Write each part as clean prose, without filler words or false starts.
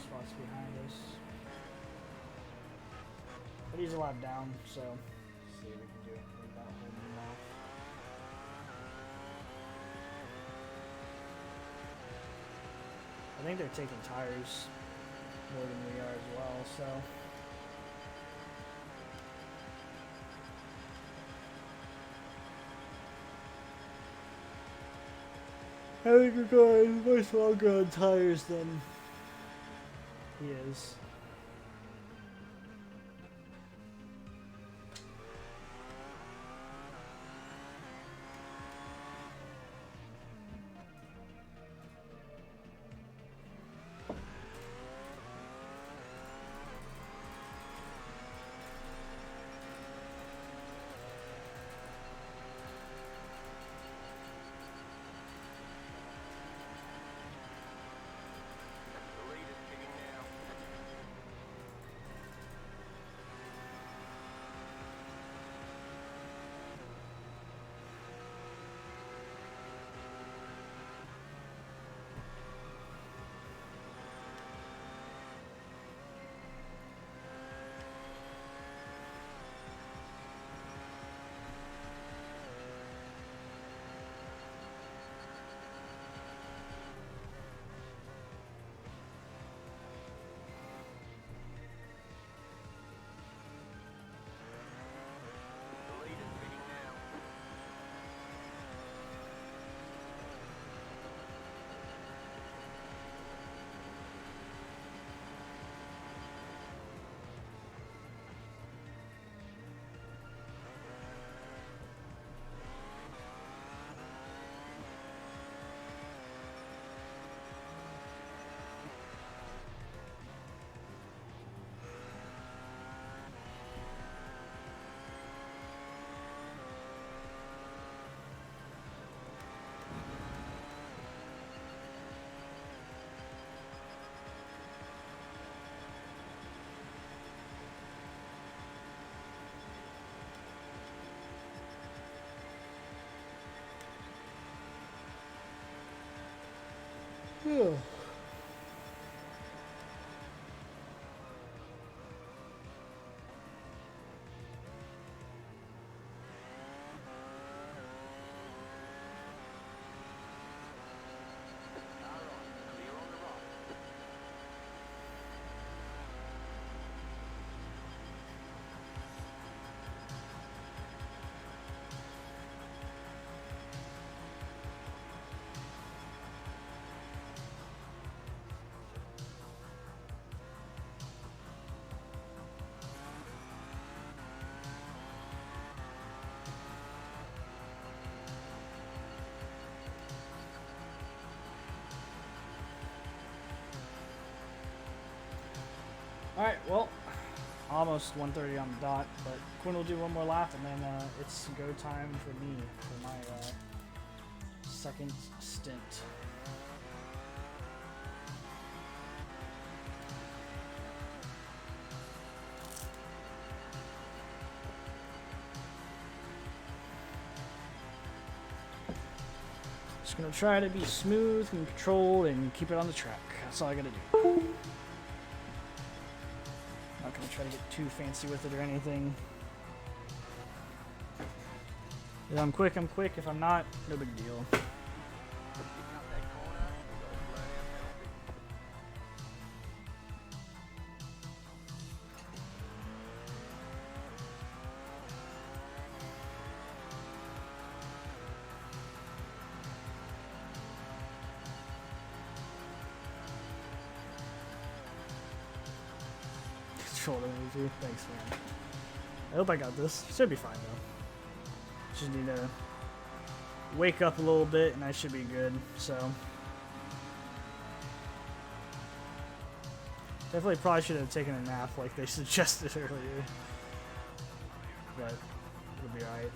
spots behind us. But he's a lot down, so see what we can do without holding him off. I think they're taking tires more than we are as well, so. I think we're going much longer on tires than he is. Whew. Alright, well, almost 1:30 on the dot, but Quinn will do one more lap, and then it's go time for me for my second stint. Just gonna try to be smooth and controlled and keep it on the track. That's all I gotta do. Not gonna try to get too fancy with it or anything. If I'm quick, I'm quick. If I'm not, no big deal. Shoulder movie. Thanks, man. I hope I got this. Should be fine though. Just need to wake up a little bit and I should be good. So definitely probably should have taken a nap like they suggested earlier. But it'll be alright.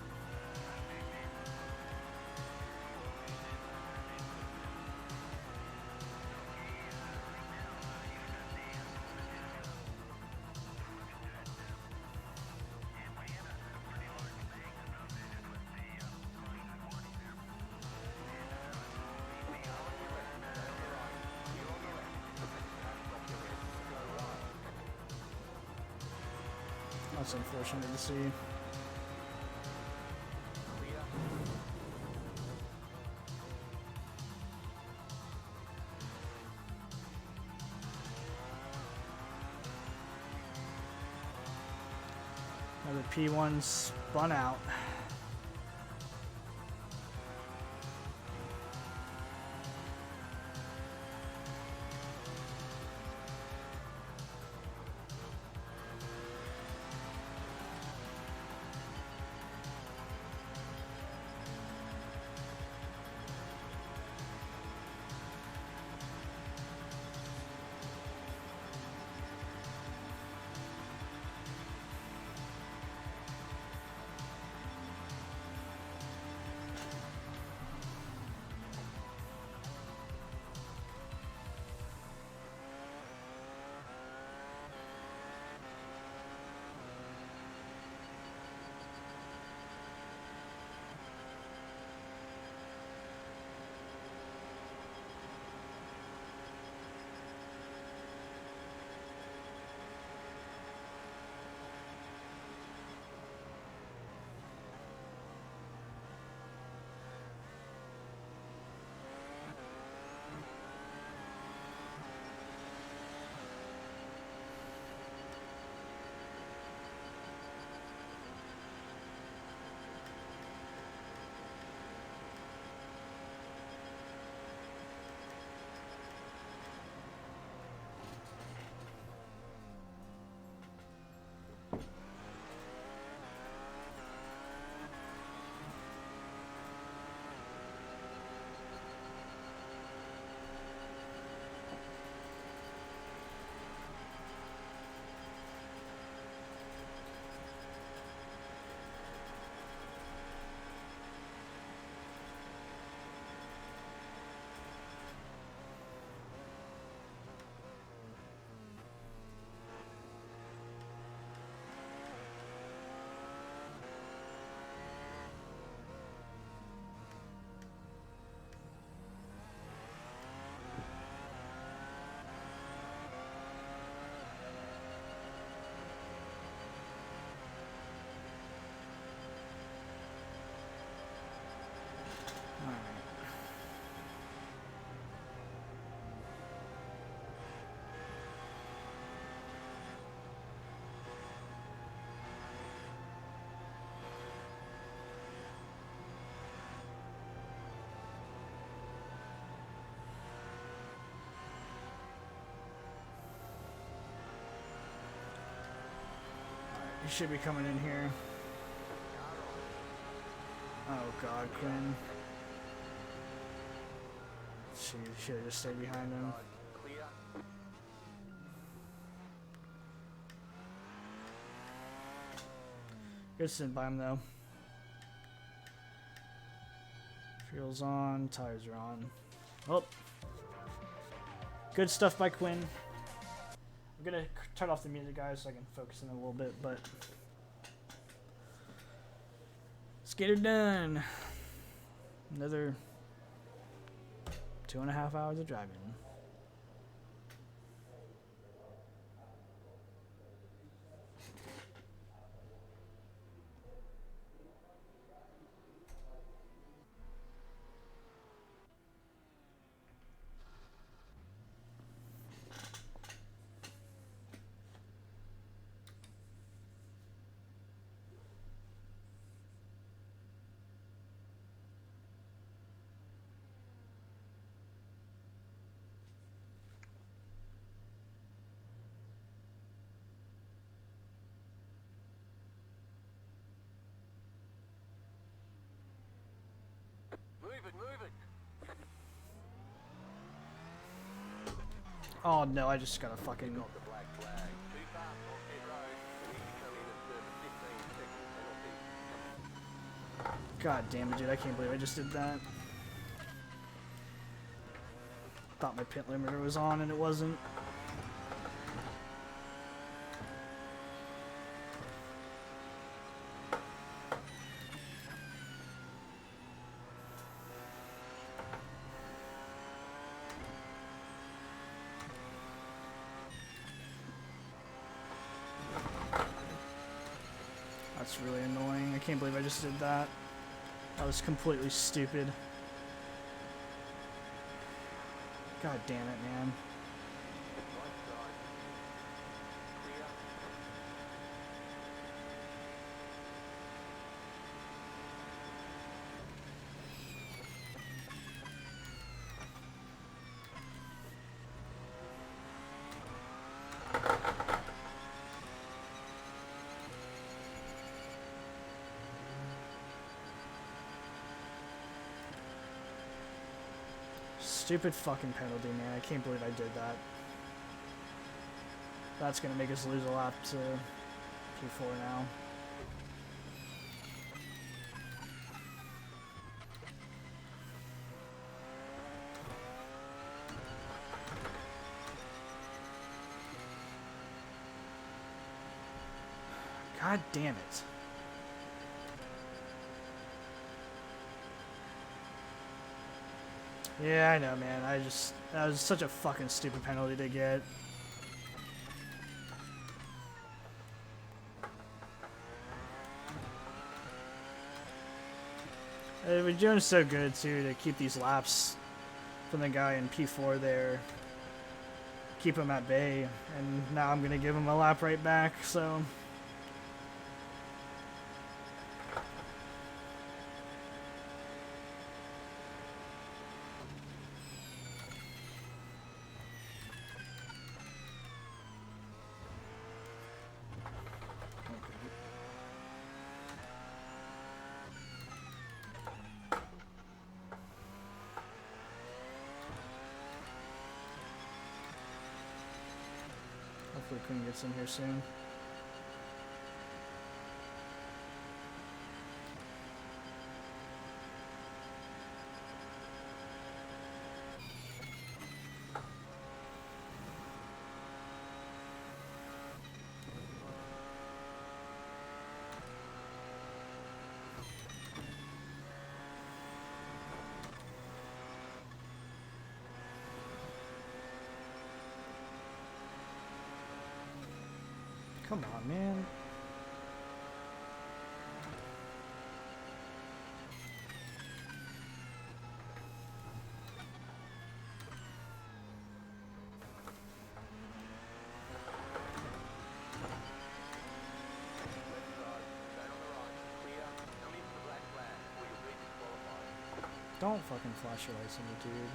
That's unfortunate to see. Another P1 spun out. He should be coming in here. Oh god, Quinn. She should have just stayed behind him. Good sit by him though. Fuel's on, tires are on. Oh. Good stuff by Quinn. I'm gonna turn off the music, guys, so I can focus in a little bit, but let's get her done. Another 2.5 hours of driving. Oh no, I just got a fucking... God damn it, dude, I can't believe I just did that. Thought my pit limiter was on and it wasn't. It's really annoying. I can't believe I just did that. That was completely stupid. God damn it, man. Stupid fucking penalty, man. I can't believe I did that. That's gonna make us lose a lap to P4 now. God damn it. Yeah, I know, man. That was such a fucking stupid penalty to get. We're doing so good, too, to keep these laps from the guy in P4 there. Keep him at bay. And now I'm going to give him a lap right back, so... Hopefully Queen gets in here soon. Come on, man. Don't fucking flash your lights on me, dude.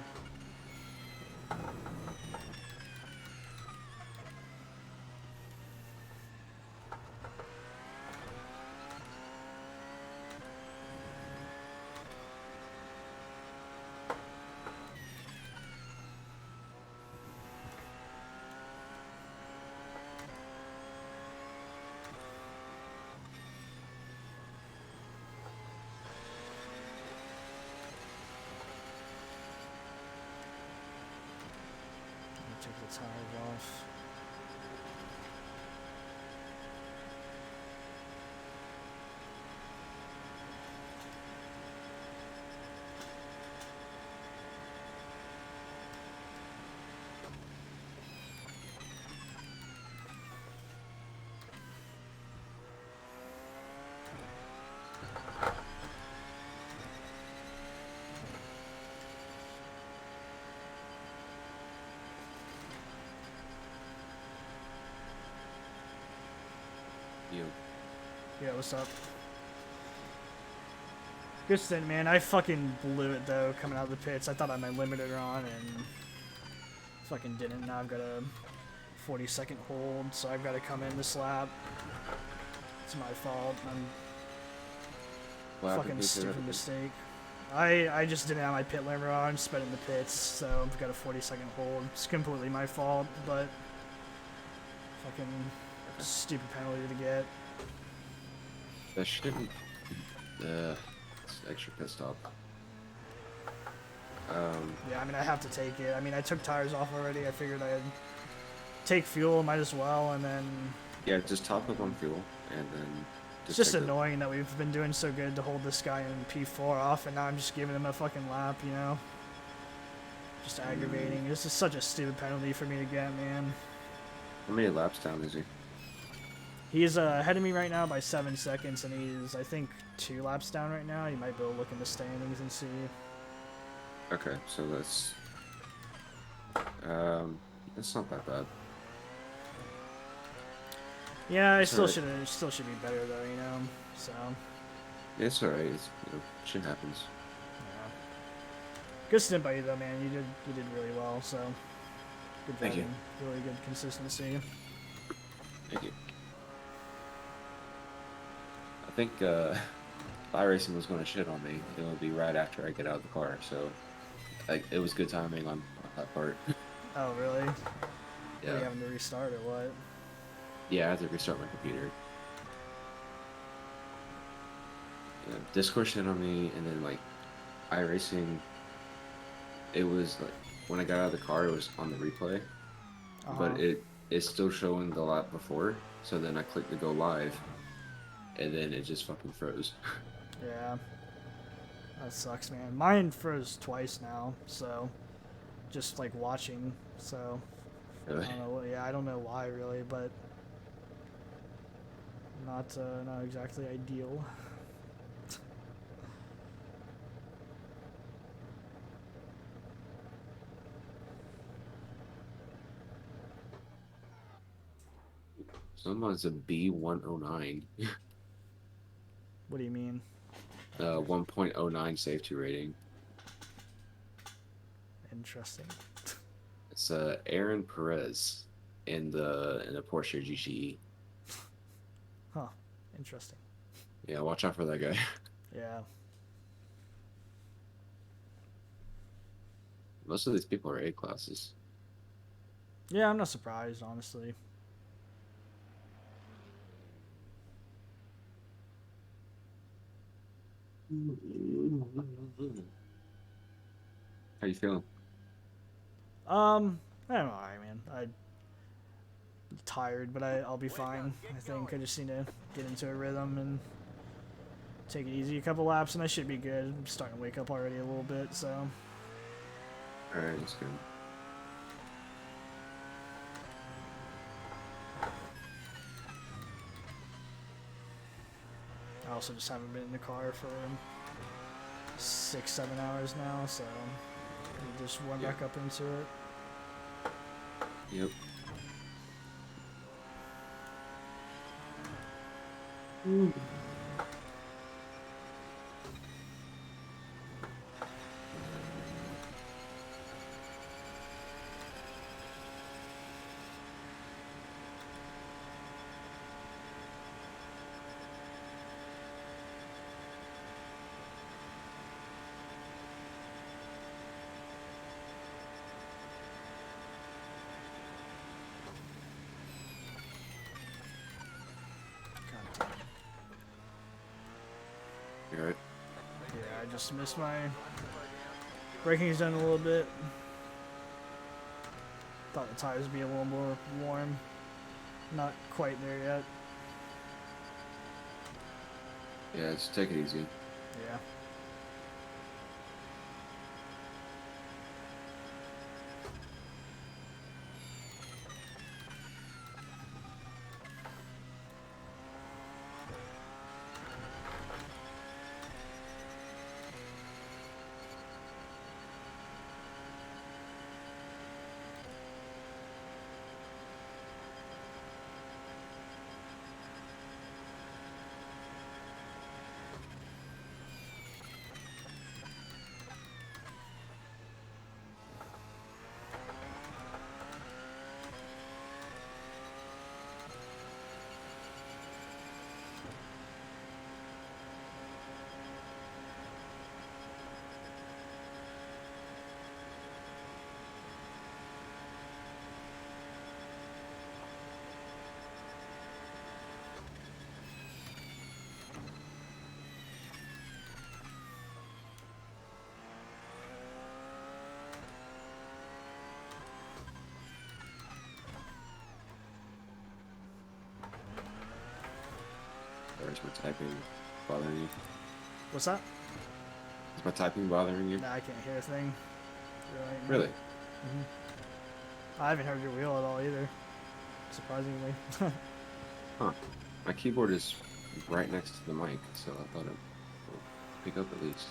Take the tires off. Yeah, what's up? Good stint, man. I fucking blew it, though, coming out of the pits. I thought I had my limiter on, and fucking didn't. Now I've got a 40-second hold, so I've got to come in this lap. It's my fault. Fucking stupid mistake. I just didn't have my pit limiter on, sped in the pits, so I've got a 40-second hold. It's completely my fault, but fucking stupid penalty to get. That shouldn't. It's extra pissed off. Yeah, I mean, I have to take it. I mean, I took tires off already. I figured I'd take fuel, might as well, and then... Yeah, just top up on fuel, and then... It's just annoying that we've been doing so good to hold this guy in P4 off, and now I'm just giving him a fucking lap, you know? Just aggravating. This is such a stupid penalty for me to get, man. How many laps down is he? He's ahead of me right now by 7 seconds, and he's, I think, 2 laps down right now. You might be able to look in the standings and see. Okay, so that's not that bad. Yeah, I It's still alright. should be better though, you know. So Yeah, it's alright. Shit happens. yeah. Good stint by you though, man. You did really well. So good Thank you. driving, really good consistency. Thank you. I think iRacing was going to shit on me. It would be right after I get out of the car, so like it was good timing on that part. Oh really? Were Yeah. you having to restart or what? Yeah, I had to restart my computer. Yeah, Discord shit on me, and then like iRacing, it was like when I got out of the car, it was on the replay, Uh huh. but it's still showing the lap before. So then I clicked to go live, and then it just fucking froze. Yeah. That sucks, man. Mine froze twice now, so just like watching. So Really? I don't know. Yeah, I don't know why really, but not exactly ideal. Someone's a B109, What do you mean? 1.09 safety rating. Interesting. It's Aaron Perez in the Porsche GTE. Huh. Interesting. Yeah, watch out for that guy. Yeah. Most of these people are A classes. Yeah, I'm not surprised, honestly. How you feeling? I don't know, man. I'm tired, but I'll be fine. I think I just need to get into a rhythm and take it easy a couple laps, and I should be good. I'm starting to wake up already a little bit, so. All right, that's good. I also just haven't been in the car for 6, 7 hours now, so I just warm Yeah. back up into it. Yep. God damn. You all right? Yeah, I just missed my braking's done a little bit. Thought the tires would be a little more warm. Not quite there yet. Yeah, just take it easy. Yeah. Or is my typing bothering you? What's that? Is my typing bothering you? Nah, I can't hear a thing. Right now. Really? I haven't heard your wheel at all either. Surprisingly. Huh. My keyboard is right next to the mic, so I thought it would pick up at least.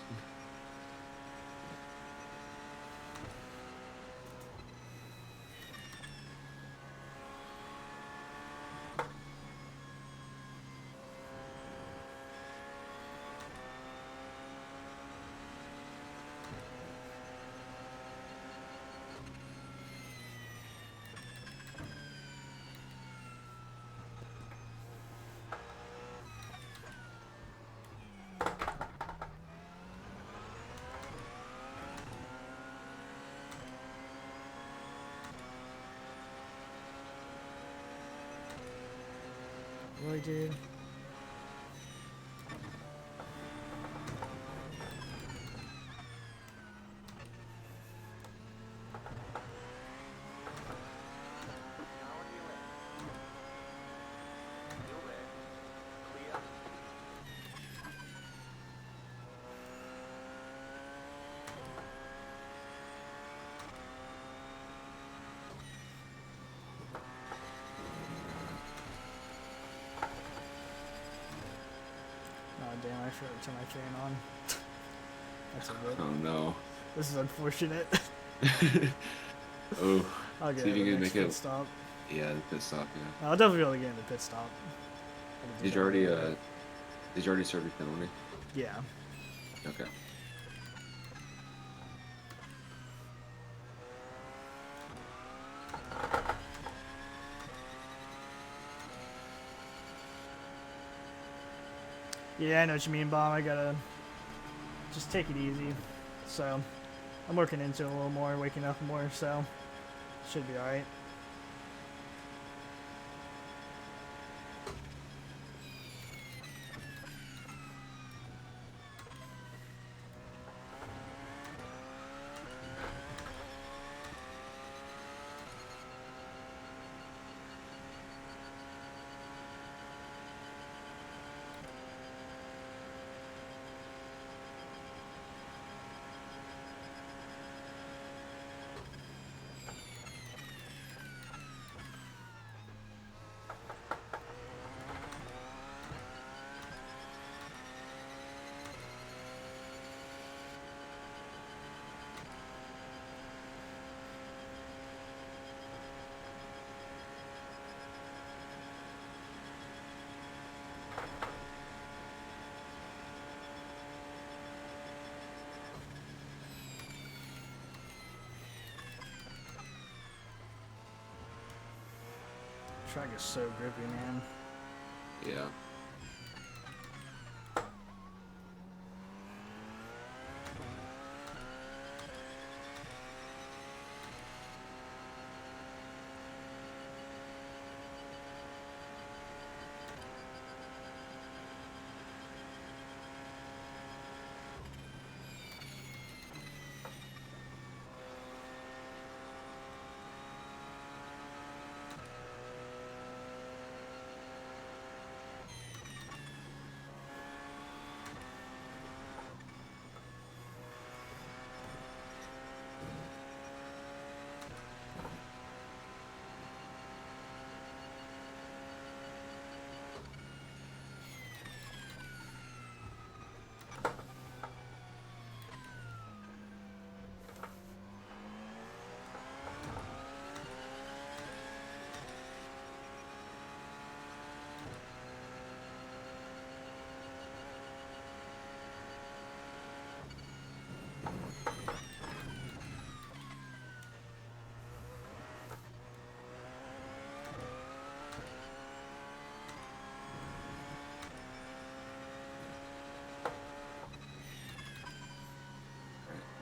Really, dude? Oh damn, I forgot to turn my fan on. That's a bit. Oh no. This is unfortunate. Oh, I'll get see if it you the can next make pit it. stop. Yeah, the pit stop. Yeah. I'll definitely be able to get in the pit stop. Did you already Did you already serve your penalty? Yeah. Okay. Yeah, I know what you mean, Bomb. I gotta just take it easy. So, I'm working into it a little more, waking up more, so should be alright. Track is so grippy, man. Yeah.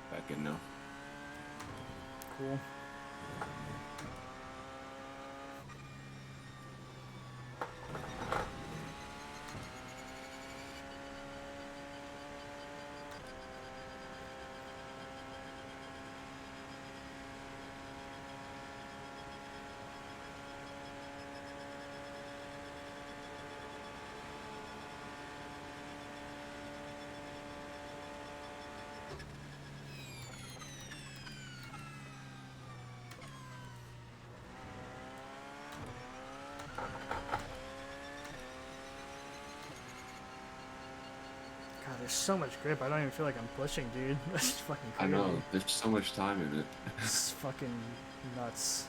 Back in now. Cool. there's so much grip. I don't even feel like I'm pushing, dude. That's fucking I crazy. know. There's so much time in it. It's fucking nuts.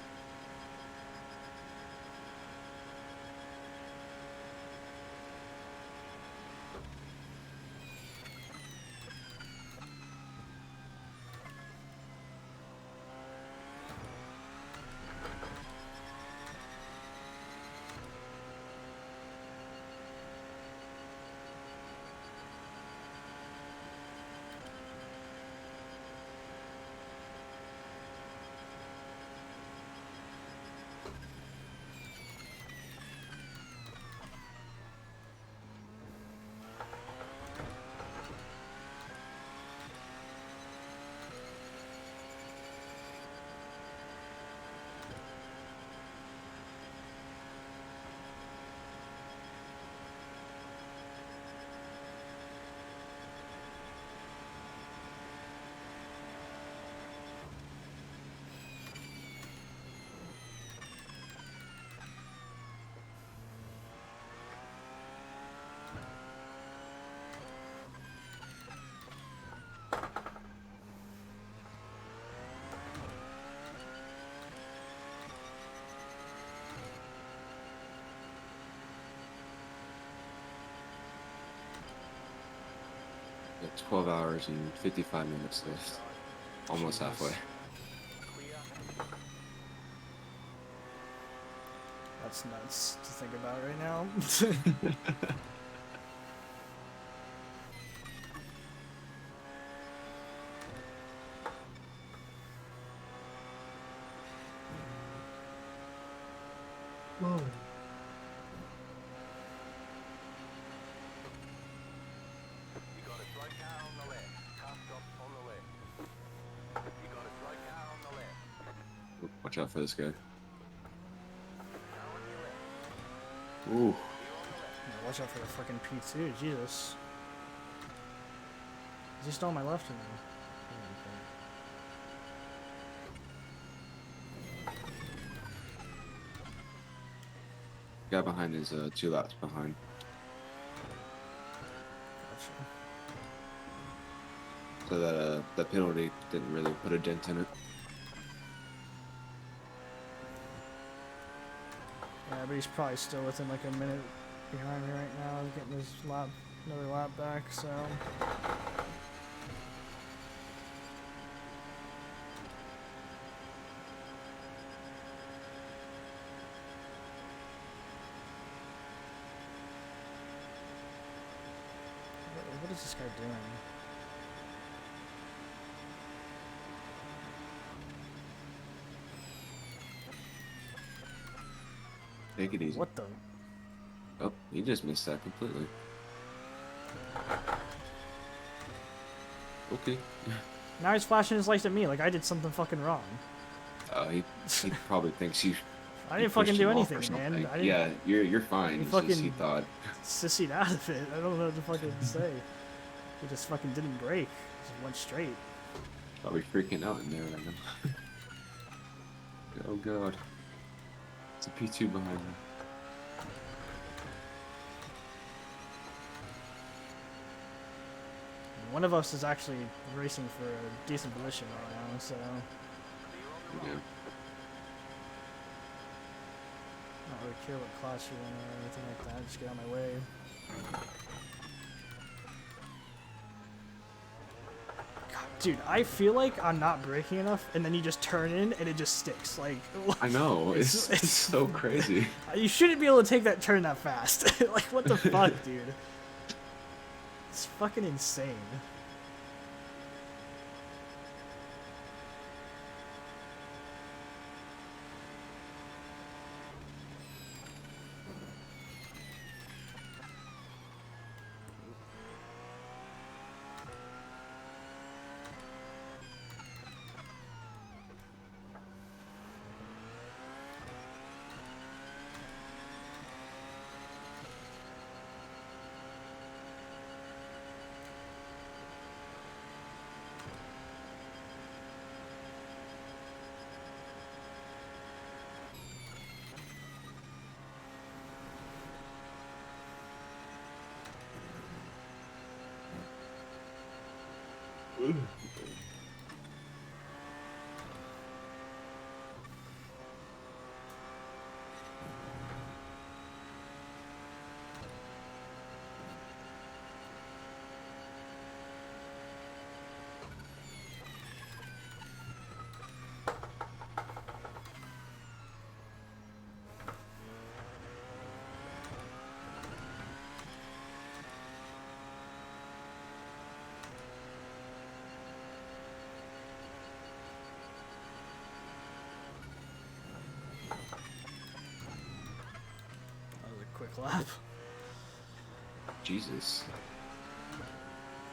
Yeah, 12 hours and 55 minutes left. Almost halfway. That's nuts to think about right now. Whoa. Watch out for this guy. Ooh. Yeah, watch out for the fucking P2, Jesus. Is he still on my left or no? Guy behind is 2 laps behind. Gotcha. So that the penalty didn't really put a dent in it. Yeah, but he's probably still within like a minute behind me right now. He's getting his lap, another lap back, so. What is this guy doing? Take it easy. What the? Oh, he just missed that completely. Okay. Now he's flashing his lights at me like I did something fucking wrong. He probably thinks you. I didn't fucking do anything, man. I didn't, Yeah, you're fine. It's just he fucking thought. sissied out of it. I don't know what to fucking say. He just fucking didn't brake. Just went straight. Probably freaking out in there right now. Oh god. It's a P2 behind me. One of us is actually racing for a decent position right now, so Yeah. not really care what class you're in or anything like that. Just get out of my way. God, dude, I feel like I'm not braking enough, and then you just turn in and it just sticks. Like I know. It's so crazy. You shouldn't be able to take that turn that fast. Like what the fuck, dude? It's fucking insane. That was a quick lap. Jesus.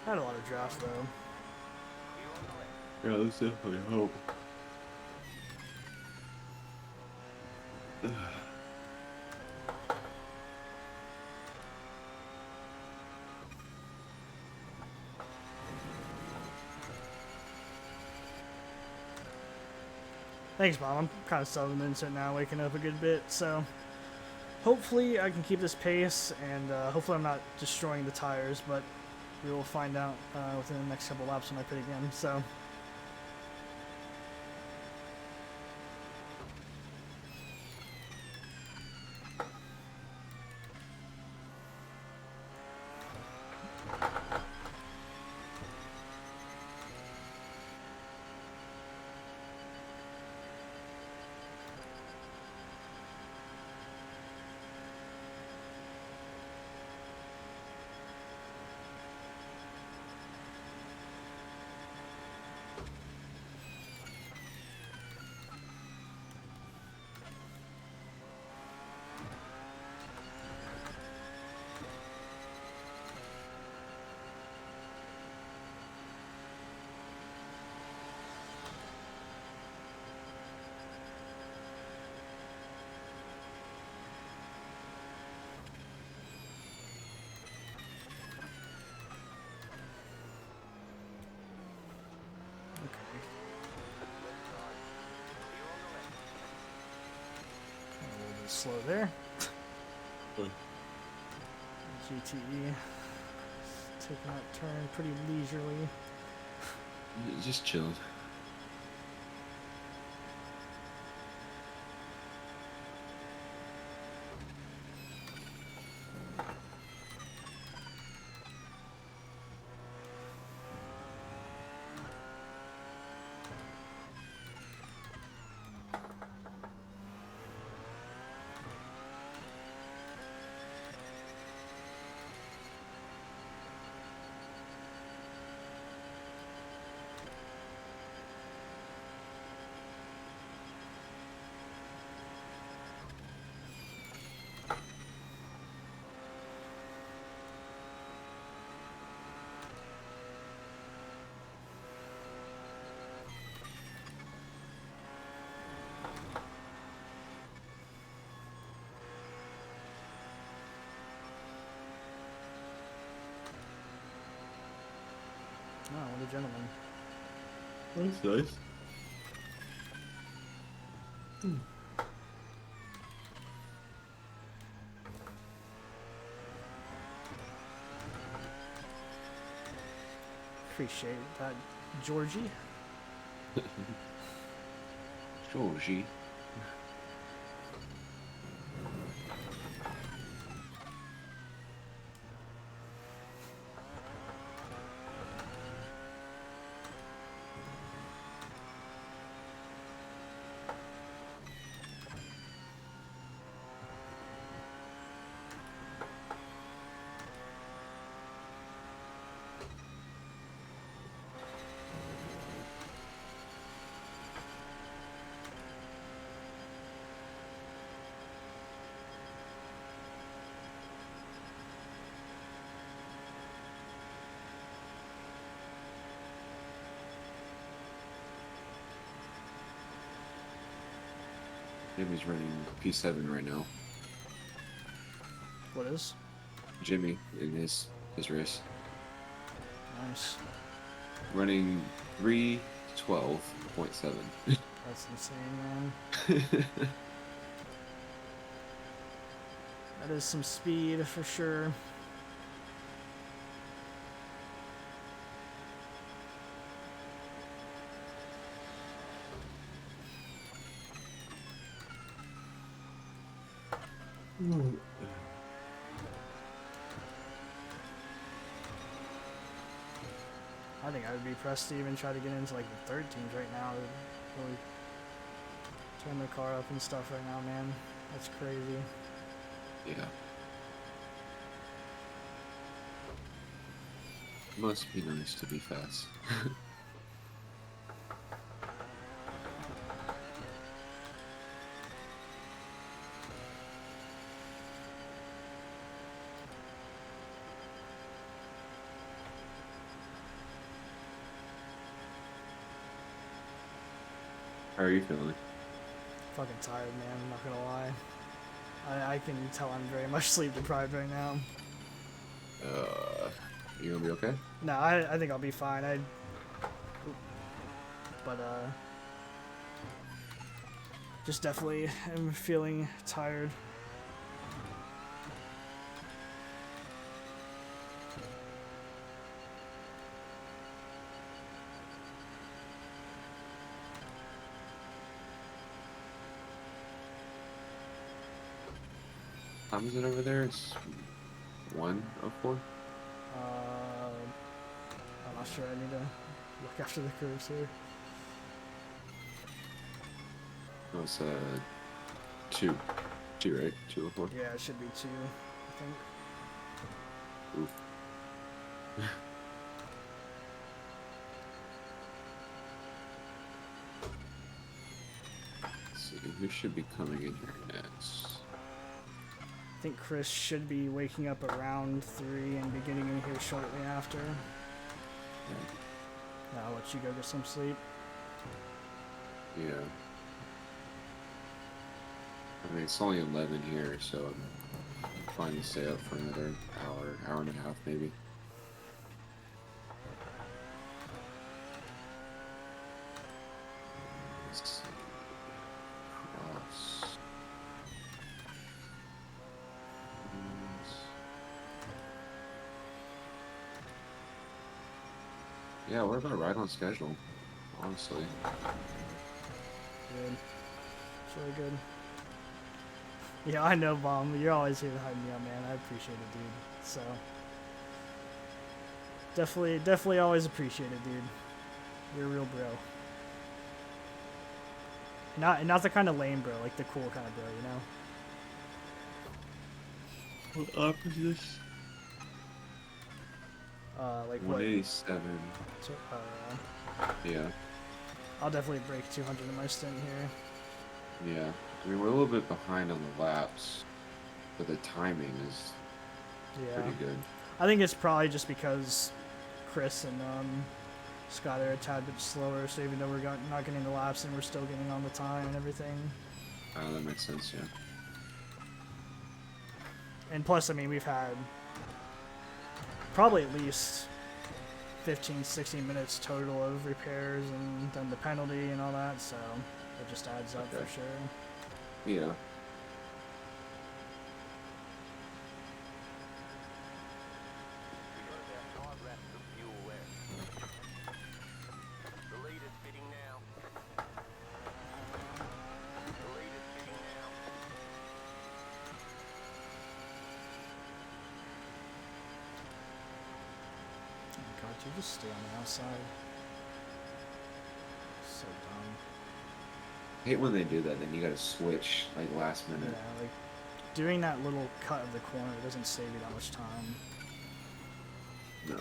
I had a lot of drafts though. Yeah, let's definitely hope. Thanks, Mom. I'm kind of settling into it now, waking up a good bit, so hopefully I can keep this pace, and hopefully I'm not destroying the tires, but we will find out within the next couple laps when I pit again, so. A little bit slow there. GTE taking that turn pretty leisurely. Just chilled. Oh, what a gentleman. That's nice. Appreciate that, Georgie. Georgie. Jimmy's running P7 right now. What is? Jimmy in his race. Nice. Running 3:12.7. That's insane, man. That is some speed for sure. Mm. I think I would be pressed to even try to get into like the third teams right now. Really turn the car up and stuff right now, man. That's crazy. Yeah. Must be nice to be fast. How are you feeling? Fucking tired, man. I'm not gonna lie. I can tell I'm very much sleep deprived right now. You gonna be okay? No, I think I'll be fine. But just definitely am feeling tired. How time is it over there? It's 1:04. I'm not sure. I need to look after the curves here. No, it's 2, 2, right? 2:04. Yeah, it should be 2, I think. Oof. Let's see who should be coming in here next. I think Chris should be waking up around 3 and beginning in here shortly after. Okay. Now I'll let you go get some sleep. Yeah. I mean, it's only 11 here, so I'm fine to stay up for another hour and a half, maybe. Let's see. Cross. Yeah, we're about right on schedule, honestly. Good. It's really good. Yeah, I know, Bomb. You're always here to hype me up, man. I appreciate it, dude. So, definitely always appreciate it, dude. You're a real bro. Not the kind of lame bro, like the cool kind of bro, you know? What up is this? Like what? 187. So, Yeah. I'll definitely break 200 in my stint here. Yeah. I mean, we're a little bit behind on the laps, but the timing is pretty good. I think it's probably just because Chris and Scott are a tad bit slower, so even though we're not getting the laps and we're still getting on the time and everything. Oh, that makes sense, yeah. And plus, I mean, we've had probably at least 15, 16 minutes total of repairs and then the penalty and all that, so it just adds up for sure. Yeah. You just stay on the outside. So dumb. I hate when they do that, then you gotta switch, like, last minute. Yeah, like, doing that little cut of the corner doesn't save you that much time. No.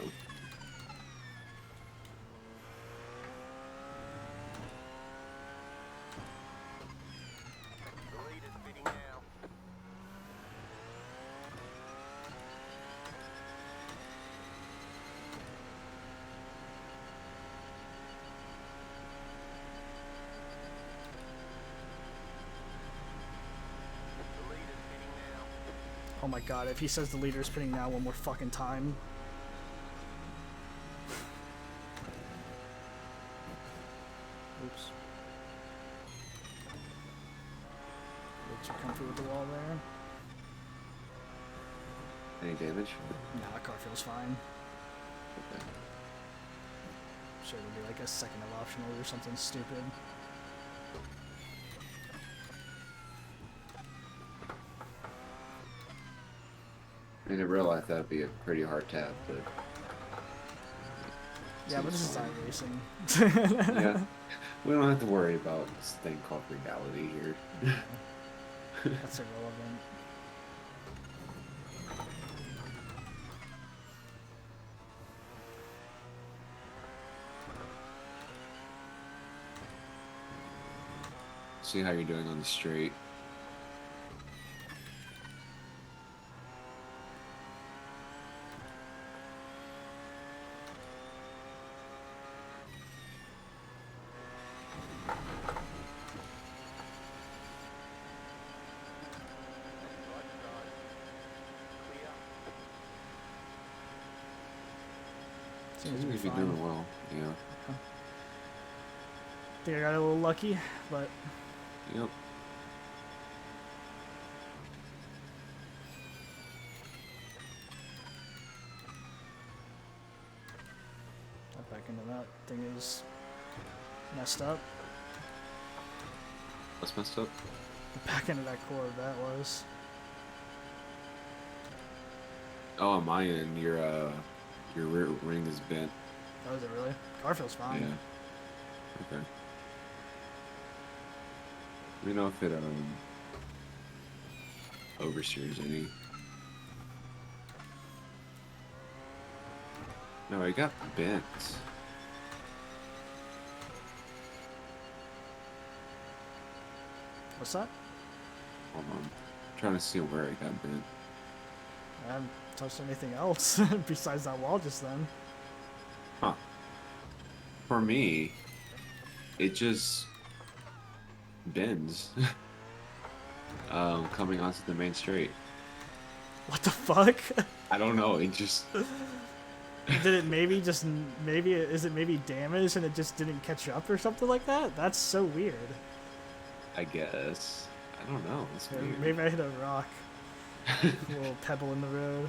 Oh my god, if he says the leader is pitting now one more fucking time. Oops. Looks comfy with the wall there. Any damage? Nah, car feels fine. Okay. I'm sure it'll be like a second of optional or something stupid. And in real life, that'd be a pretty hard tap, but Yeah, but seems this is fun. iRacing. Yeah, we don't have to worry about this thing called reality here. That's irrelevant. See how you're doing on the straight. Seems to be Seems to be fine. doing well. Yeah. Think I got a little lucky, but Yep. that back into that thing is messed up. What's messed up? The back end of that core that was. Oh, on my end, your rear ring is bent. That was it really? Car feels fine. Yeah. Okay. Let me know if it oversteers any. No, it got bent. What's that? Hold on. I'm trying to see where it got bent. I haven't touched anything else besides that wall just then. Huh. For me, it just bends. Coming onto the main straight. What the fuck? I don't know. It just. Did it maybe just is it maybe damaged and it just didn't catch up or something like that? That's so weird. I guess. I don't know. It's Or weird. maybe I hit a rock, a little pebble in the road.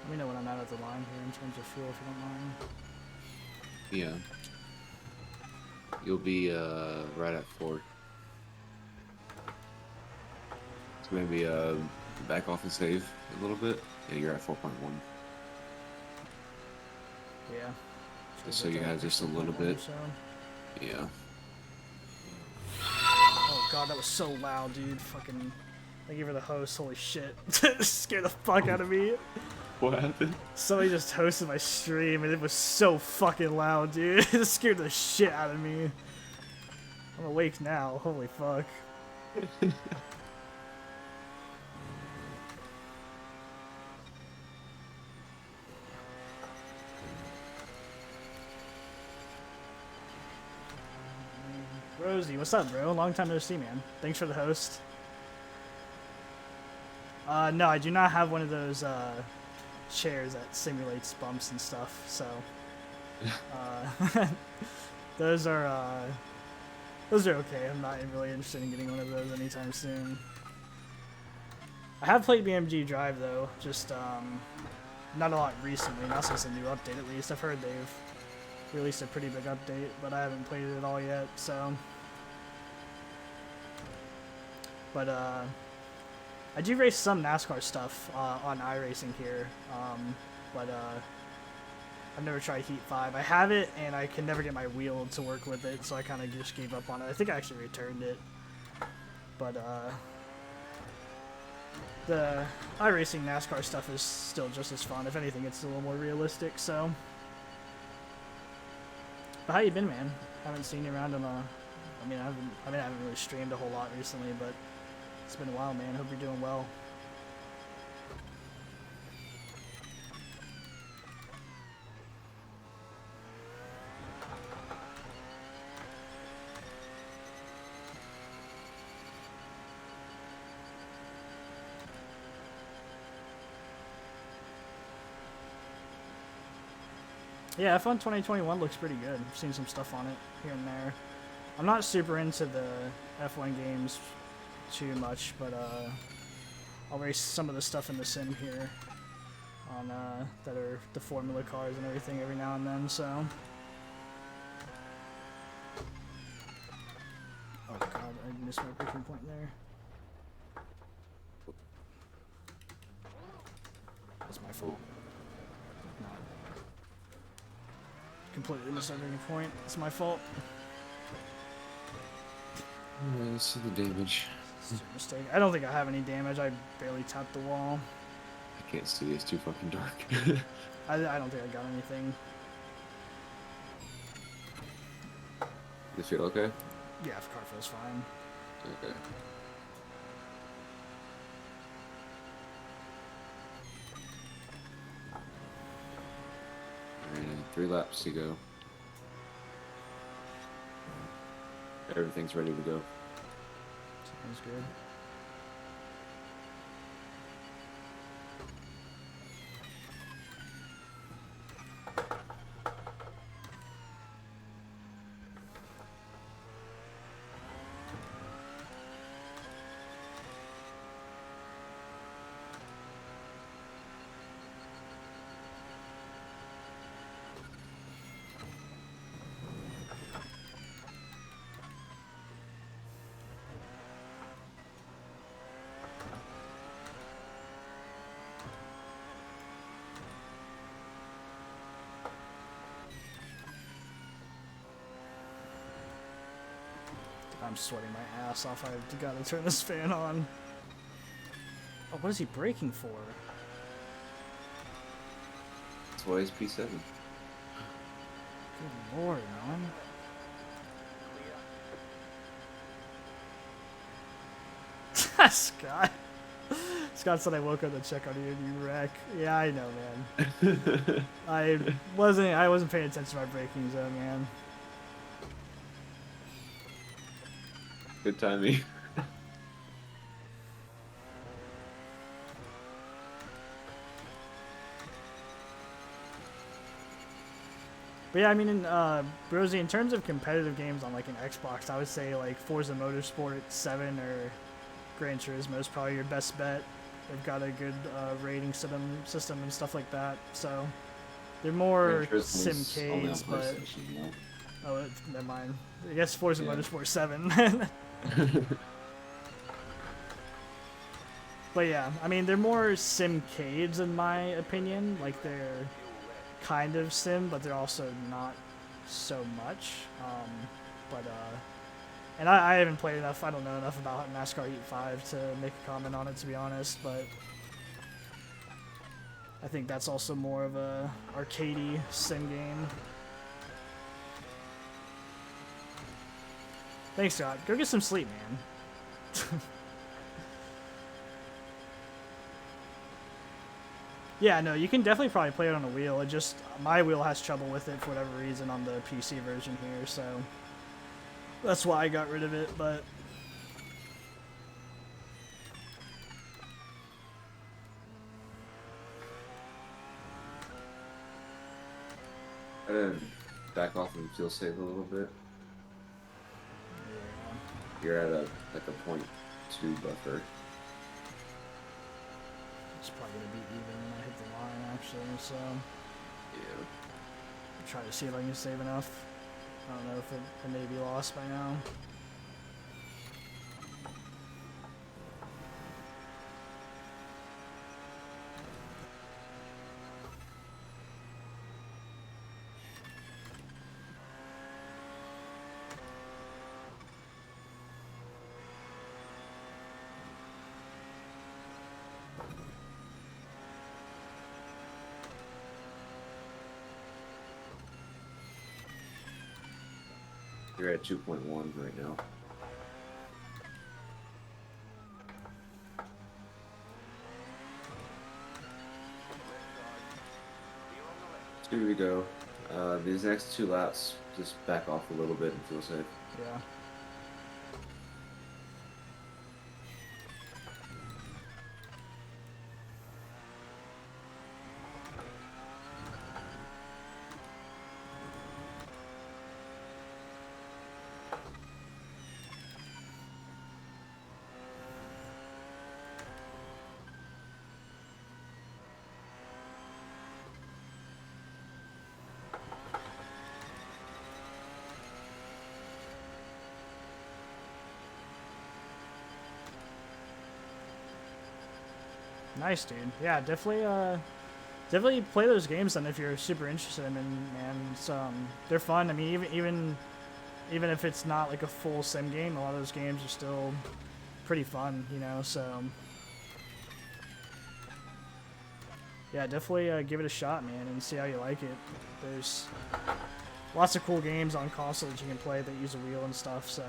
Let me know when I'm out of the line here in terms of fuel if you don't mind. Yeah. You'll be right at 4. So maybe back off and save a little bit. Yeah, you're at 4.1. Yeah. Just so you have just a little bit. So. Yeah. Oh god, that was so loud, dude. Fucking. Thank you for the host. Holy shit. Scared the fuck out of me. What happened? Somebody just hosted my stream and it was so fucking loud, dude. It scared the shit out of me. I'm awake now. Holy fuck. Rosie, what's up, bro? Long time no see, man. Thanks for the host. No, I do not have one of those chairs that simulates bumps and stuff, so those are okay. I'm not really interested in getting one of those anytime soon. I have played BMG Drive though, just not a lot recently, not since the new update at least. I've heard they've released a pretty big update, but I haven't played it at all yet, so. But I do race some NASCAR stuff on iRacing here, but I've never tried Heat 5. I have it, and I can never get my wheel to work with it, so I kind of just gave up on it. I think I actually returned it, but the iRacing NASCAR stuff is still just as fun. If anything, it's a little more realistic, so. But how you been, man? Haven't seen you around in a. I haven't really streamed a whole lot recently, but it's been a while, man. Hope you're doing well. Yeah, F1 2021 looks pretty good. I've seen some stuff on it here and there. I'm not super into the F1 games too much, but I'll race some of the stuff in the sim here on that are the formula cars and everything every now and then. So, oh god, I missed my breaking point there. That's my fault. No. Completely missed my breaking point. It's my fault. Let's see the damage. It's a mistake. I don't think I have any damage. I barely tapped the wall. I can't see. It's too fucking dark. I don't think I got anything. You feel okay? Yeah, if car feels fine. Okay. Alright, 3 laps to go. Everything's ready to go. Sounds good. I'm sweating my ass off. I've got to turn this fan on. Oh, what is he braking for? That's why he's P7. Good lord, man. Scott. Scott said I woke up to check on you and you wreck. Yeah, I know, man. I wasn't paying attention to my braking zone, man. Good timing. But yeah, I mean, Rosie, in terms of competitive games on like an Xbox, I would say like Forza Motorsport 7 or Gran Turismo is probably your best bet. They've got a good rating system and stuff like that. So they're more simcades, but oh, never mind. I guess Forza Motorsport 7. But yeah, I mean, they're more simcades in my opinion. Like they're kind of sim, but they're also not so much. And I haven't played enough. I don't know enough about NASCAR Heat 5 to make a comment on it, to be honest. But I think that's also more of a arcadey sim game. Thanks, Scott. Go get some sleep, man. Yeah, no, you can definitely probably play it on a wheel. It just, my wheel has trouble with it for whatever reason on the PC version here, so that's why I got rid of it, but back off and feel safe a little bit. yeah. You're at like a .2 buffer. It's probably gonna be even when I hit the line, actually, so Yeah. try to see if I can save enough. I don't know if it may be lost by now. You're at 2.1 right now. So here we go. These next 2 laps, just back off a little bit and feel safe. Yeah. Nice, dude. Yeah, definitely play those games then if you're super interested in them, man. It's, they're fun. I mean, even if it's not like a full sim game, a lot of those games are still pretty fun, you know. So yeah, definitely give it a shot, man, and see how you like it. There's lots of cool games on console that you can play that use a wheel and stuff. So.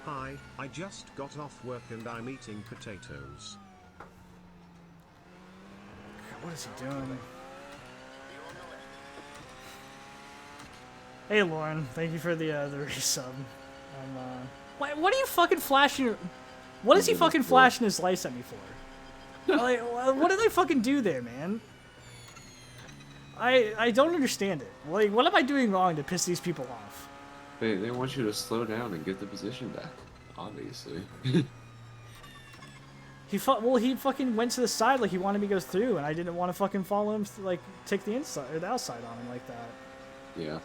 Hi, I just got off work and I'm eating potatoes. What is he doing? Hey Lauren, thank you for the resub. What are you fucking flashing? What is he fucking flashing his lights at me for? Like, what did I fucking do there, man? I don't understand it. Like, what am I doing wrong to piss these people off? They want you to slow down and get the position back, obviously. He fucking went to the side like he wanted me to go through, and I didn't want to fucking follow him, like, take the inside or the outside on him like that. Yeah.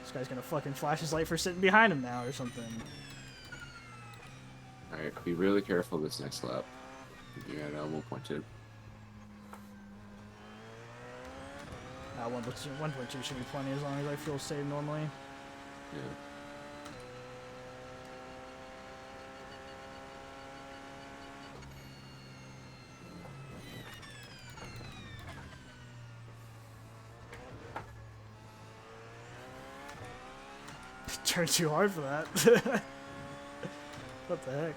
This guy's gonna fucking flash his light for sitting behind him now or something. Alright, be really careful this next lap. You're at 1.2. 1.2 should be plenty as long as I feel safe normally. Yeah. Turned too hard for that. What the heck?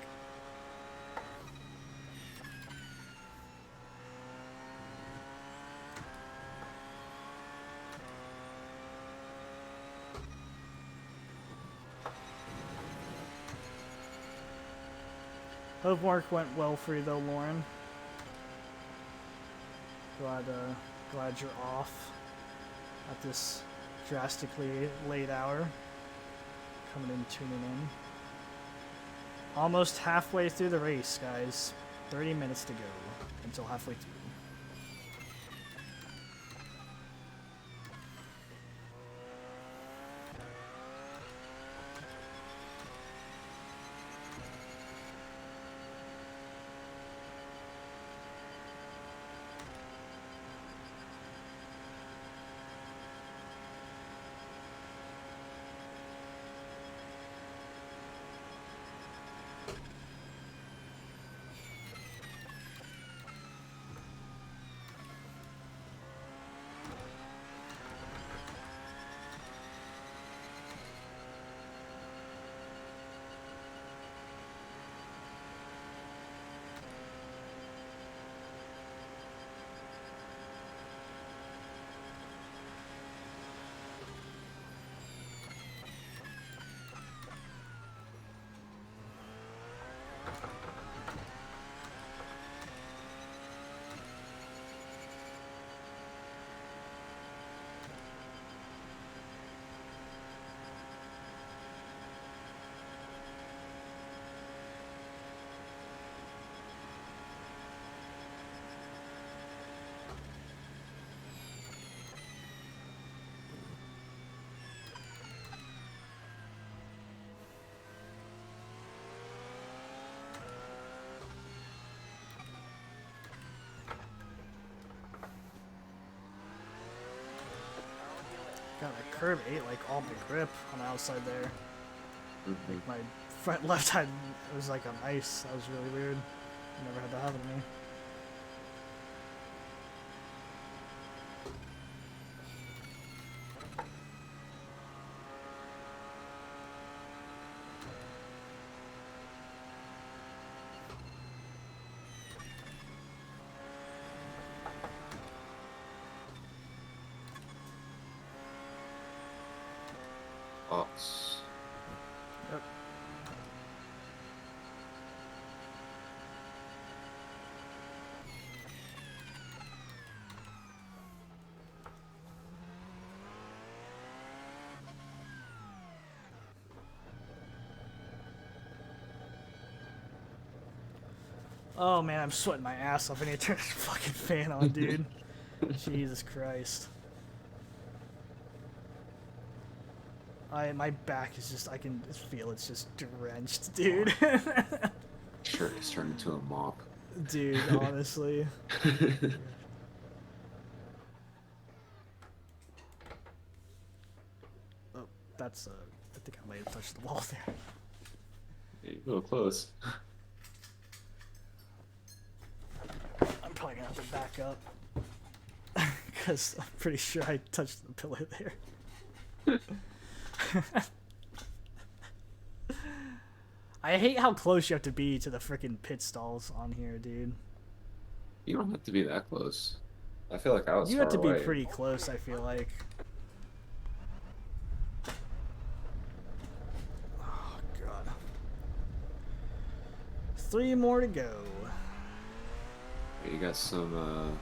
Hope work went well for you though, Lauren. Glad you're off at this drastically late hour. Coming in, tuning in. Almost halfway through the race, guys. 30 minutes to go until halfway through. God, that curb ate like all my grip on the outside there. Mm-hmm. Like my front left hand was like on ice. That was really weird. Never had that happen to me. Box. Yep. Oh man, I'm sweating my ass off. I need to turn this fucking fan on, dude. Jesus Christ. My back is just, I can just feel it's just drenched, dude. Shirt is turned into a mop. Dude, honestly. Oh, that's, I think I might have touched the wall there. You're a little close. I'm probably gonna have to back up. Because I'm pretty sure I touched the pillar there. I hate how close you have to be to the freaking pit stalls on here, dude. You don't have to be that close. I feel like I was You far have to be away. pretty close, I feel like. Oh, God. 3 more to go. You got some,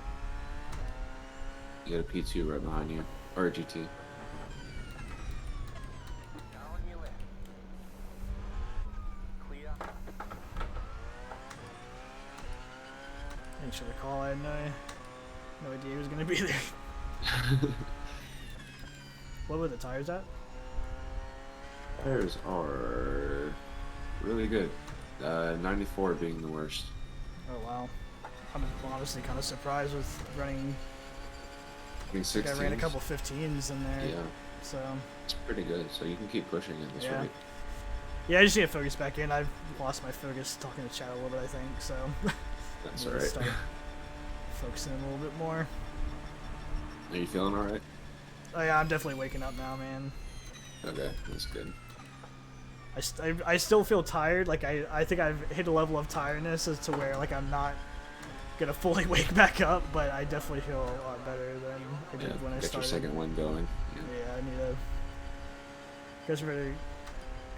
you got a P2 right behind you. Or a GT. Thanks for the call. I had no idea he was going to be there. What were the tires at? Tires are really good. 94 being the worst. Oh, wow. I'm honestly kind of surprised with running. I mean, I think I ran a 16s. couple 15s in there. Yeah, So, it's pretty good. So you can keep pushing at this Yeah. rate. yeah, I just need to focus back in. I've lost my focus talking to chat a little bit, I think. So, That's I need to alright. start focusing a little bit more. Are you feeling alright? Oh, yeah, I'm definitely waking up now, man. Okay, that's good. I still feel tired. Like, I think I've hit a level of tiredness as to where, like, I'm not gonna fully wake back up, but I definitely feel a lot better than I did Yeah, when I get your started. second one going. Yeah. Yeah, I need to.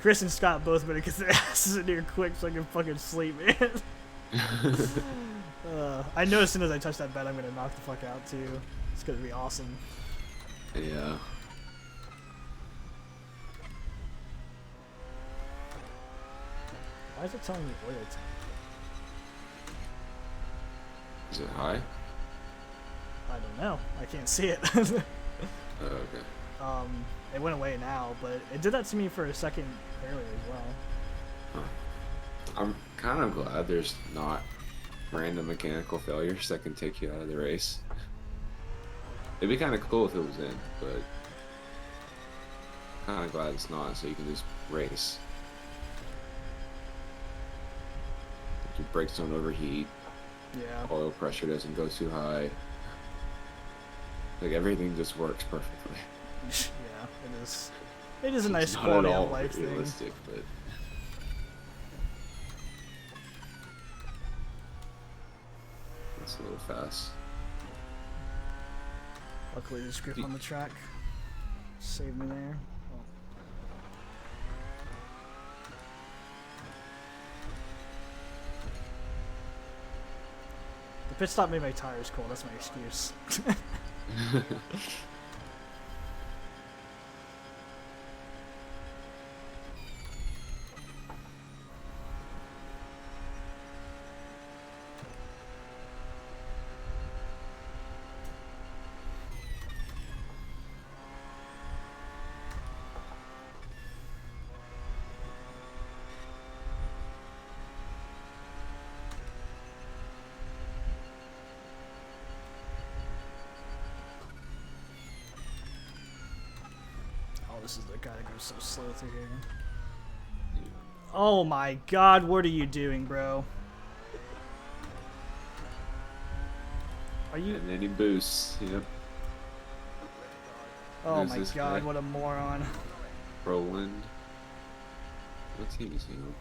Chris and Scott both better get their asses in here quick so I can fucking sleep, man. I know as soon as I touch that bed, I'm gonna knock the fuck out too. It's gonna be awesome. Yeah. Why is it telling me oil tank? Is it high? I don't know. I can't see it. Oh, okay. It went away now, but it did that to me for a second earlier as well. Huh. I'm kind of glad there's not random mechanical failures that can take you out of the race. It'd be kind of cool if it was in, but kind of glad it's not, so you can just race. Your brakes don't overheat, Yeah. oil pressure doesn't go too high. Like everything just works perfectly. Yeah, it is. It is a nice It's not quality at all of life thing. realistic, but it's a little fast. Luckily, this grip on the track saved me there. Oh. The pit stop made my tires cold. That's my excuse. this is the guy that goes so slow through here. Oh my god, what are you doing, bro? Are you? And then he boosts. Yep. Oh Who's my this god, guy? what a moron. Roland. What team is he on?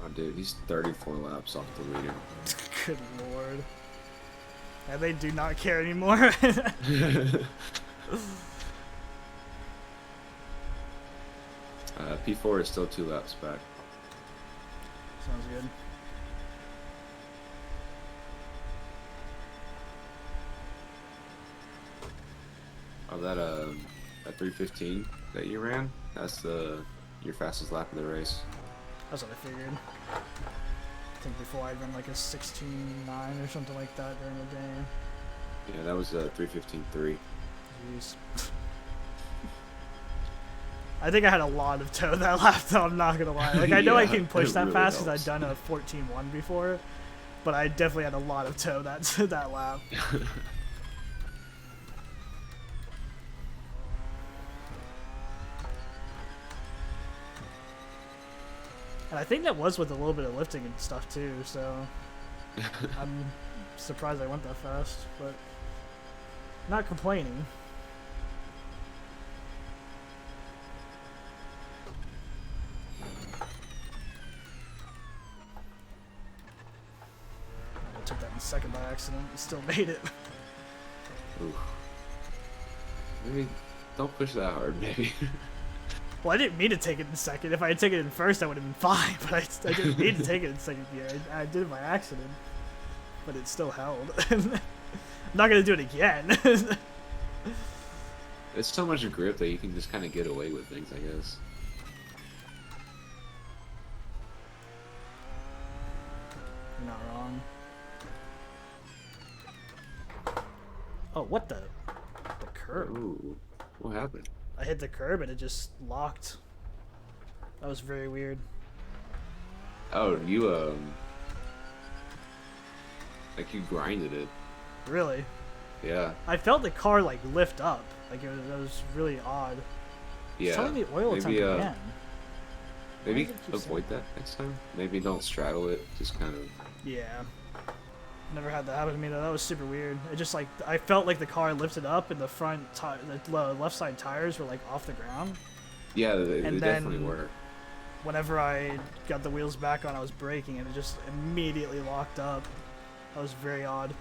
Oh, dude, he's 34 laps off the leader. Good lord. And they do not care anymore. P4 is still 2 laps back. Sounds good. Oh, that 315 that you ran, that's your fastest lap of the race. That's what I figured. I think before I'd run like a 16.9 or something like that during the day. Yeah, that was 315.3. Jeez. I think I had a lot of toe that lap though, I'm not gonna lie. Like I know I Yeah, can push it that really fast because helps. I'd done a 14.1 before, but I definitely had a lot of toe that lap. And I think that was with a little bit of lifting and stuff too, so I'm surprised I went that fast, but not complaining. I took that in second by accident, still made it. Oof. Maybe don't push that hard, maybe. Well, I didn't mean to take it in second. If I had taken it in first, I would have been fine, but I didn't mean to take it in second gear. I did it by accident, but it still held. I'm not going to do it again. It's so much grip that you can just kind of get away with things, I guess. You're not wrong. Oh, what the curb? Ooh, what happened? I hit the curb and it just locked. That was very weird. Oh, you like you grinded it. Really? Yeah. I felt the car like lift up. Like it was really odd. Yeah. Tell me the oil temp maybe again. maybe Why does it keep avoid that next time. Maybe don't straddle it. Just kind of. Yeah. Never had that happen to me though. That was super weird. It just like I felt like the car lifted up and the front the left side tires were like off the ground. Yeah, they And definitely then- were. Whenever I got the wheels back on, I was braking and it just immediately locked up. That was very odd.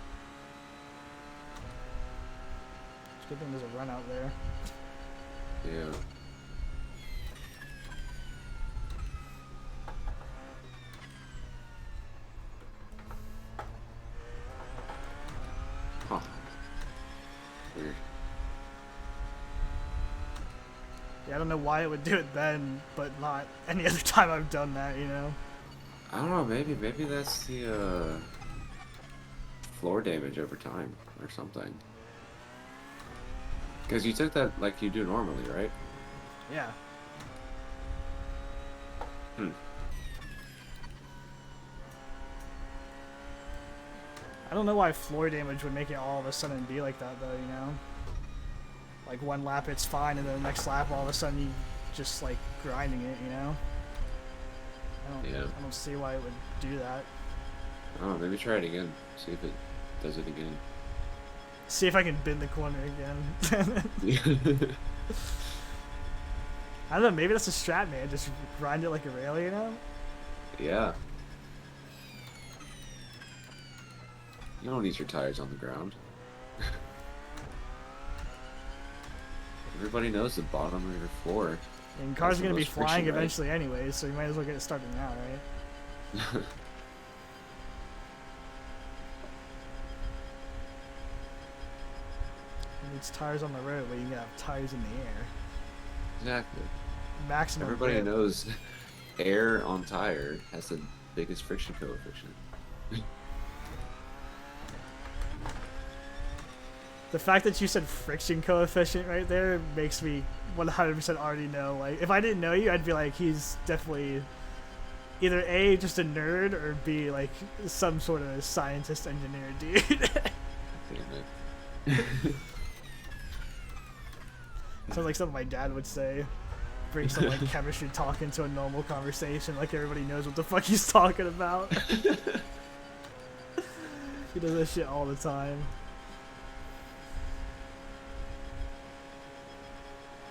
It's a good thing there's a run out there. Yeah. Huh. Weird. Yeah, I don't know why it would do it then, but not any other time I've done that, you know? I don't know. Maybe that's the floor damage over time or something. Because you took that like you do normally, right? Yeah. Hmm. I don't know why floor damage would make it all of a sudden be like that though, you know? Like one lap it's fine and then the next lap all of a sudden you just like grinding it, you know? Yeah. I don't see why it would do that. Oh, maybe try it again. See if it does it again. See if I can bend the corner again. I don't know, maybe that's a strat, man. Just grind it like a rail, you know? Yeah. You don't need your tires on the ground. Everybody knows the bottom of your floor. And cars That's are the going to be most friction, flying right? eventually anyway, so you might as well get it started now, right? It needs tires on the road, but you can have tires in the air. Exactly. Maximum Everybody grip. knows air on tire has the biggest friction coefficient. The fact that you said friction coefficient right there makes me 100% already know. Like, if I didn't know you, I'd be like, he's definitely either A, just a nerd, or B, like, some sort of scientist engineer, dude. Damn it. Sounds like something my dad would say. Bring some, like, chemistry talk into a normal conversation, like everybody knows what the fuck he's talking about. He does that shit all the time.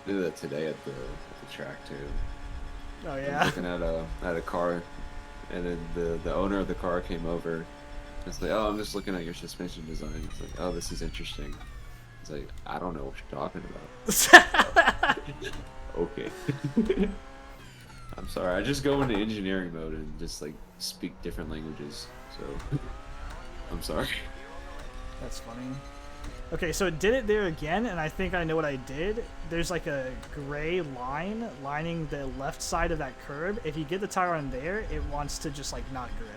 Do that today at the track too. Oh, I was yeah? looking at a car, and then the owner of the car came over. It's like, oh, I'm just looking at your suspension design. It's like, oh, this is interesting. It's like, I don't know what you're talking about. Okay. I'm sorry. I just go into engineering mode and just like speak different languages. So I'm sorry. That's funny. Okay, so it did it there again, and I think I know what I did. There's like a gray line lining the left side of that curb. If you get the tire on there, it wants to just like not grip.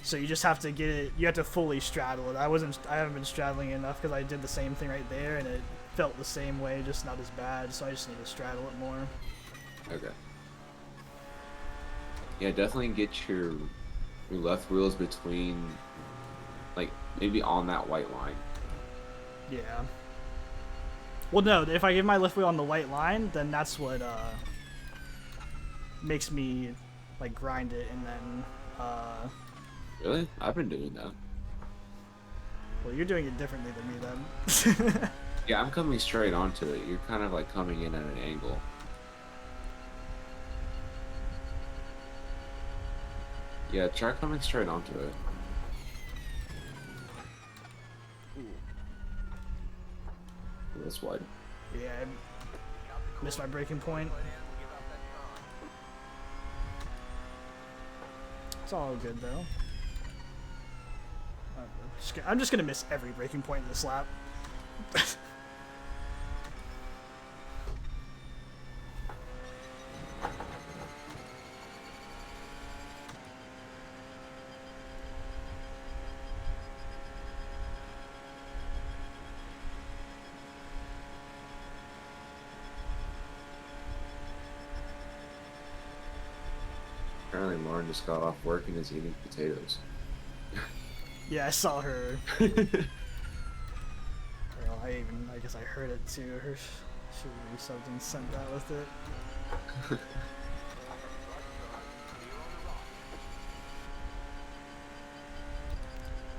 So you just have to get it, you have to fully straddle it. I haven't been straddling it enough because I did the same thing right there and it felt the same way, just not as bad. So I just need to straddle it more. Okay. Yeah, definitely get your left wheels between, like, maybe on that white line. Yeah. Well, no, if I give my left wheel on the white line, then that's what makes me like grind it, and then Really? I've been doing that. well, you're doing it differently than me then. Yeah, I'm coming straight onto it. You're kind of like coming in at an angle. Yeah, try coming straight onto it. Ooh, that's wide. Yeah, I missed my braking point. It's all good though. I'm just gonna miss every braking point in this lap. Apparently Lauren just got off work and is eating potatoes. Yeah, I saw her. Well, I guess I heard it too. She resubbed and sent that with it.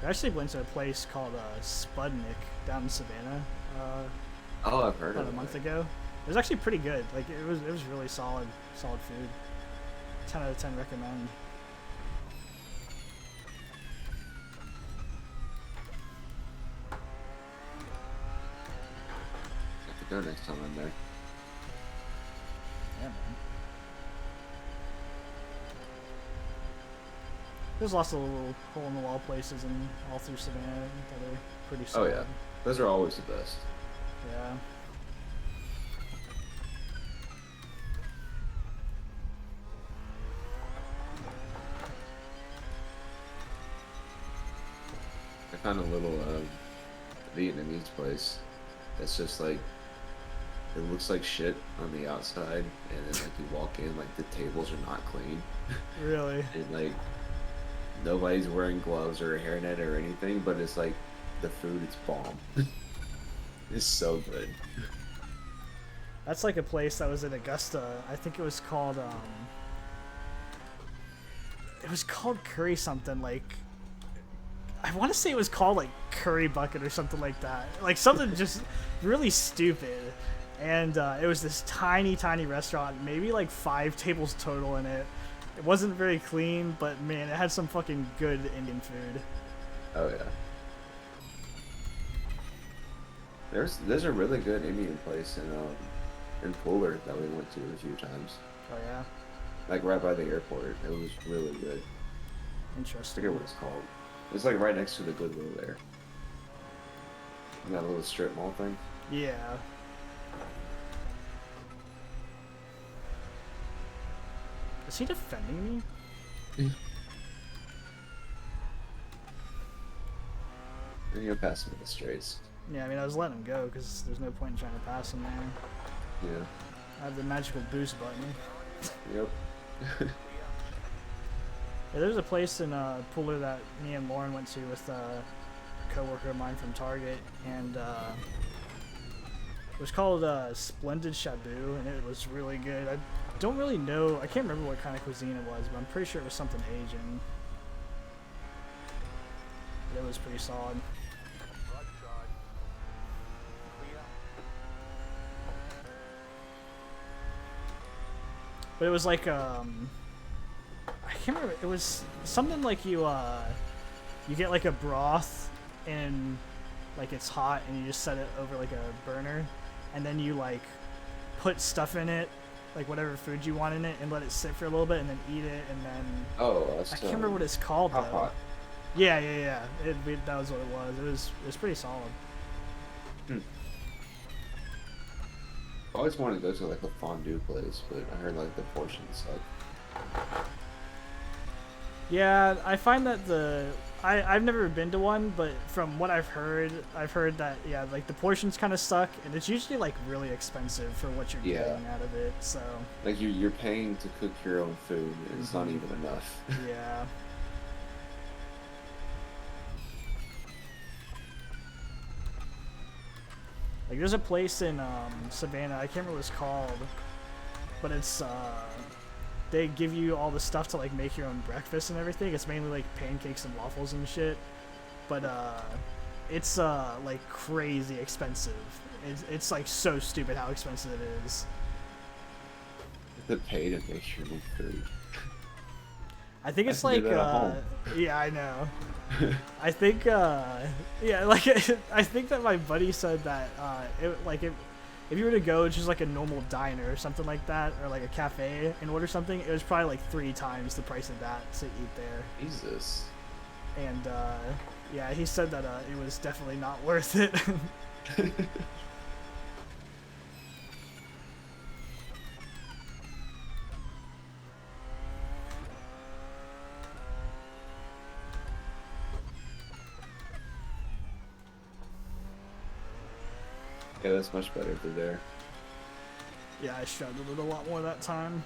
I actually went to a place called Spudnik down in Savannah Oh, I've heard about of a month it. ago. It was actually pretty good. Like it was really solid food. 10 out of 10 recommend. I have to go next time I'm there. Yeah, man. There's lots of little hole-in-the-wall places in all through Savannah that are pretty Oh solid. yeah, those are always the best. Yeah. I found a little Vietnamese place that's just like, it looks like shit on the outside, and then like you walk in, like the tables are not clean, Really? and like nobody's wearing gloves or a hairnet or anything, but it's like the food is bomb. It's so good. That's like a place that was in Augusta. I think it was called curry something, like I want to say it was called like Curry Bucket or something like that. Like something just really stupid. And it was this tiny restaurant, maybe like 5 tables total in it. It wasn't very clean, but man, it had some fucking good Indian food. Oh yeah. There's a really good Indian place in Fuller that we went to a few times. Oh yeah, Like right by the airport. It was really good. I interesting. forget what it's called. It's like right next to the Goodwill there. And that little strip mall thing. Yeah. Is he defending me? You're passing the straights. Yeah, I mean, I was letting him go because there's no point in trying to pass him there. Yeah. I have the magical boost button. Yep. Yeah, there's a place in Pooler that me and Lauren went to with a coworker of mine from Target, and it was called Splendid Shabu, and it was really good. I don't really know, I can't remember what kind of cuisine it was, but I'm pretty sure it was something Asian. But it was pretty solid. But it was like, I can't remember, it was something like you get like a broth and like it's hot and you just set it over like a burner and then you like put stuff in it, like whatever food you want in it, and let it sit for a little bit and then eat it, and then Oh, that's I can't remember what it's called hot though. pot. Yeah, that was what it was. It was pretty solid. I always wanted to go to like a fondue place, but I heard like the portions suck. Yeah, I find that I've never been to one, but from what I've heard that, yeah, like the portions kind of suck, and it's usually like really expensive for what you're getting out of it, so. Like you're paying to cook your own food, and it's not even enough. Yeah. Like there's a place in Savannah, I can't remember what it's called, but it's they give you all the stuff to like make your own breakfast and everything. It's mainly like pancakes and waffles and shit, but it's like crazy expensive. It's like so stupid how expensive it is. You have to pay to make your own food. I think it's I can like do that at home. yeah, I know. I think yeah, like I think that my buddy said that if you were to go to just like a normal diner or something like that, or like a cafe and order something, it was probably like 3 times the price of that to eat there. Jesus. And yeah, he said that it was definitely not worth it. Yeah, that's much better through there. Yeah, I straddled it a lot more that time.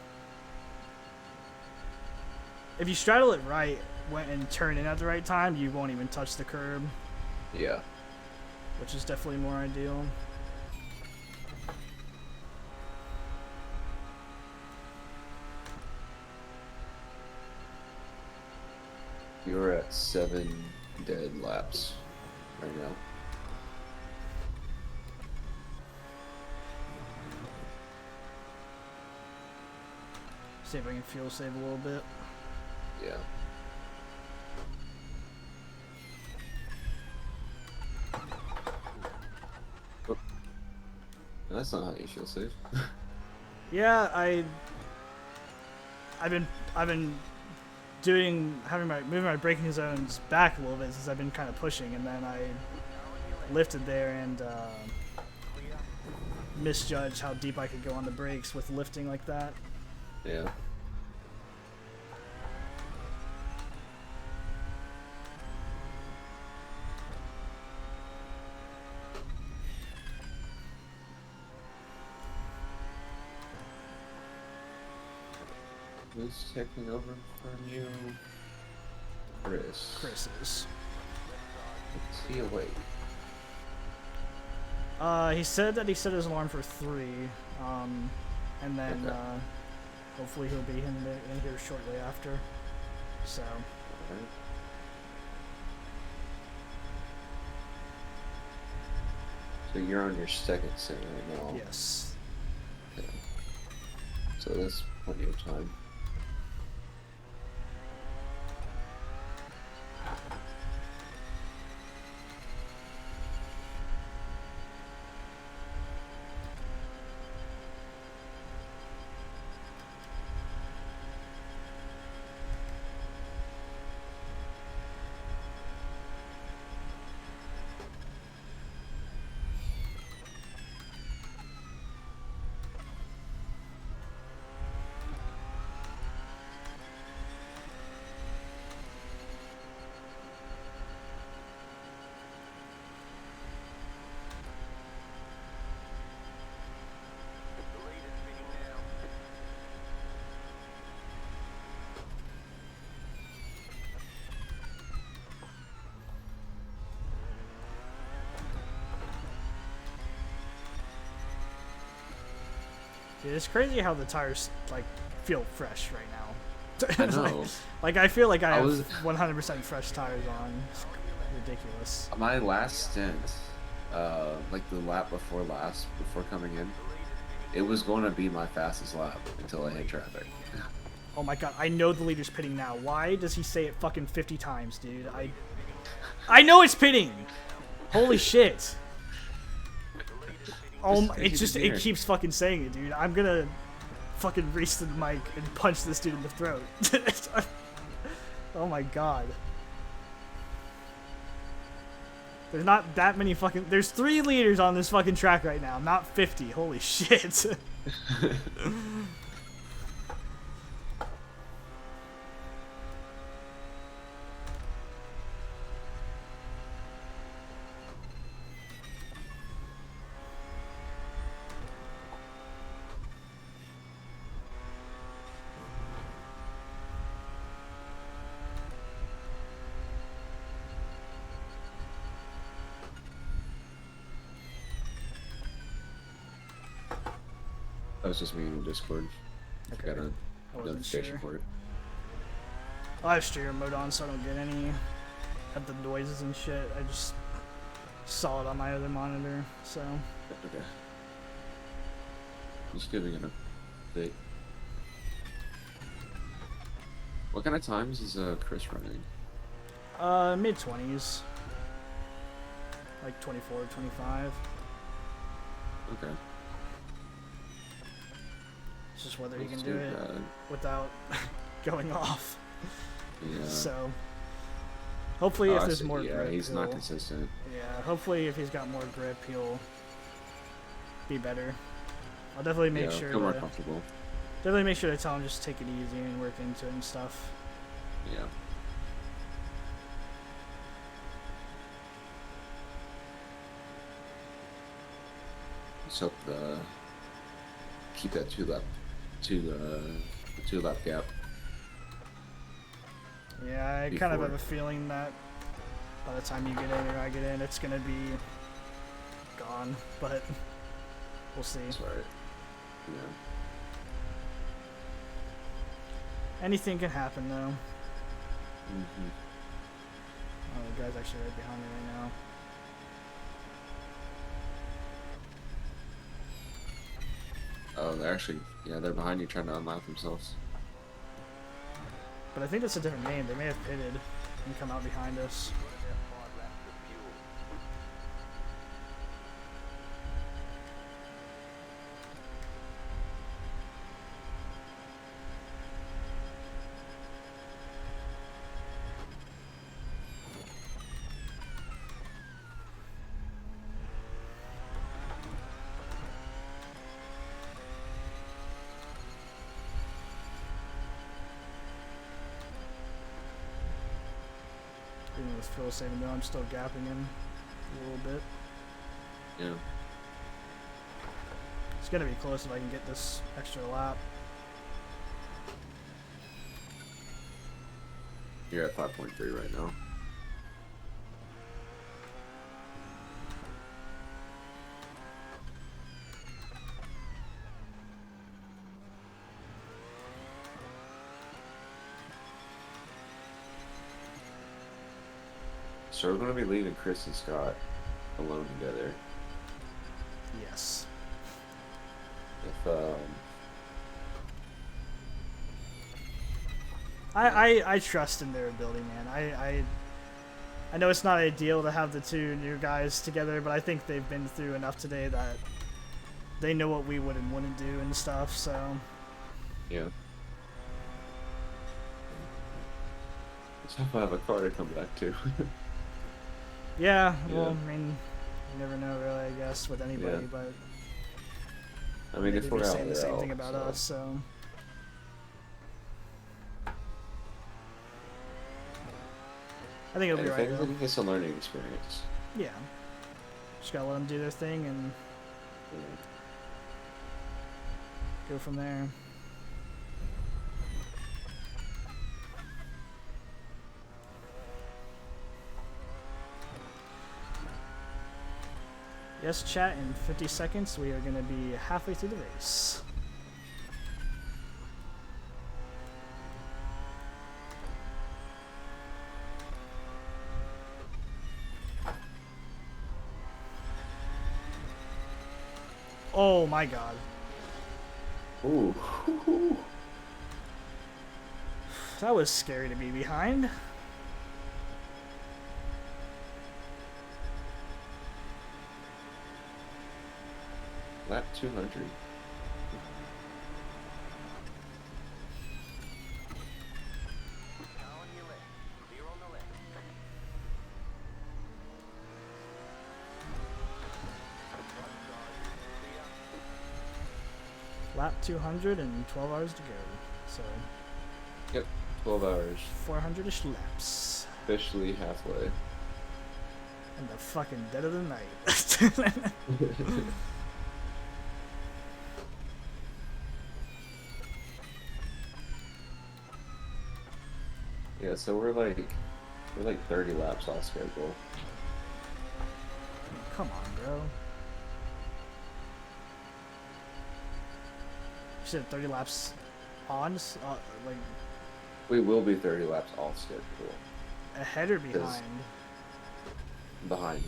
If you straddle it right and turn in at the right time, you won't even touch the curb. Yeah. Which is definitely more ideal. You're at 7 dead laps right now. See if I can fuel save a little bit. Yeah. Oh. That's not how you feel safe. Yeah, I've been moving my braking zones back a little bit since I've been kind of pushing, and then I lifted there and misjudged how deep I could go on the brakes with lifting like that. Yeah. Who's taking over from you? Chris. Chris is. Is he awake? He said that he set his alarm for 3, and then Okay. hopefully he'll be in here shortly after. So. Alright. So you're on your second sim right now. Yes. Okay. So that's plenty of time. Dude, it's crazy how the tires like feel fresh right now. I know. Like I feel like I have was 100% fresh tires on. It's ridiculous. my last stint, like the lap before last, before coming in, it was going to be my fastest lap until I hit traffic. Oh my god, I know the leader's pitting now. Why does he say it fucking 50 times, dude? I know it's pitting! Holy shit. Oh my, it keeps fucking saying it, dude. I'm gonna fucking reach the mic and punch this dude in the throat. Oh my god. There's not that many fucking... There's 3 leaders on this fucking track right now, not 50. Holy shit. That was just me in Discord. Okay. Got a I wasn't notification sure. for it. I have stereo mode on so I don't get any of the noises and shit. I just saw it on my other monitor, so. Okay. Just giving it a update. What kind of times is Chris running? Mid-20s. Like 24, 25. Okay. It's just whether he That's can do too it bad. without going off. Yeah. So, hopefully if I there's see. more Yeah, grip, he's not he'll- consistent. Yeah, hopefully if he's got more grip, he'll be better. I'll definitely make Yeah, sure feel more to comfortable. definitely make sure to tell him just take it easy and work into it and stuff. Yeah. Let's hope keep that two lap gap. Yeah, I kind of Before. have a feeling that by the time you get in or I get in, it's gonna be gone, but we'll see. That's right. Yeah. Anything can happen though. Mm-hmm. Oh, the guy's actually right behind me right now. Oh, they're actually, yeah, they're behind you trying to unlock themselves. But I think that's a different name. They may have pitted and come out behind us. Even with Phil saving though, I'm still gapping him a little bit. Yeah. It's gonna be close if I can get this extra lap. You're at 5.3 right now. So we're going to be leaving Chris and Scott alone together. Yes. If I trust in their ability, man. I know it's not ideal to have the two new guys together, but I think they've been through enough today that they know what we would and wouldn't do and stuff, so. yeah. Let's hope I have a car to come back to. Yeah, well, Yeah. I mean, you never know really, I guess, with anybody, Yeah. but I mean, if they'd we're be out, saying the we're same out, thing about so. us, so. I think it'll And be if right, though. anything, it's a learning experience. Yeah. Just gotta let them do their thing and Yeah. go from there. Yes, chat, in 50 seconds we are going to be halfway through the race. Oh my god. Ooh. That was scary to be behind. Lap 200. Lap 200 and 12 hours to go. So Yep, 12 hours. 400-ish laps. Officially halfway. In the fucking dead of the night. Yeah, so we're like 30 laps off schedule. Come on, bro. You said 30 laps on? Like, We will be 30 laps off schedule. ahead or behind? Behind.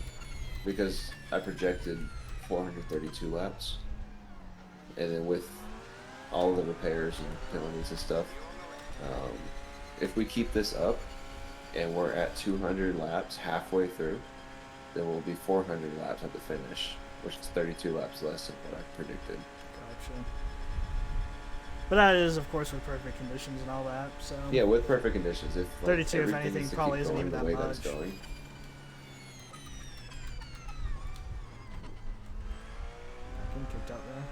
Because I projected 432 laps. And then with all the repairs and penalties and stuff, if we keep this up and we're at 200 laps halfway through, then we'll be 400 laps at the finish, which is 32 laps less than what I predicted. Gotcha. But that is, of course, with perfect conditions and all that, so... Yeah, with perfect conditions. If 32, if everything anything, is to probably keep isn't going even the that way that it's much. going. Getting kicked out there.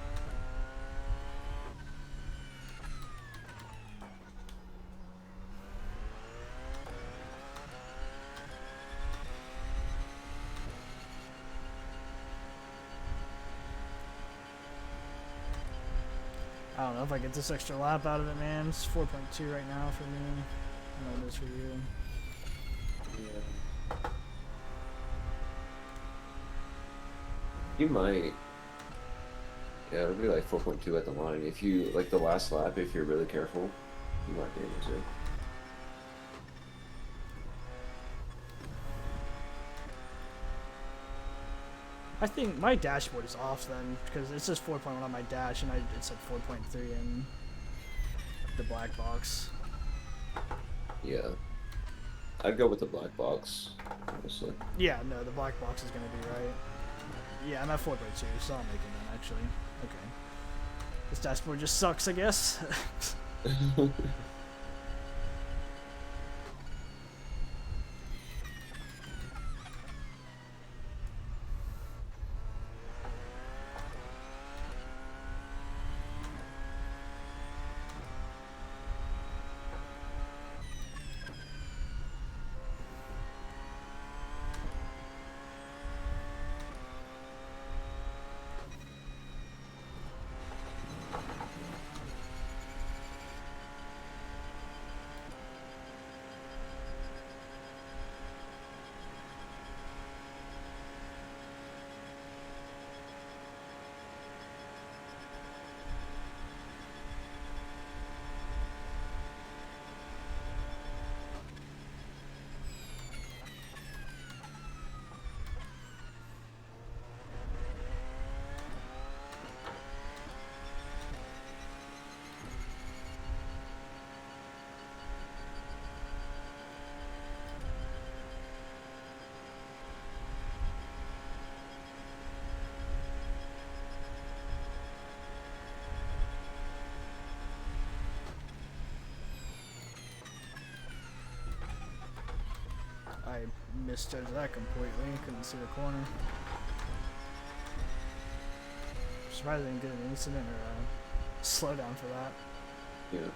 I don't know if I get this extra lap out of it, man. It's 4.2 right now for me. I know it is for you. Yeah. You might. Yeah, it'll be like 4.2 at the line. If you, like the last lap, if you're really careful, you might be able to. I think my dashboard is off then, because it says 4.1 on my dash, and it said 4.3 in the black box. Yeah. I'd go with the black box, honestly. Yeah, no, the black box is going to be right. Yeah, I'm at 4.2, so I'm making that, actually. Okay. This dashboard just sucks, I guess. I misjudged that completely. Couldn't see the corner. Surprised I didn't get an incident or a slowdown for that. Yeah.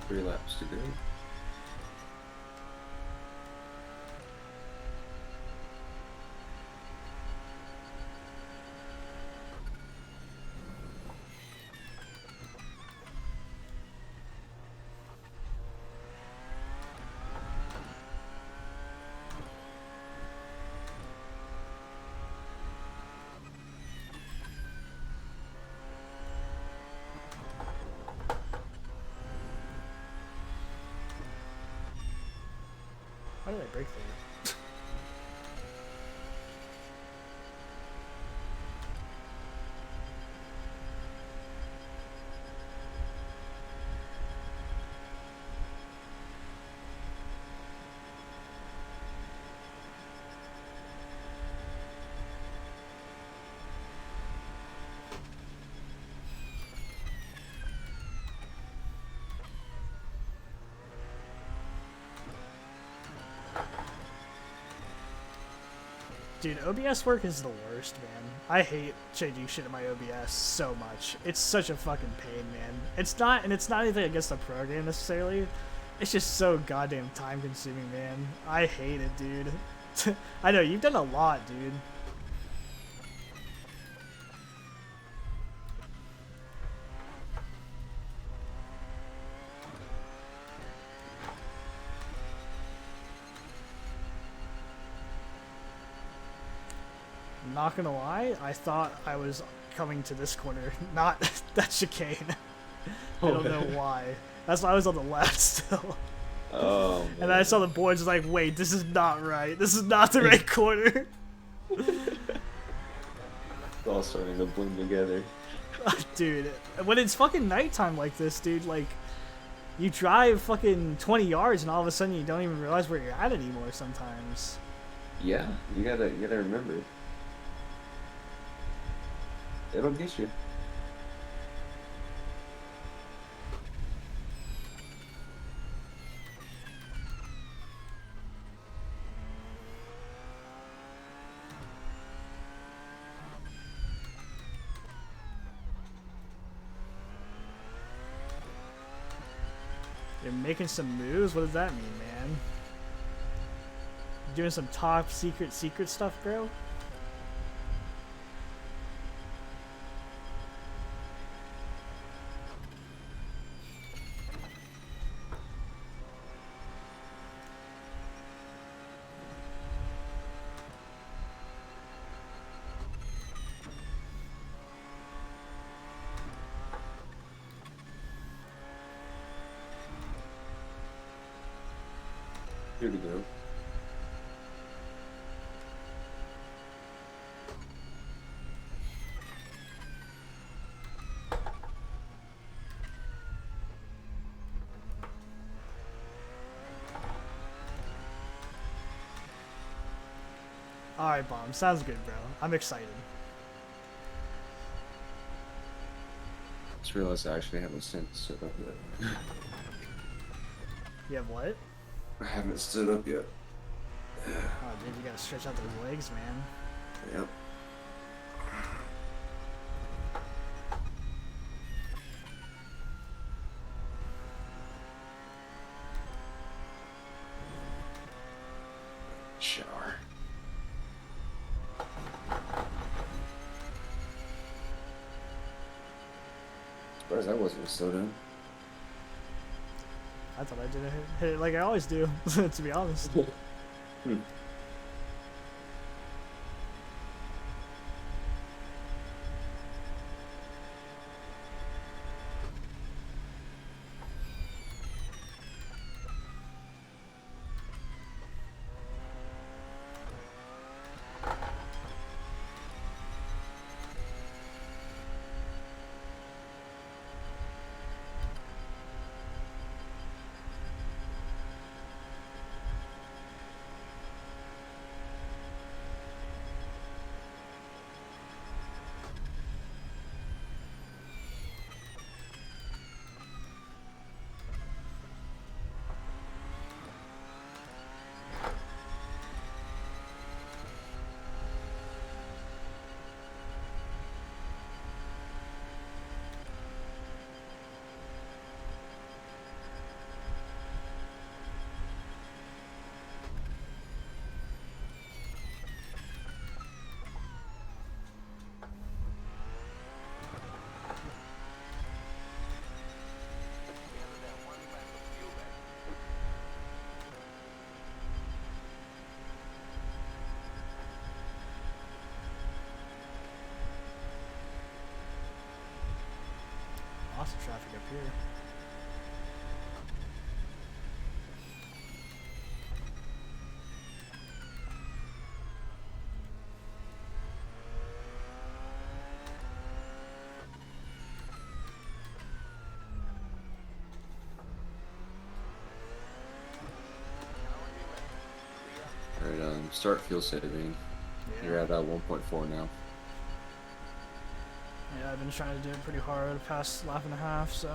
3 laps to go. How did I break there? Dude, OBS work is the worst, man. I hate changing shit in my OBS so much. It's such a fucking pain, man. It's not anything against the program necessarily. It's just so goddamn time consuming, man. I hate it, dude. I know, you've done a lot, dude. Not gonna lie, I thought I was coming to this corner, not that chicane. I don't know why. That's why I was on the left still. Oh, man. And I saw the boards like, wait, this is not right. This is not the right corner. It's all starting to blend together. Dude, when it's fucking nighttime like this, dude, like, you drive fucking 20 yards and all of a sudden you don't even realize where you're at anymore sometimes. Yeah, you gotta remember. It'll get you. You're making some moves? What does that mean, man? You doing some top secret stuff, bro? Here we go. Alright, Bomb. Sounds good, bro. I'm excited. Just realized I actually haven't stood up yet. You have what? I haven't stood up yet. Oh, dude, you gotta stretch out those legs, man. Yep. Shower. Surprised I wasn't so done. I thought I did hit it like I always do, to be honest. Hmm. lots of traffic up here. Alright, start fuel saving. Yeah. You're at 1.4 now. Yeah, I've been trying to do it pretty hard the past lap and a half, so.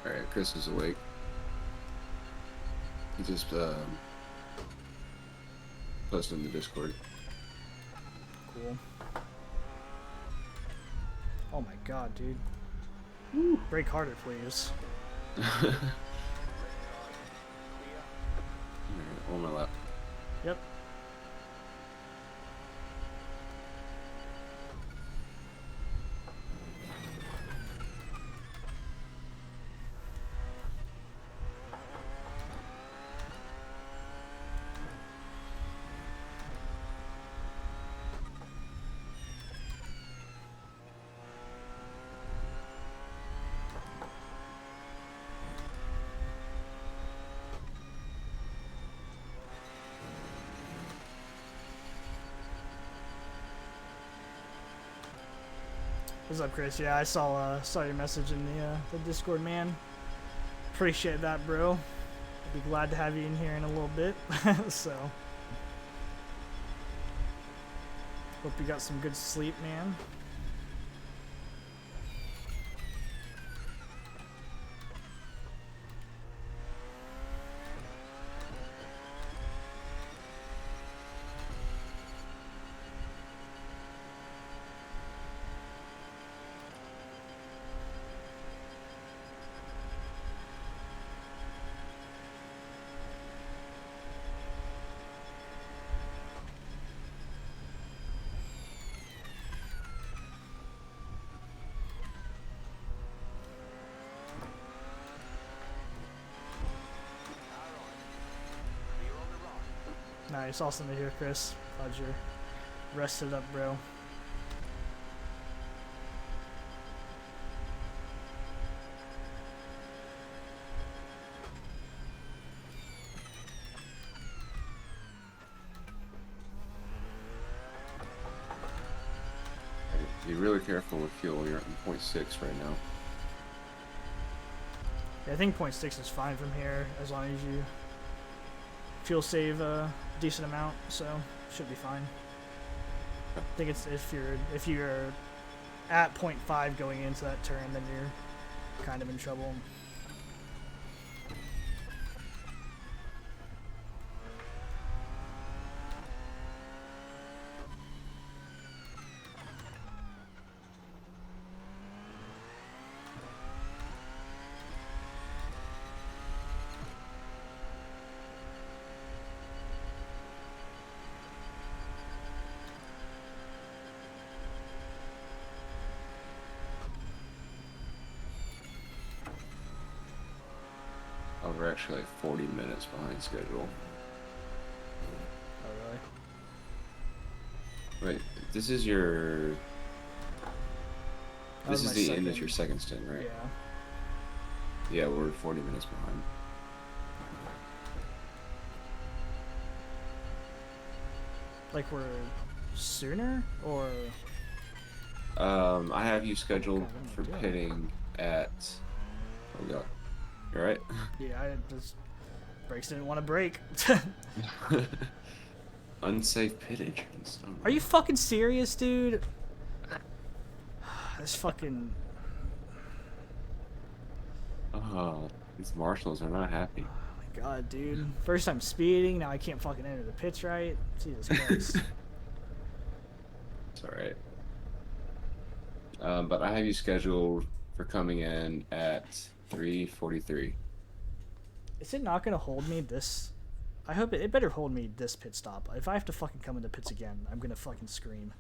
Alright, Chris is awake. He just posted in the Discord. Cool. Oh my god, dude. Woo. Brake harder, please. Alright, on my lap. Yep. What's up, Chris? Yeah, I saw your message in the Discord, man. Appreciate that, bro. I'd be glad to have you in here in a little bit. So, hope you got some good sleep, man. Nice, awesome to hear, Chris. Glad you're rested up, bro. Be really careful with fuel. You're at 0.6 right now. Yeah, I think 0.6 is fine from here as long as you fuel save a decent amount, so should be fine. I think it's if you're at 0.5 going into that turn, then you're kind of in trouble. Oh, we're actually like 40 minutes behind schedule. Oh, really? Wait, this is your... That This was is my the end of second. your second stint, right? Yeah. Yeah, we're 40 minutes behind. Like we're sooner, or I have you scheduled God, what am I for doing? pitting at... Oh god. You alright? yeah, I just brakes didn't want to brake. Unsafe pit entrance. Oh, Are you fucking serious, dude? This fucking... Oh, these marshals are not happy. Oh my god, dude. First time speeding, now I can't fucking enter the pits right. Jesus Christ. It's alright. But I have you scheduled for coming in at 3:43. Is it not gonna hold me this I hope it better hold me this pit stop. If I have to fucking come into pits again, I'm gonna fucking scream.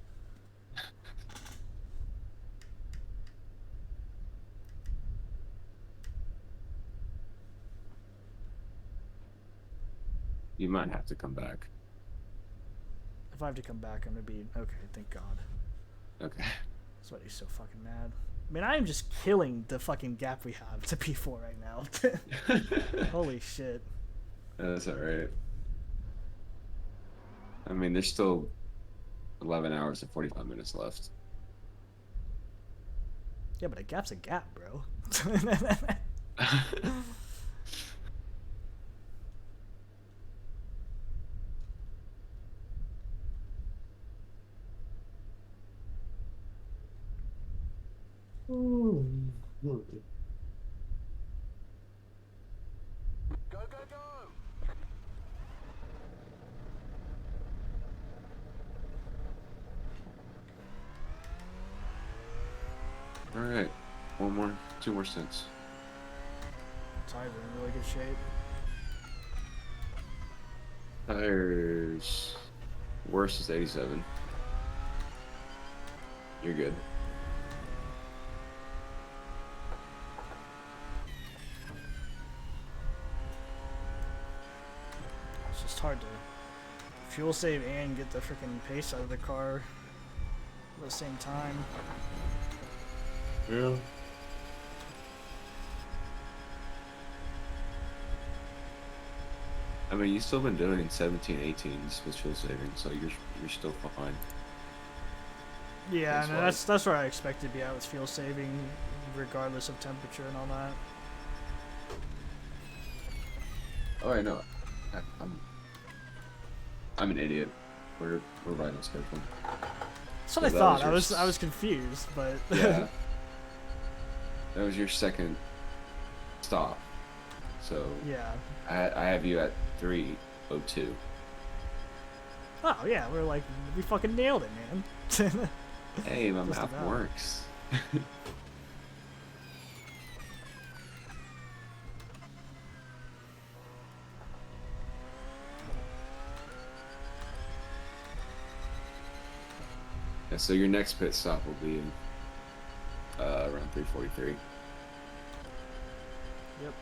You might have to come back. If I have to come back, I'm gonna be okay. Thank God. Okay. That's why he's so fucking mad. I mean, I am just killing the fucking gap we have to P4 right now. Holy shit. That's alright. I mean, there's still 11 hours and 45 minutes left. Yeah, but a gap's a gap, bro. Go, go, go! Alright. Two more stints. Tires are in really good shape. Tires. Worst is 87. You're good. It's just hard to fuel save and get the freaking pace out of the car at the same time. Yeah. I mean, you've still been doing 17, 18s with fuel saving, so you're still fine. Yeah, no, that's where I expect to be at with fuel saving, regardless of temperature and all that. Oh, I know. I'm an idiot. We're right on schedule. That's what I that thought. was I was confused, but Yeah. That was your second stop. So yeah. I have you at 3:02. Oh yeah, we fucking nailed it, man. Hey, my Just math about. works. Yeah, so your next pit stop will be in around 3:43. Yep.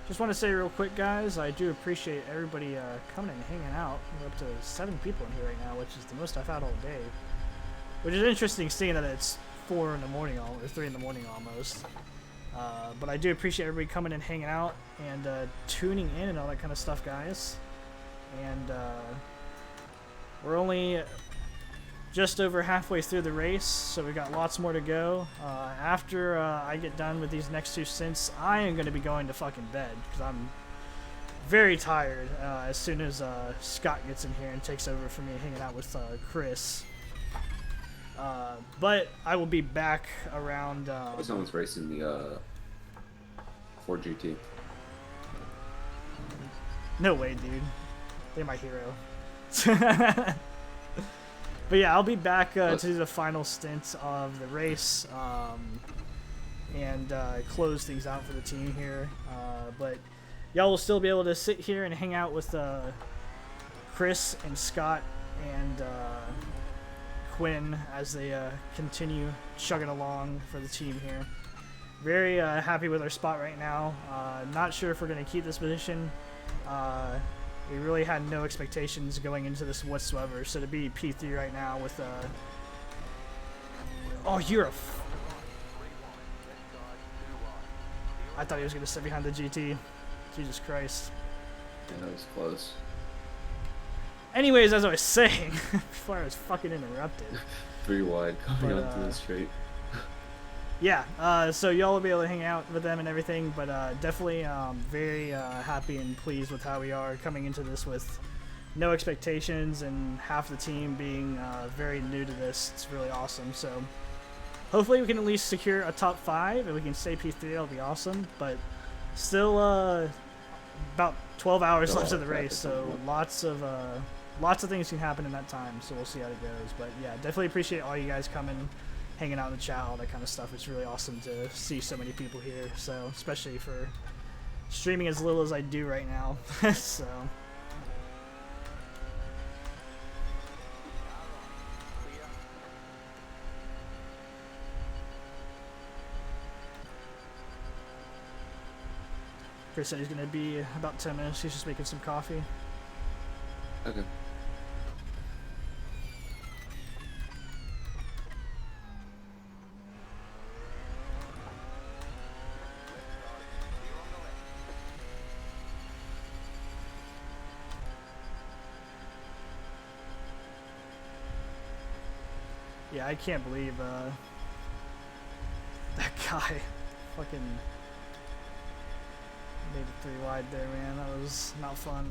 Just want to say real quick, guys, I do appreciate everybody coming and hanging out. We're up to 7 people in here right now, which is the most I've had all day. Which is interesting, seeing that it's 4 in the morning, or 3 in the morning almost. But I do appreciate everybody coming and hanging out and tuning in and all that kind of stuff, guys. And we're only just over halfway through the race, so we got lots more to go. After I get done with these next 2 stints, I am going to be going to fucking bed because I'm very tired. As soon as Scott gets in here and takes over for me, hanging out with Chris. But I will be back around. Someone's racing the Ford GT. No way, dude. They're my hero. But yeah, I'll be back to do the final stint of the race and close things out for the team here. But y'all will still be able to sit here and hang out with Chris and Scott and Quinn as they continue chugging along for the team here. Very happy with our spot right now. Not sure if we're going to keep this position. We really had no expectations going into this whatsoever, so to be P3 right now with oh, you're a I thought he was gonna sit behind the GT. Jesus Christ. Yeah, that was close. Anyways, as I was saying, before I was fucking interrupted. 3 wide coming But, onto the straight. Yeah, so y'all will be able to hang out with them and everything, but definitely very happy and pleased with how we are coming into this with no expectations and half the team being very new to this. It's really awesome. So hopefully we can at least secure a top 5 and we can stay P3. That'll be awesome. But still about 12 hours left of the race, so lots of things can happen in that time. So we'll see how it goes. But yeah, definitely appreciate all you guys coming, hanging out in the chat, all that kind of stuff. It's really awesome to see so many people here. So especially for streaming as little as I do right now. So. Chris said he's going to be about 10 minutes. He's just making some coffee. Okay. Yeah, I can't believe that guy fucking made it 3 wide there, man. That was not fun.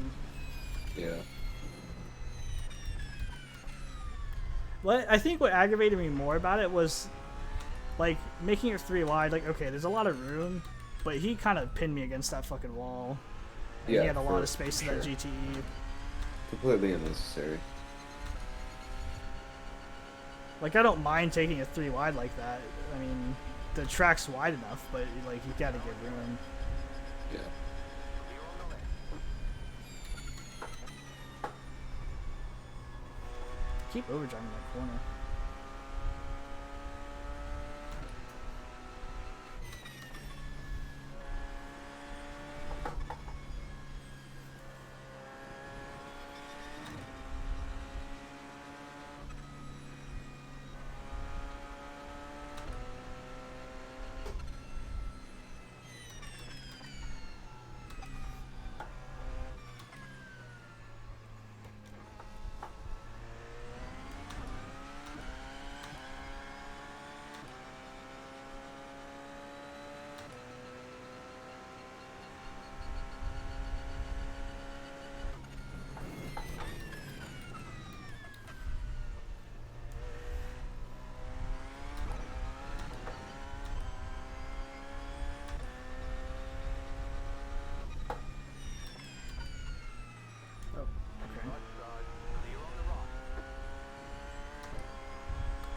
Yeah. What I think what aggravated me more about it was like making it 3 wide. Like, okay, there's a lot of room, but he kind of pinned me against that fucking wall. And Yeah, he had a lot for of space in sure. that GTE. Completely unnecessary. Like, I don't mind taking a 3 wide like that. I mean, the track's wide enough, but like you gotta give room. Yeah. Keep overdriving that corner.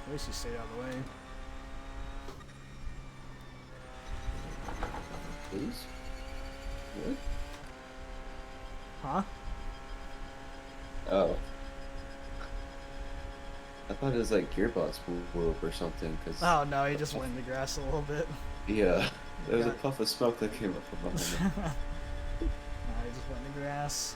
At least he stayed out of the way. Please? What? Huh? Oh. I thought it was like gearbox blew up or something, cause... Oh no, he just went in the grass a little bit. Yeah. There was a Yeah. puff of smoke that came up from behind him. No, he just went in the grass.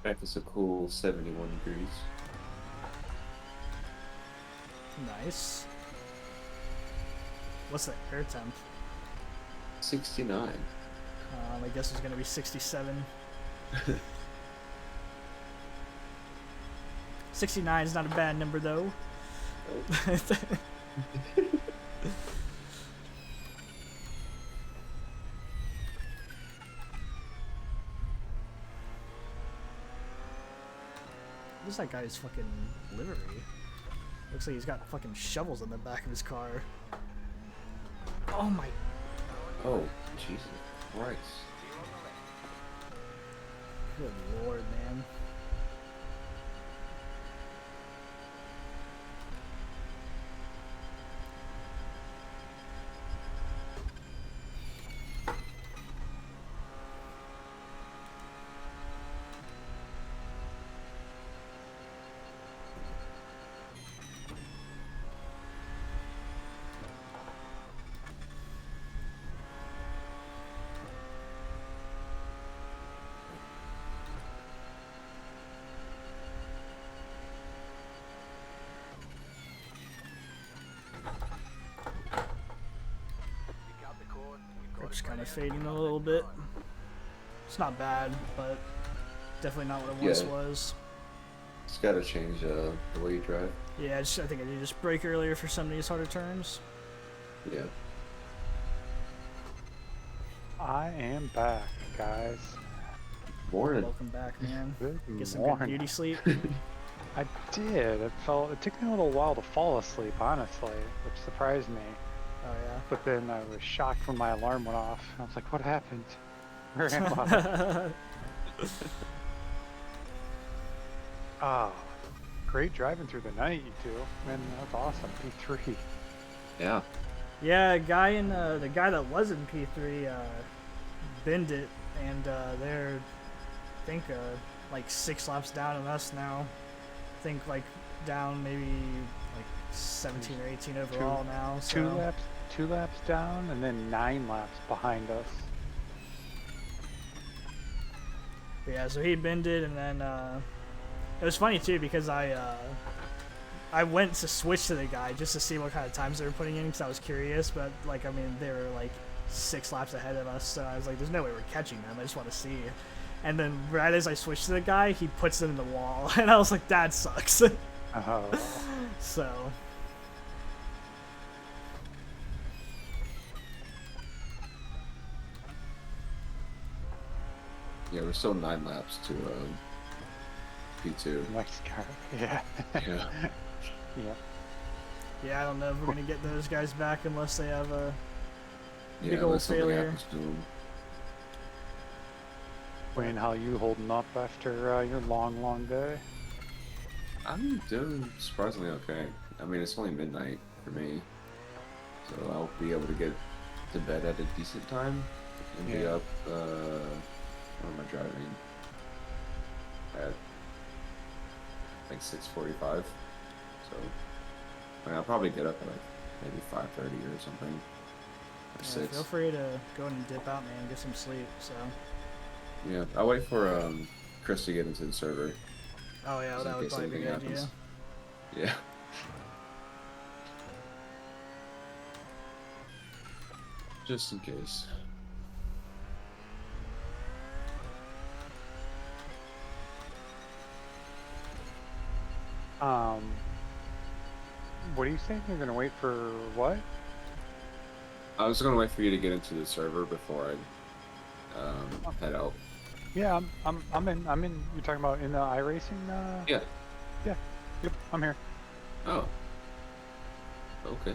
Back is a cool 71 degrees. Nice. What's the air temp? 69. I guess it's gonna be 67. 69 is not a bad number though. What's that guy's fucking livery? Looks like he's got fucking shovels in the back of his car. Oh my. Oh, Jesus Christ. Good lord, man. Grip's kind of fading a little bit. It's not bad, but definitely not what it once was. It's gotta change the way you drive. Yeah, I think I did just brake earlier for some of these harder turns. Yeah. I am back, guys. Morning. Welcome back, man. Good Get some good morning. beauty sleep. I did. It took me a little while to fall asleep, honestly, which surprised me. Oh yeah. But then I was shocked when my alarm went off. I was like, what happened? Where am I? Oh, great driving through the night, you two. Man, that's awesome. P3. Yeah. Yeah, the guy that was in P3 binned it, and they're I think like 6 laps down on us now. I think like down maybe like 17 or 18 overall now. So. Two laps down, and then 9 laps behind us. But yeah, so he binned it, and then it was funny too because I went to switch to the guy just to see what kind of times they were putting in because I was curious. But like, I mean, they were like 6 laps ahead of us, so I was like, "There's no way we're catching them. I just want to see." And then right as I switched to the guy, he puts them in the wall, and I was like, "That sucks." Oh. So. Yeah, we're still 9 laps to P2. Nice car. Yeah. Yeah. Yeah. Yeah, I don't know if we're gonna get those guys back unless they have a Yeah, big old unless something failure. happens to 'em. Wayne, how you holding up after your long day? I'm doing surprisingly okay. I mean, it's only midnight for me, so I'll be able to get to bed at a decent time and be Yeah. up. What am I driving? At like 6:45. So I mean, I'll probably get up at like maybe 5:30 or something. Or Yeah, 6. feel free to go and dip out, man. Get some sleep. So. Yeah, I'll wait for Chris to get into the server. Oh yeah, Just in that would case probably be a good anything idea. happens. Yeah. Just in case. What are you saying? You're gonna wait for what? I was gonna wait for you to get into the server before I head out. Yeah, I'm in. You're talking about in the iRacing? Yeah. Yeah. Yep. I'm here. Oh. Okay.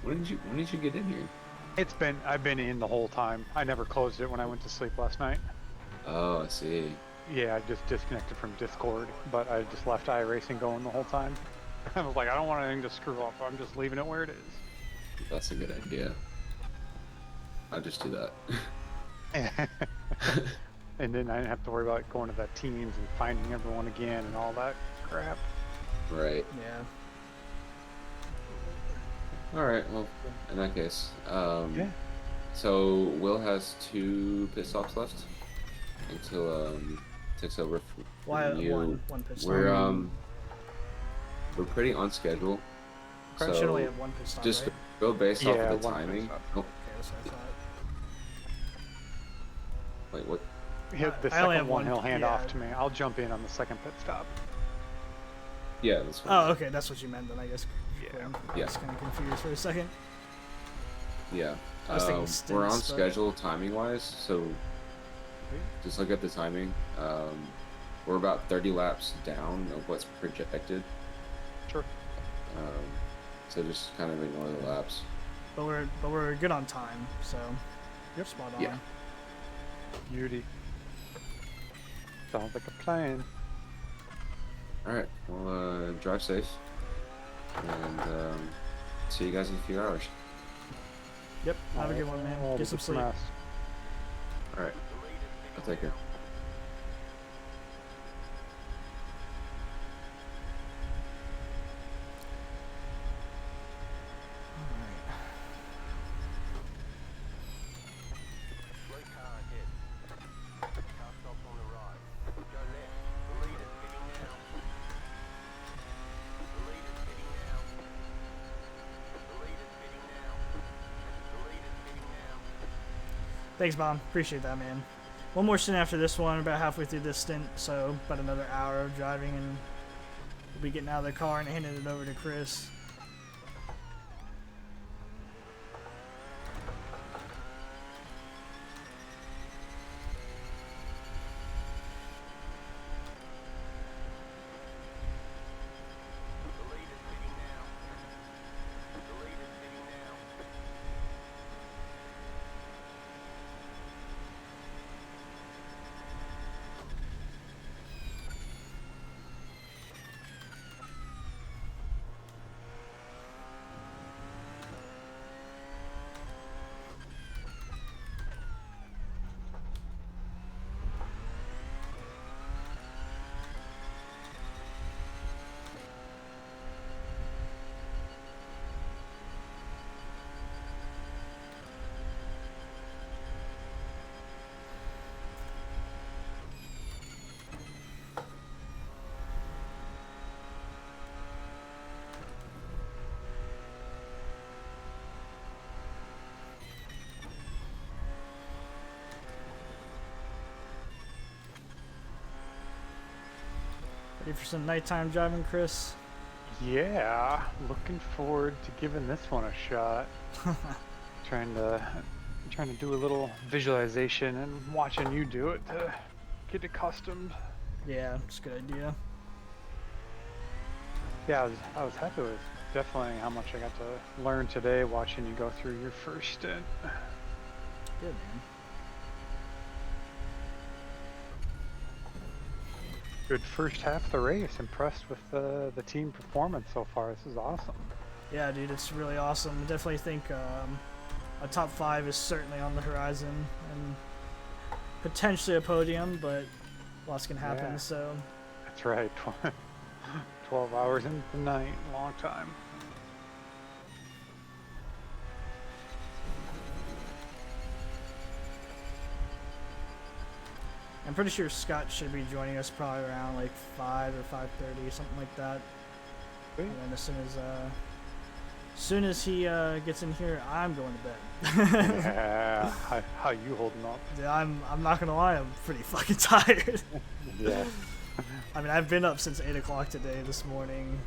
When did you get in here? I've been in the whole time. I never closed it when I went to sleep last night. Oh, I see. Yeah, I just disconnected from Discord, but I just left iRacing going the whole time. I was like, I don't want anything to screw up. I'm just leaving it where it is. That's a good idea. I'll just do that. And then I didn't have to worry about going to the teams and finding everyone again and all that crap. Right. Yeah. Alright, well, in that case. Yeah. So, Will has 2 pit stops left until, takes over Why from you. one pit stop? We're pretty on schedule. Probably should only have one pit stop, Just right? go based off Yeah, of the one pit timing. stop. Oh, Okay, that's what I thought. wait, what? The I only second have one one, he'll hand yeah. off to me. I'll jump in on the second pit stop. Yeah, that's fine. Oh, okay, that's what you meant then, I guess. Yeah. I was kind of confused for a second. Yeah. I was thinking We're on stints, but- schedule timing wise, so just look at the timing. we're about 30 laps down of what's projected. Sure. So just kind of ignore the laps. But we're good on time, so you're spot on. Yeah. Beauty. Sounds like a plan. All right. Well, drive safe, and see you guys in a few hours. Yep. Have a good one, man. Get some sleep. All right. I'll take care. Thanks, Bob. Appreciate that, man. One more stint after this one, about halfway through this stint, so about another hour of driving, and we'll be getting out of the car and handing it over to Chris. Ready for some nighttime driving, Chris? Yeah, looking forward to giving this one a shot. trying to do a little visualization and watching you do it to get accustomed. Yeah, it's a good idea. Yeah, I was happy with definitely how much I got to learn today watching you go through your first stint. Good, man. Good first half of the race. Impressed with the team performance so far. This is awesome. Yeah, dude, it's really awesome. I definitely think a top 5 is certainly on the horizon, and potentially a podium, but lots can happen, Yeah. so... That's right. 12 hours into the night, long time. I'm pretty sure Scott should be joining us probably around like 5 or 5:30, something like that. Sweet. And then as soon as he gets in here, I'm going to bed. Yeah. How you holding up? Yeah, I'm not gonna lie, I'm pretty fucking tired. Yeah. I mean, I've been up since 8 o'clock today, this morning,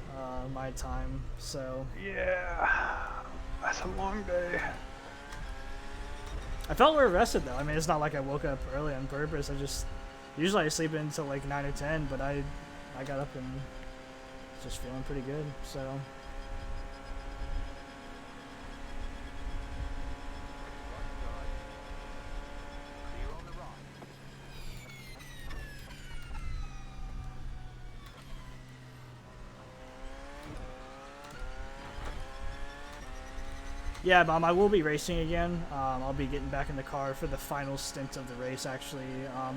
my time, so... Yeah. That's a long day. I felt very rested, though. I mean, it's not like I woke up early on purpose. Usually I sleep until like 9 or 10, but I got up and just feeling pretty good, so... Yeah, Mom, I will be racing again. I'll be getting back in the car for the final stint of the race, actually.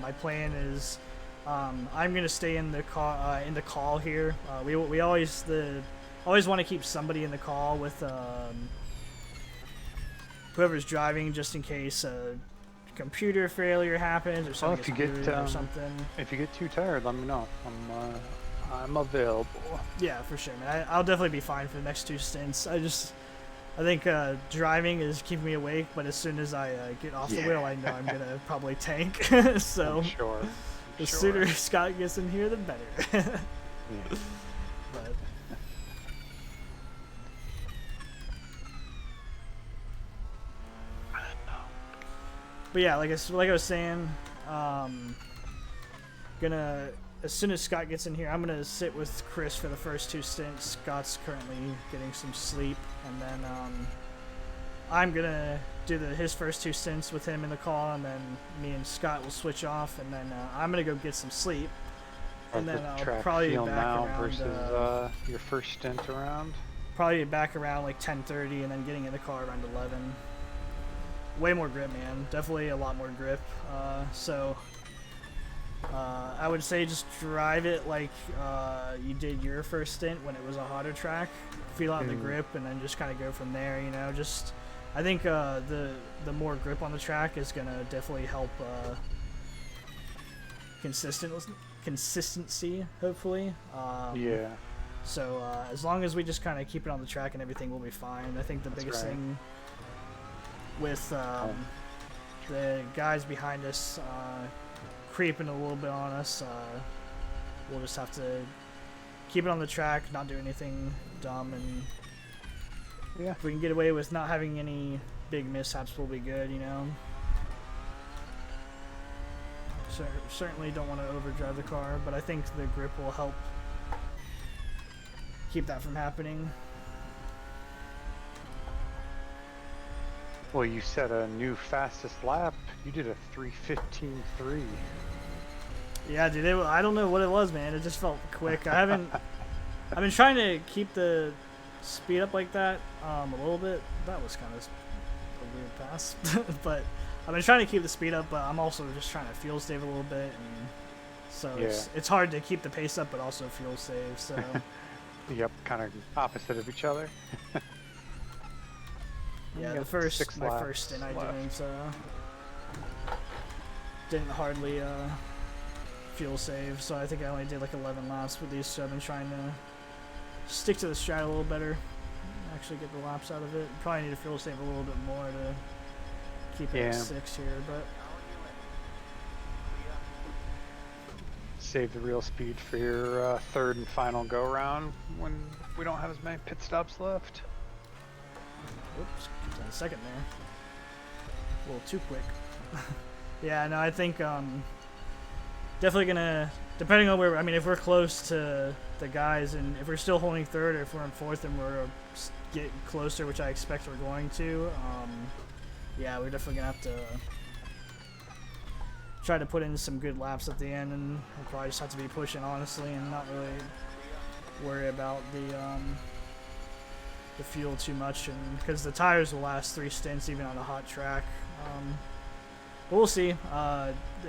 My plan is I'm going to stay in the car, in the call here. We always want to keep somebody in the call with whoever's driving, just in case a computer failure happens or something if you gets get booted or something. If you get too tired, let me know. I'm available. Yeah, for sure, man. I'll definitely be fine for the next 2 stints. I think driving is keeping me awake, but as soon as I get off the wheel, I know I'm gonna probably tank. So Sure. the sooner Scott gets in here, the better. Yeah. But yeah, like I was saying, gonna as soon as Scott gets in here, I'm gonna sit with Chris for the first 2 stints. Scott's currently getting some sleep, and then I'm gonna do his first 2 stints with him in the call, and then me and Scott will switch off, and then I'm gonna go get some sleep, and then I'll probably be back now around versus your first stint around. probably be back around like 10:30, and then getting in the car around 11. Way more grip, man. Definitely a lot more grip. So I would say just drive it like you did your first stint when it was a hotter track. Feel out the grip, and then just kind of go from there. You know, just I think the more grip on the track is gonna definitely help consistency, hopefully. Yeah. So as long as we just kind of keep it on the track and everything, will be fine. I think the biggest thing with the guys behind us creeping a little bit on us, we'll just have to keep it on the track, not do anything dumb, and if we can get away with not having any big mishaps, we'll be good, you know. Certainly don't want to overdrive the car, but I think the grip will help keep that from happening. Well, you set a new fastest lap. You did a 3:15.3. Yeah, dude. I don't know what it was, man. It just felt quick. I've been trying to keep the speed up like that a little bit. That was kind of a weird pass, but I've been trying to keep the speed up. But I'm also just trying to fuel save a little bit, and so it's hard to keep the pace up, but also fuel save. So. Yep, kind of opposite of each other. Yeah, my first stint I didn't hardly fuel save, so I think I only did like 11 laps with these. So I've been trying to stick to the strat a little better, actually get the laps out of it. Probably need to fuel save a little bit more to keep it at 6 here, but save the real speed for your third and final go round when we don't have as many pit stops left. Oops, got a second there. A little too quick. Yeah, no, I think definitely gonna, depending on where, I mean, if we're close to the guys, and if we're still holding third, or if we're in fourth and we're getting closer, which I expect we're going to, yeah, we're definitely gonna have to try to put in some good laps at the end, and we'll probably just have to be pushing, honestly, and not really worry about the fuel too much, and because the tires will last 3 stints even on a hot track. But we'll see.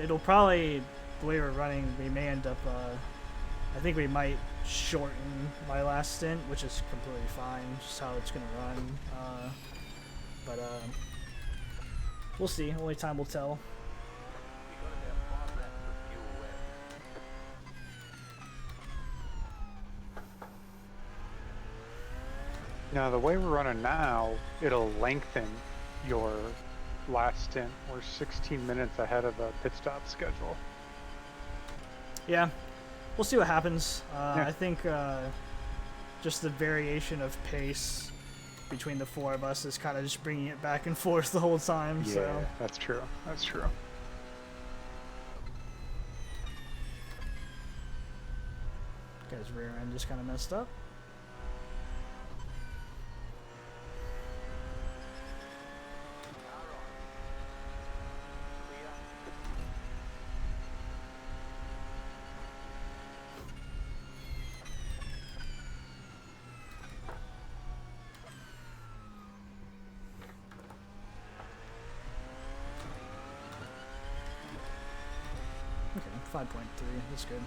It'll probably, the way we're running, we may end up, I think we might shorten my last stint, which is completely fine, just how it's going to run. But we'll see. Only time will tell. Now, the way we're running now, it'll lengthen your last stint. We're 16 minutes ahead of the pit stop schedule. Yeah, we'll see what happens. I think just the variation of pace between the 4 of us is kind of just bringing it back and forth the whole time. Yeah, so. That's true. That's true. Guy's rear end just kind of messed up. Okay, 5.3, that's good.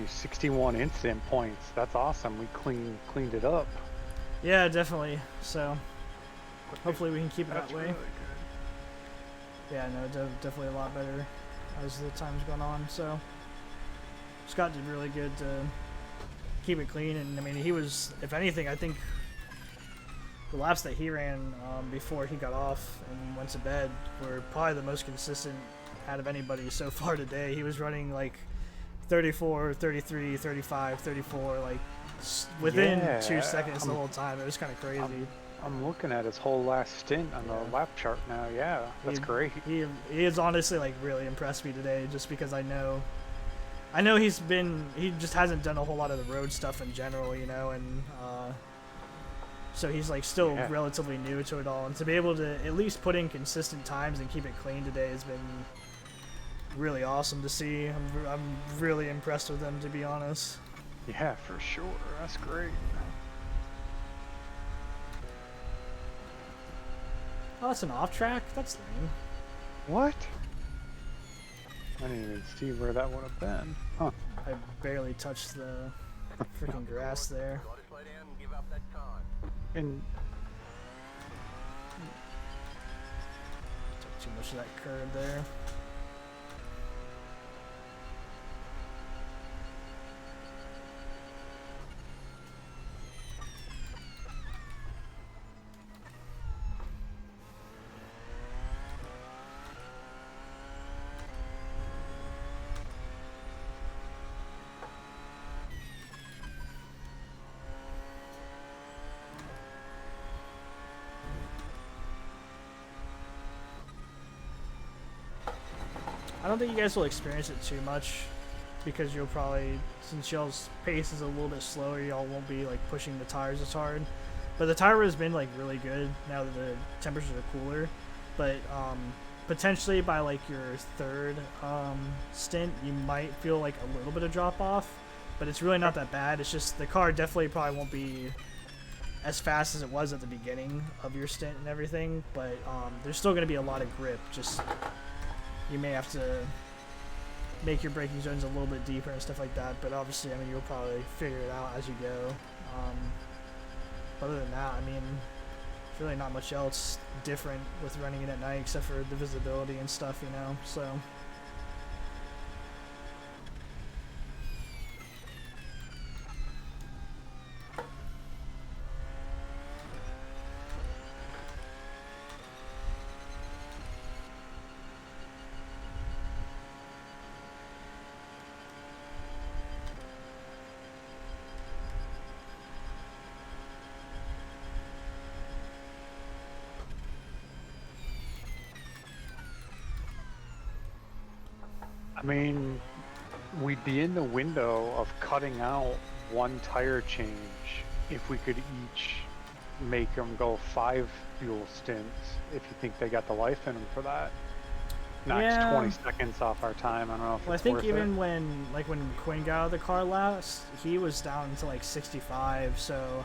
only 61 incident points. That's awesome. We cleaned it up. Yeah, definitely. So hopefully we can keep it That's that way. really good. Yeah, no, definitely a lot better as the time's gone on. So Scott did really good to keep it clean, and I mean, he was, if anything, I think the laps that he ran before he got off and went to bed were probably the most consistent out of anybody so far today. He was running like 34, 33, 35, 34, like within Yeah, 2 seconds the whole time. It was kind of crazy. I'm looking at his whole last stint on the lap chart now. Yeah, that's great. He has honestly like really impressed me today, just because I know he just hasn't done a whole lot of the road stuff in general, you know, and so he's like still relatively new to it all, and to be able to at least put in consistent times and keep it clean today has been really awesome to see. I'm really impressed with him, to be honest. Yeah, for sure. That's great. Oh, that's an off track? That's lame. What? I didn't even see where that would have been. Huh. I barely touched the freaking grass there. And Took too much of that curb there. I don't think you guys will experience it too much, because you'll probably, since y'all's pace is a little bit slower, y'all won't be like pushing the tires as hard. But the tire has been like really good now that the temperatures are cooler. But potentially by like your third stint, you might feel like a little bit of drop off, but it's really not that bad. It's just the car definitely probably won't be as fast as it was at the beginning of your stint and everything, but there's still going to be a lot of grip. Just you may have to make your braking zones a little bit deeper and stuff like that, but obviously, I mean, you'll probably figure it out as you go. Other than that, I mean, there's really not much else different with running it at night except for the visibility and stuff, you know, so. I mean, we'd be in the window of cutting out one tire change if we could each make them go 5 fuel stints, if you think they got the life in them for that. Knocks 20 seconds off our time. I don't know if well, it's I think worth even it. when Quinn got out of the car last, he was down to like 65, so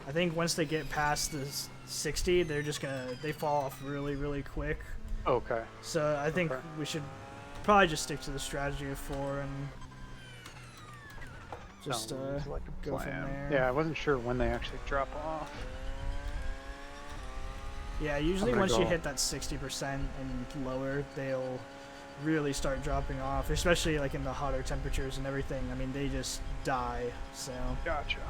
I think once they get past the 60, they fall off really, really quick. Okay. So I think we should probably just stick to the strategy of 4 and just Sounds like a go from plan. there. Yeah, I wasn't sure when they actually drop off. Yeah, usually gonna once you go- hit that 60% and lower, they'll really start dropping off, especially like in the hotter temperatures and everything. I mean, they just die, so. Gotcha.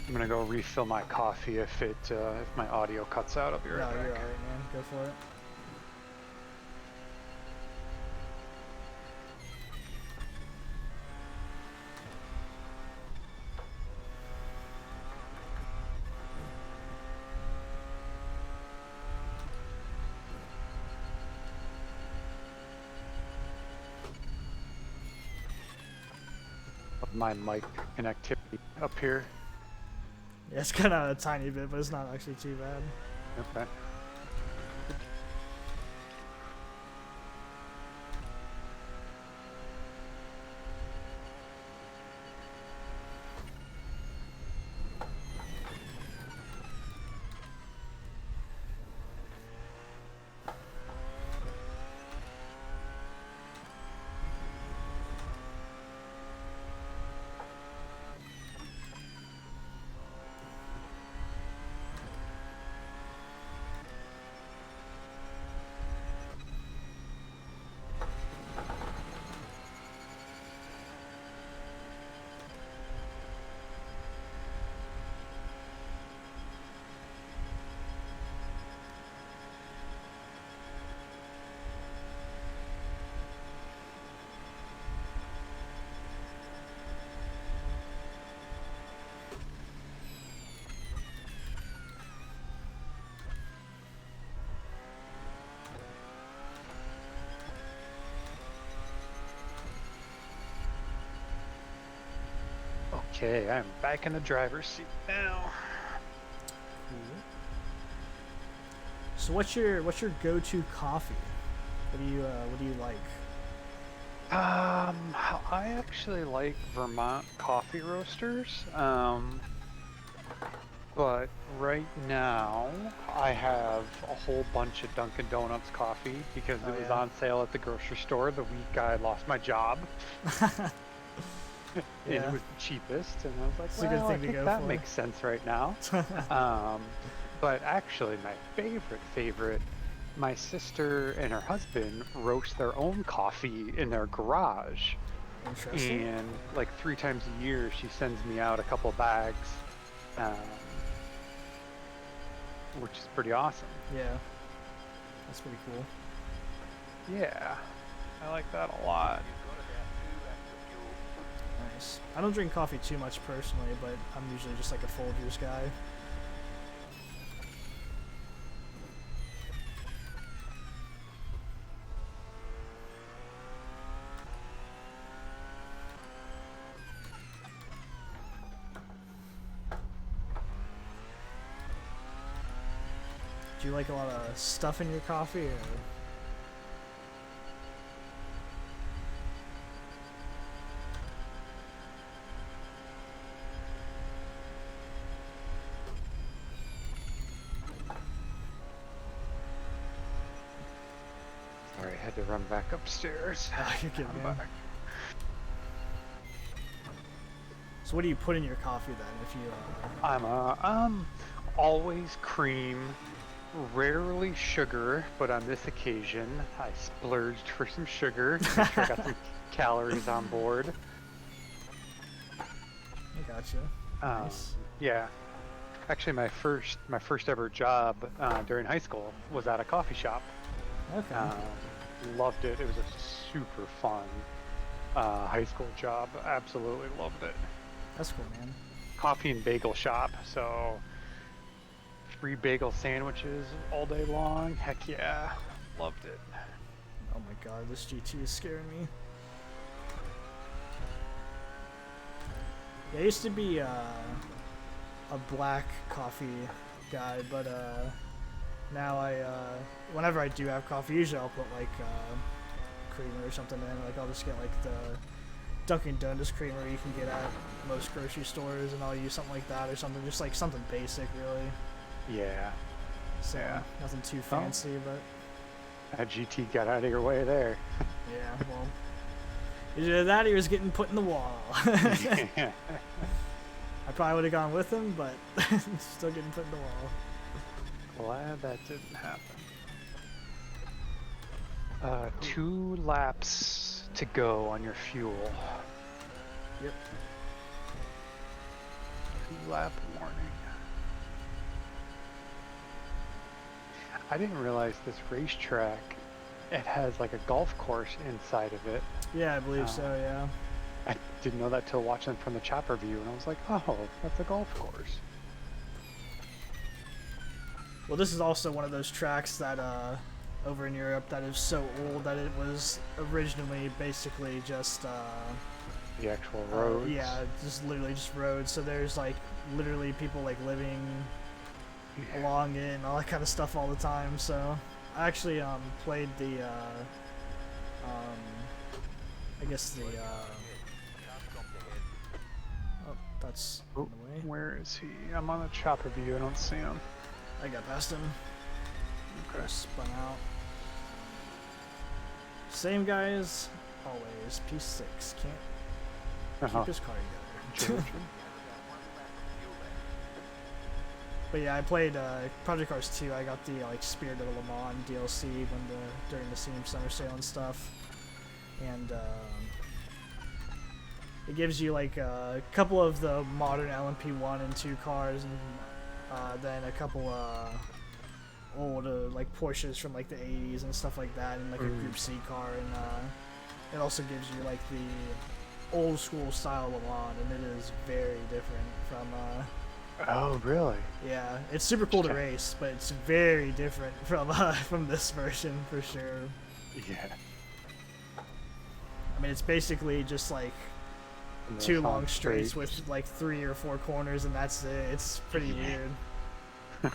I'm gonna go refill my coffee if my audio cuts out. I'll be right No, back. you're alright, man. Go for it. My mic connectivity up here. Yeah, it's kind of a tiny bit, but it's not actually too bad. Okay. Okay, I'm back in the driver's seat now. So what's your go-to coffee? What do you like? I actually like Vermont coffee roasters. But right now I have a whole bunch of Dunkin' Donuts coffee because Oh, it was yeah. on sale at the grocery store the week I lost my job. And Yeah. it was the cheapest, and I was like, It's a good well, I thing to think go that for. makes sense right now. But actually, my favorite, my sister and her husband roast their own coffee in their garage. Interesting. And like 3 times a year, she sends me out a couple bags, um, which is pretty awesome. Yeah. That's pretty cool. Yeah, I like that a lot. Nice. I don't drink coffee too much personally, but I'm usually just like a Folgers guy. Do you like a lot of stuff in your coffee, or? Sorry, I had to run back upstairs. Oh, you're good, I'm man. back. So what do you put in your coffee then? If you, I'm always cream, rarely sugar, but on this occasion I splurged for some sugar to make sure I got some calories on board. I gotcha. Nice. Yeah, actually my first ever job during high school was at a coffee shop. Okay. Loved it. It was a super fun high school job. Absolutely loved it. That's cool, man. Coffee and bagel shop, so free bagel sandwiches all day long. Heck yeah, loved it. Oh my god, this GT is scaring me. Yeah, I used to be a black coffee guy, but now whenever I do have coffee, usually I'll put like creamer or something in. Like I'll just get like the Dunkin' Donuts creamer you can get at most grocery stores, and I'll use something like that or something, just like something basic, really. Yeah. So Yeah. nothing too fancy, but That GT got out of your way there. yeah, well, either that or he was getting put in the wall. I probably would have gone with him, but still getting put in the wall. Glad that didn't happen. 2 laps to go on your fuel. Yep. 2-lap warning. I didn't realize this racetrack, it has like a golf course inside of it. Yeah, I believe so, yeah. I didn't know that till watching from the chopper view, and I was like, oh, that's a golf course. Well, this is also one of those tracks that, over in Europe, that is so old that it was originally basically just, The actual roads. yeah, just literally just roads. So there's like literally people like living along it and all that kind of stuff all the time. So I actually played the I guess the oh, that's in the way. Where is he? I'm on the chopper view. I don't see him. I got past him. Okay. Spun out. Same guys, always. P6 can't keep his car together. But yeah, I played Project Cars 2. I got the like Spirit of Le Mans DLC during the Steam Summer Sale and stuff, and it gives you like a couple of the modern LMP1 and 2 cars, and then a couple old like Porsches from like the 80s and stuff like that, and like a Group C car, and it also gives you like the old school style Le Mans, and it is very different from Oh, really? yeah, it's super cool to race, but it's very different from this version for sure. Yeah. I mean, it's basically just like Yeah, 2 solid long straights straight. with like 3 or 4 corners, and that's it. It's pretty weird. But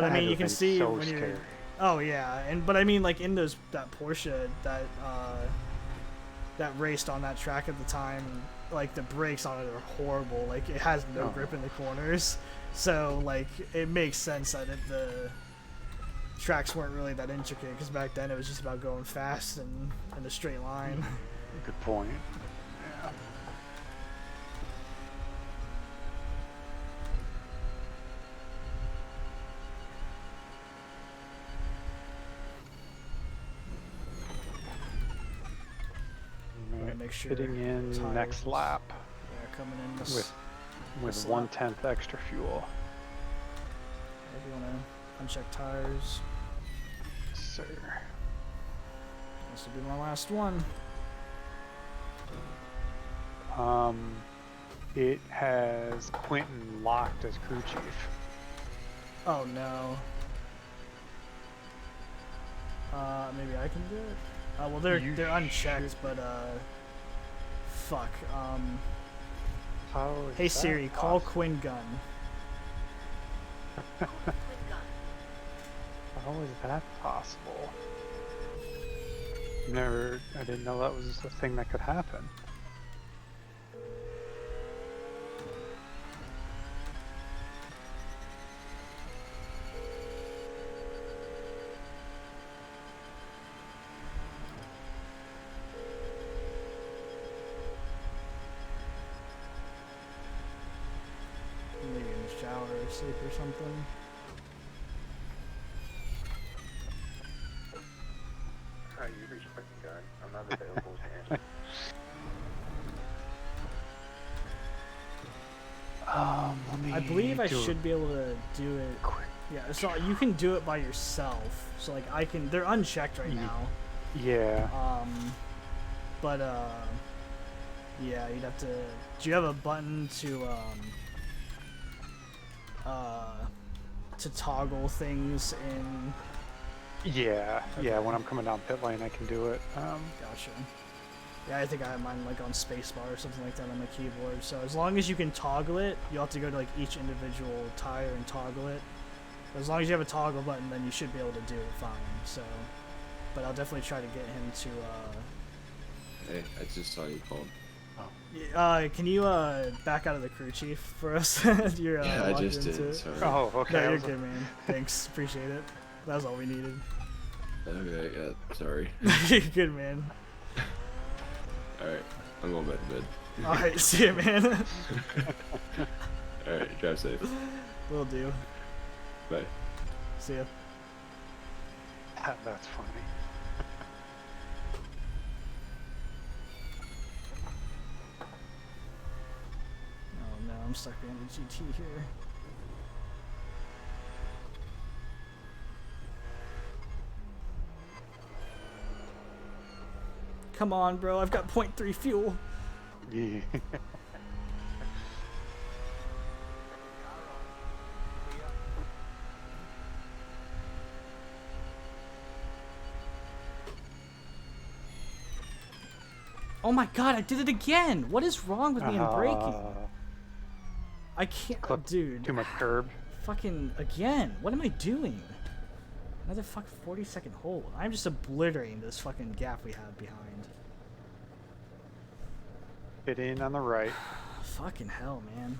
I That had mean, to you have can been see so when you're. scary. Oh yeah, but I mean, like in that Porsche that raced on that track at the time, like the brakes on it are horrible. Like it has no grip in the corners, so like it makes sense that the tracks weren't really that intricate, because back then it was just about going fast and in a straight line. Good point. Yeah. Gotta make sure Hitting in tires- next lap Yeah, coming in with this with lap. 1/10 extra fuel. If you wanna uncheck tires, Sir. this will be my last one. It has Quentin locked as crew chief. Oh no. Maybe I can do it. Well, they're unchecked, should. but fuck. How is Hey that Siri, call possible? Quinn Gun. How is that possible? I didn't know that was a thing that could happen. Maybe in the shower or sleep or something. Hi, you've reached Quentin Gun. I'm not available to answer. Let me I believe I do a should be able to do it. quick. Yeah, so you can do it by yourself. So like I can. They're unchecked right now. Yeah. But yeah, you'd have to. Do you have a button to toggle things in? Yeah. Okay. Yeah. When I'm coming down pit lane, I can do it. Gotcha. Yeah, I think I have mine like on spacebar or something like that on my keyboard. So as long as you can toggle it, you'll have to go to like each individual tire and toggle it. But as long as you have a toggle button, then you should be able to do it fine. So, but I'll definitely try to get him to. Hey, I just saw you called. Can you back out of the crew chief for us? You're Yeah, I locked just into did. it. Sorry. Oh, okay. No, I you're was good, man. Thanks, appreciate it. That was all we needed. Okay, yeah, sorry. You're good, man. Alright, I'm going back to bed. All right, see you, man. Alright, drive safe. Will do. Bye. See ya. That's funny. Oh no, I'm stuck behind the GT here. Come on, bro. I've got 0.3 fuel. Yeah. Oh my god, I did it again! What is wrong with me in braking? I can't, Clip dude. Too much curb. Fucking again. What am I doing? Another fucking 40-second hold. I'm just obliterating this fucking gap we have behind. Hit in on the right. Fucking hell, man.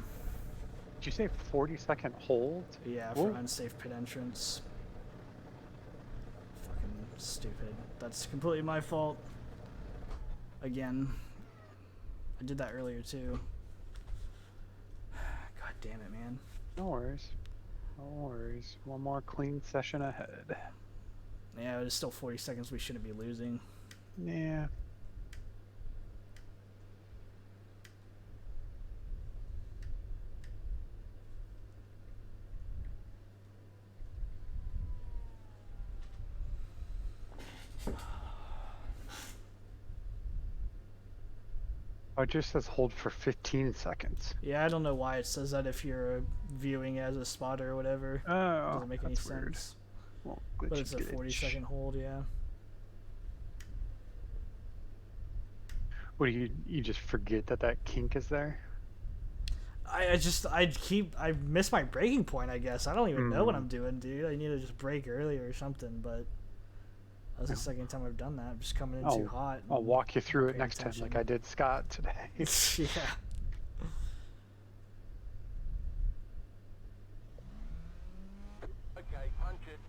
Did you say 40-second hold? Yeah, for Whoa. unsafe pedestrians. Fucking stupid. That's completely my fault. Again. I did that earlier too. God damn it, man. No worries. No worries. One more clean session ahead. Yeah, it's still 40 seconds we shouldn't be losing. Yeah. Oh, it just says hold for 15 seconds. Yeah, I don't know why it says that if you're viewing as a spotter or whatever. Oh, Doesn't make any that's weird. sense. Well, But it's a 40-second hold, yeah. What do you just forget that that kink is there? I miss my breaking point, I guess. I don't even know what Mm. I'm doing, dude. I need to just break earlier or something, but that's the second time I've done that. I'm just coming in too hot. I'll And walk you through not it paying next time, like attention. I did Scott today. Yeah. Okay, punch it.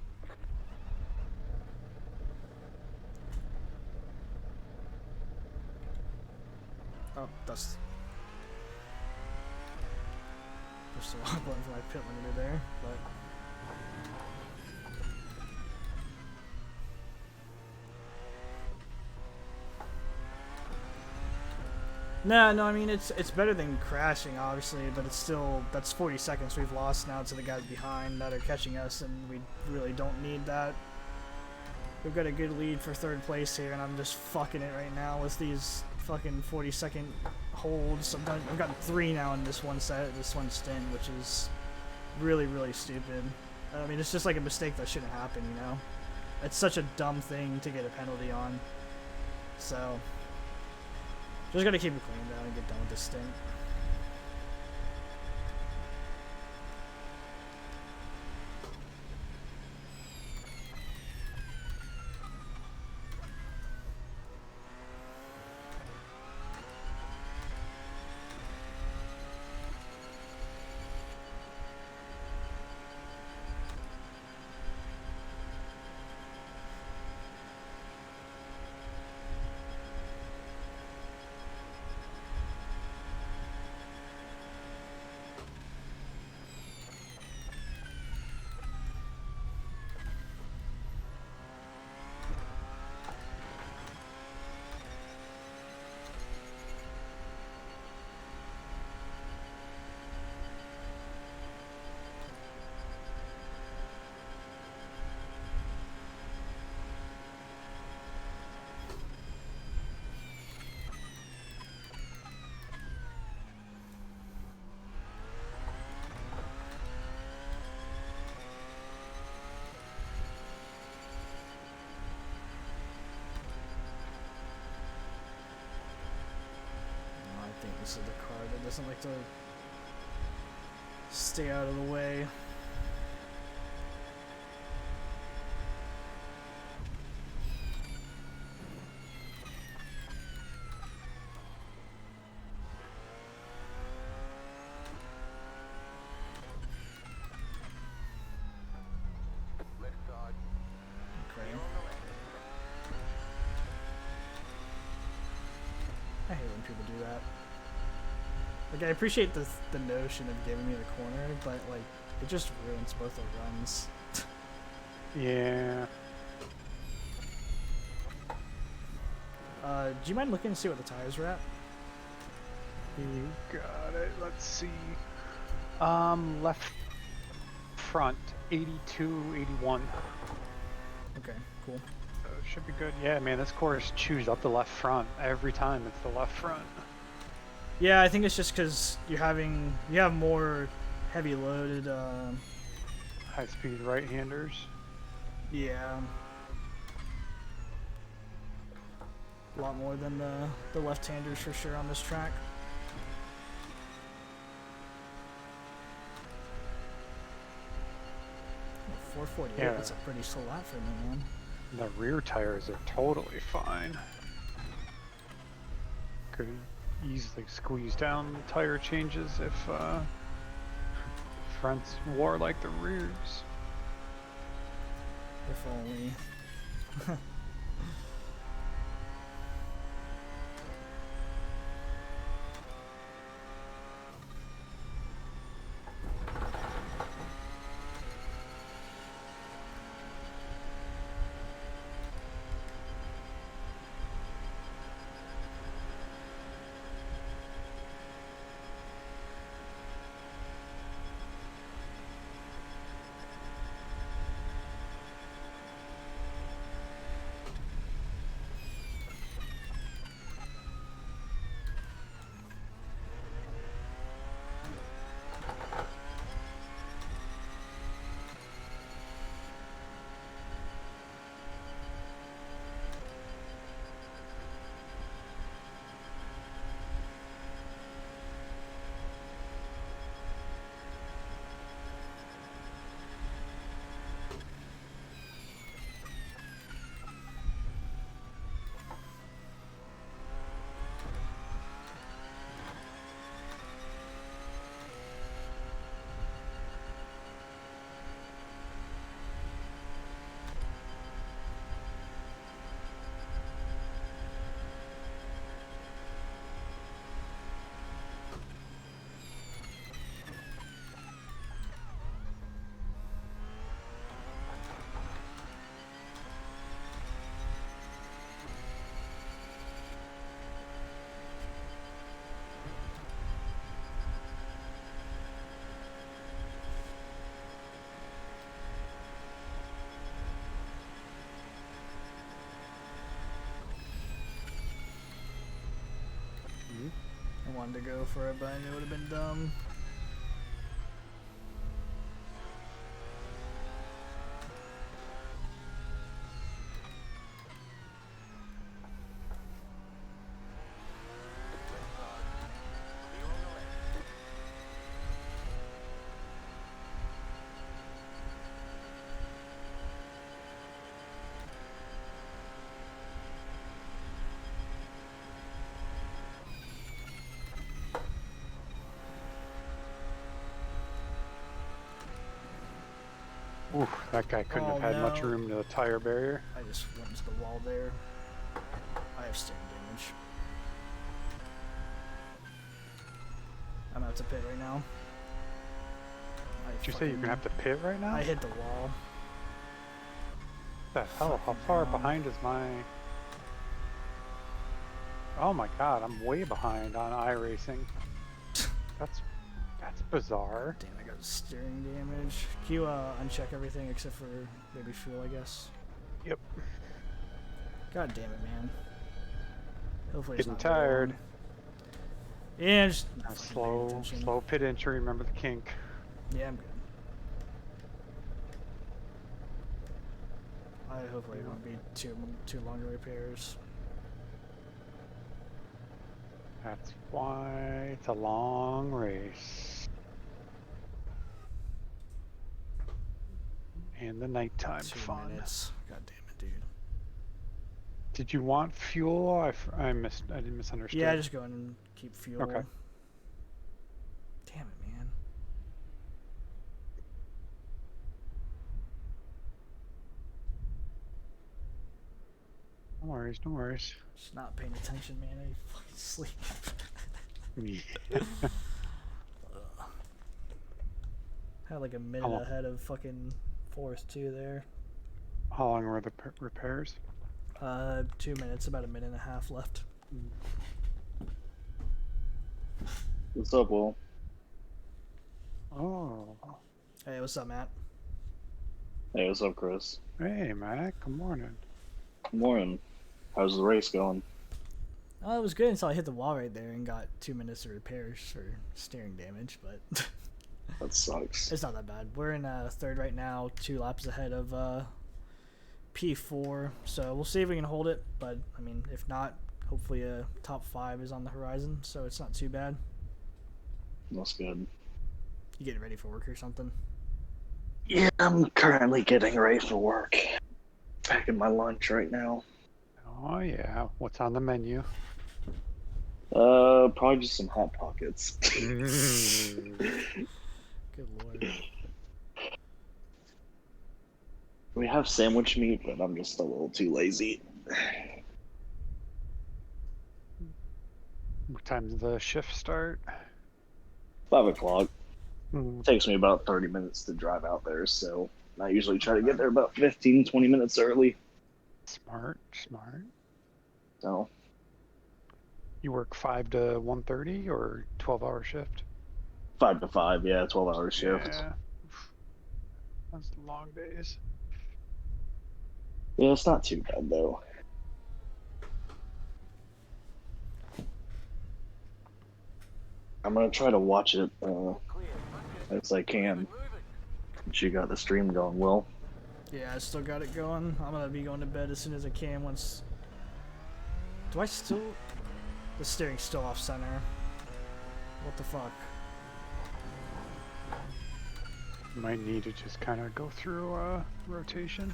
Oh, dust. Pushed the wrong button for my pit limiter there, but no. I mean, it's better than crashing, obviously, but it's still that's 40 seconds we've lost now to the guys behind that are catching us, and we really don't need that. We've got a good lead for third place here, and I'm just fucking it right now with these fucking 40-second holds. I've gotten 3 now in this one stint, which is really, really stupid. I mean, it's just like a mistake that shouldn't happen, you know? It's such a dumb thing to get a penalty on. So, just gotta keep it clean down and get done with this stint. I think this is the car that doesn't like to stay out of the way. Left side. Okay. You're on the left. I hate when people do that. Like, I appreciate the notion of giving me the corner, but, like, it just ruins both the runs. Yeah. Do you mind looking to see what the tires are at? You got it. Let's see. Left front, 82, 81. Okay, cool. So it should be good. Yeah, man, this course chews up the left front every time. It's the left front. Yeah, I think it's just because you have more heavy loaded, High-speed right-handers. yeah. A lot more than the left-handers for sure on this track. Oh, 448, Yeah. that's a pretty slow lap for me, man. The rear tires are totally fine. Could easily squeeze down the tire changes if fronts wore like the rears. If only. wanted to go for it, but I knew it would have been dumb. Oof, that guy couldn't have had much no. room to the tire barrier. I just went into the wall there. I have steering damage. I'm out to pit right now. Did you say you're gonna have to pit right now? I hit the wall. What the hell? How far behind is my... Oh my god, I'm way behind on iRacing. That's bizarre. Damn, I got steering damage. Can you uncheck everything except for maybe fuel, I guess? Yep. God damn it, man. Hopefully it's Getting not very tired. long. Yeah, just Now fucking paying slow attention. pit entry, remember the kink. Yeah, I'm good. Hopefully it won't be too long to repairs. That's why it's a long race. And the nighttime 2 fun. minutes. God damn it, dude. Did you want fuel? I didn't misunderstand. Yeah, just go in and keep fuel. Okay. Damn it, man. No worries, no worries. Just not paying attention, man. I fucking sleep. Had like a minute long? ahead of fucking Forest 2 there. How long were the repairs? 2 minutes, about a minute and a half left. What's up, Will? Oh. Hey, what's up, Matt? Hey, what's up, Chris? Hey, Matt. Good morning. Good morning. How's the race going? Oh, it was good until I hit the wall right there and got 2 minutes of repairs for steering damage, but That sucks. it's not that bad. We're in third right now, 2 laps ahead of P4, so we'll see if we can hold it, but I mean, if not, hopefully a top 5 is on the horizon, so it's not too bad. That's good. You getting ready for work or something? Yeah, I'm currently getting ready for work. Packing my lunch right now. Oh, yeah. What's on the menu? Probably just some Hot Pockets. Good lord. We have sandwich meat, but I'm just a little too lazy. What time does the shift start? 5 o'clock. Hmm. Takes me about 30 minutes to drive out there, so I usually try to get there about 15, 20 minutes early. Smart, smart. So, You work 5 to 1:30 or 12-hour shift? 5 to 5, yeah, 12-hour shift. Yeah. That's long days. Yeah, it's not too bad, though. I'm gonna try to watch it as I can. You got the stream going, Will. Yeah, I still got it going. I'm gonna be going to bed as soon as I can once... Do I still... The steering's still off center. What the fuck? You might need to just kind of go through rotation.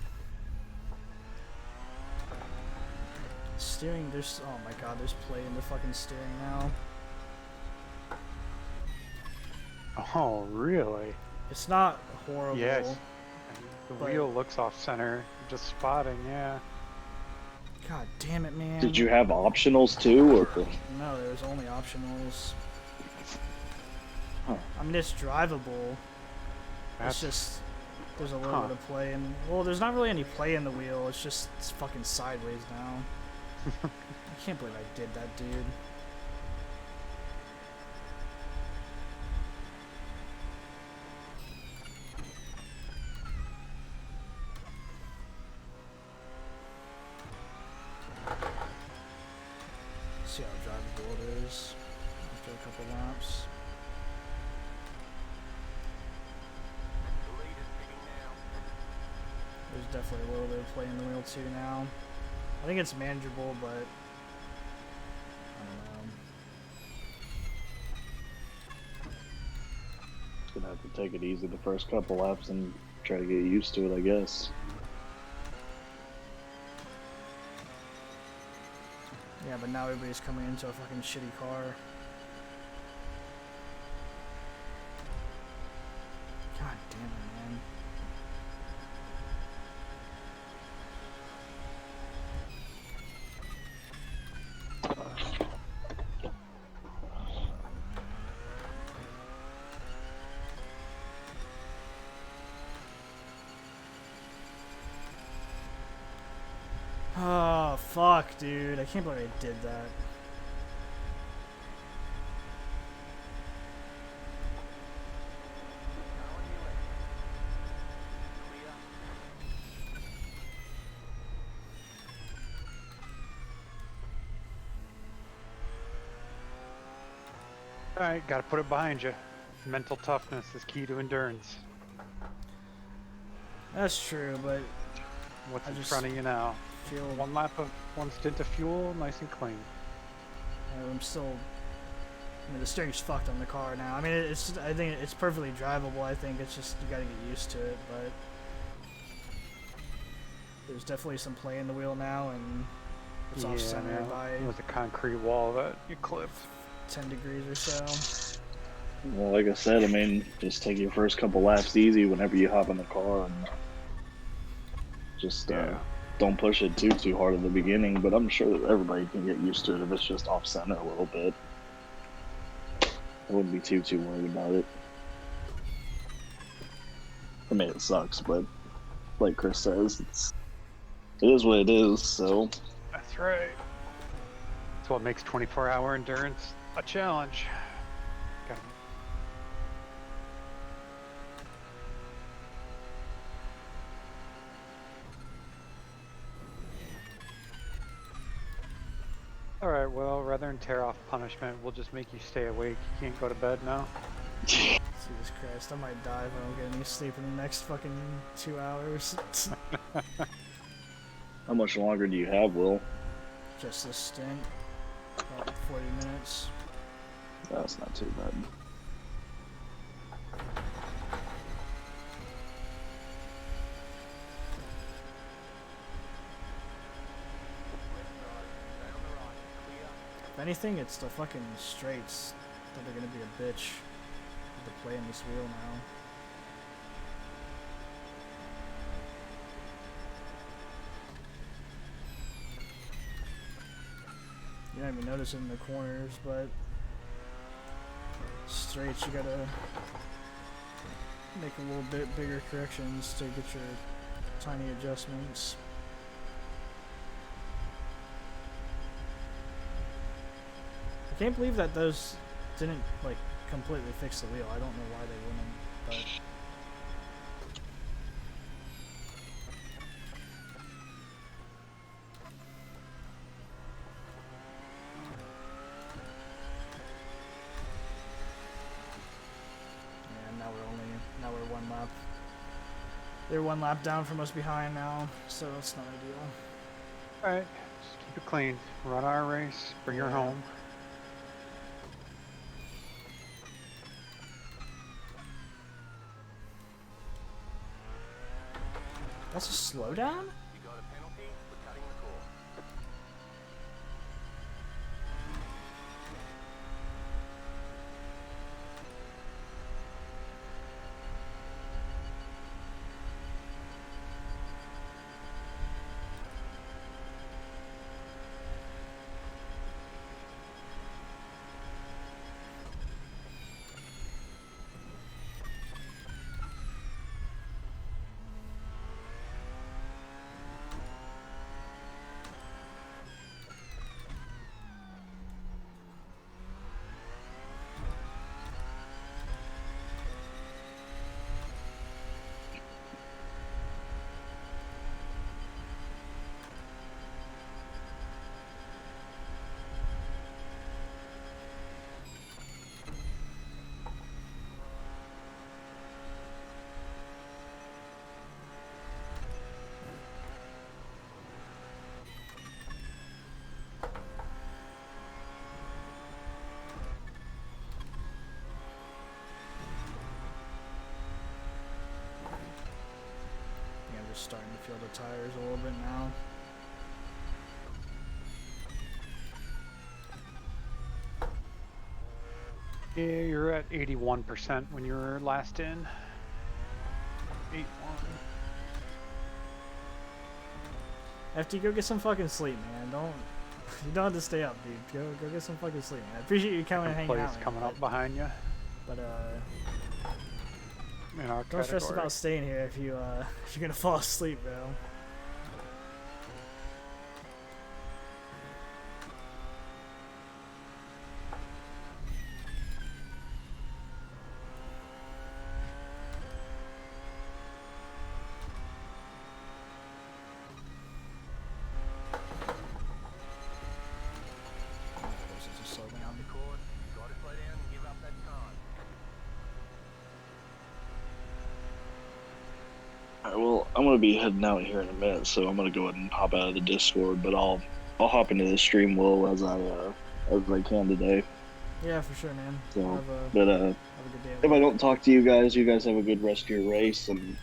Steering, there's... Oh my god, there's play in the fucking steering now. Oh, really? It's not horrible. Yes. The But- wheel looks off center. Just spotting, yeah. God damn it, man. Did you have optionals too, or? No, there was only optionals. Huh. I mean, it's drivable. That's It's just... There's a little Huh. bit of play in... Well, there's not really any play in the wheel. It's just... It's fucking sideways now. I can't believe I did that, dude. See how drivable it is after a laps. There's definitely a little bit of play in the wheel too now. I think it's manageable, but I don't know. Gonna have to take it easy the first couple laps and try to get used to it, I guess. Yeah, but now everybody's coming into a fucking shitty car. God damn it, man. Oh, fuck, dude. I can't believe I did that. Alright, gotta put it behind you. Mental toughness is key to endurance. That's true, but What's I in just front of you now? feel One lap of one stint of fuel, nice and clean. I'm still. I mean, the steering's fucked on the car now. I mean, it's. I think it's perfectly drivable. I think it's just you gotta get used to it. But there's definitely some play in the wheel now, and it's off center by It was a concrete wall that you clipped. 10 degrees or so. Well, like I said, I mean, just take your first couple laps easy whenever you hop in the car and just don't push it too hard in the beginning. But I'm sure that everybody can get used to it if it's just off center a little bit. I wouldn't be too worried about it. I mean, it sucks, but like Chris says, it is what it is. So That's right. That's what makes 24-hour endurance a challenge. Gotta Alright, well, rather than tear off punishment, we'll just make you stay awake. You can't go to bed now. Jesus Christ, I might die if I don't get any sleep in the next fucking 2 hours. how much longer do you have, Will? Just this stint. About 40 minutes. That's not too bad. If anything, it's the fucking straights that are gonna be a bitch to play in this wheel now. You don't even notice it in the corners, but straights you gotta make a little bit bigger corrections to get your tiny adjustments. I can't believe that those didn't like completely fix the wheel. I don't know why they wouldn't, but yeah, now we're one lap. They're one lap down from us behind now, so it's not ideal. Alright, just keep it clean. Run our race, bring her Yeah. home. That's a slowdown? starting to feel the tires a little bit now. Yeah, you're at 81% when you were last in. 81. After you go get some fucking sleep, man. You don't have to stay up, dude. Go get some fucking sleep, man. I appreciate you coming and hanging Plays out. Man, coming up behind you. But In our don't stress category. about staying here if you're gonna fall asleep, bro. Alright, well, I'm gonna be heading out here in a minute, so I'm gonna go ahead and hop out of the Discord, but I'll hop into the stream, Will, as I can today. Yeah, for sure, man. So, Have a but good day. if I don't talk to you guys have a good rest of your race, and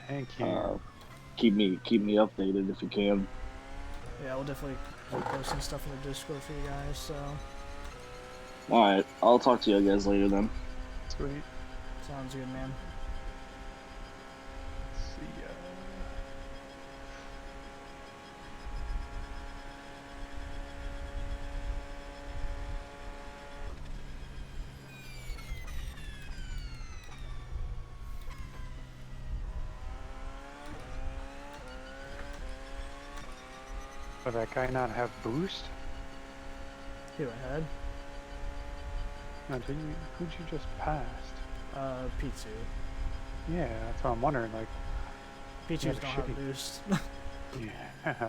Thank you. keep me updated if you can. Yeah, we'll definitely keep posting stuff in the Discord for you guys. So All right, I'll talk to you guys later then. Sweet. sounds good, man. See ya. Would that guy not have boost? Who ahead? No, who'd you just passed? P2. Yeah, that's what I'm wondering. Like, P2s Yeah, don't have shitty. boost. yeah.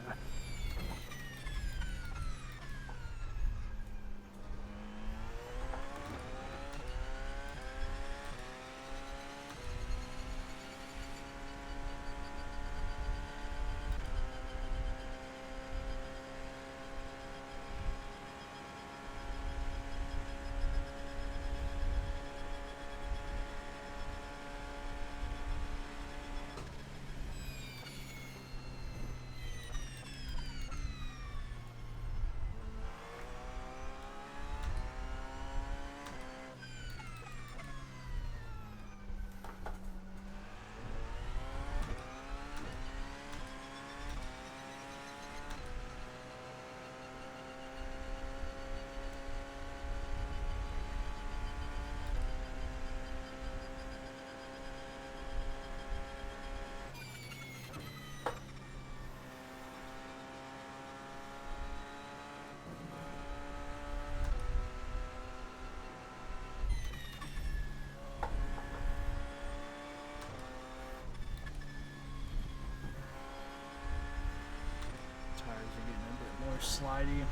Tires are getting a bit more slidey.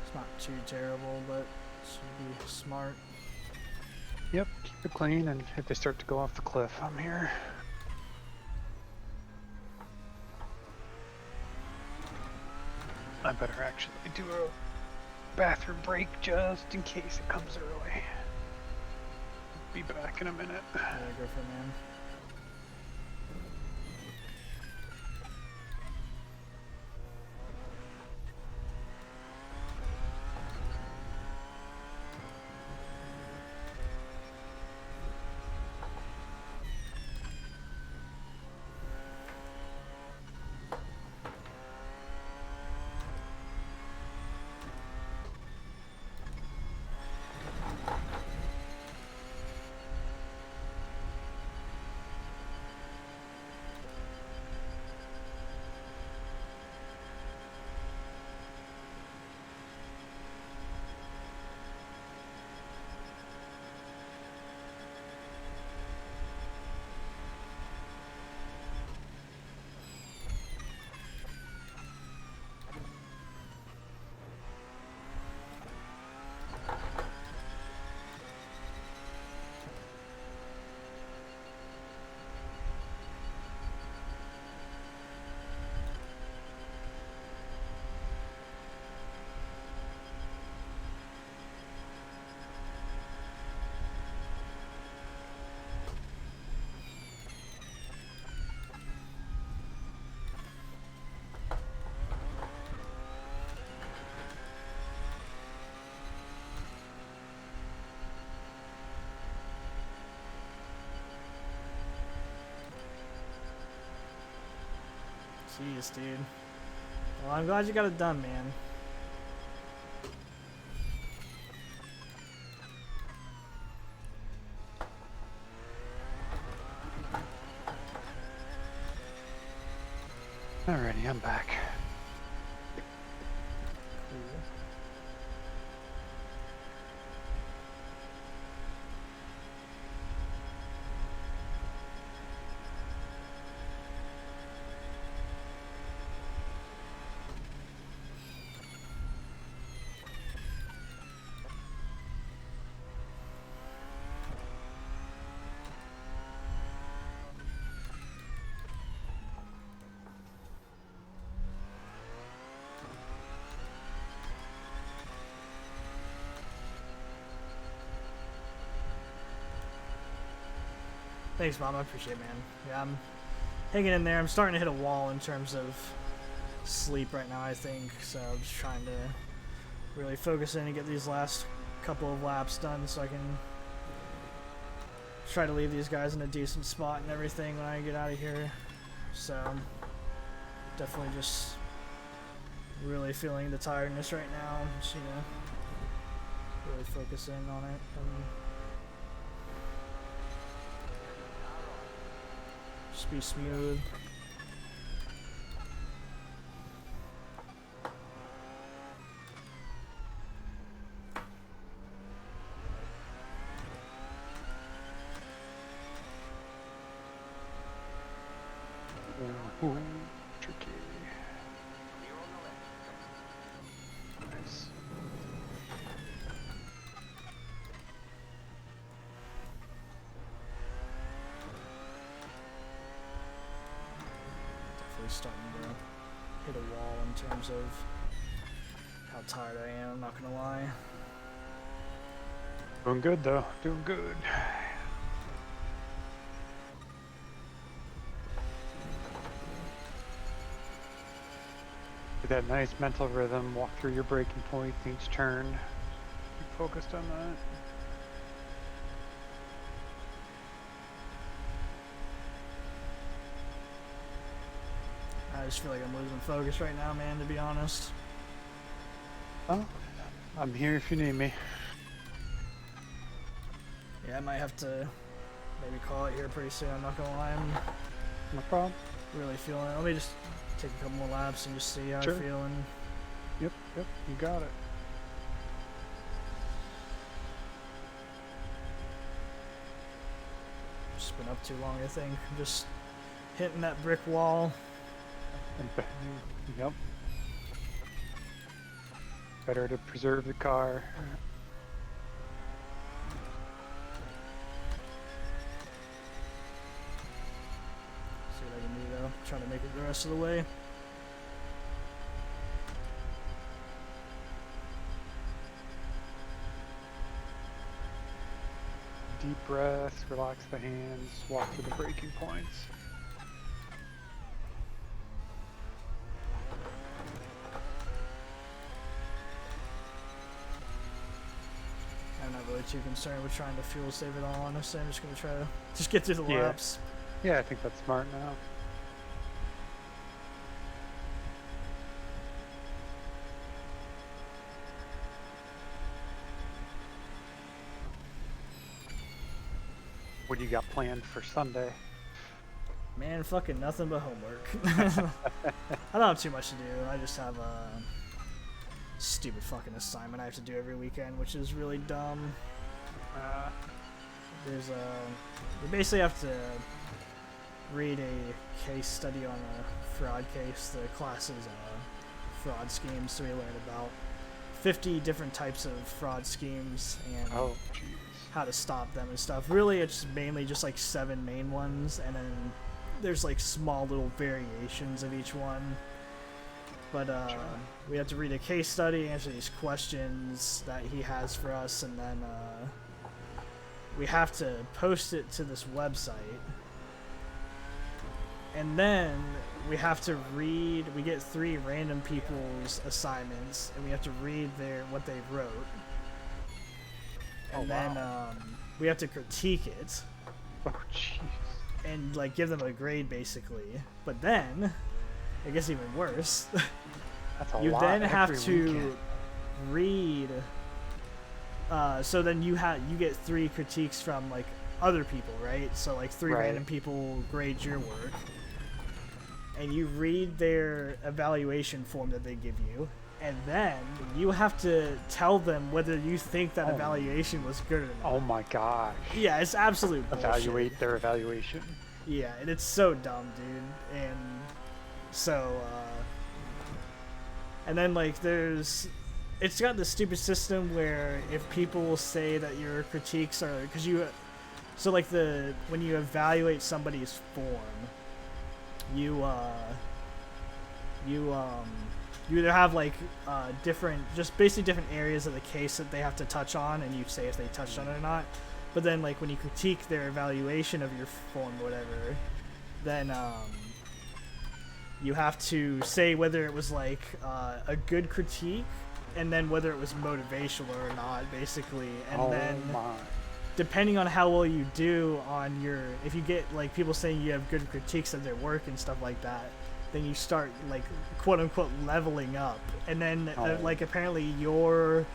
It's not too terrible, but should be smart. Yep, keep it clean, and if they start to go off the cliff, I'm here. I better actually do a bathroom break just in case it comes early. Be back in a minute. Yeah, go for it, man. Jeez, dude. Well, I'm glad you got it done, man. Alrighty, I'm back. Cool. Thanks, Mom. I appreciate it, man. Yeah, I'm hanging in there. I'm starting to hit a wall in terms of sleep right now, I think. So I'm just trying to really focus in and get these last couple of laps done so I can try to leave these guys in a decent spot and everything when I get out of here. So definitely just really feeling the tiredness right now. Just, you know, really focus in on it. And just be smooth. Ooh, tricky. Nice. Definitely starting to hit a wall in terms of how tired I am, I'm not gonna lie. Doing good though, doing good. Get that nice mental rhythm, walk through your braking points each turn. Keep focused on that. I just feel like I'm losing focus right now, man, to be honest. Well, I'm here if you need me. Yeah, I might have to maybe call it here pretty soon, I'm not gonna lie. I'm No problem. really feeling it. Let me just take a couple more laps and just see how Sure. I'm feeling. Yep, you got it. Just been up too long, I think. I'm just hitting that brick wall. Yep. Better to preserve the car. See what I can do though. Trying to make it the rest of the way. Deep breaths, relax the hands, walk to the braking points. I'm not really too concerned with trying to fuel save it all, honestly. I'm just gonna try to just get through the Yeah. laps. Yeah, I think that's smart now. What do you got planned for Sunday? Man, fucking nothing but homework. I don't have too much to do. I just have a stupid fucking assignment I have to do every weekend, which is really dumb. There's we basically have to read a case study on a fraud case. The class is fraud schemes, so we learn about 50 different types of fraud schemes and Oh, jeez. how to stop them and stuff. Really, it's mainly just like 7 main ones, and then there's like small little variations of each one. But we have to read a case study, answer these questions that he has for us, and then we have to post it to this website. And then we have to read, we get 3 random people's assignments, and we have to read what they wrote. And then we have to critique it Oh, jeez. and like give them a grade basically. But then it gets even worse. That's a You lot then have every to weekend. read. So then you get 3 critiques from like other people, right? So like 3 Right. random people grade your work, and you read their evaluation form that they give you, and then you have to tell them whether you think that Oh. evaluation was good or not. Oh my gosh. Yeah, it's absolute bullshit. Evaluate their evaluation. Yeah, and it's so dumb, dude. And so, and then like it's got this stupid system where if people say that your critiques are, because so like when you evaluate somebody's form, you either have like just basically different areas of the case that they have to touch on, and you say if they touched on it or not. But then like when you critique their evaluation of your form or whatever, then you have to say whether it was like a good critique, and then whether it was motivational or not, basically. And then my. depending on how well you do on if you get like people saying you have good critiques of their work and stuff like that, then you start like quote unquote leveling up. And then like apparently your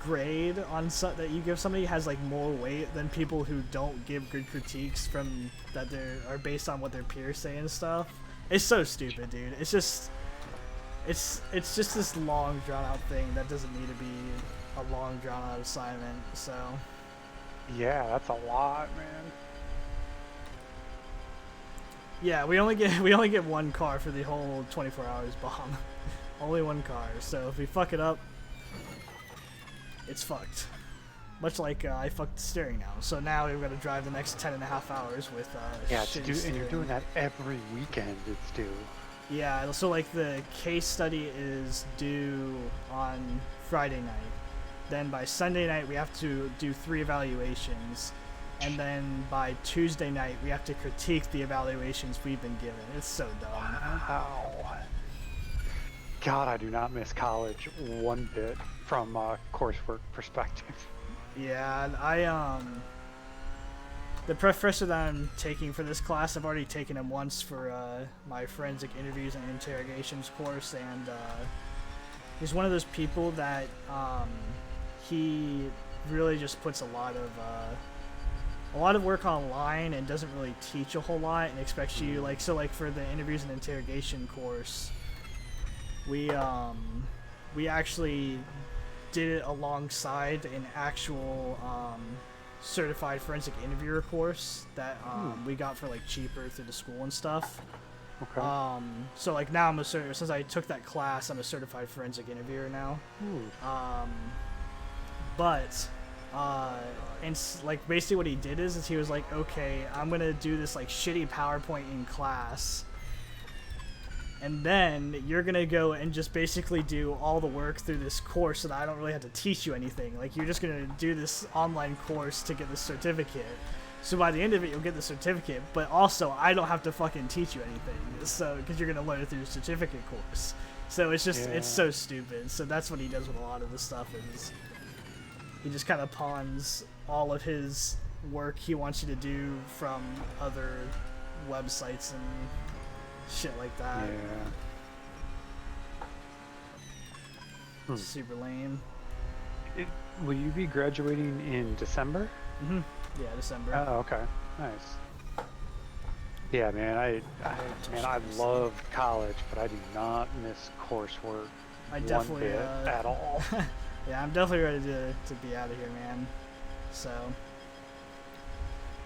grade on that you give somebody has like more weight than people who don't give good critiques from that are based on what their peers say and stuff. It's so stupid, dude. It's just this long drawn out thing that doesn't need to be a long drawn out assignment. So Yeah, that's a lot, man. yeah, we only get 1 car for the whole 24 hours bomb. Only 1 car. So if we fuck it up, it's fucked. Much like I fucked the steering now. So now we've got to drive the next 10.5 hours with Yeah, shitty and you're steering. doing that every weekend. It's due. Yeah, so like the case study is due on Friday night. Then by Sunday night we have to do 3 evaluations. And then by Tuesday night we have to critique the evaluations we've been given. It's so dumb. Wow. God, I do not miss college one bit from a coursework perspective. Yeah, the professor that I'm taking for this class, I've already taken him once for my forensic interviews and interrogations course, and he's one of those people that he really just puts a lot of work online and doesn't really teach a whole lot and expects you like for the interviews and interrogation course, we actually did it alongside an actual certified forensic interviewer course that we got for like cheaper through the school and stuff. Okay. So like now since I took that class, I'm a certified forensic interviewer now. But and like basically what he did is he was like, okay, I'm gonna do this like shitty PowerPoint in class, and then you're gonna go and just basically do all the work through this course so that I don't really have to teach you anything. Like you're just gonna do this online course to get the certificate. So by the end of it, you'll get the certificate, but also I don't have to fucking teach you anything. So because you're gonna learn it through your certificate course. So it's just it's so stupid. So that's what he does with a lot of the stuff is he just kind of pawns all of his work he wants you to do from other websites and shit like that. Yeah. Super lame. Will you be graduating in December? Yeah, December. Oh, okay. Nice. Yeah, man, I love college, but I do not miss coursework I one definitely bit at all. yeah, I'm definitely ready to be out of here, man. So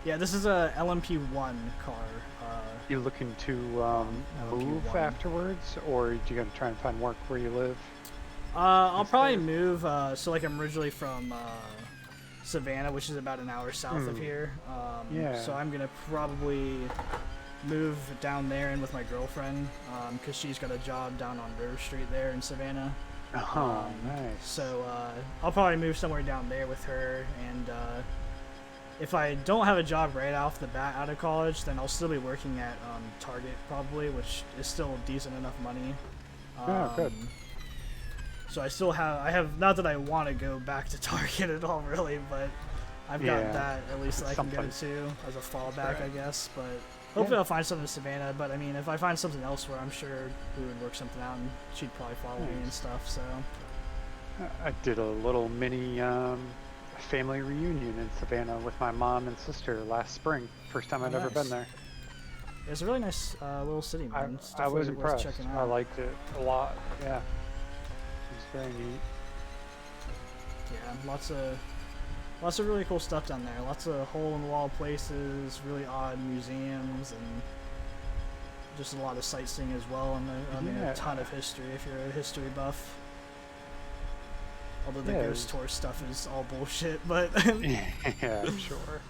yeah, this is a LMP1 car. You looking to move LMP1. afterwards, or are you gonna try and find work where you live? I'll probably move. So like I'm originally from Savannah, which is about an hour south of here. Yeah. So I'm gonna probably move down there in with my girlfriend, because she's got a job down on River Street there in Savannah. Oh, nice. So I'll probably move somewhere down there with her, and if I don't have a job right off the bat out of college, then I'll still be working at Target probably, which is still decent enough money. Oh, good. So I have not that I want to go back to Target at all really, but I've got that at least that I can go Something. to as a fallback, I guess. But Hopefully I'll find something in Savannah, but I mean, if I find something elsewhere, I'm sure we would work something out, and she'd probably follow me and Nice. stuff. So I did a little mini family reunion in Savannah with my mom and sister last spring. First time Oh, I'd ever been nice. there. it's a really nice little city, man. It's I was definitely worth impressed. checking I out. liked it a lot. Yeah, it was very neat. Yeah, lots of really cool stuff down there. Lots of hole-in-the-wall places, really odd museums, and just a lot of sightseeing as well. And I mean, Yeah. a ton of history if you're a history buff. Although the Yeah, it ghost was- tour stuff is all bullshit, but Yeah, I'm sure.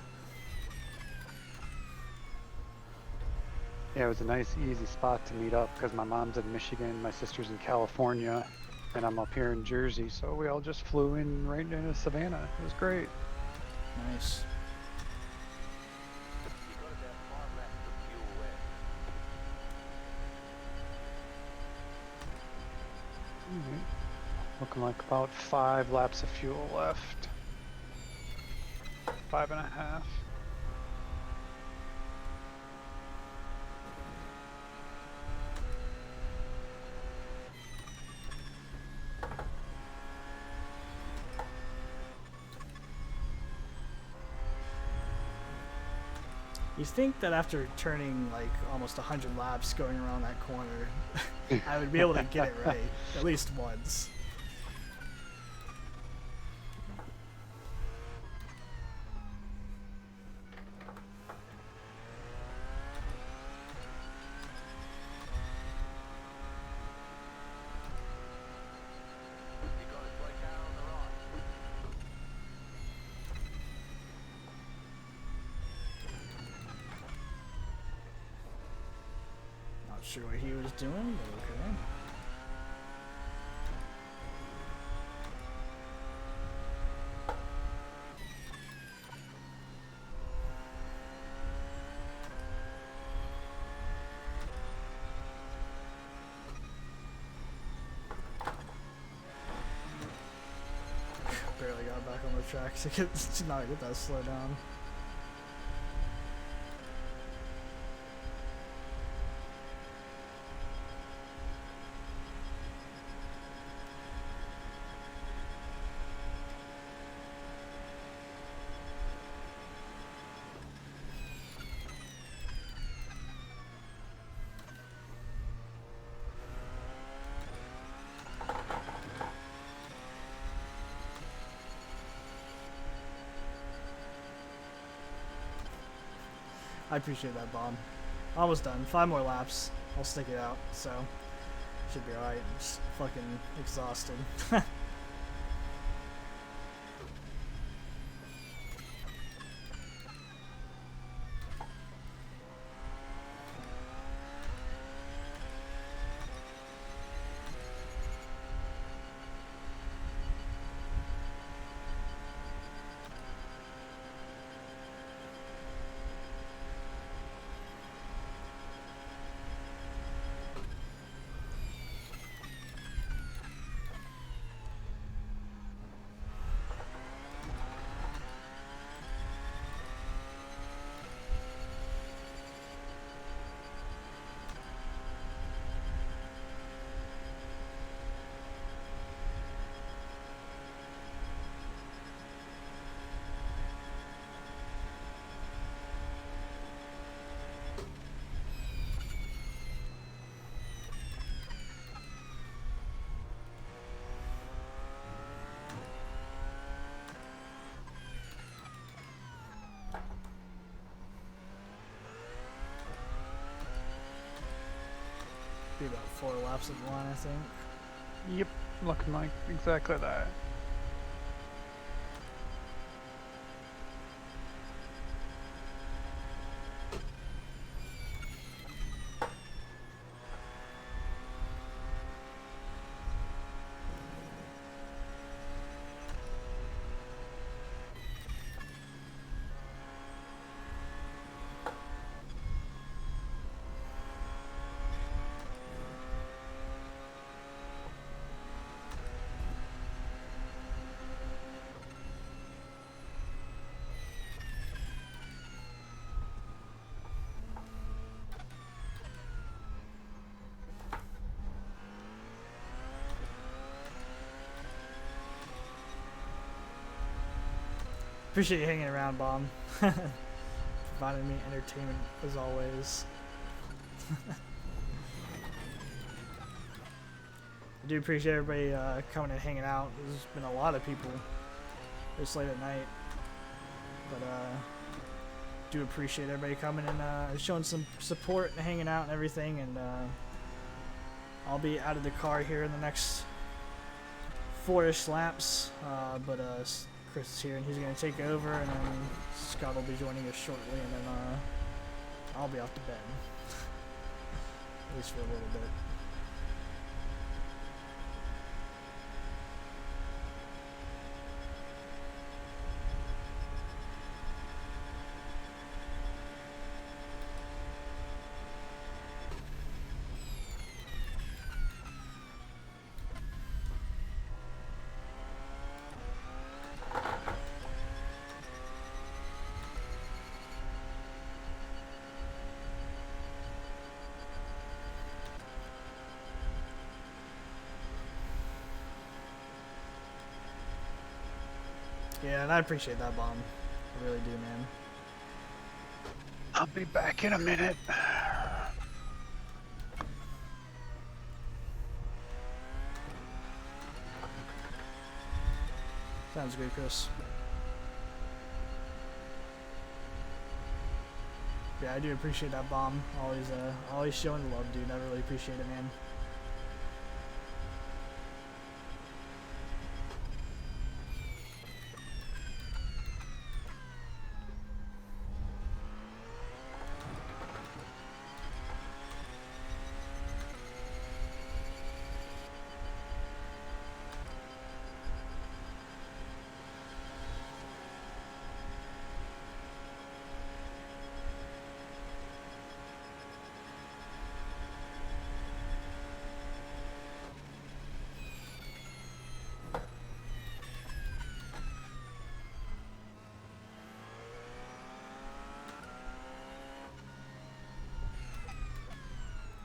Yeah, it was a nice, easy spot to meet up because my mom's in Michigan, my sister's in California, and I'm up here in Jersey. So we all just flew in right into Savannah. It was great. nice. Alright. Looking like about 5 laps of fuel left. 5.5. You think that after turning like almost 100 laps going around that corner, I would be able to get it right at least once. Not sure what he was doing, but okay. Barely got back on the track to not get that slow down. I appreciate that, Bob. Almost done. 5 more laps. I'll stick it out, so should be alright. Just fucking exhausted. Be about 4 laps of the line, I think. Yep, looking like exactly that. Appreciate you hanging around, Bomb. Providing me entertainment as always. I do appreciate everybody coming and hanging out. There's been a lot of people this late at night, but do appreciate everybody coming and showing some support and hanging out and everything. And I'll be out of the car here in the next 4-ish laps, but Chris is here and he's going to take over, and then Scott will be joining us shortly, and then I'll be off to bed, at least for a little bit. Yeah, and I appreciate that, Bomb. I really do, man. I'll be back in a minute. Sounds good, Chris. Yeah, I do appreciate that, Bomb. Always showing the love, dude. I really appreciate it, man.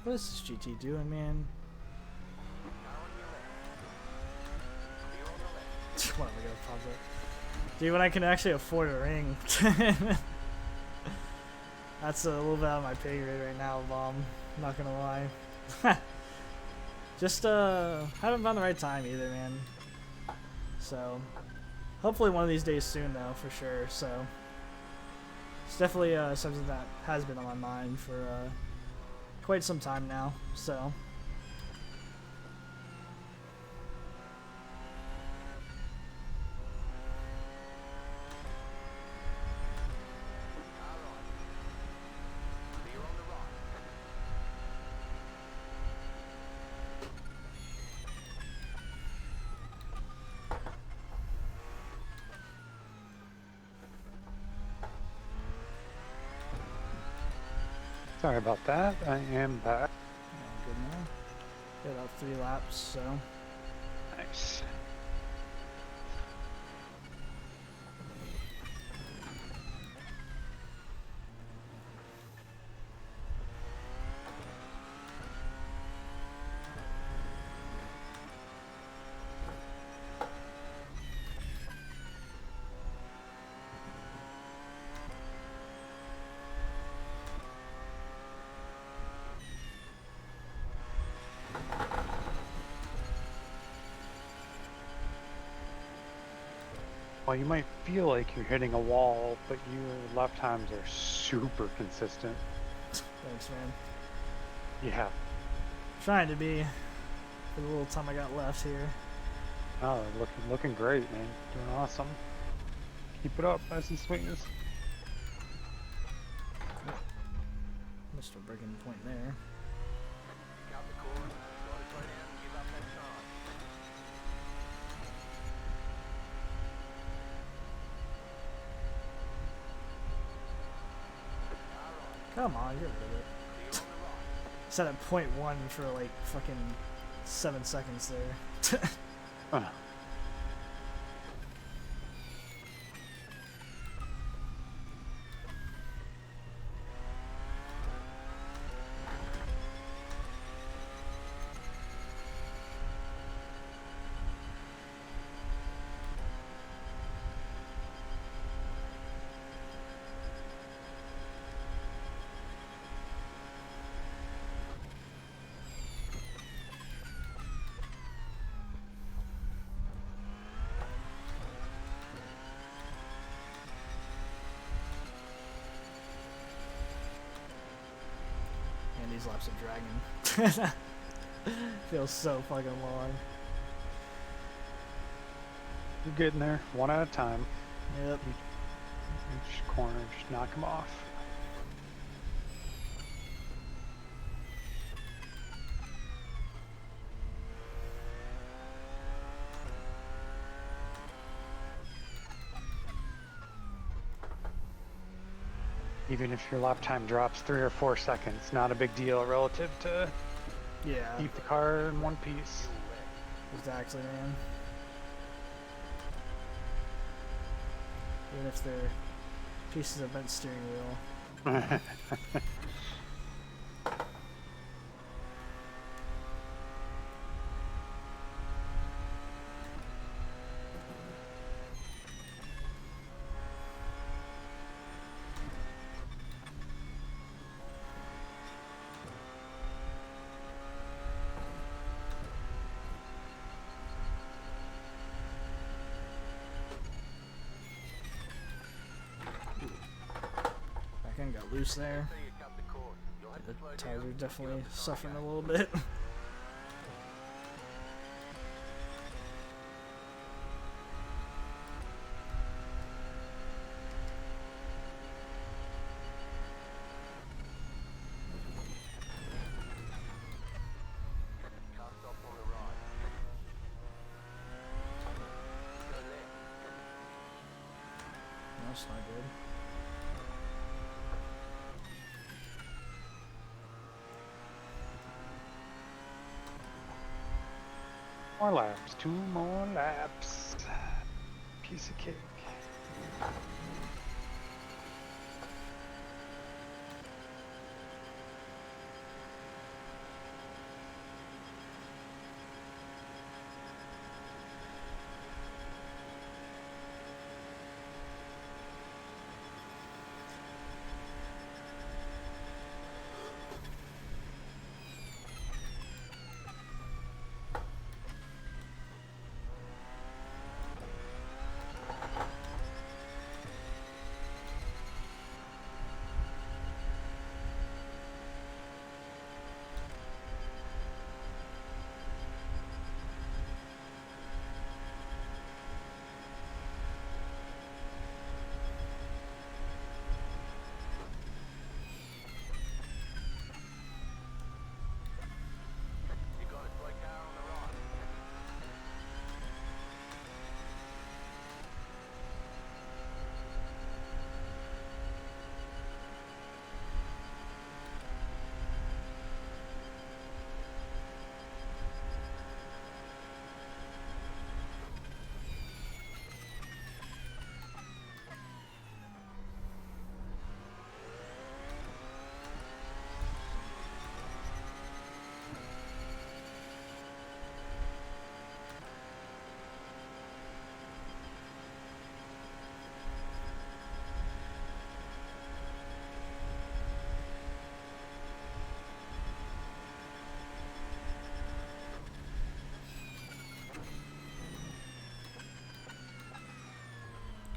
What is this GT doing, man? What am I gonna pause it? Dude, when I can actually afford a ring. That's a little bit out of my pay grade right now, Bomb. I'm not gonna lie. Just haven't found the right time either, man. So hopefully one of these days soon, though, for sure. So it's definitely something that has been on my mind for quite some time now. So Sorry about that. I am back. yeah, good man. Got about 3 laps, so Nice. Well, you might feel like you're hitting a wall, but your lap times are super consistent. thanks, man. Yeah. Trying to be for the little time I got left here. Oh, looking great, man. Doing awesome. Keep it up, nice and sweetness. Missed a breaking point there. Come on, you're rid of it. Set at .1 for like fucking 7 seconds there. Uh, these laps are dragging. Feels so fucking long. You're getting there, one at a time. Yep. Each corner, just knock them off. Even if your lap time drops 3 or 4 seconds, not a big deal relative to Yeah. keep the car in one piece. Exactly, man. Even if they're pieces of bent steering wheel. Back end got loose there. The tires are definitely suffering a little bit. That's not good. More laps, 2 more laps. Piece of cake.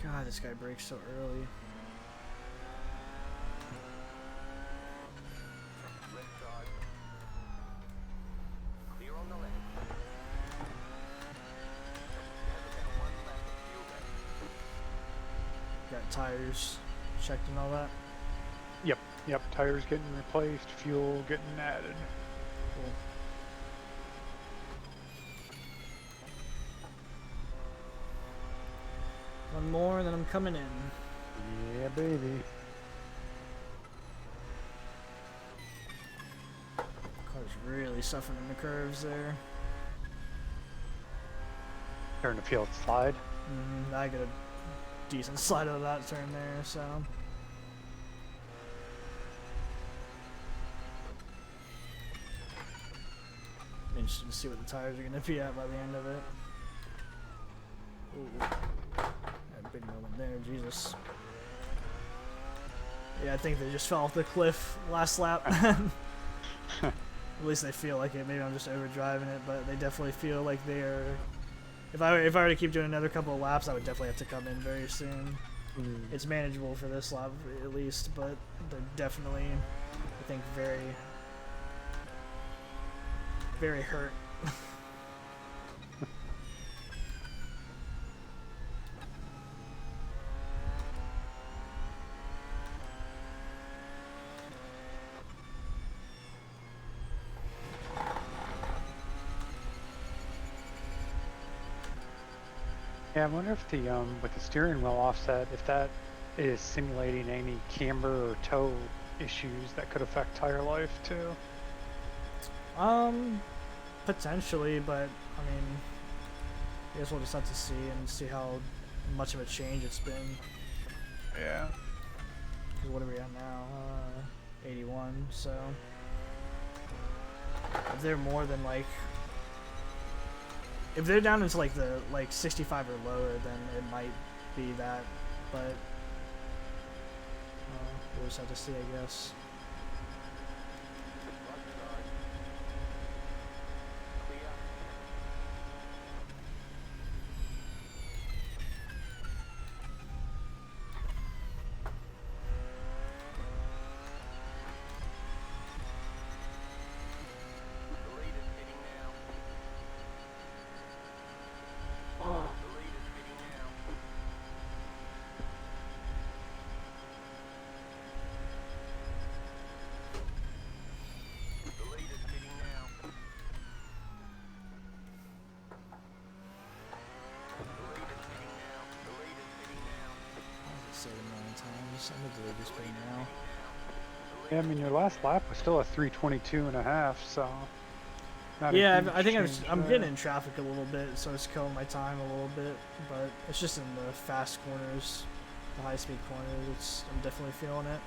God, this guy brakes so early. Got tires checked and all that. Yep, tires getting replaced, fuel getting added. Cool. One more and then I'm coming in. Yeah, baby. Car's really suffering in the curves there. Starting to feel it slide. I get a decent slide out of that turn there, so. Interesting to see what the tires are going to be at by the end of it. Ooh. That big moment there, Jesus. Yeah, I think they just fell off the cliff last lap. At least they feel like it. Maybe I'm just overdriving it, but they definitely feel like they are. If I were to keep doing another couple of laps, I would definitely have to come in very soon. It's manageable for this lap at least, but they're definitely, I think, very very hurt. Yeah, I wonder if the with the steering wheel offset, if that is simulating any camber or toe issues that could affect tire life too. Potentially, but I mean, I guess we'll just have to see and see how much of a change it's been. Yeah. 'Cause what are we at now? 81. So if they're more than like, if they're down into like the 65 or lower, then it might be that. But we'll just have to see, I guess. Say it a million times. I'm gonna delete this right now. Yeah, I mean your last lap was still a 3:22 and a half, so. Not a Yeah, huge I think change I'm there. getting in traffic a little bit, so it's killing my time a little bit. But it's just in the fast corners, the high-speed corners. I'm definitely feeling it.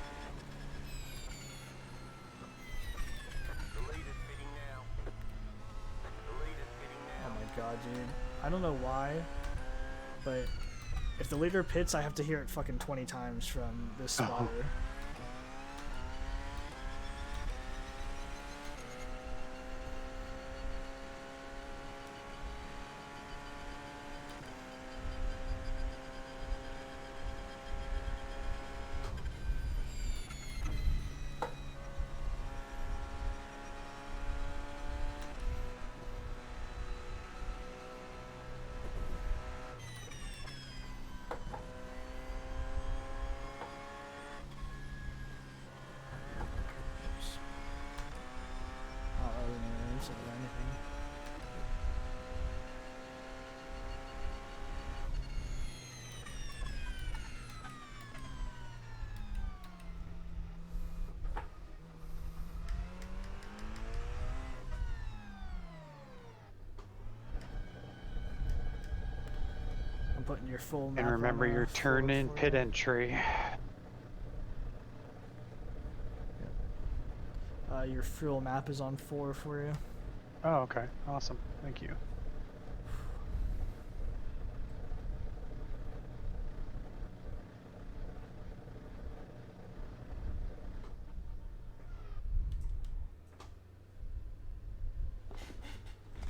Oh my god, dude! I don't know why, but if the leader pits, I have to hear it fucking 20 times from this spotter. Oh, I wasn't even using it or anything. I'm putting your full map And remember on, your turn in forward pit for you. entry. Your fuel map is on 4 for you. Oh, okay. Awesome. Thank you.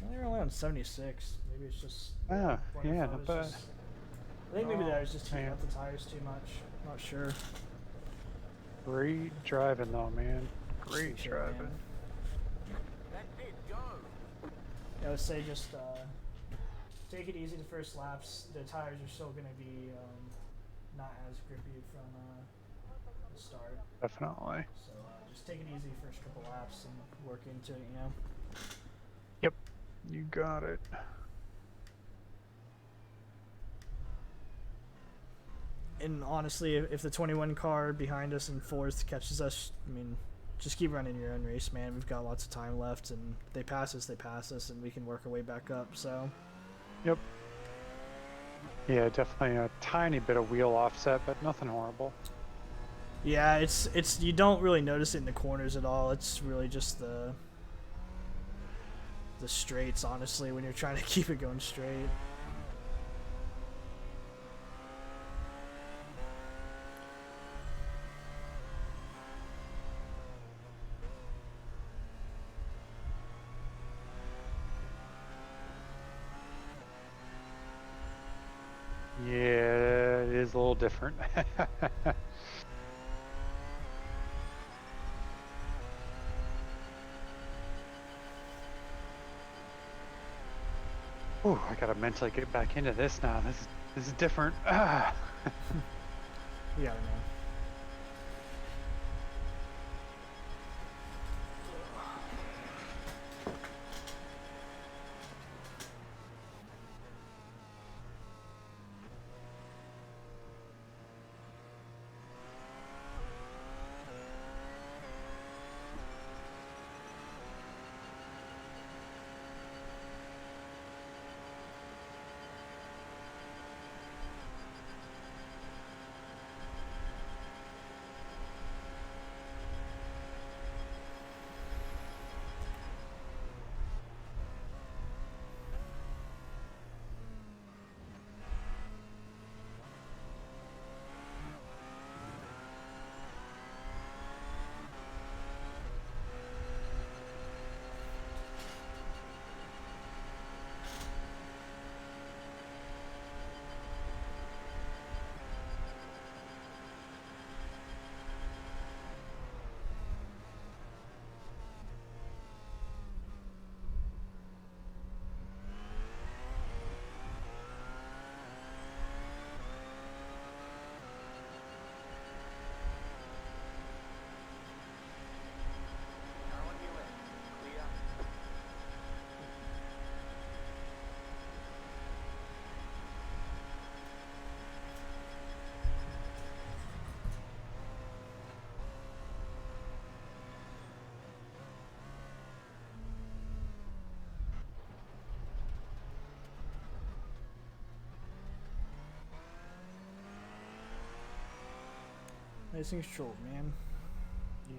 Well, they're only on 76. Maybe it's just. Ah, wonder if yeah, I not was bad. just- I think maybe that I was just heating man. up the tires too much. Not sure. Great driving though, man. Great Appreciate it, driving. man. Yeah, I would say just take it easy the first laps. The tires are still going to be not as grippy from the start. Definitely. So just take it easy first couple laps and work into it, you know? Yep. You got it. And honestly, if the 21 car behind us in fourth catches us, I mean, just keep running your own race, man. We've got lots of time left, and they pass us, and we can work our way back up. So, Yep. Yeah, definitely a tiny bit of wheel offset, but nothing horrible. yeah, it's you don't really notice it in the corners at all. It's really just the straights, honestly, when you're trying to keep it going straight. Yeah, it is a little different. Ooh, I gotta mentally get back into this now. This is different. Ah. You got it, man. Nice and controlled, man. Yeah.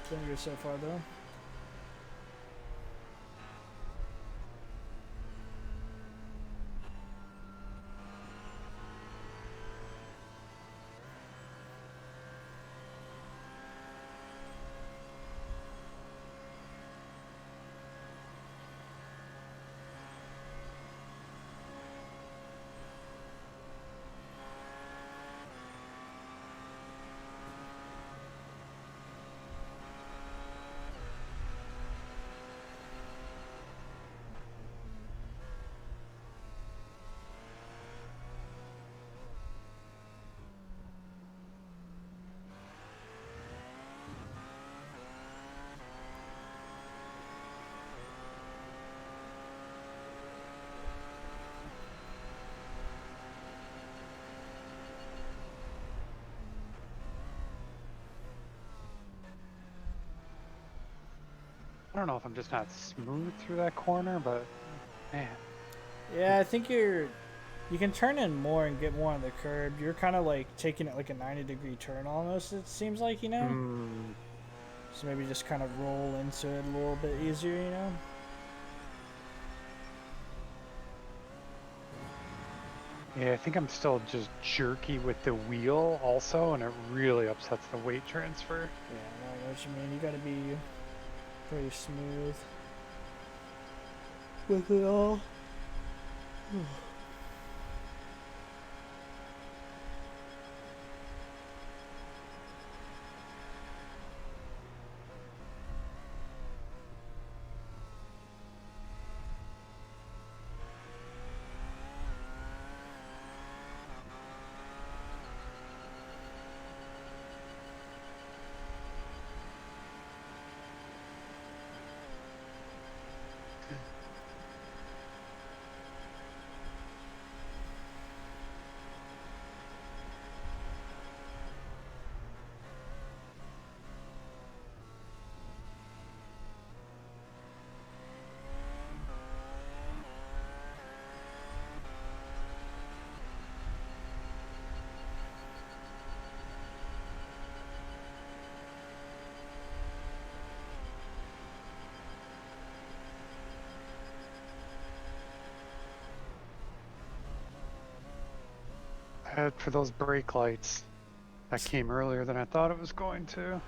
Doing good so far, though. I don't know if I'm just not smooth through that corner, but man, Yeah, I think you can turn in more and get more on the curb. You're kind of like taking it like a 90-degree turn almost, it seems like, you know? So maybe just kind of roll into it a little bit easier, you know? yeah, I think I'm still just jerky with the wheel also, and it really upsets the weight transfer. Yeah, I know what you mean. You gotta be pretty smooth with it all. Head for those brake lights. That came earlier than I thought it was going to.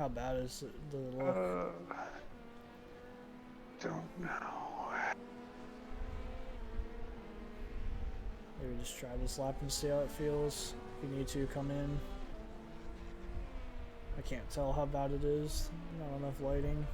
How bad is the look? Don't know. Maybe just try this lap and see how it feels. If you need to, come in. I can't tell how bad it is. Not enough lighting.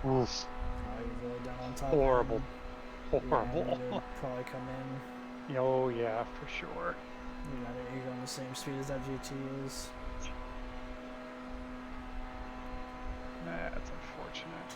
Oof. You're really down on top. Horrible. Yeah, Horrible. you would probably come in. Oh yeah, for sure. You go on the same speed as that GT is. That's unfortunate.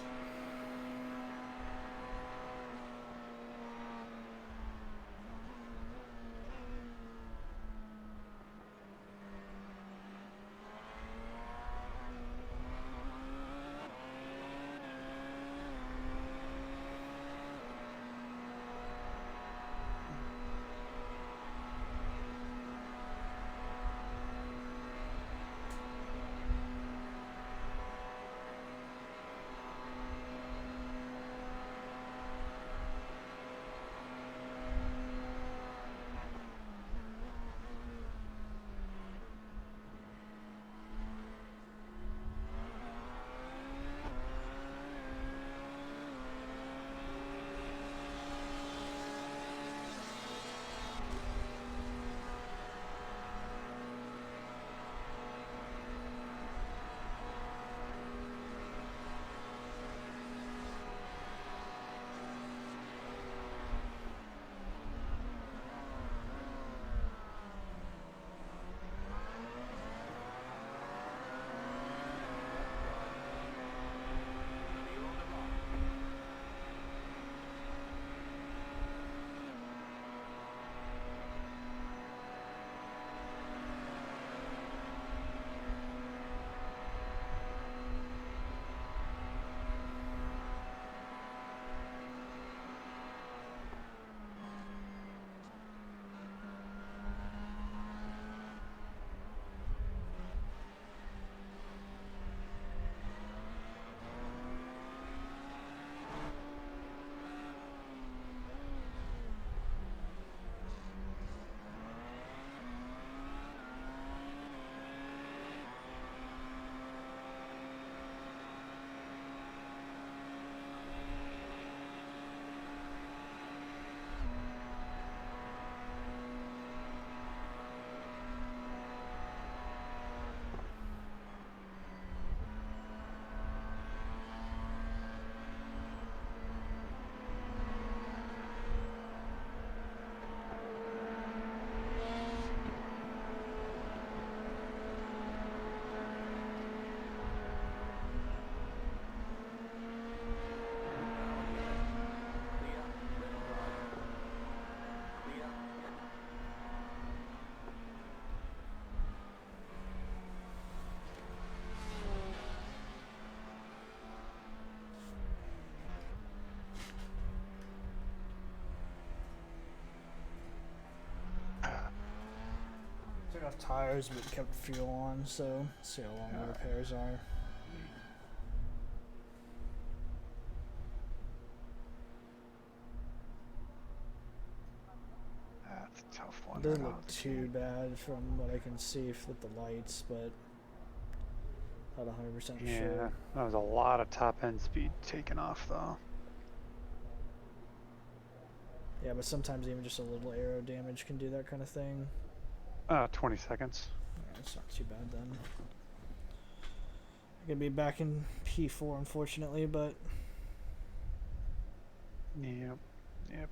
Took off tires but kept fuel on, so see how long the repairs are. That's a tough one. It doesn't right look out the too gate. bad from what I can see with the lights, but not 100% Yeah, sure. that was a lot of top end speed taken off though. Yeah, but sometimes even just a little aero damage can do that kind of thing. 20 seconds. Yeah, it's not too bad then. I'm gonna be back in P4 unfortunately, but Yep. Yep.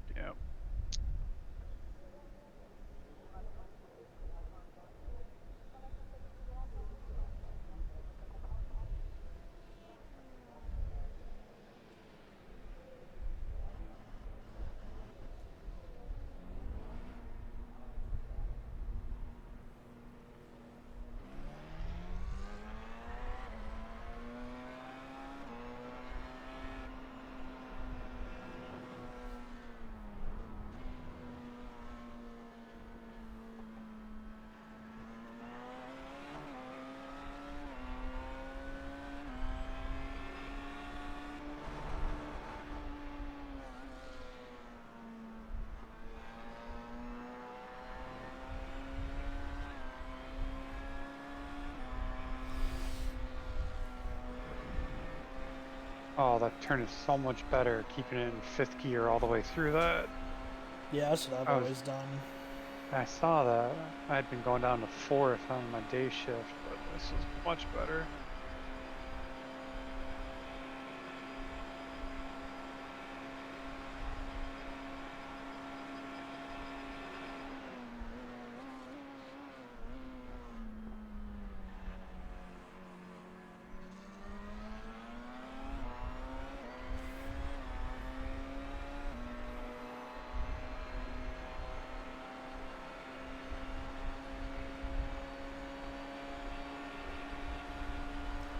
Oh, that turn is so much better, keeping it in 5th gear all the way through that. Yeah, that's what I've always done. I saw that. I had been going down to 4th on my day shift, but this is much better.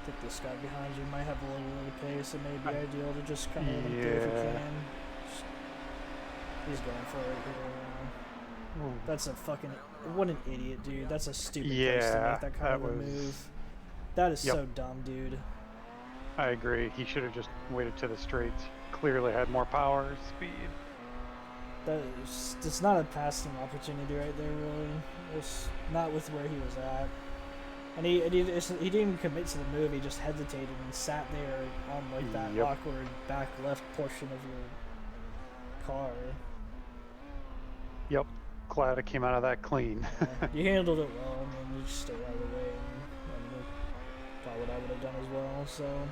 I think this guy behind you might have a little bit of pace. It may be ideal to just kind of let him through if you Yeah. can. He's going for it here. Ooh. That's a fucking... What an idiot, dude. That's a stupid place to Yeah, make that kind that of a was- move. That is Yep. so dumb, dude. I agree. He should have just waited to the straights. Clearly had more power, speed. It's not a passing opportunity right there, really. It's not with where he was at. And he didn't even commit to the move. He just hesitated and sat there on like that Yep. awkward back left portion of your car. Yep. Glad I came out of that clean. You handled it well. I mean, you just stayed out of the way, and probably what I would have done as well. So.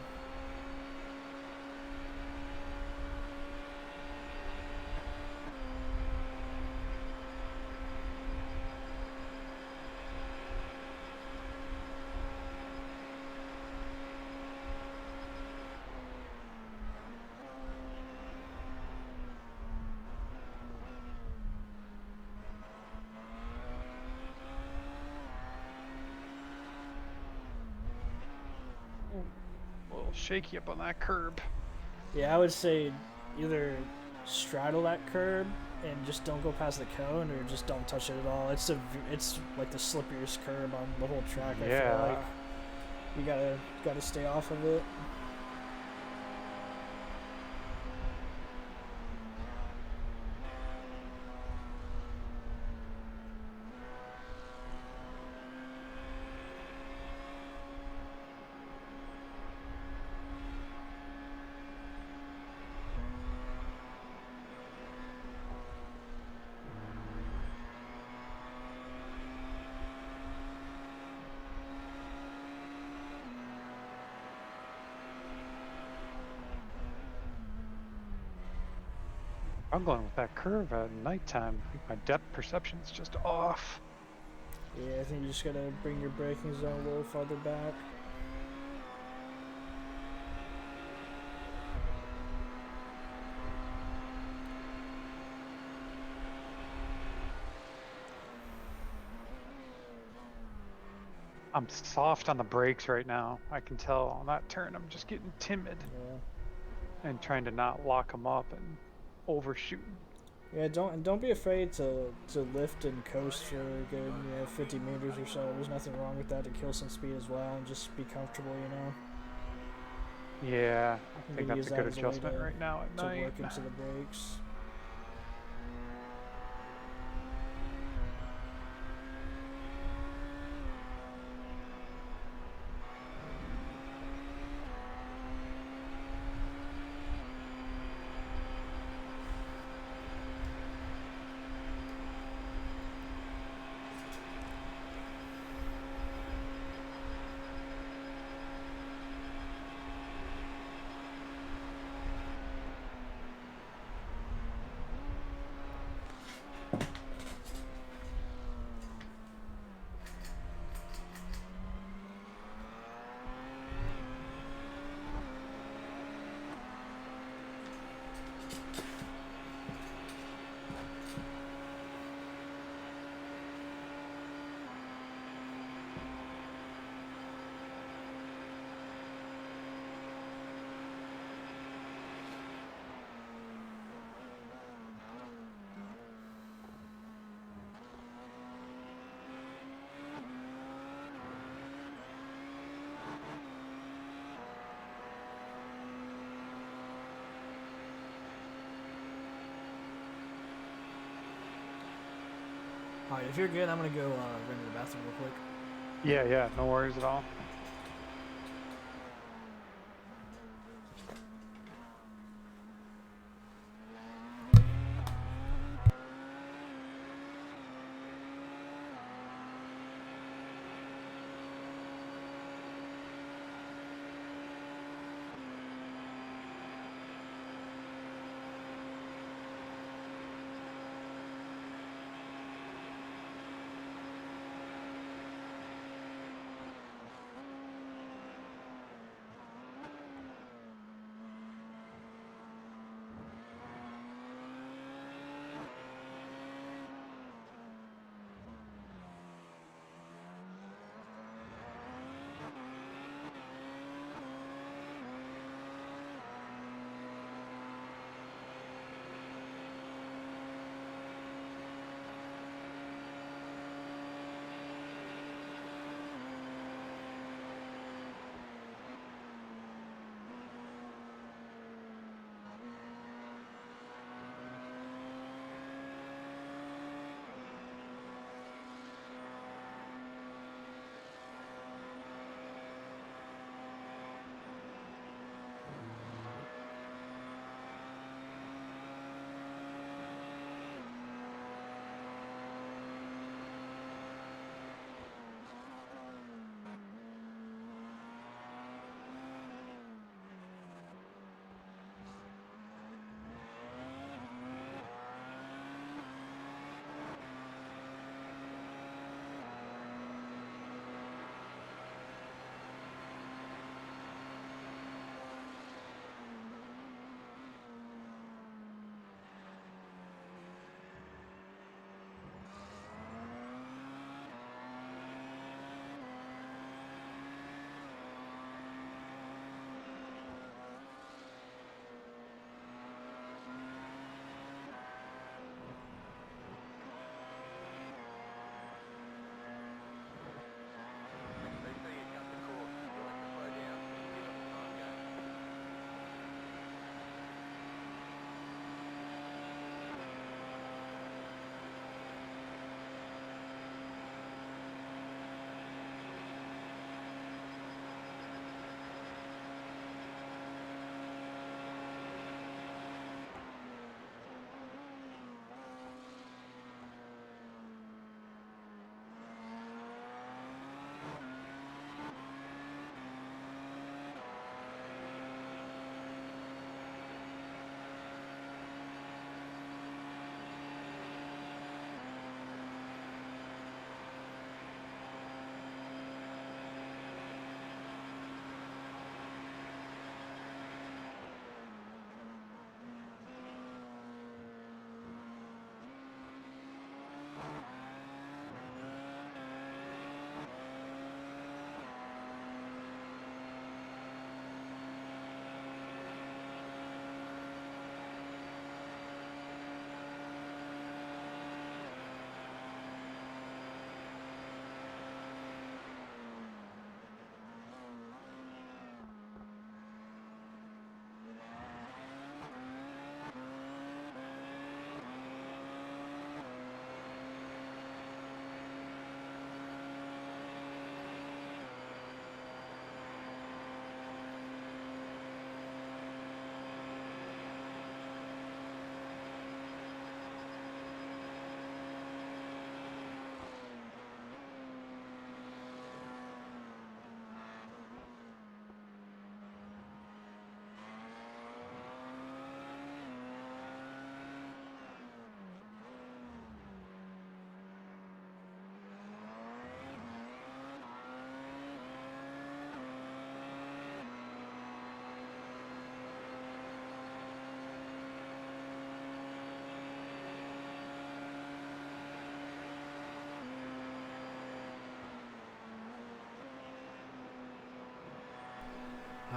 A little shaky up on that curb. Yeah, I would say either straddle that curb and just don't go past the cone, or just don't touch it at all. It's like the slipperiest curb on the whole track. I Yeah. feel like you gotta stay off of it. I'm going with that curve at nighttime. I think my depth perception's just off. Yeah, I think you just gotta bring your braking zone a little farther back. I'm soft on the brakes right now. I can tell on that turn I'm just getting timid Yeah. and trying to not lock them up and overshooting. Yeah, don't be afraid to lift and coast for a good 50 meters or so. There's nothing wrong with that, to kill some speed as well and just be comfortable, Yeah, I You think can that's use a that good as a way adjustment right now at to night. work into the brakes. Alright, if you're good, I'm gonna go run to the bathroom real quick. Yeah, no worries at all.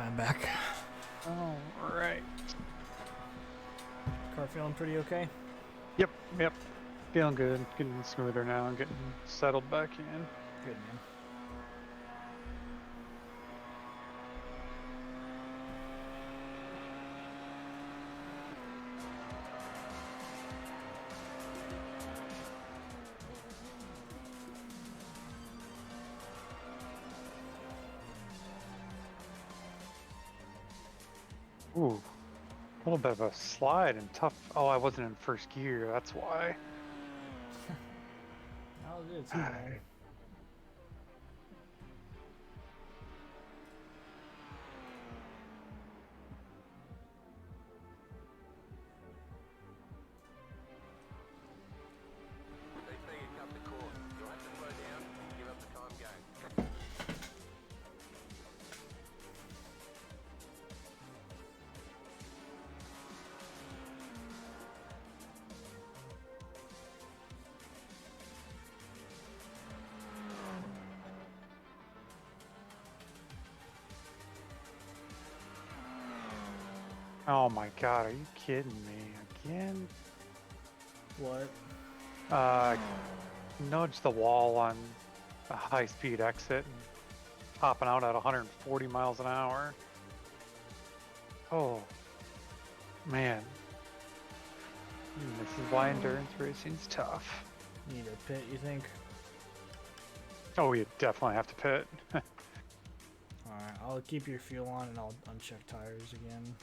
I'm back. Alright. Car feeling pretty okay? Yep, yep. Feeling good. Getting smoother now and getting settled back in. Good, man. Ooh. A little bit of a slide and tough. Oh, I wasn't in first gear. That's why. How is it, man? They say you cut the cord. You'll have to slow down and give up the time game. Oh my god, are you kidding me? Again? What? Nudge the wall on a high-speed exit and popping out at 140 miles an hour. Oh, man. This is why endurance racing's tough. Need a pit, you think? Oh, you definitely have to pit. Alright, I'll keep your fuel on and I'll uncheck tires again.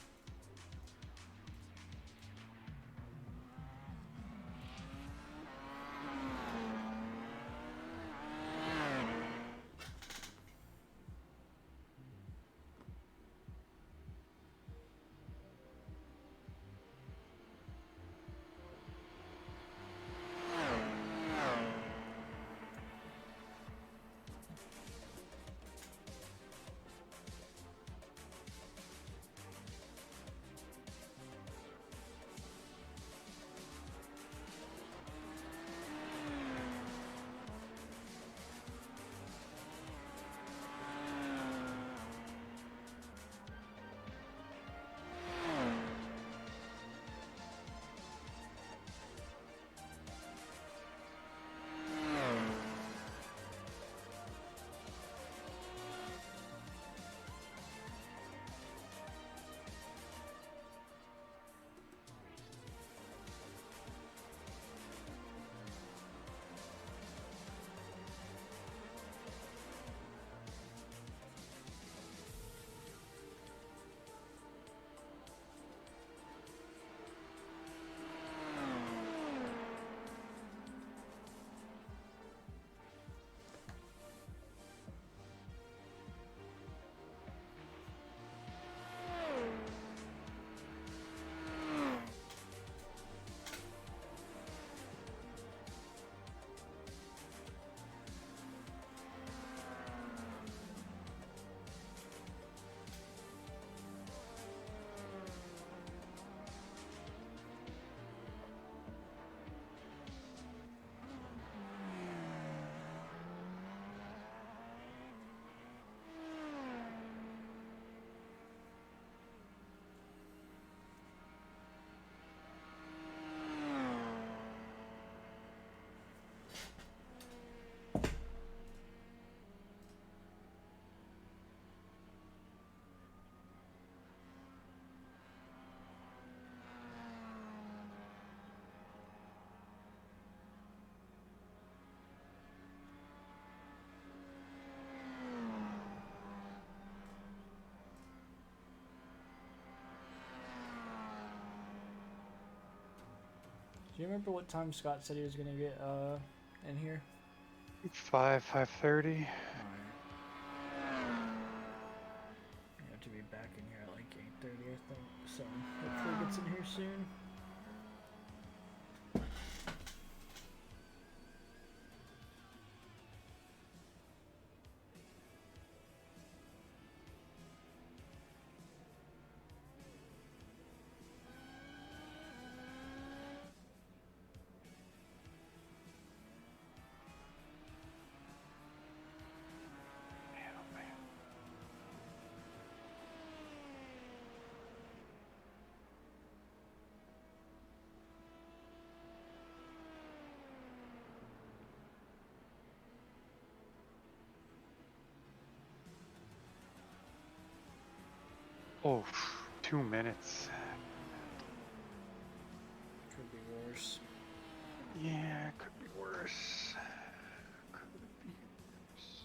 Do you remember what time Scott said he was gonna get in here? 5:30. You have to be back in here at like 8:30, I think. So hopefully he gets in here soon. Oh, 2 minutes. Could be worse. Yeah, could be worse. Could be worse.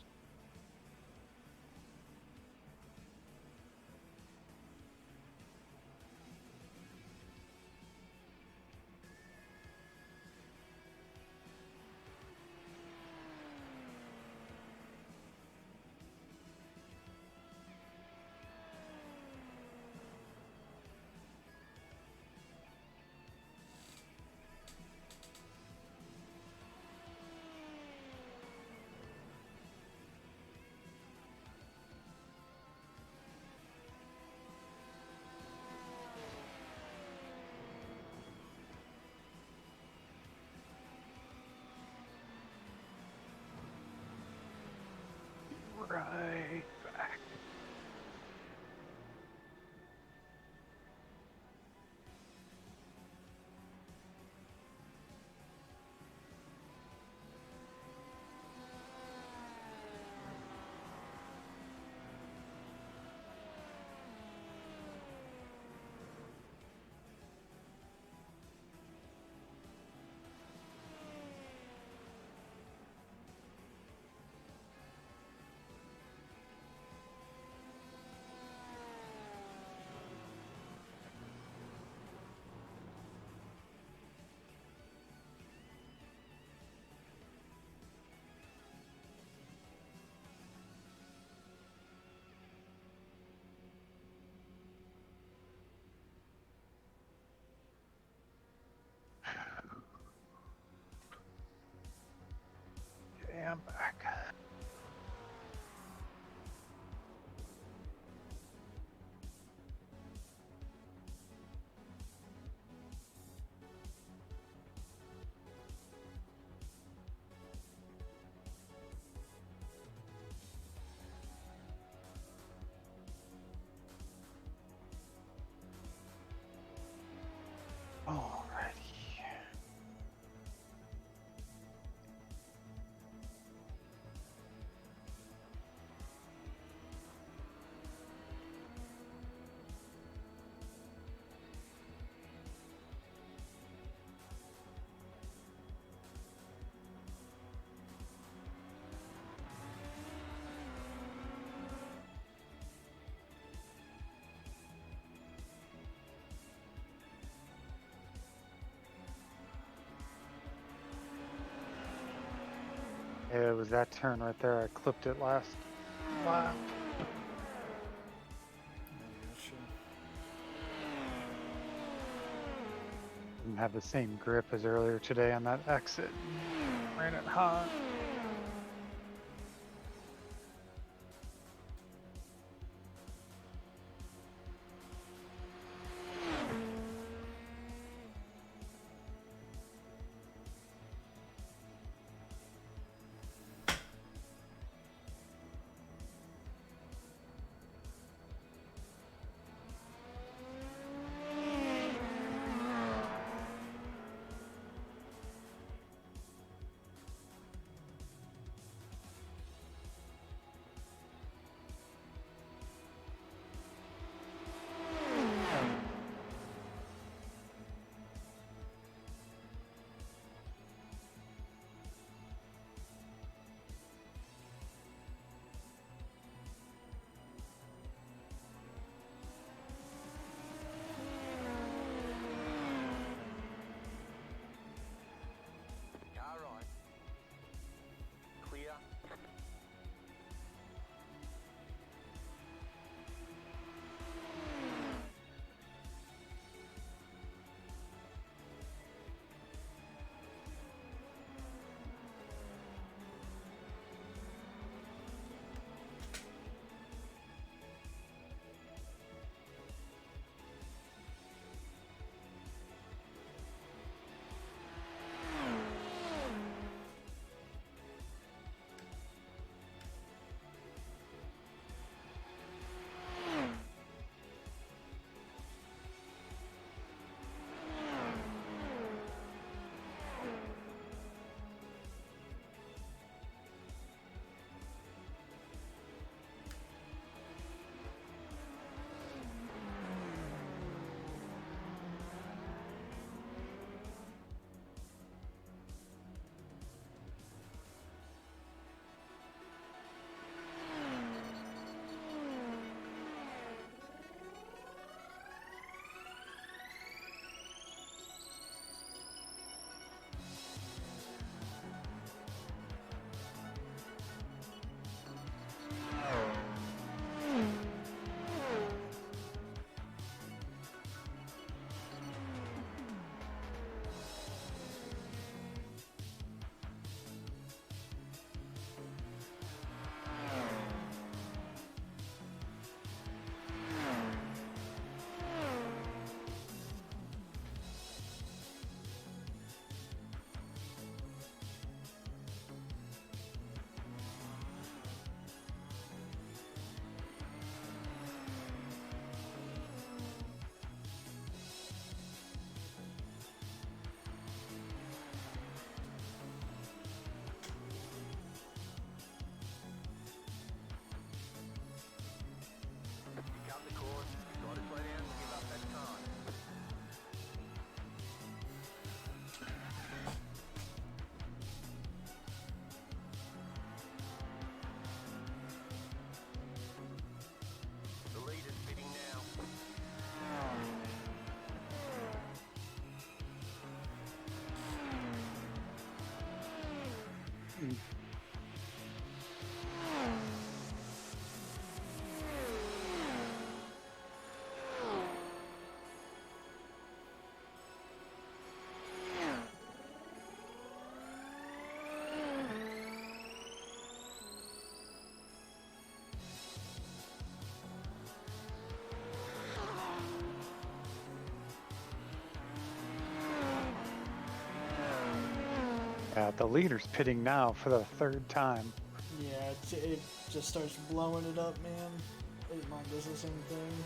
Right back. Okay, I'm back. Alrighty. Yeah, it was that turn right there. I clipped it last lap. Gotcha. Didn't have the same grip as earlier today on that exit. Ran it hot. Yeah, the leader's pitting now for the third time. Yeah, it just starts blowing it up, man. Mine does the same thing.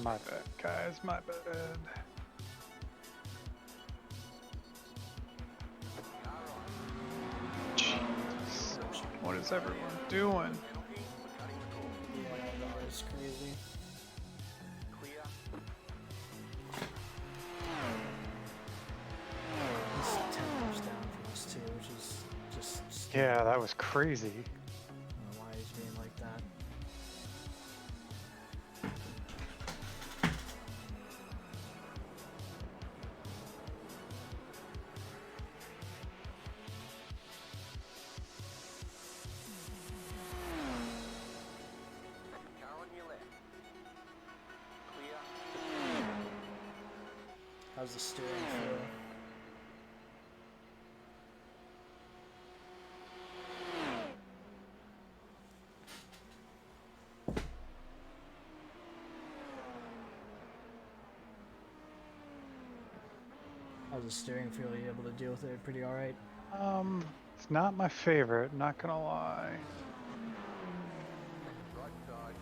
My bad, guys, my bad. Jeez. What is everyone doing? Yeah, that is crazy. Clear. He's 10 laps down from us too, which is just stupid. Yeah, that was crazy. I don't know why he's being like that. Car on your left. Clear. How's the steering feel? How's the steering feel? Are you able to deal with it pretty alright? It's not my favorite, not gonna lie. Right side.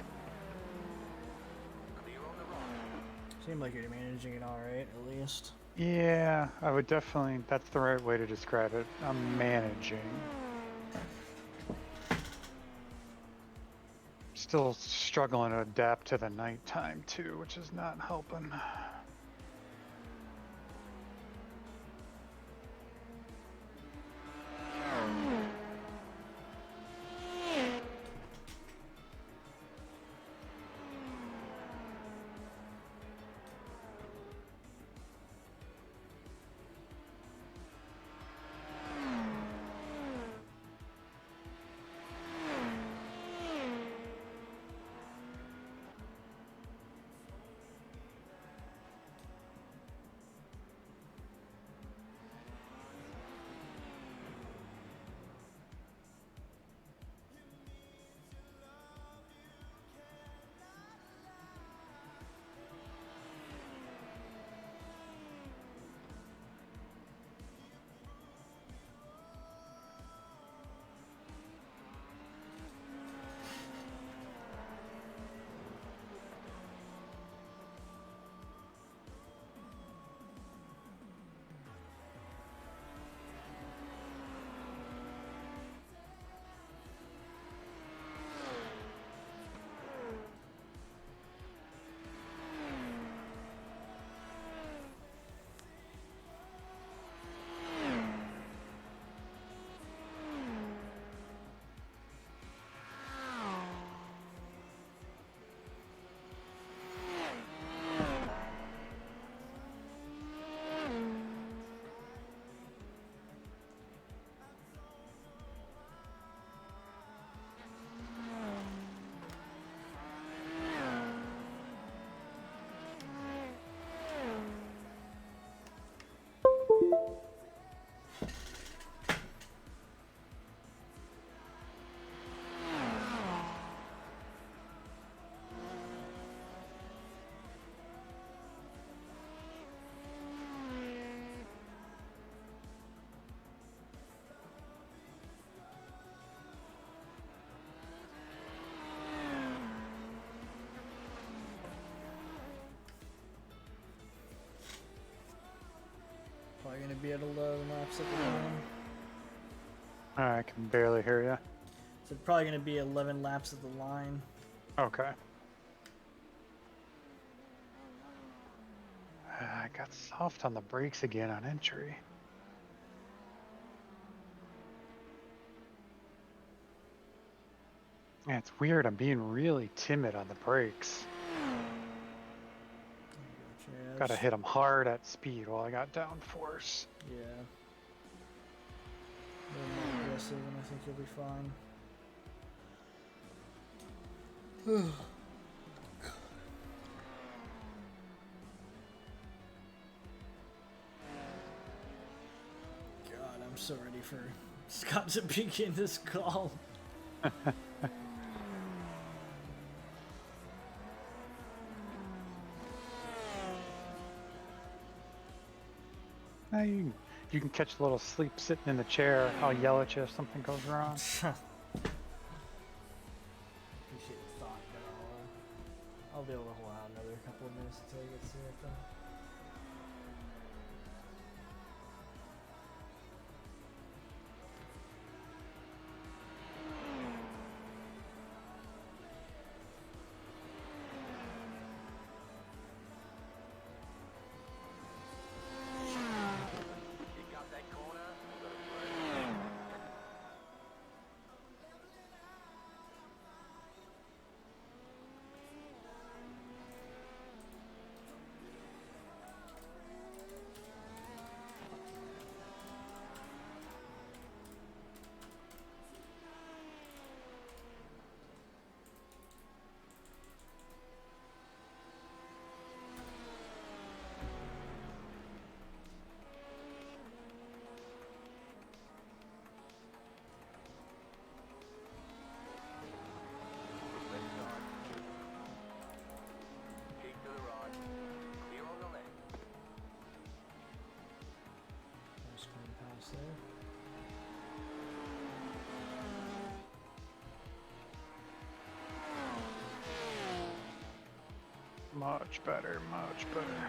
Clear on the right. Seemed like you're managing it alright, at least. Yeah, I would definitely, that's the right way to describe it. I'm managing. Still struggling to adapt to the nighttime too, which is not helping. Probably gonna be at 11 laps at the line. I can barely hear you. So probably gonna be 11 laps at the line. Okay. I got soft on the brakes again on entry. Yeah, it's weird. I'm being really timid on the brakes. Yeah, Gotta hit them hard at speed while I got downforce. Yeah. A little more aggressive, and I think you'll be fine. God, I'm so ready for Scott to begin this call. Now you can catch a little sleep sitting in the chair. I'll yell at you if something goes wrong. Appreciate the thought, but I'll be able to hold out another couple of minutes until he gets here, I think. Pick up that corner. Got a break. Left side. Keep to the right. Clear on the left. Just going past there. Much better, much better.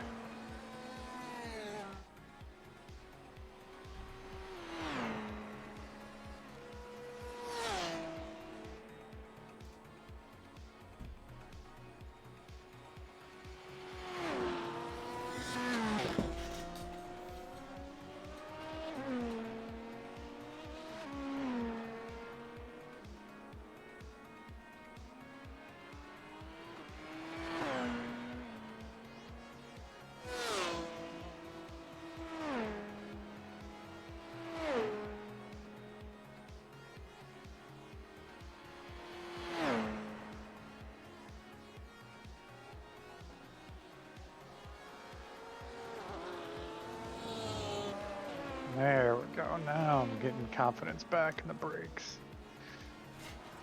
There we go. Now I'm getting confidence back in the brakes.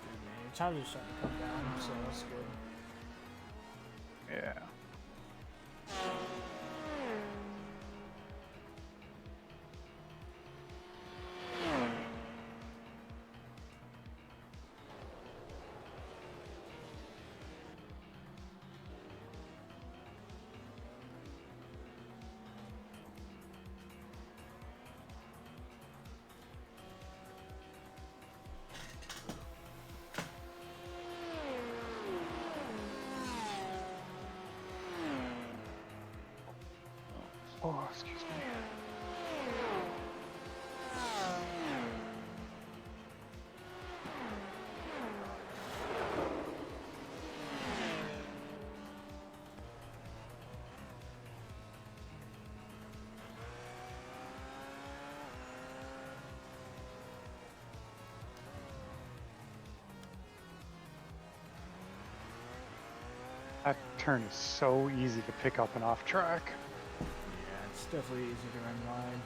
Good, man. Your time's just starting to come down, so that's good. Yeah. Oh, excuse me. That turn is so easy to pick up and off track. Yeah, it's definitely easy to run wide.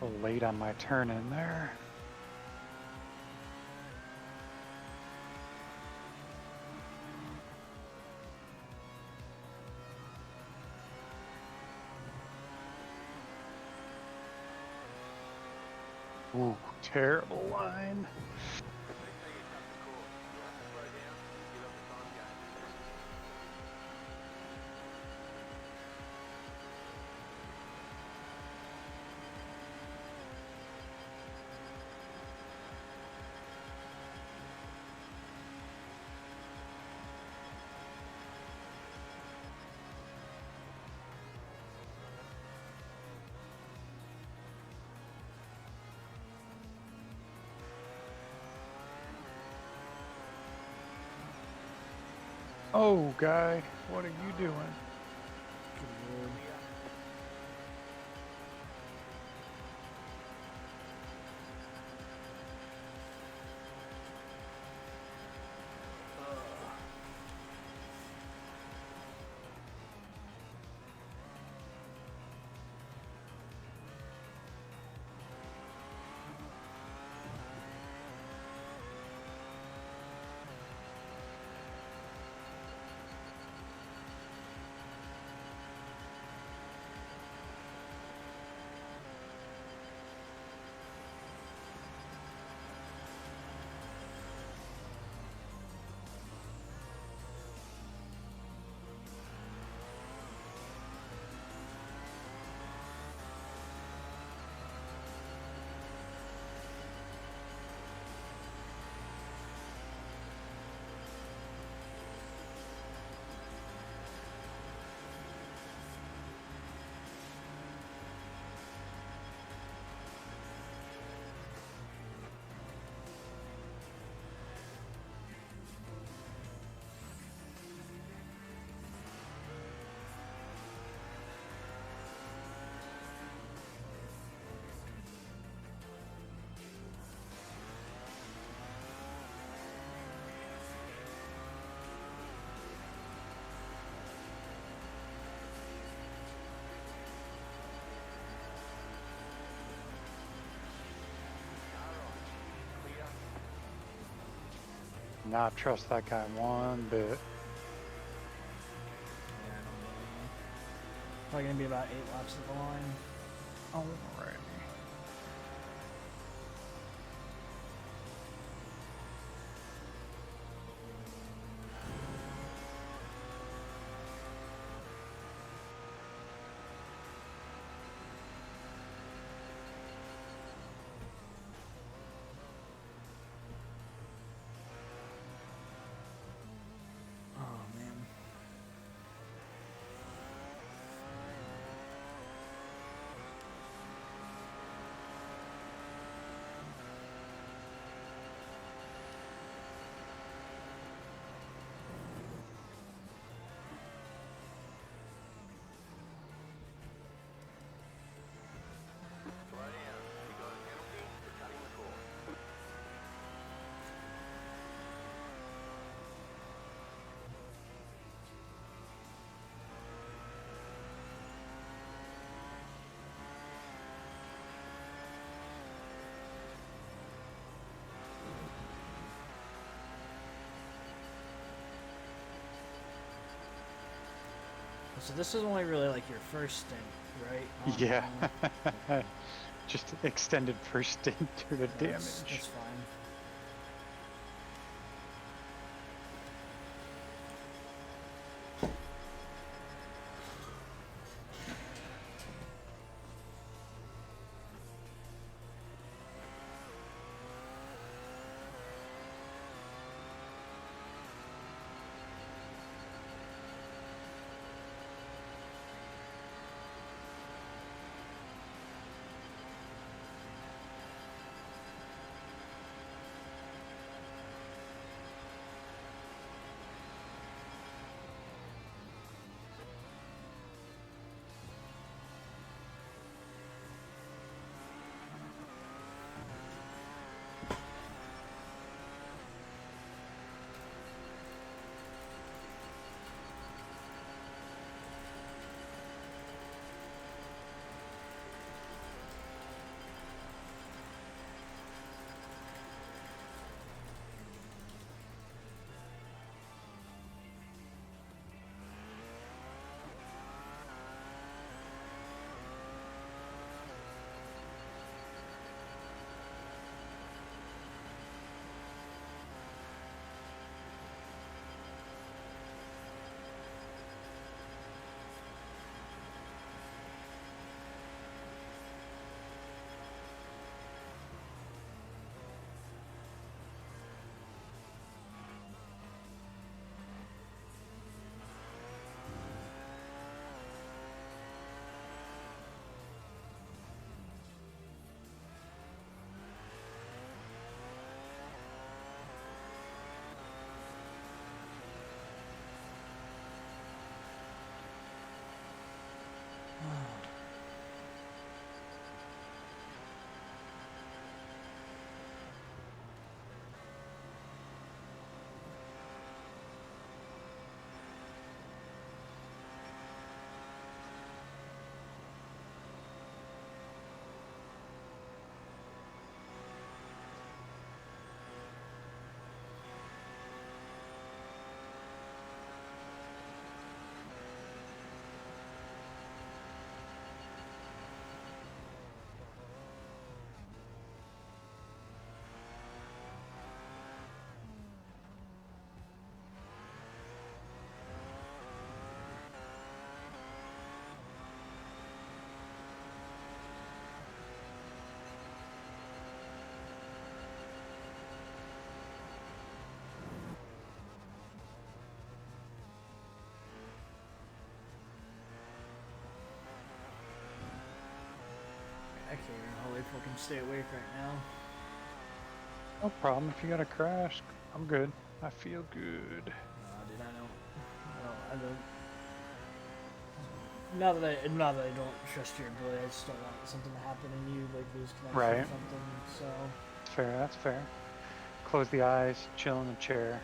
A little late on my turn in there. Ooh, terrible line. They say you cut the cord. You'll have to slow down and give up the time game. Oh, guy, what are you doing? Good lord. Not trust that guy one bit. Yeah, I don't blame you. Probably gonna be about 8 laps at the line. Alrighty. Oh man. Slow down. You got a penalty for cutting the cord. So this is only really like your first stint, right? Yeah. Just extended first stint due to That's damage. fine. I'll wait for him to stay awake right now. No problem. If you got a crash, I'm good. I feel good. Dude, I don't. Not that I don't trust your ability, I just don't want something to happen and you like lose connection or Right. something. So That's fair. That's fair. Close the eyes, chill in the chair.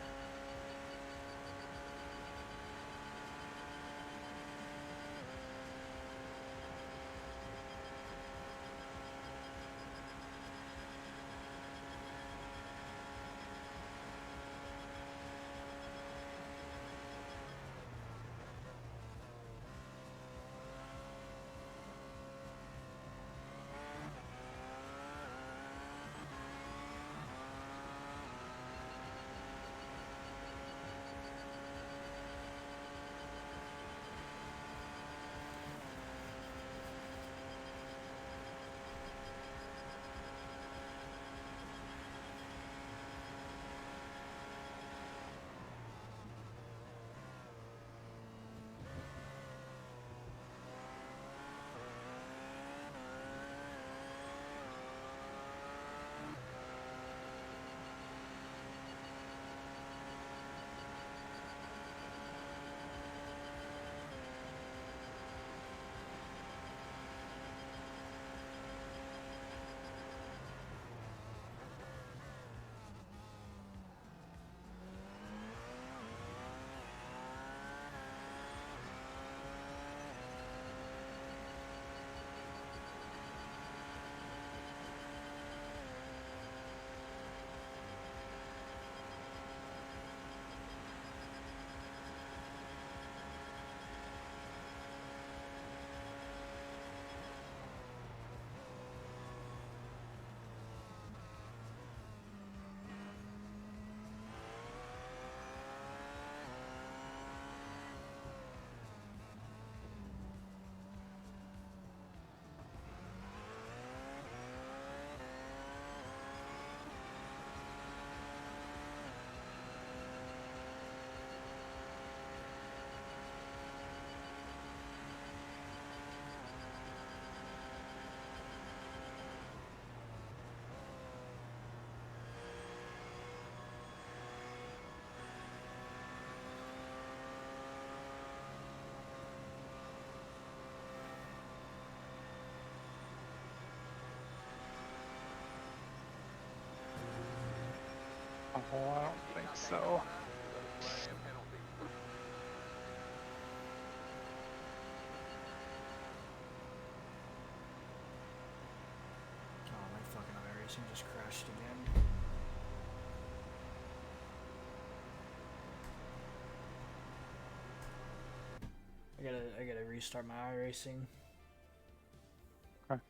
Oh, I don't think so. oh, my fucking iRacing just crashed again. I gotta restart my iRacing. Okay.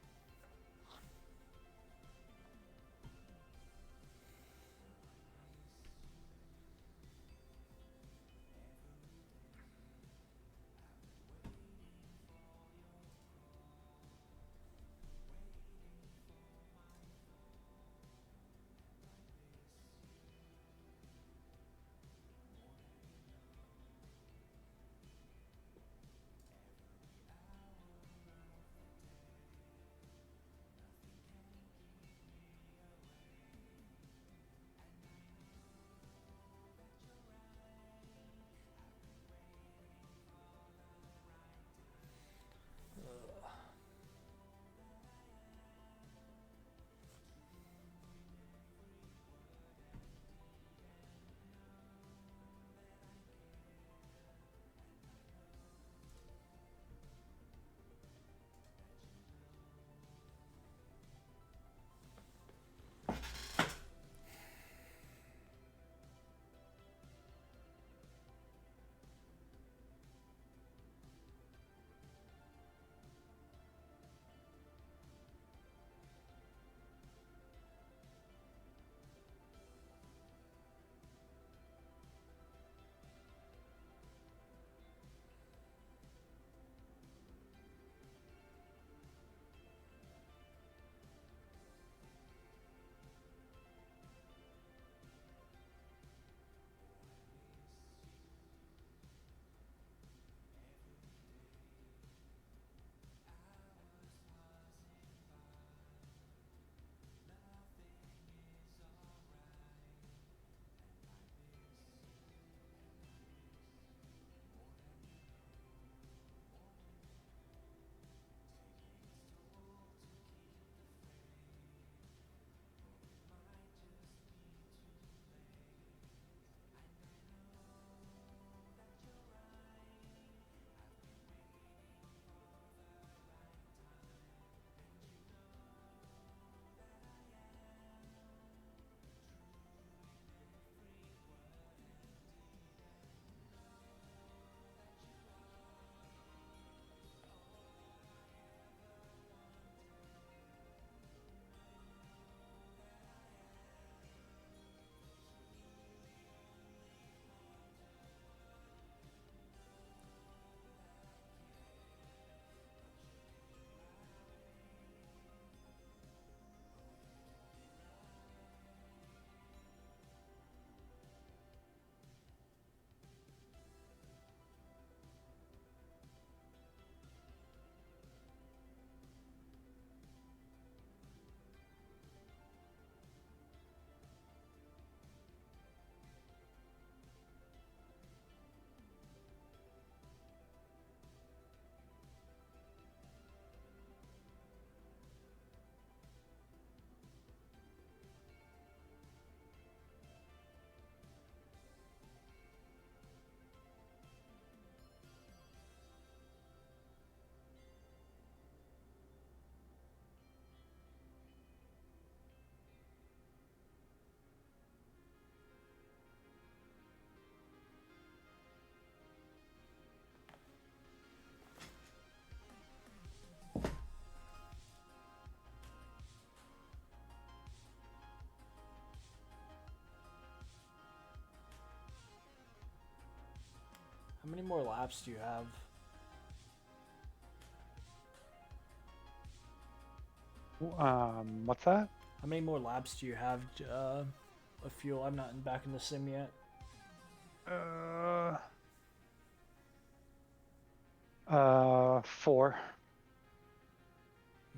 How many more laps do you have? What's that? How many more laps do you have of fuel? I'm not back in the sim yet. 4.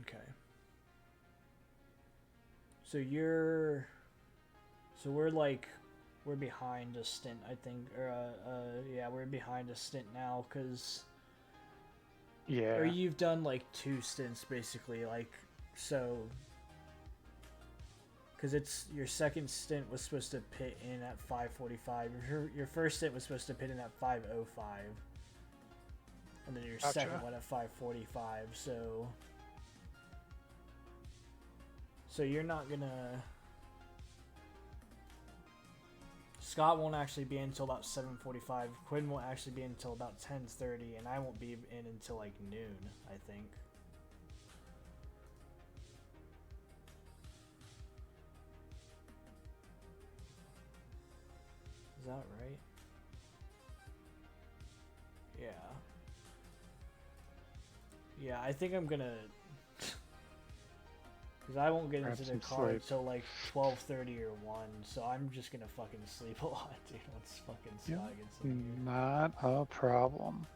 Okay. So you're... So we're behind a stint, I think. Or, yeah, we're behind a stint now, because... Yeah. Or you've done, like, 2 stints, basically, like, so... Because it's... Your second stint was supposed to pit in at 5:45. Your first stint was supposed to pit in at 5:05. And then your Gotcha. second one at 5:45, so... So you're not gonna... Scott won't actually be in until about 7:45. Quinn won't actually be in until about 10:30, and I won't be in until like noon, I think. Is that right? Yeah. Yeah, I think I'm gonna... Because I won't get Grab into the some car sleep. until like 12:30 or 1, so I'm just gonna fucking sleep a lot, dude, once fucking Scott gets in here. Not a problem.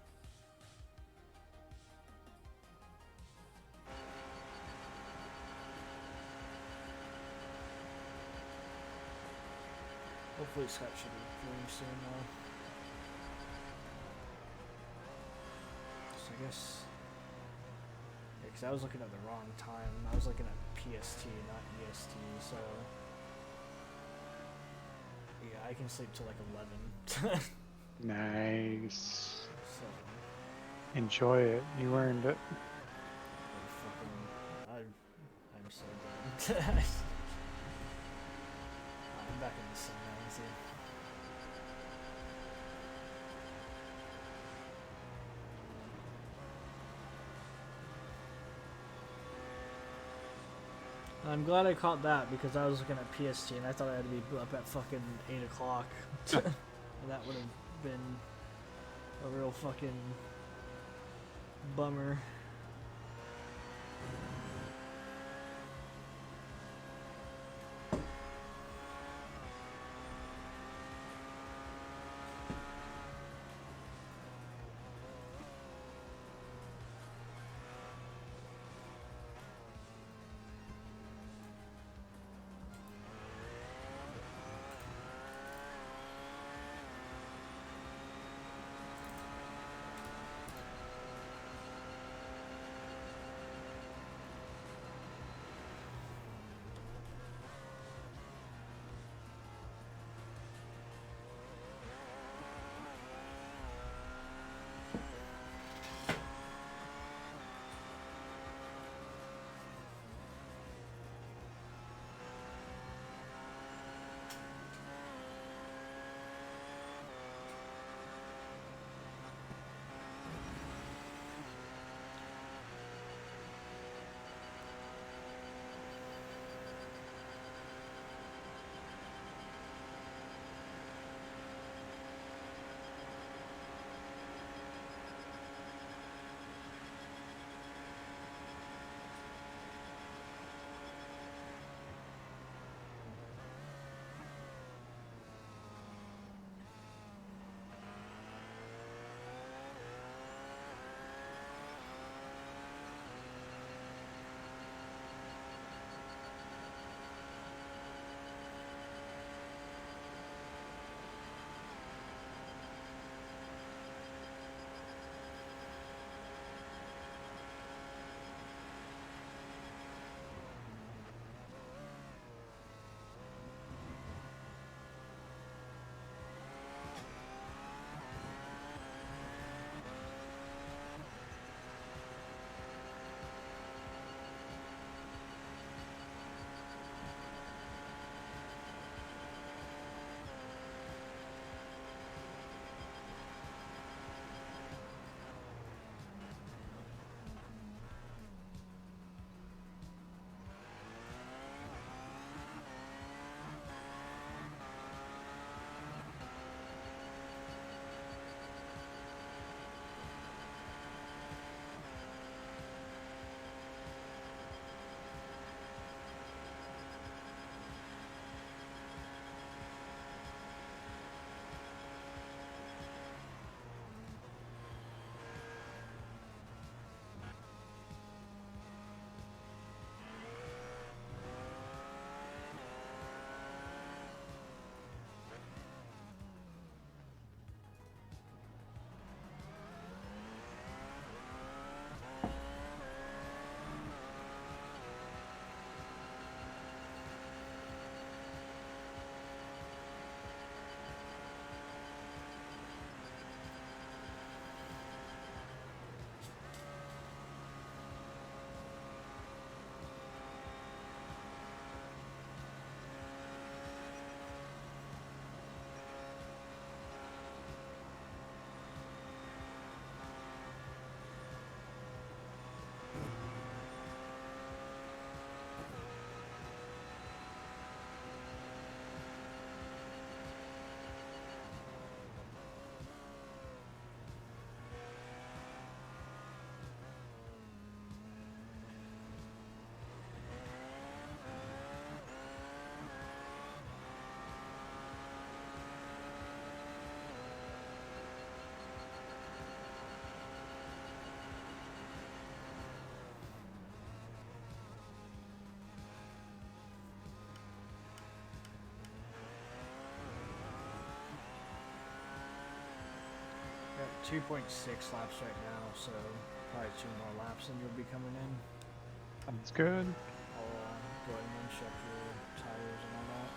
Hopefully Scott should be doing soon though. So I guess... Yeah, because I was looking at the wrong time. I was looking at PST, not EST, so... Yeah, I can sleep till like 11. Nice. So... Enjoy it. You earned it. I'm so done. I'm back in the sun now, see. I'm glad I caught that because I was looking at PST and I thought I had to be up at fucking 8 o'clock. And that would have been a real fucking bummer. 2.6 laps right now, so probably 2 more laps and you'll be coming in. Sounds good. I'll go ahead and check your tires and all that.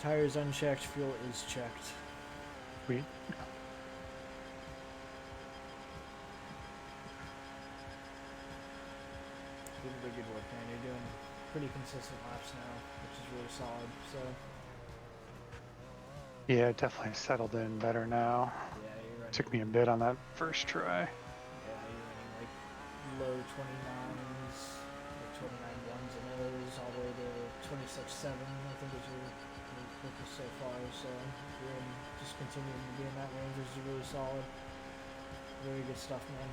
Tires unchecked, fuel is checked. Sweet. Doing pretty good work, man. You're doing pretty consistent laps now, which is really solid. So, Yeah, definitely settled in better now. yeah, you're running. Took me a bit on that first try. Yeah, you're running like low 29s, like 29 ones and O's, all the way to 26.7. I think is your quickest so far. So, you're in, just continuing to be in that range, which is really solid. Very good stuff, man.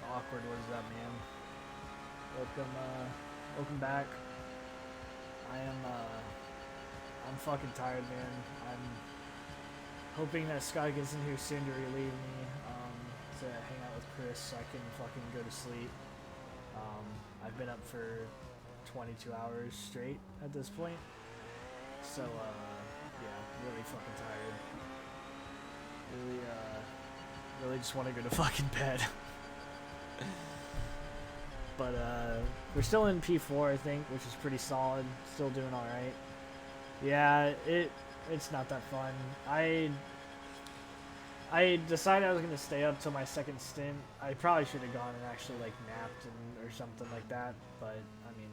Awkward, what is that, man? Welcome back. I'm fucking tired, man. I'm hoping that Scott gets in here soon to relieve me, to hang out with Chris so I can fucking go to sleep. I've been up for 22 hours straight at this point. So, yeah, really fucking tired. Really just want to go to fucking bed. But we're still in P4, I think, which is pretty solid. Still doing all right. Yeah, it's not that fun. I decided I was gonna stay up till my second stint. I probably should have gone and actually like napped or something like that. But I mean,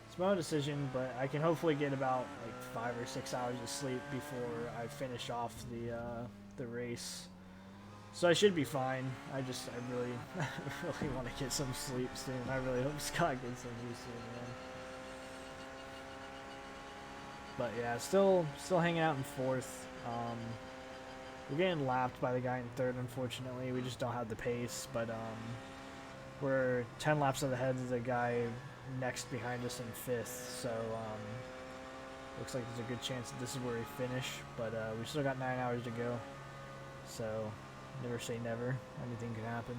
it's my own decision. But I can hopefully get about like 5 or 6 hours of sleep before I finish off the race. So I should be fine. I really, really want to get some sleep soon. I really hope Scott gets some sleep soon, man. But yeah, still hanging out in fourth. We're getting lapped by the guy in third, unfortunately. We just don't have the pace, but we're 10 laps ahead of the guy next behind us in fifth. So looks like there's a good chance that this is where we finish. But we still got 9 hours to go. So. Never say never. Anything can happen.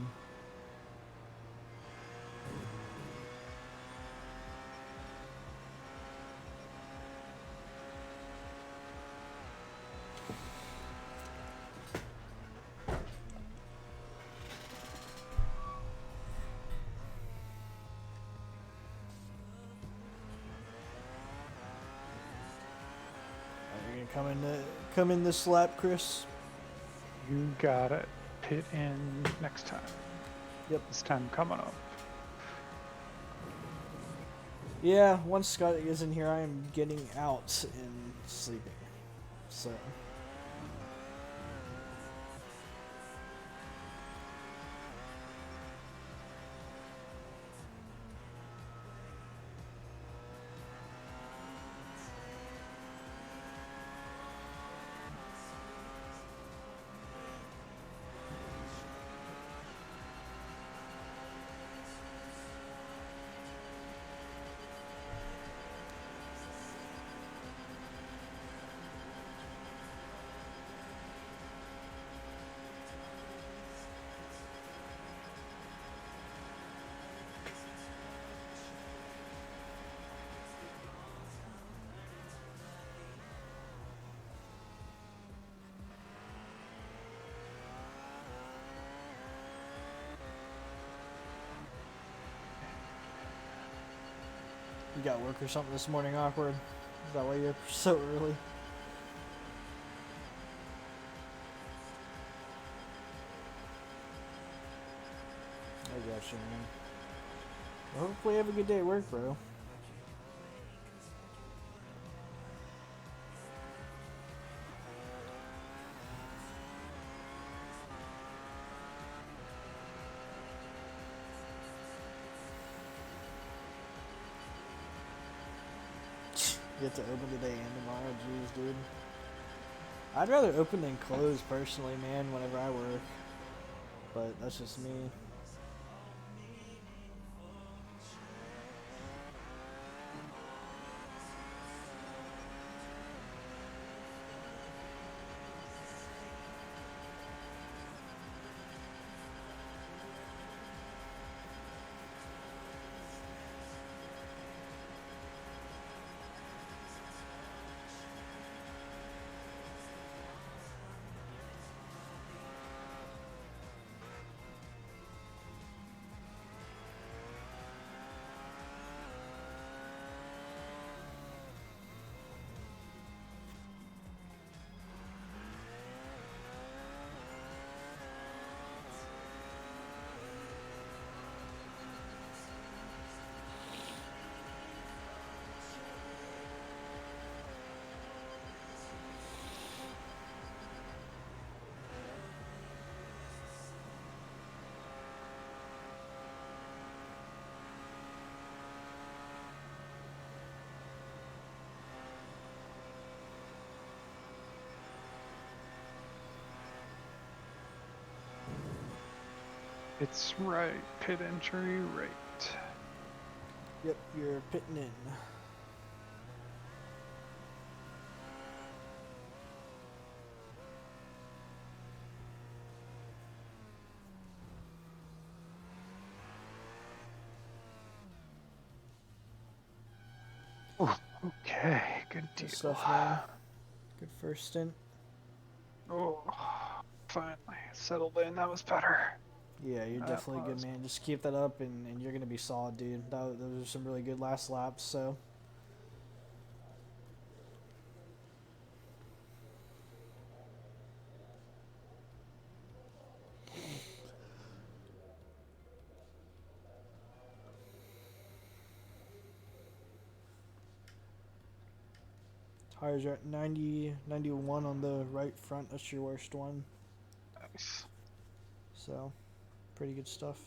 Are you gonna come in this lap, Chris? You got it. Pit in next time. Yep. This time coming up. Yeah, once Scott is in here, I am getting out and sleeping. So. You got work or something this morning, Awkward? Is that why you're up so early? I got you, man. Well, hopefully you have a good day at work, bro. You have to open today and tomorrow, jeez, dude. I'd rather open than close, personally, man, whenever I work. but that's just me. It's right. Pit entry right. Yep, you're pitting in. Oh, okay. Good deal. Good stuff, man. Good first stint. Oh, finally settled in. That was better. Yeah, you're That definitely good, was. man. Just keep that up, and you're gonna be solid, dude. Those are some really good last laps. So. Tires are at 90, 91 on the right front. That's your worst one. Nice. So, pretty good stuff.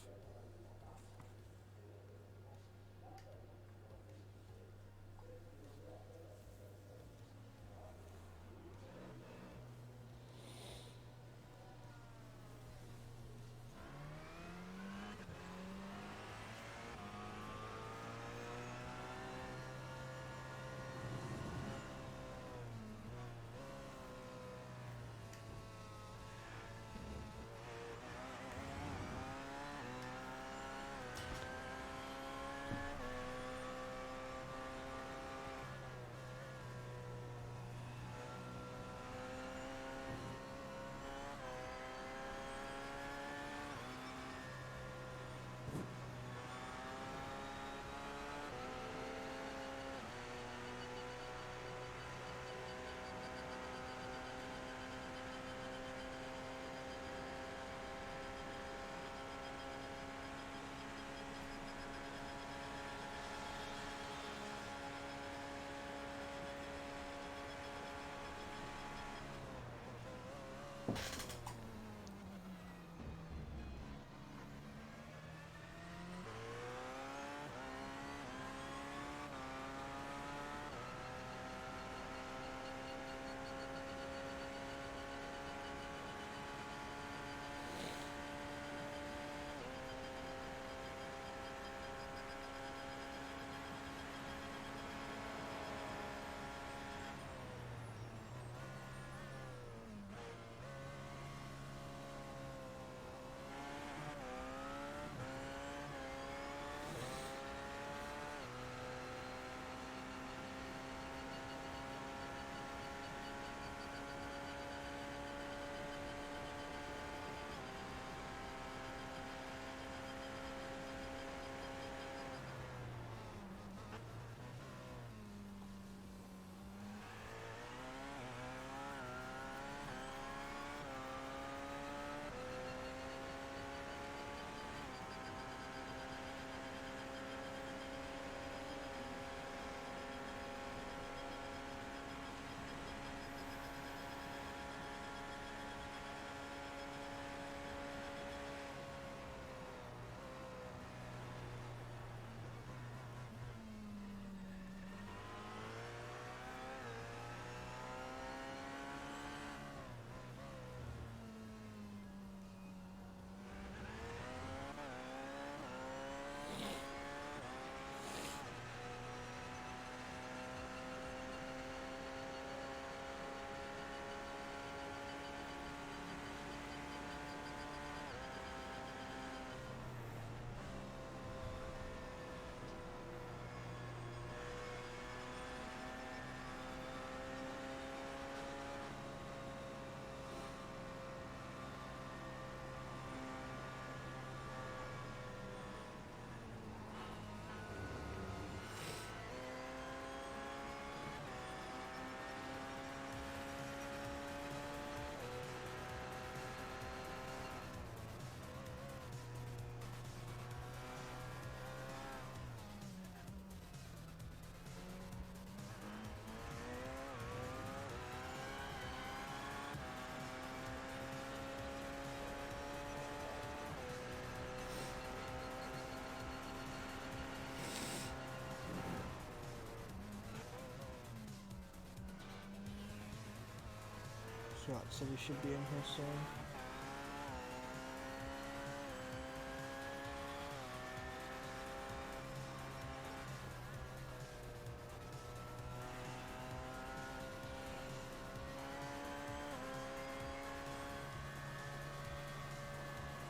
Scott said he should be in here soon.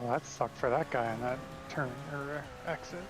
Well, that sucked for that guy on that turn or exit.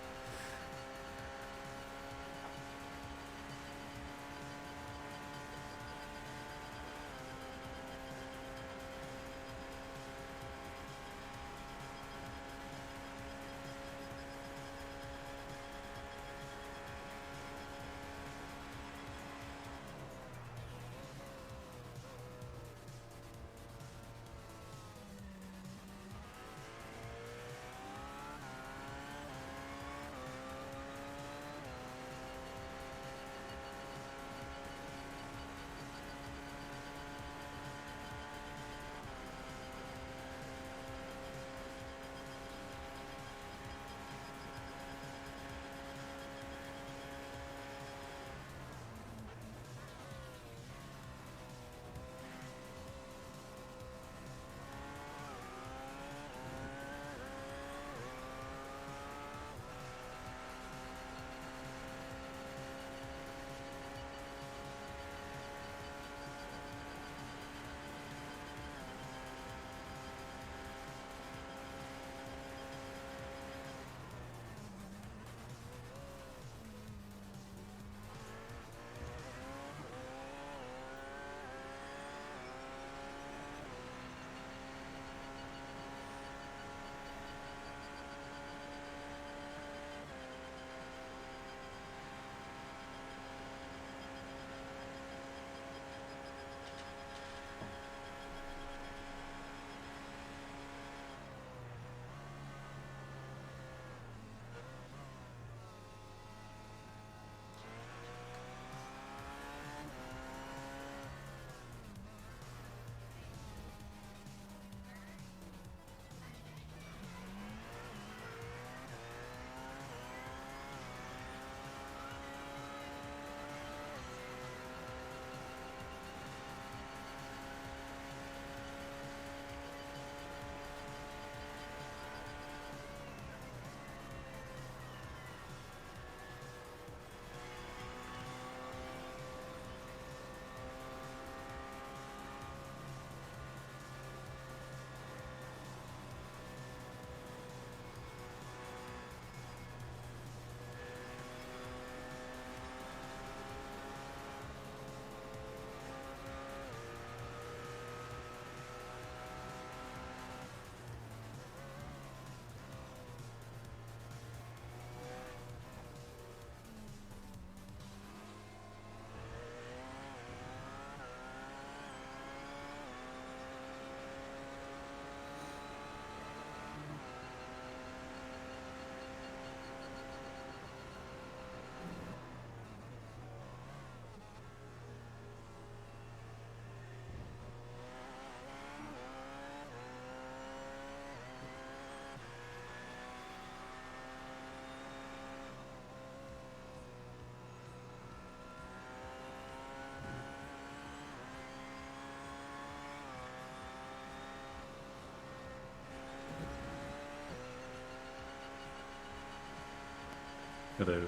Hello.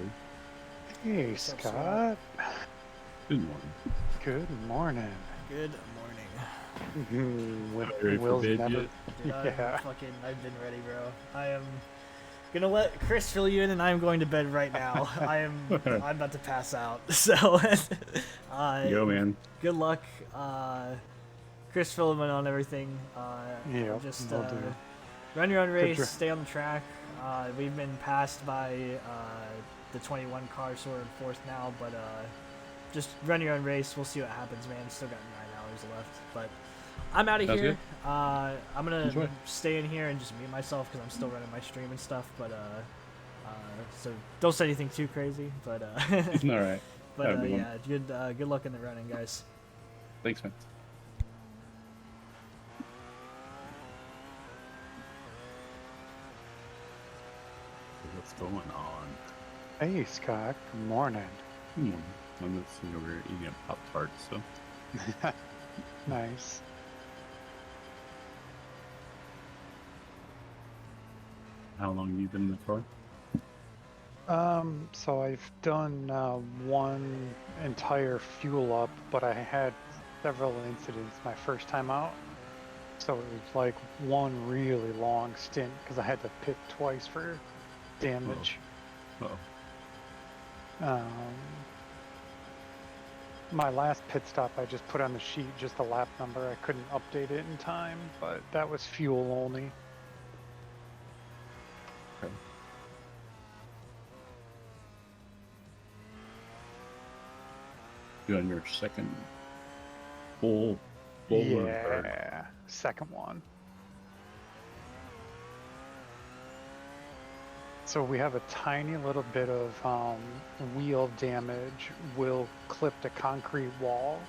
Hey, What's up, Scott. Good morning. Good morning. Good morning. Ready for Will's bed never. yet? Dude, Yeah. I've been ready, bro. I am gonna let Chris fill you in, and I'm going to bed right now. I'm about to pass out. So, Go, man. good luck. Chris, fill him in on everything. Yep, Just will do. run your own race, dri- stay on the track. We've been passed by the 21 car, so we're in fourth now. But just run your own race. We'll see what happens, man. Still got 9 hours left, but I'm out of Sounds here. good. I'm gonna Enjoy. stay in here and just mute myself because I'm still running my stream and stuff. But so don't say anything too crazy. But All right. but Have a good one. yeah, good luck in the running, guys. Thanks, man. What's going on? Hey, Scott. Good morning. I'm just sitting over here eating a Pop Tart, so Nice. How long have you been in the car? So I've done one entire fuel up, but I had several incidents my first time out. So it was like one really long stint because I had to pit twice for damage. Oh, My last pit stop, I just put on the sheet just the lap number. I couldn't update it in time, but that was fuel only. okay. You're on your second full run, or Yeah, second one. So we have a tiny little bit of wheel damage. Will clipped a concrete wall,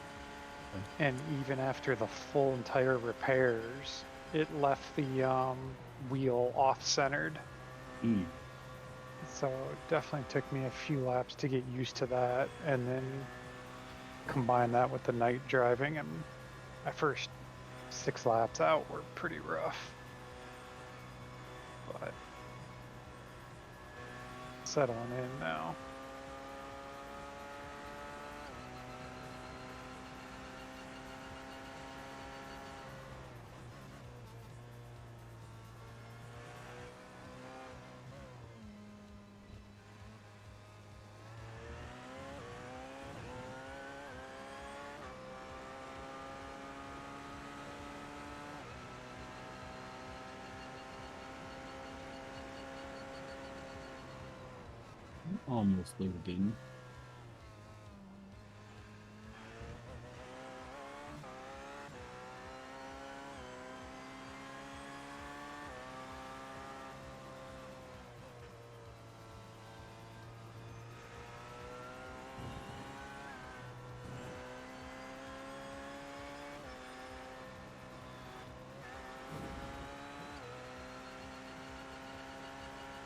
and even after the full entire repairs, it left the wheel off-centered. So it definitely took me a few laps to get used to that, and then combine that with the night driving, and my first 6 laps out were pretty rough. But settling in now. almost loaded in.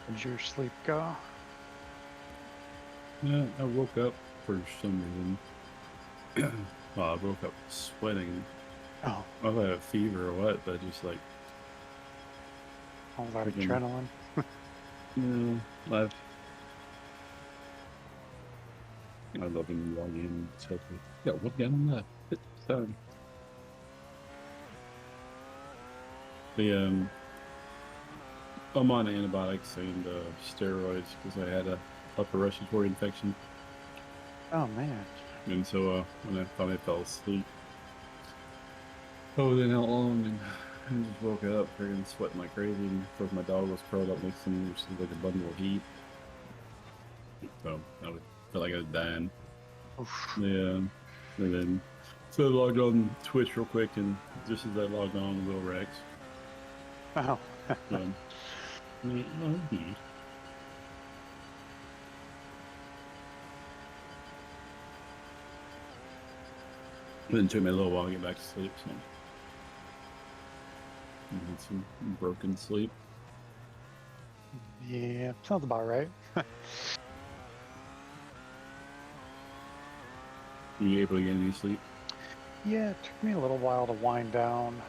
Did your sleep go? Yeah, I woke up for some reason. Well, I woke up sweating. Oh, I don't know if I had a fever or what, but just like, all that freaking, adrenaline. I've I love him logging in. So, yeah, what down left? Sorry. The I'm on antibiotics and steroids because I had a upper respiratory infection, Oh man. and so when I finally fell asleep, oh, then how long? And I just woke up, freaking sweating like crazy, and of course my dog was curled up next to me, which is like a bundle of heat. So I felt like I was dying. Oof. Yeah, and then so I logged on Twitch real quick, and just as I logged on, Will Rex. Oh. Heat. Then it took me a little while to get back to sleep, so I had some broken sleep. Yeah, sounds about right. You able to get any sleep? Yeah, it took me a little while to wind down.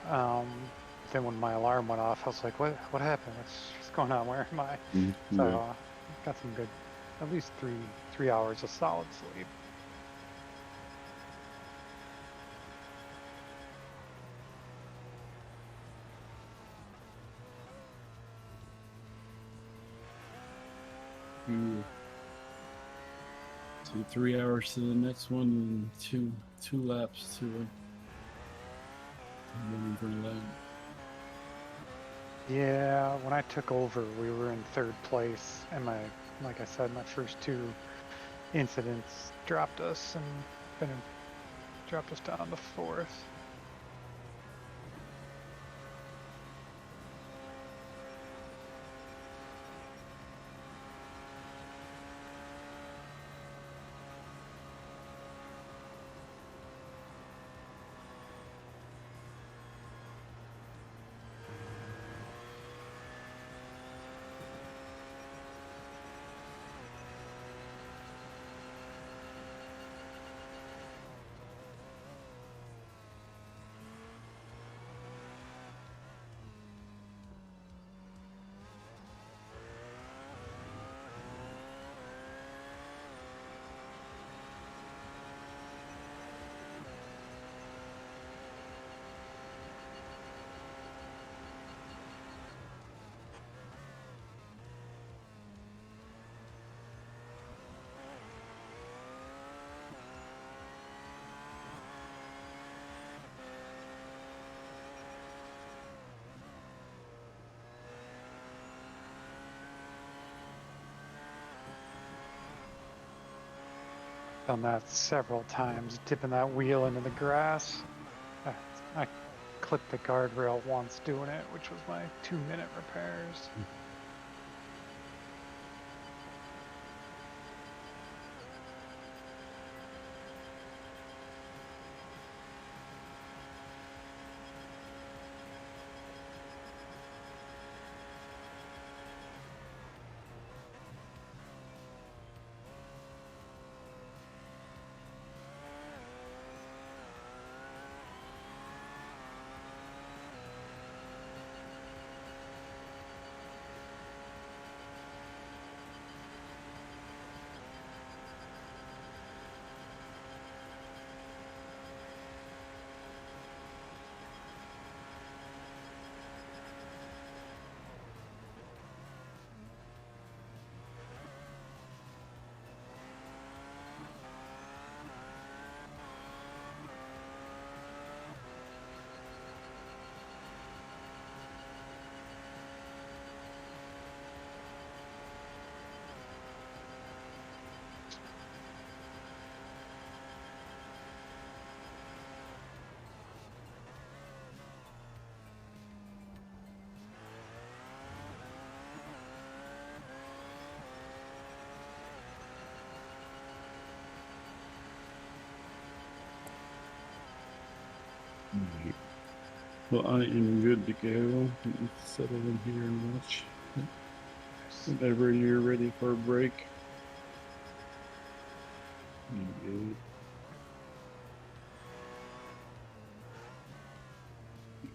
Then when my alarm went off, I was like, what happened? What's going on? Where am I? So Yeah. got some good, at least three hours of solid sleep. So 3 hours to the next one, and two laps to one for that. Yeah, when I took over, we were in 3rd place, and like I said, my first 2 incidents dropped us, and then it dropped us down to 4th. Done that several times, dipping that wheel into the grass. I clipped the guardrail once doing it, which was my 2-minute repairs. Alright. Well, I am good to go. Let's settle in here and watch. Whenever you're ready for a break. You good?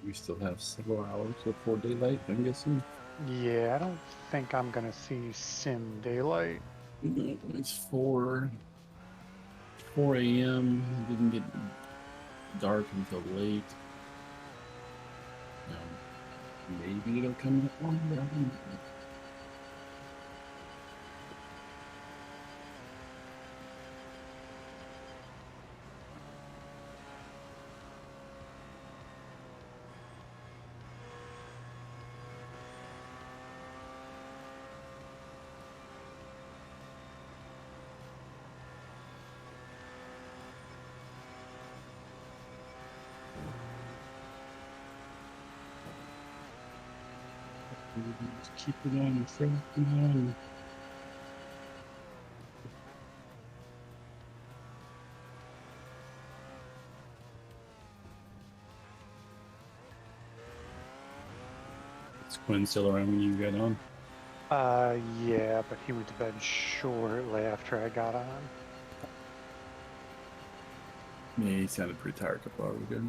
We still have several hours before daylight, I'm guessing. Yeah, I don't think I'm gonna see sim daylight. It's 4 a.m. It didn't get dark until late. Maybe it'll come up on down. Just keep it on front on. Is Quinn still around when you got on? Yeah, but he went to bed shortly after I got on. Yeah, he sounded pretty tired a couple hours ago.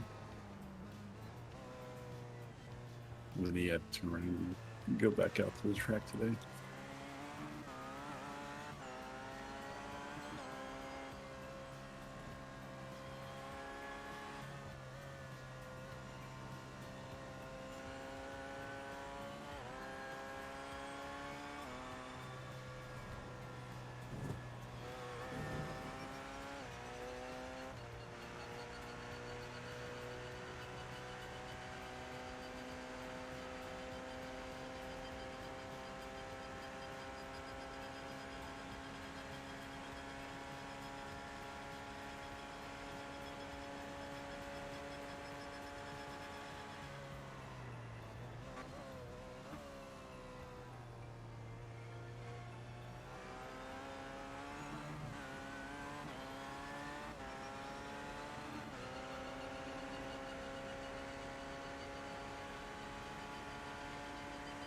When he had to run and go back out to the track today.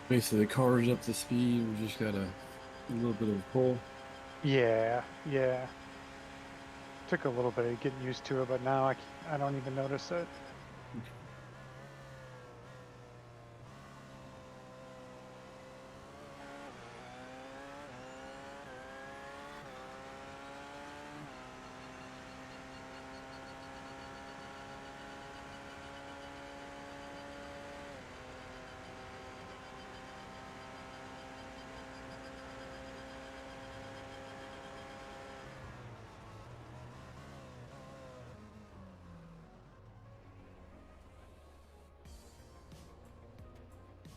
Basically, the car's up to speed. We just got a little bit of pull. Yeah, yeah. Took a little bit of getting used to it, but now I don't even notice it.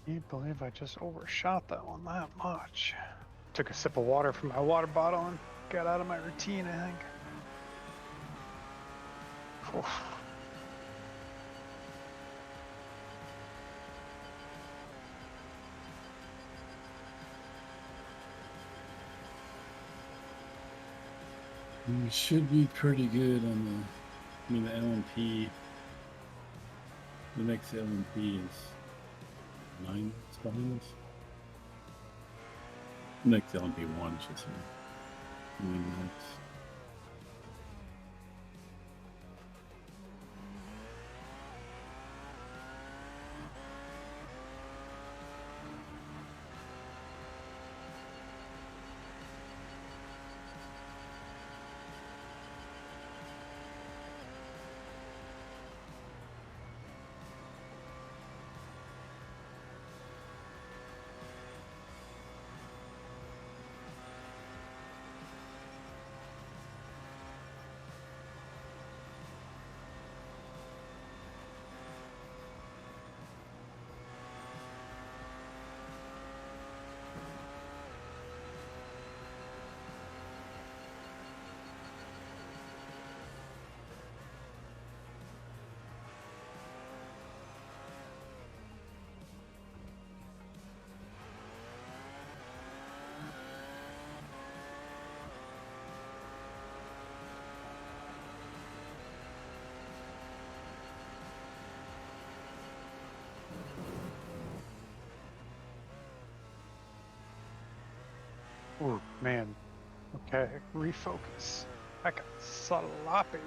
Can't believe I just overshot that one that much. Took a sip of water from my water bottle and got out of my routine, I think. Oof. We should be pretty good on the LMP. The next LMP is 9 minutes behind us. The next LMP1 is just 9 minutes. Ooh, man. Okay, refocus. I got sloppy.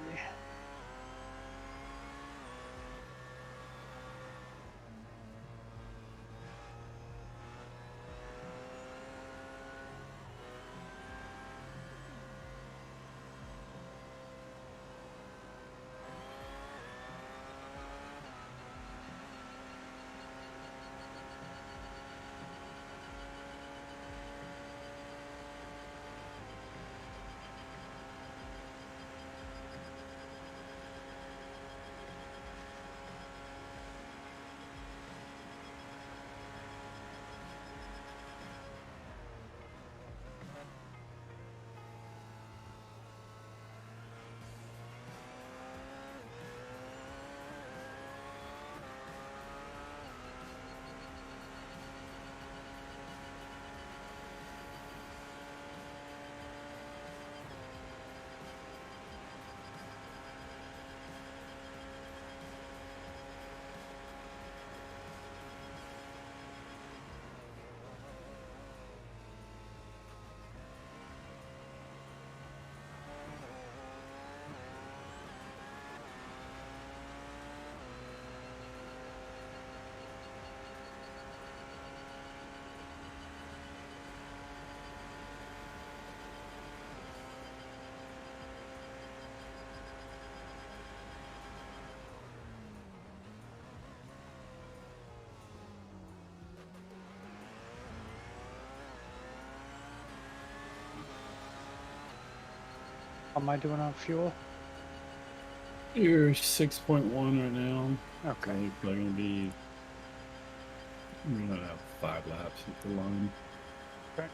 How am I doing on fuel? You're 6.1 right now. Okay. So you're probably gonna be. We're gonna have 5 laps at the line. Okay.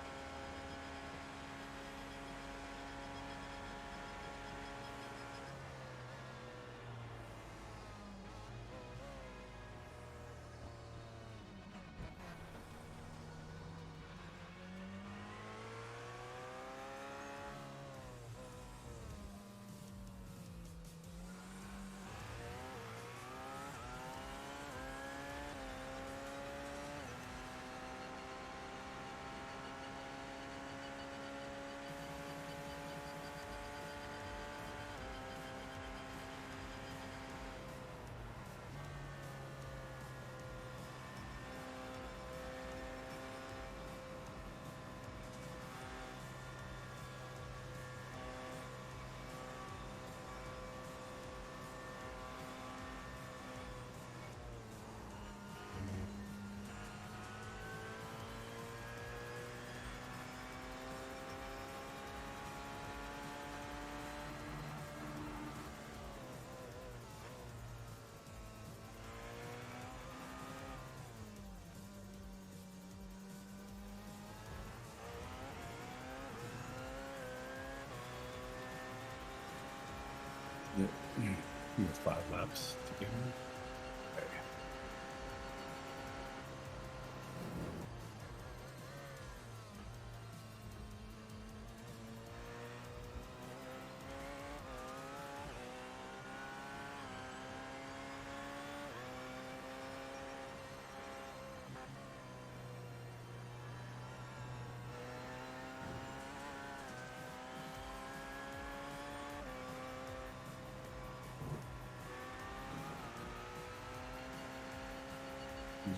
Yep. You have 5 laps to go. Okay.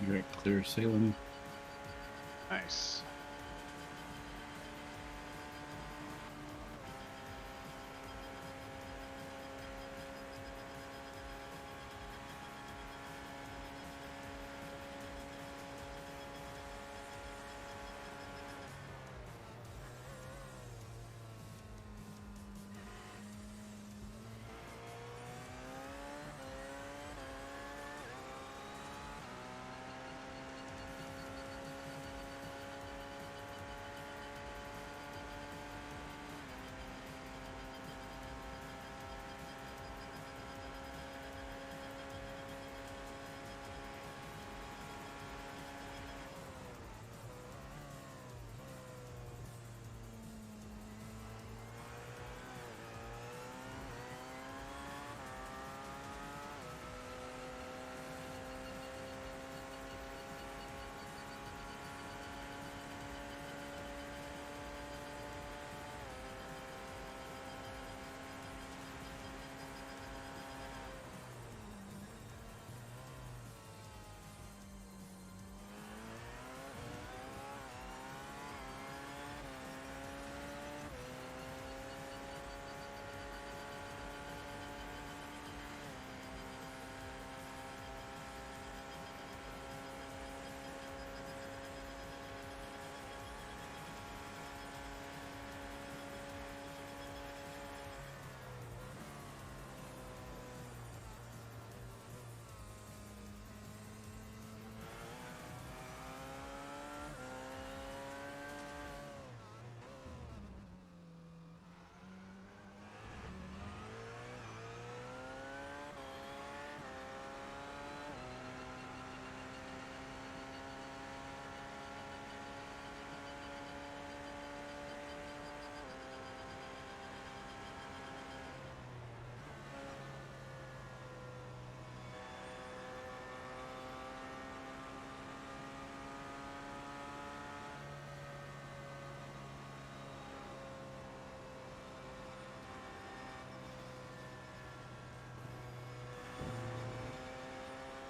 You got clear sailing. Nice.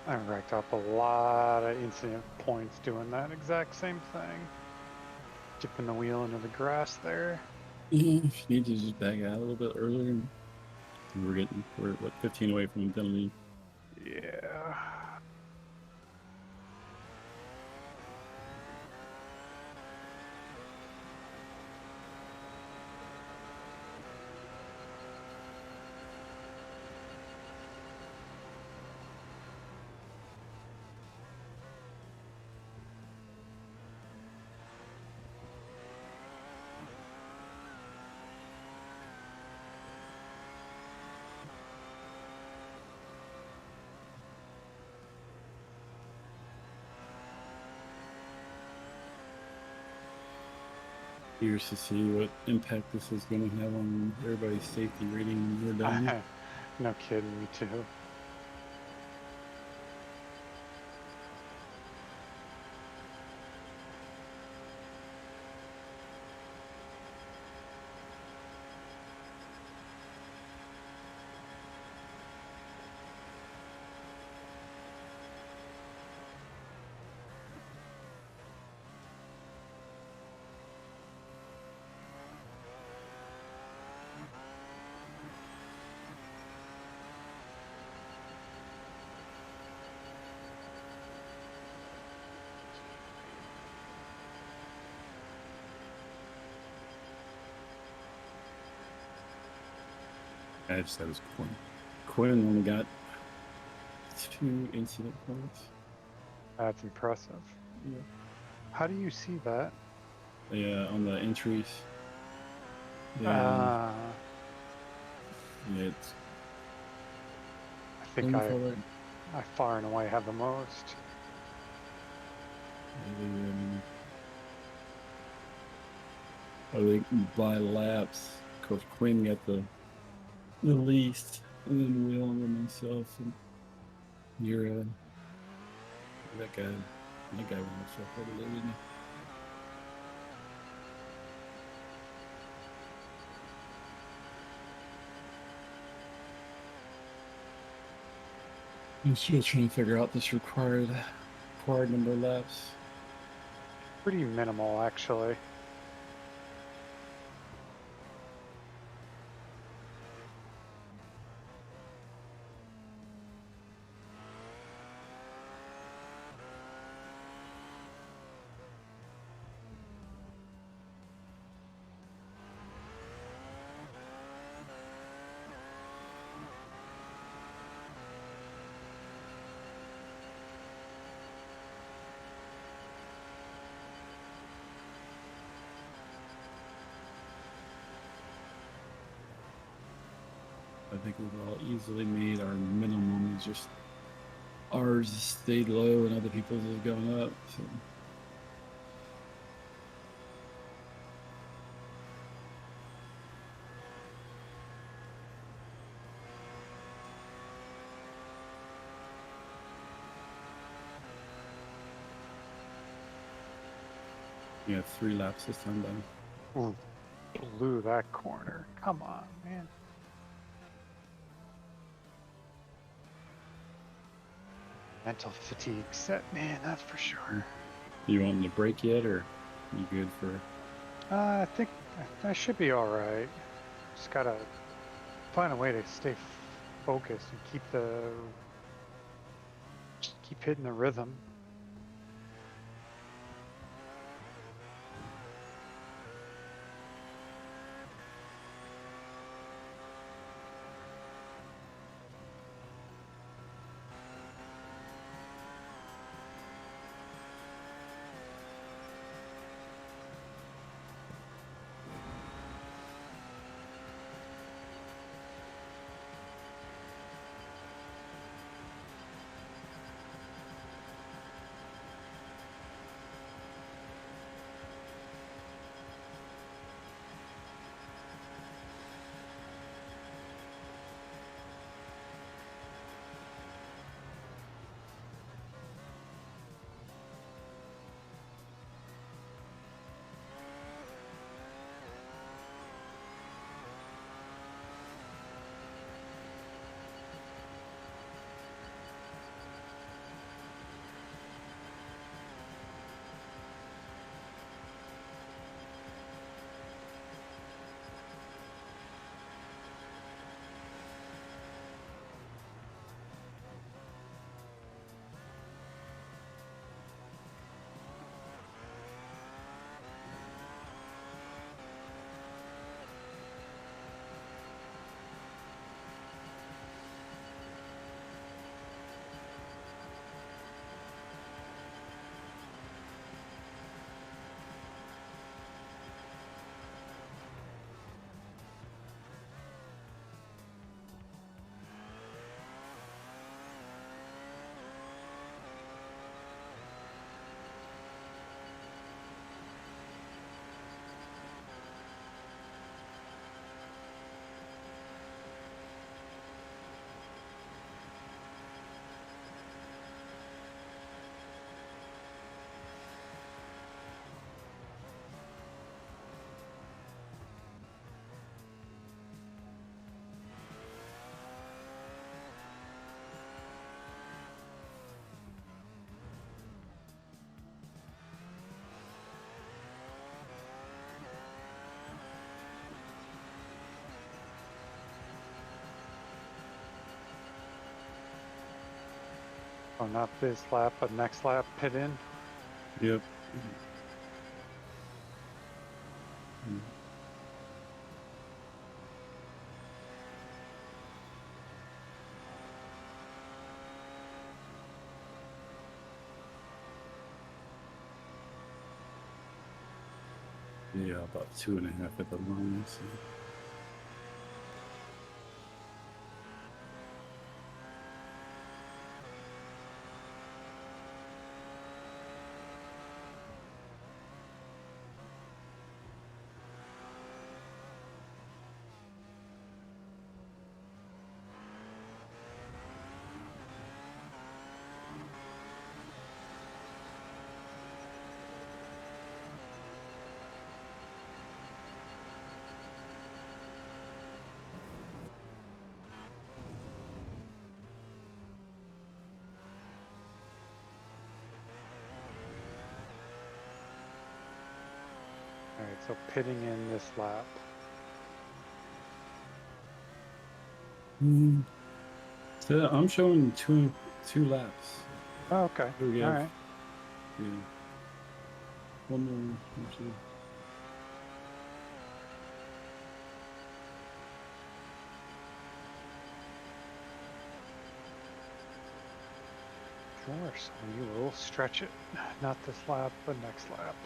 I racked up a lot of incident points doing that exact same thing. Dipping the wheel into the grass there. Yeah, if you need to just back out a little bit earlier. We're what 15 away from the penalty. Yeah. Curious to see what impact this is going to have on everybody's safety rating when we're done. No kidding, me too. I just said it was Quinn. Quinn only got 2 incident points. That's impressive. Yeah. How do you see that? Yeah, on the entries. Yeah, Uh, yeah, it's think Only for that. I far and away have the most. Maybe, I think by laps, Coach Quinn got the least, and then Will, and then myself, and you're that guy. That guy went himself over there, didn't he? I'm still trying to figure out this required number of laps. Pretty minimal, actually. I think we've all easily made our minimum. It's just ours stayed low and other people's has gone up. So. You have 3 laps this time, though. Ooh, blew that corner. Come on, man. Mental fatigue set, man, that's for sure. You want to break yet, or you good for? I think I should be all right. Just gotta find a way to stay focused and keep hitting the rhythm. Oh, not this lap, but next lap, pit in. Yep. Yeah, about 2.5 at the line. So. So pitting in this lap. So I'm showing two laps. Oh, okay. We All have right. yeah, one more. Actually. Sure. So you will stretch it. Not this lap, but next lap.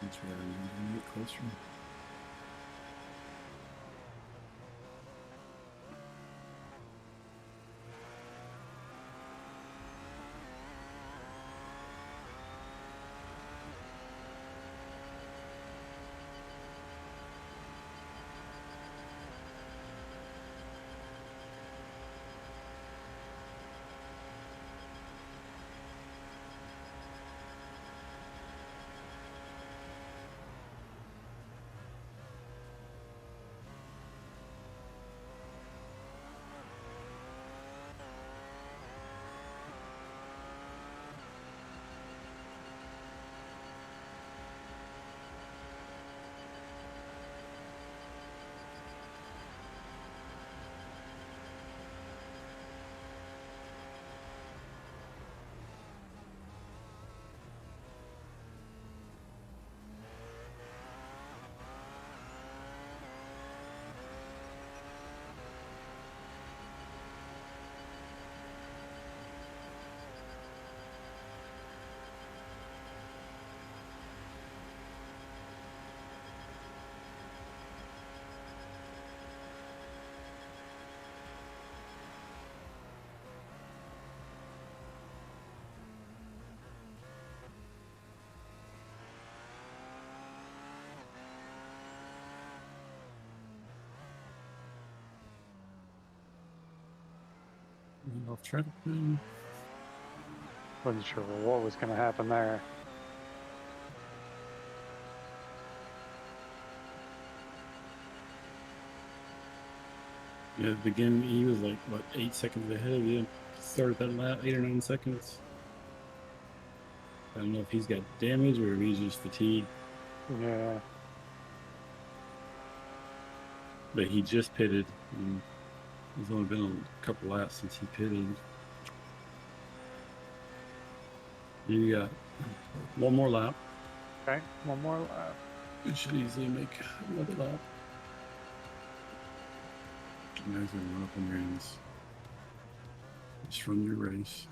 That's where I'm get closer. Off track. Wasn't sure what was going to happen there. Yeah, at the beginning he was like what 8 seconds ahead of you. Started that lap 8 or 9 seconds. I don't know if he's got damage or if he's just fatigued. Yeah. But he just pitted. And it's only been a couple laps since he pitted. You got one more lap. Okay. One more lap. You should easily make another lap. You guys are run up on your ends. Just run your race.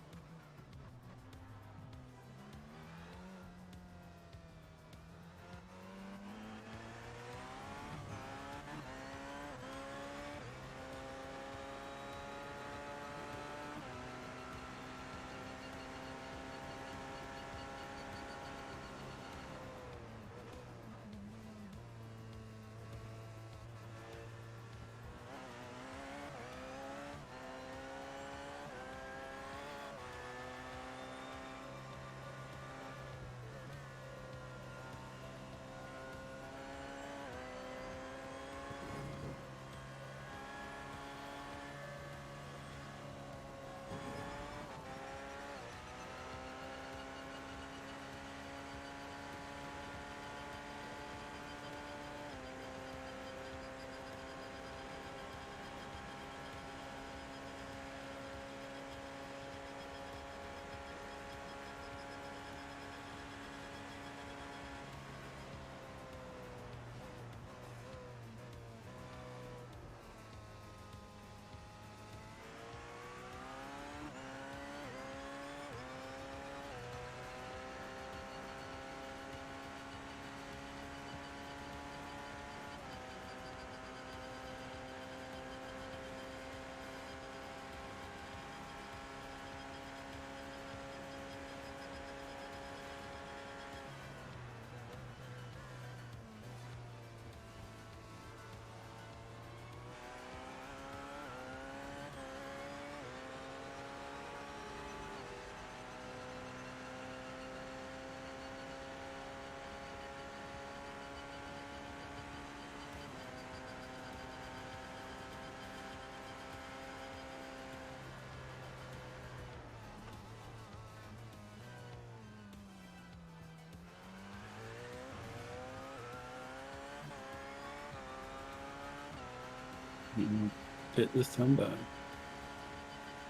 You know, pit this time by.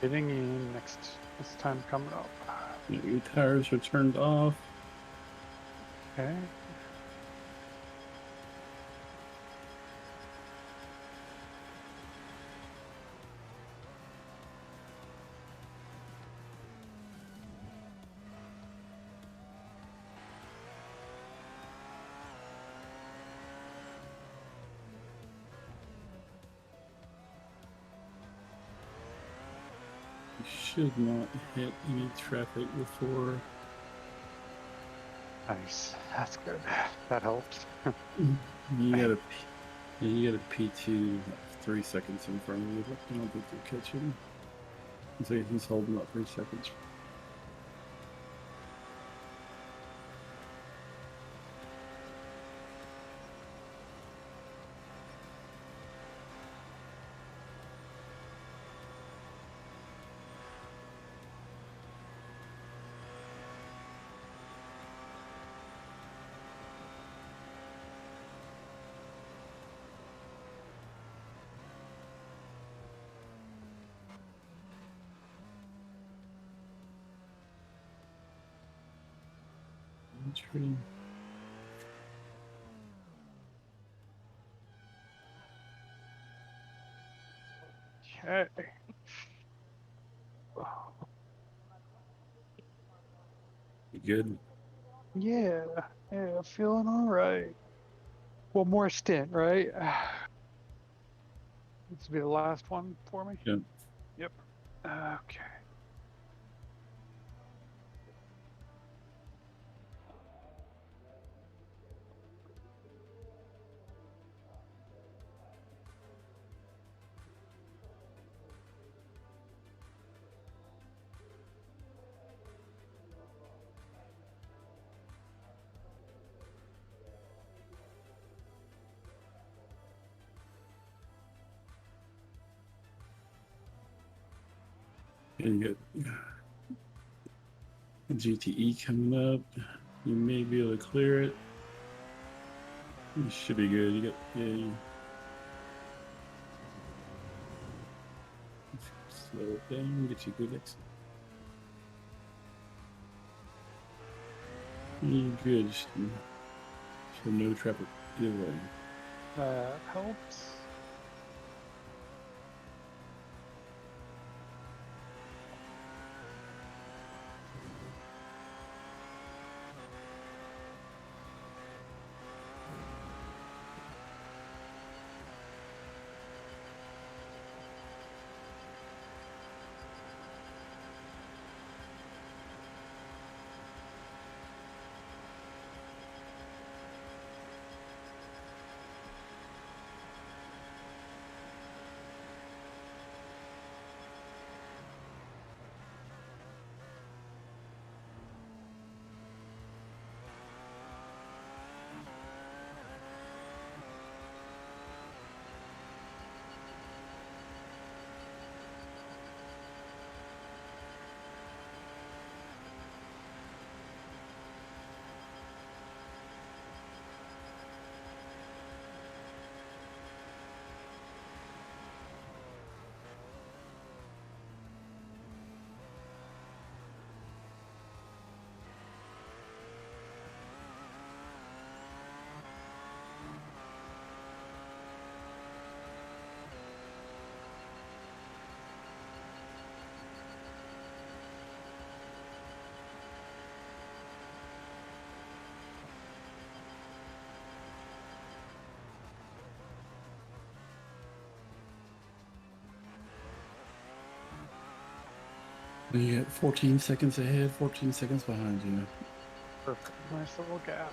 Getting in next this time coming up. Your tires are turned off. Okay. You should not hit any traffic before. Nice. That's good. That helps. You got a you got a P2 like 3 seconds in front of you, but I don't think you'll catch him. So he's holding up 3 seconds. Entry. Okay. You good? Yeah. Yeah. Feeling all right. One more stint, right? This will be the last one for me. Yeah. Yep. Okay. And you got GTE coming up. You may be able to clear it. You should be good. You got slow it down, get you good exit. You good. Just so no traffic either way. That helps. You got 14 seconds ahead, 14 seconds behind you. Perfect. Nice little gap.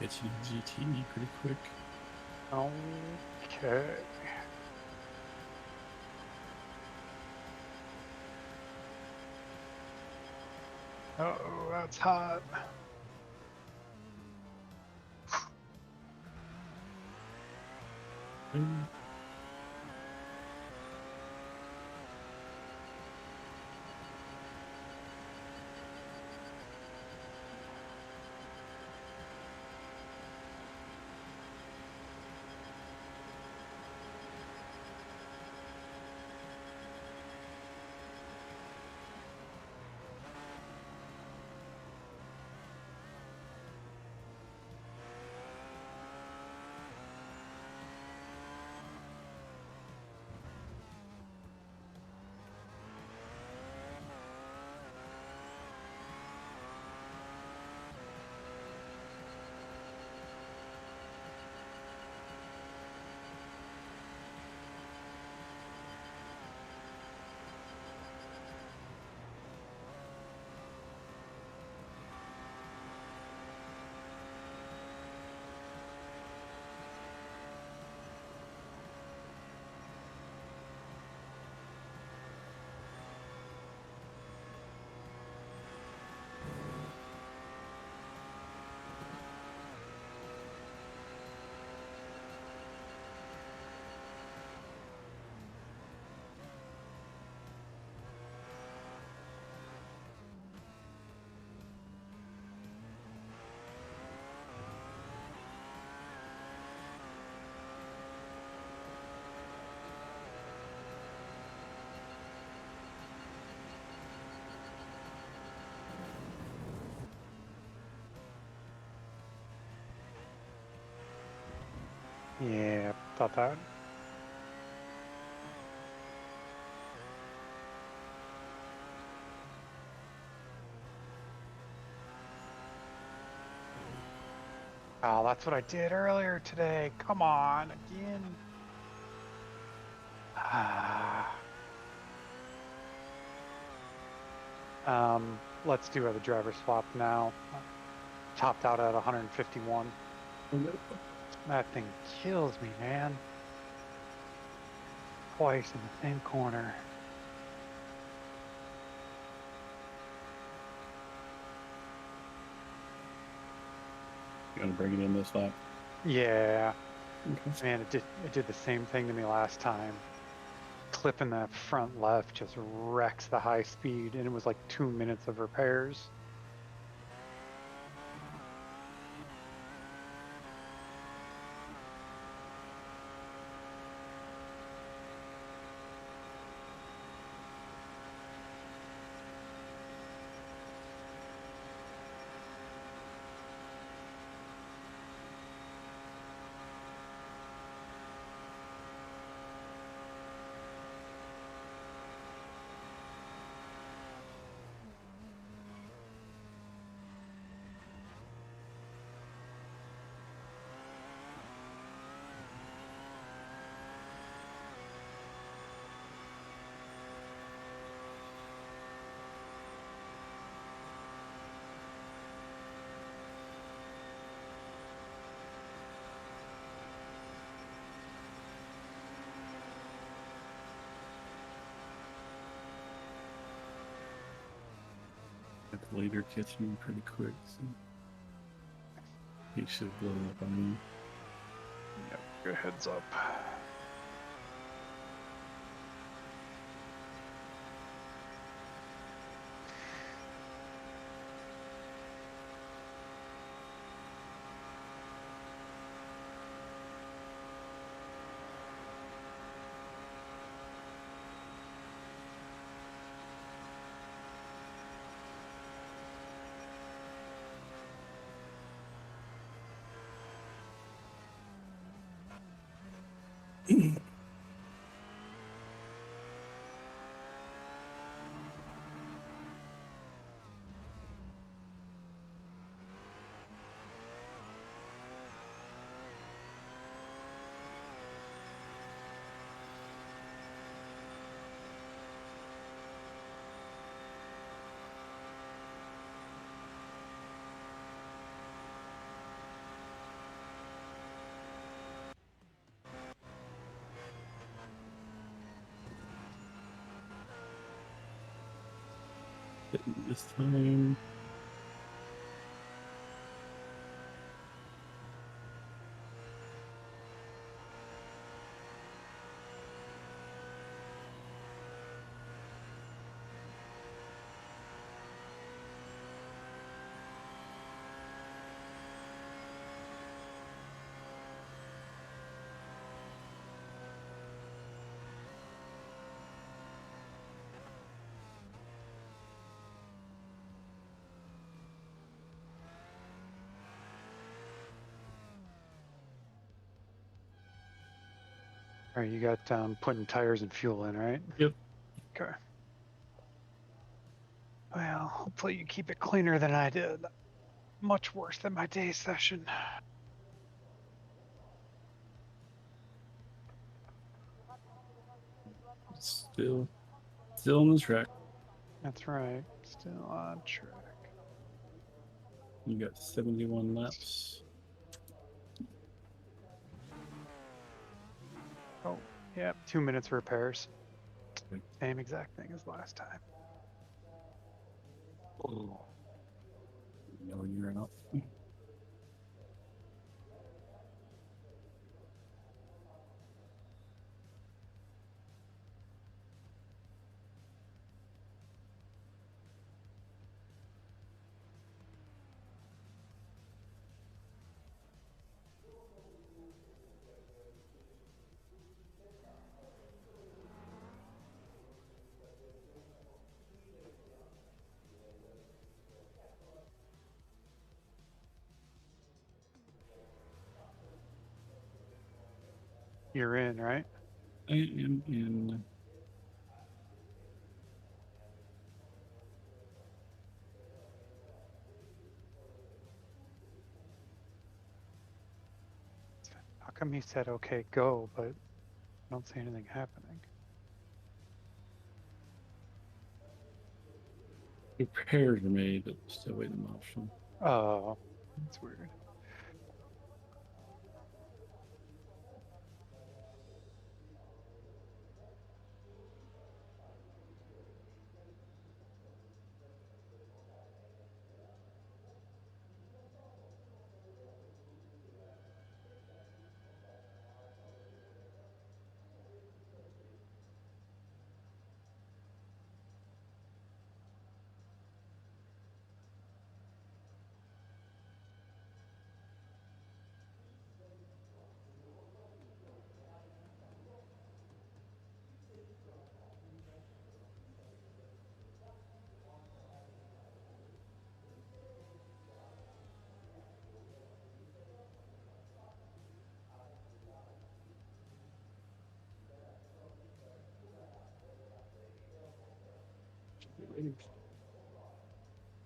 Get you GTE pretty quick. Okay. Oh, that's hot. Mm. Yeah, thought that. Oh, that's what I did earlier today. Come on, again. Ah. Let's do the driver swap now. Topped out at 151. That thing kills me, man. Twice in the same corner. You gonna bring it in this lap? Yeah, Okay. man, it did the same thing to me last time. Clipping that front left just wrecks the high speed, and it was like 2 minutes of repairs. Got the leader catching me pretty quick, so he should blow up on me. Yep, good heads up. This time. All right, you got putting tires and fuel in, right? Yep. Okay. Well, hopefully you keep it cleaner than I did. Much worse than my day session. Still on the track. That's right. Still on track. You got 71 laps. Oh, yeah, 2 minutes repairs. Okay. Same exact thing as last time. Oh. No, you're not. You're in, right? I am in. How come he said, okay, go, but I don't see anything happening? Repairs are made, but still waiting on option. Oh, that's weird.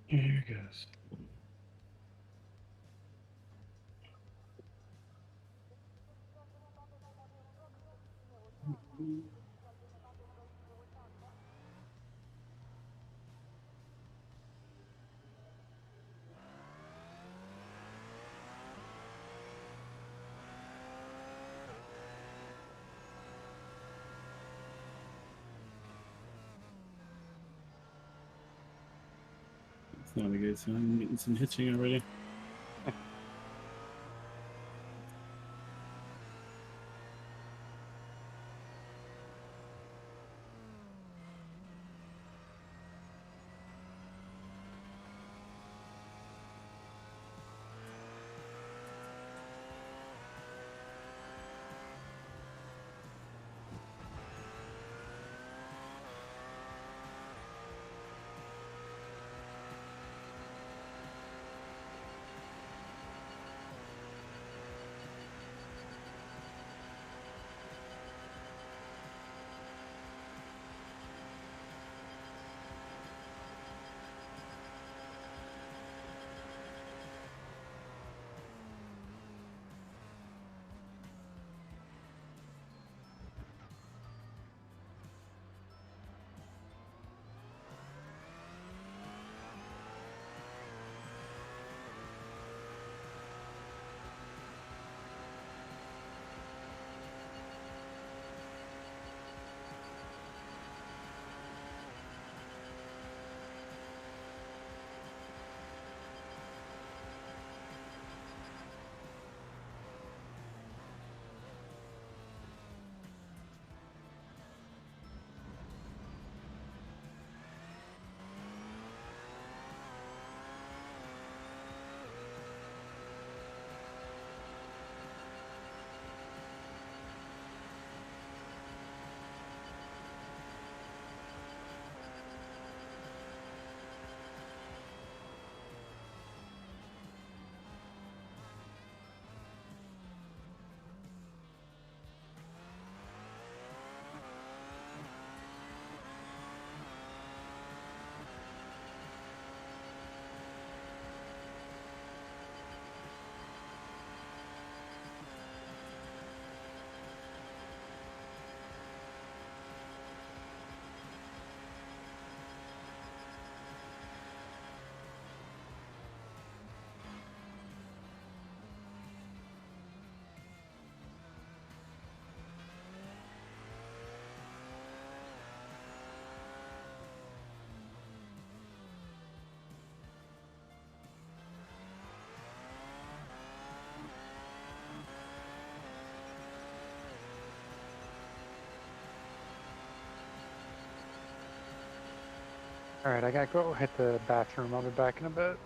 Here it goes. It's not a good sign. I'm getting some hitching already. All right, I gotta go hit the bathroom. I'll be back in a bit.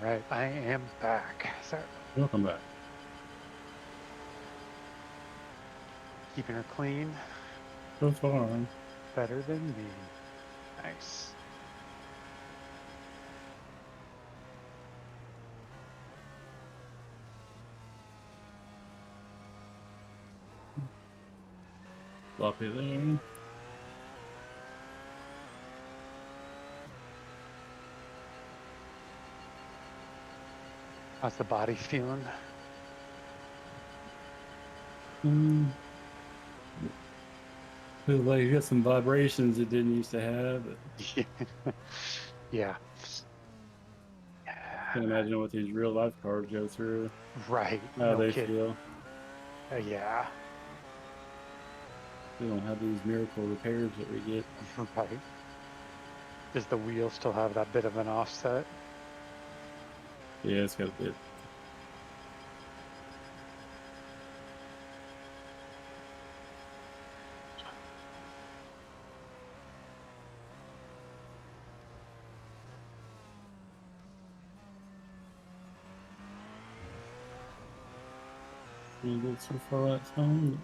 Right, I am back. So Welcome back. keeping her clean, So far, better than me. Nice. floppy there. How's the body feeling? Um, feels like it got some vibrations it didn't used to have. But Yeah. can't imagine what these real life cars go through. Right. How No they kidding. feel. Yeah. They don't have these miracle repairs that we get. Right. Does the wheel still have that bit of an offset? Yeah, it's got a bit. A little too far out time.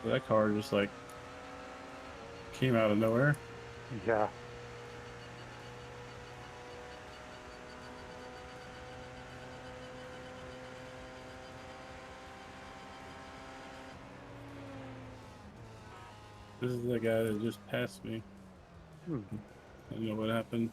That car just like came out of nowhere. Yeah. This is the guy that just passed me. Hmm. I don't know what happened.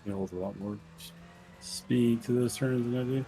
He holds a lot more speed to those turns than I do.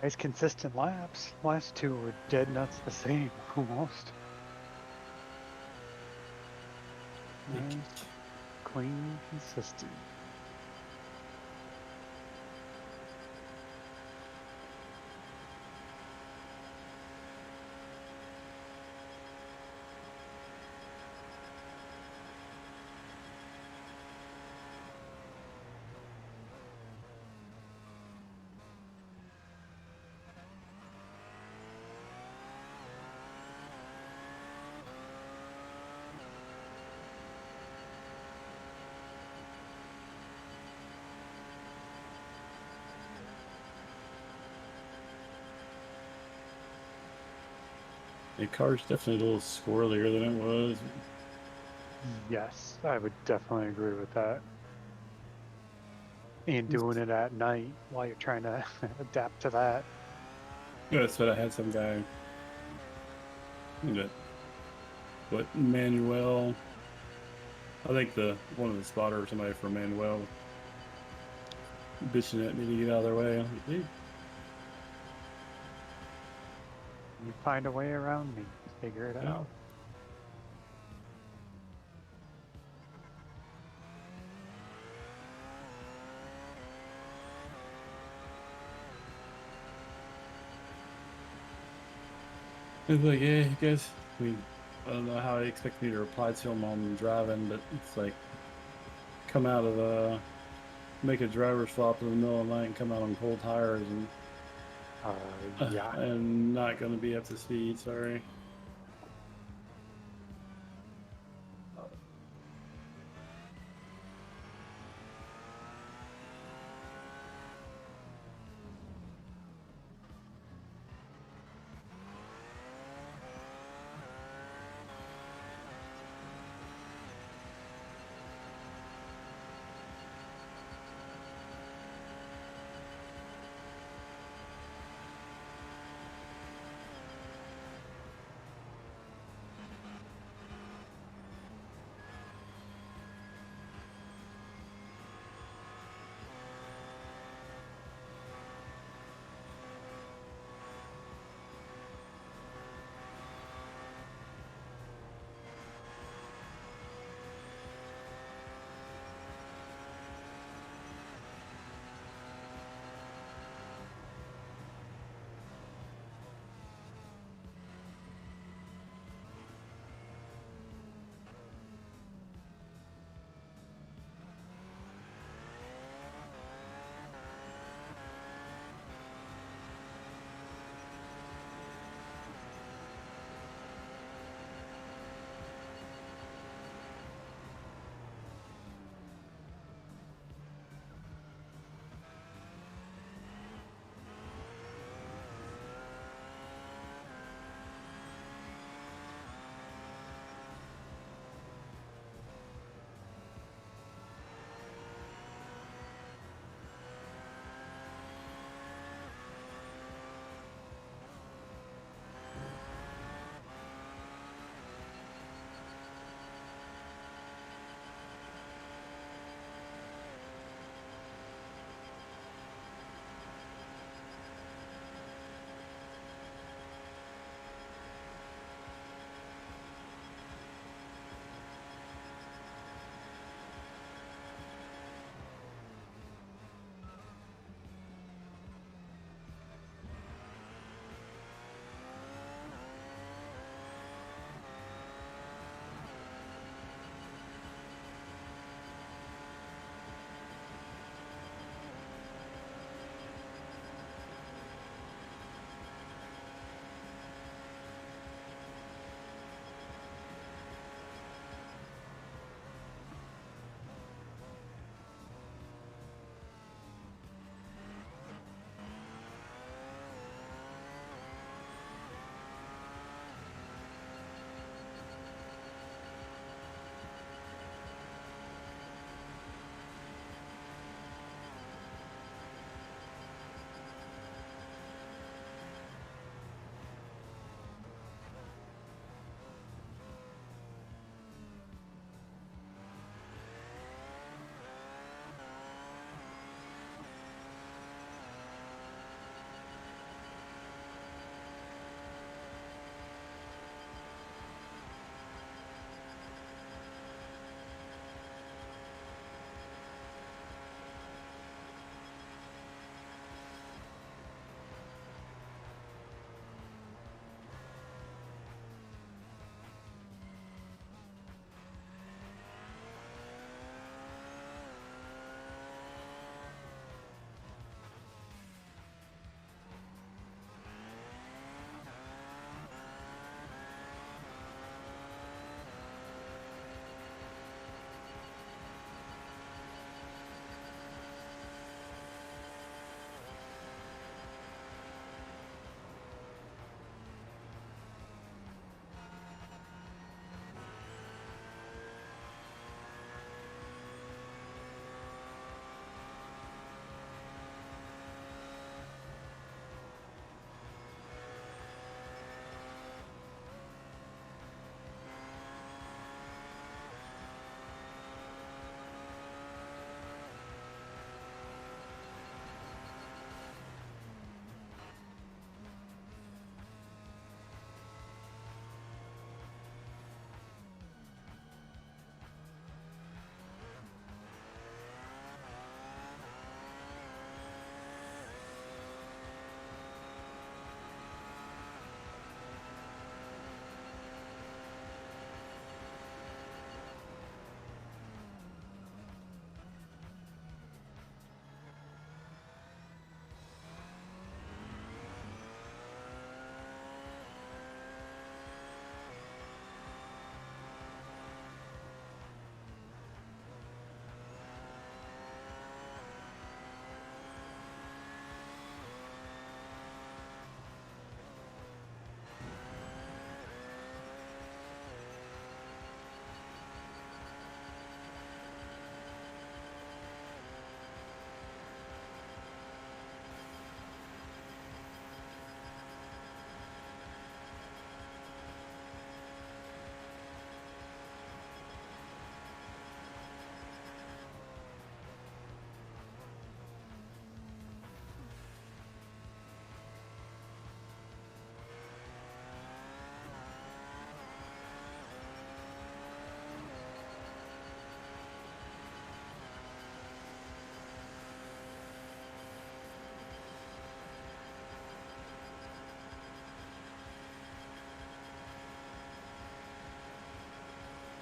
Nice consistent laps. Last two were dead nuts the same, almost. Nice, clean, consistent. The car's definitely a little squirrelier than it was. Yes, I would definitely agree with that. And doing it at night while you're trying to adapt to that. Yeah, that's what I had some guy that what Manuel. I think the one of the spotter or somebody from Manuel bitching at me to get out of their way. I was like, dude, You find a way around me. Figure it yeah. out. It's like, yeah, you guys, I mean, I don't know how he expects me to reply to him while I'm driving, but it's like, come out of make a driver swap in the middle of the night and come out on cold tires, and Yeah. I'm not going to be up to speed, sorry.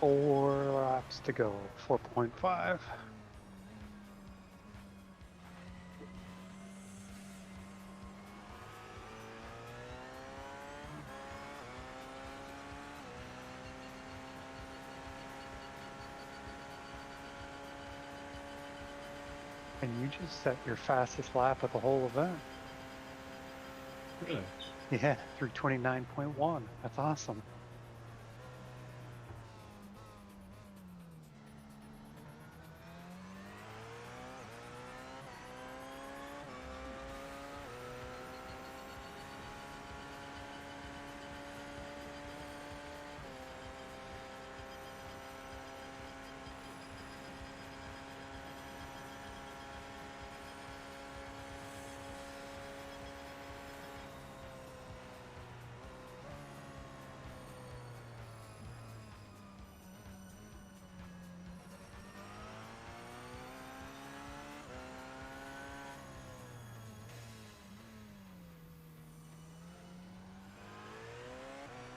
4 laps to go. 4.5. And you just set your fastest lap of the whole event. Really? Yeah, through 29.1. That's awesome.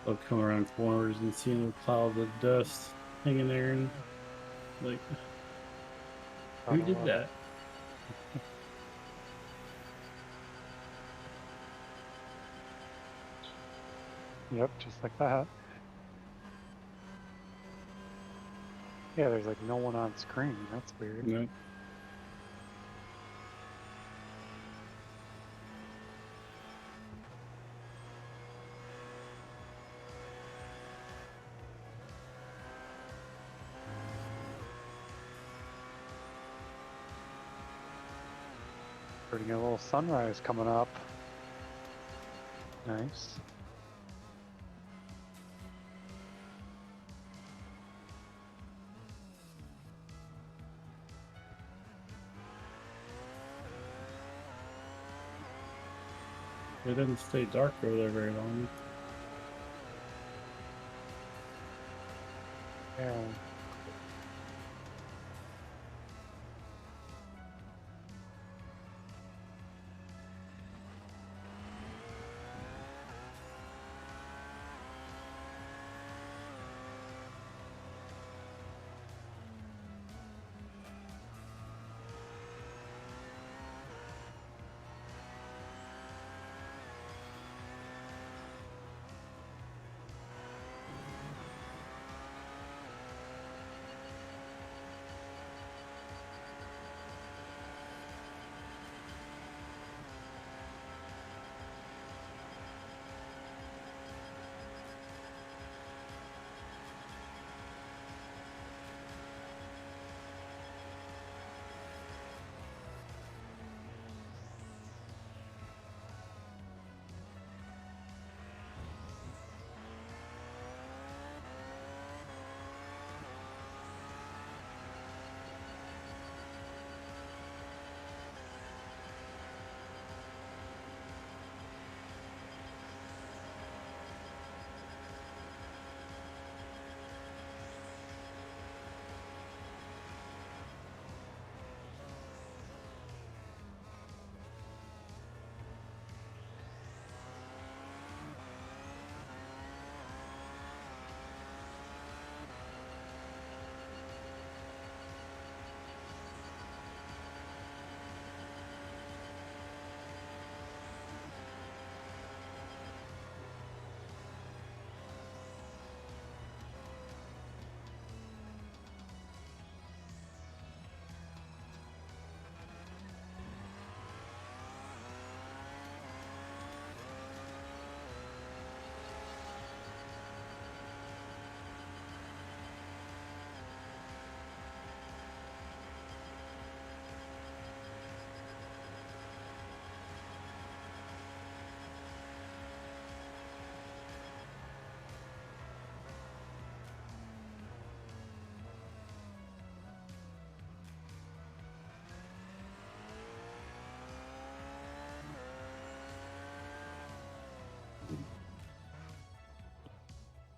I'll come around corners and seeing a cloud of dust hanging there, and like, who Gotta did love it. that? Yep, just like that. Yeah, there's like no one on screen. That's weird. No. Starting a little sunrise coming up. Nice. It didn't stay dark over there very long. Yeah.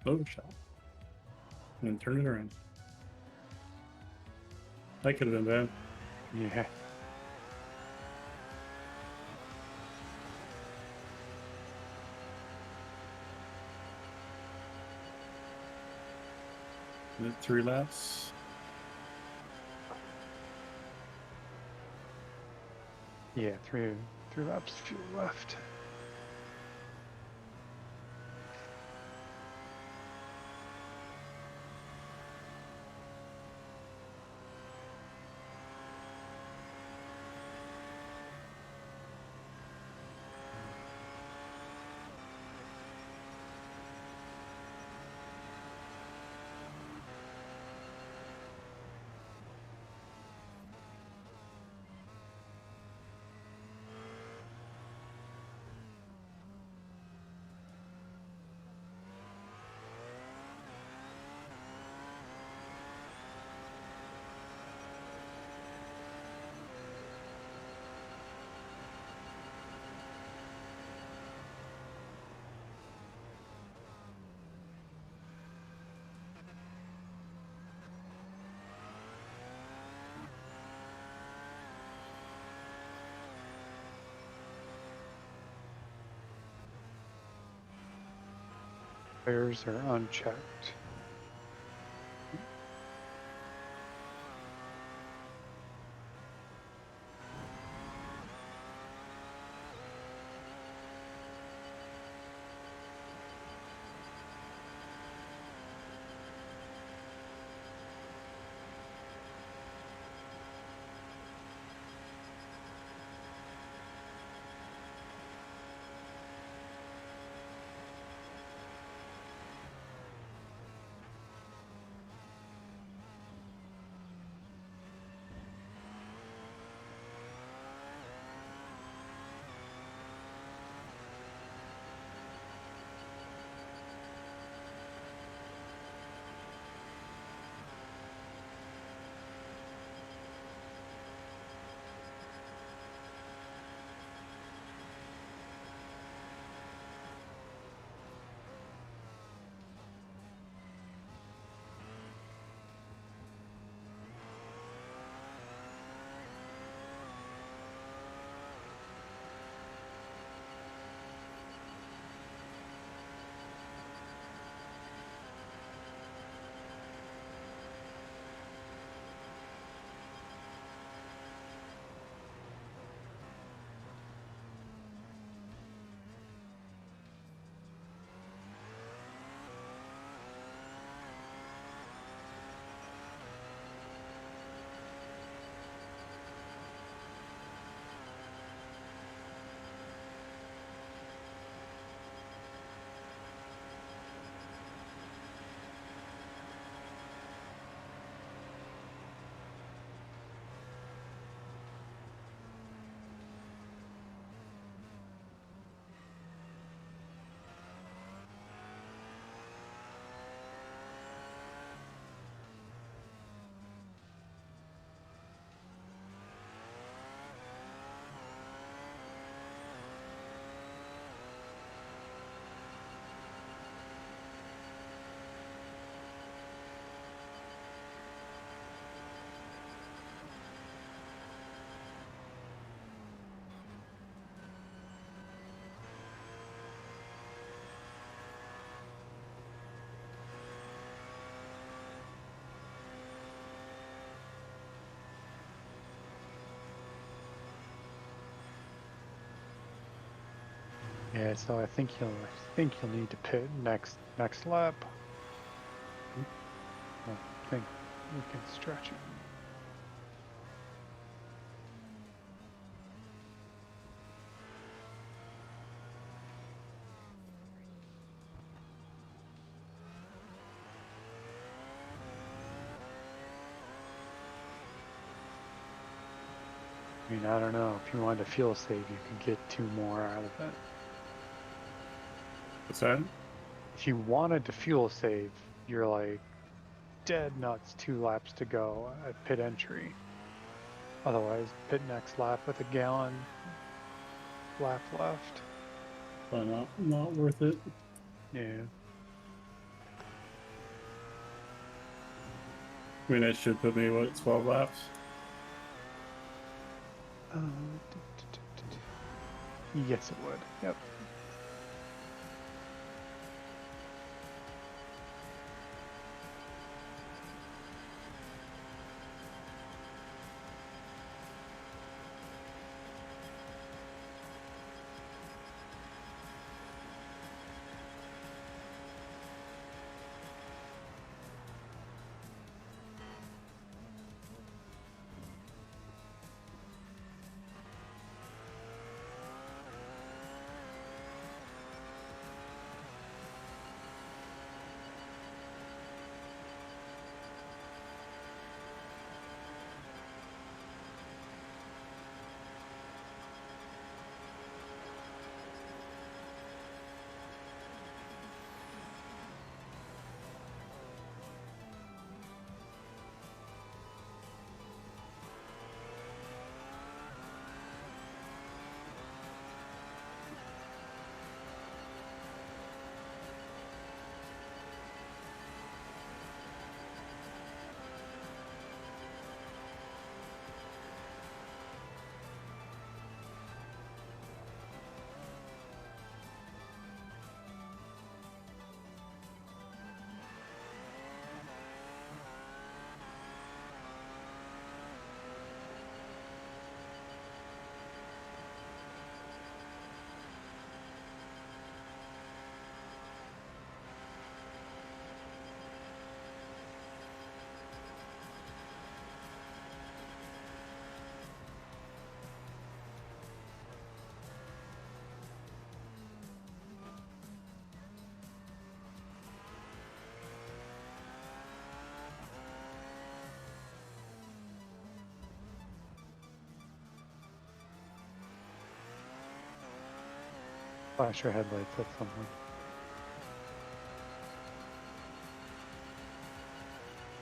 Photoshop. And then turn it around. That could have been bad. Yeah. it 3 laps. Yeah, three laps fuel left. Tires are unchecked. Yeah, so I think you'll need to pit next lap. I think we can stretch it. I mean, I don't know. If you wanted to fuel save, you could get 2 more out of it. What's that? If you wanted to fuel save, you're like dead nuts 2 laps to go at pit entry. Otherwise, pit next lap with a gallon lap left. But not worth it. Yeah. I mean, that should put me, what, 12 laps? Yes, it would. Yep. Flash your headlights at someone.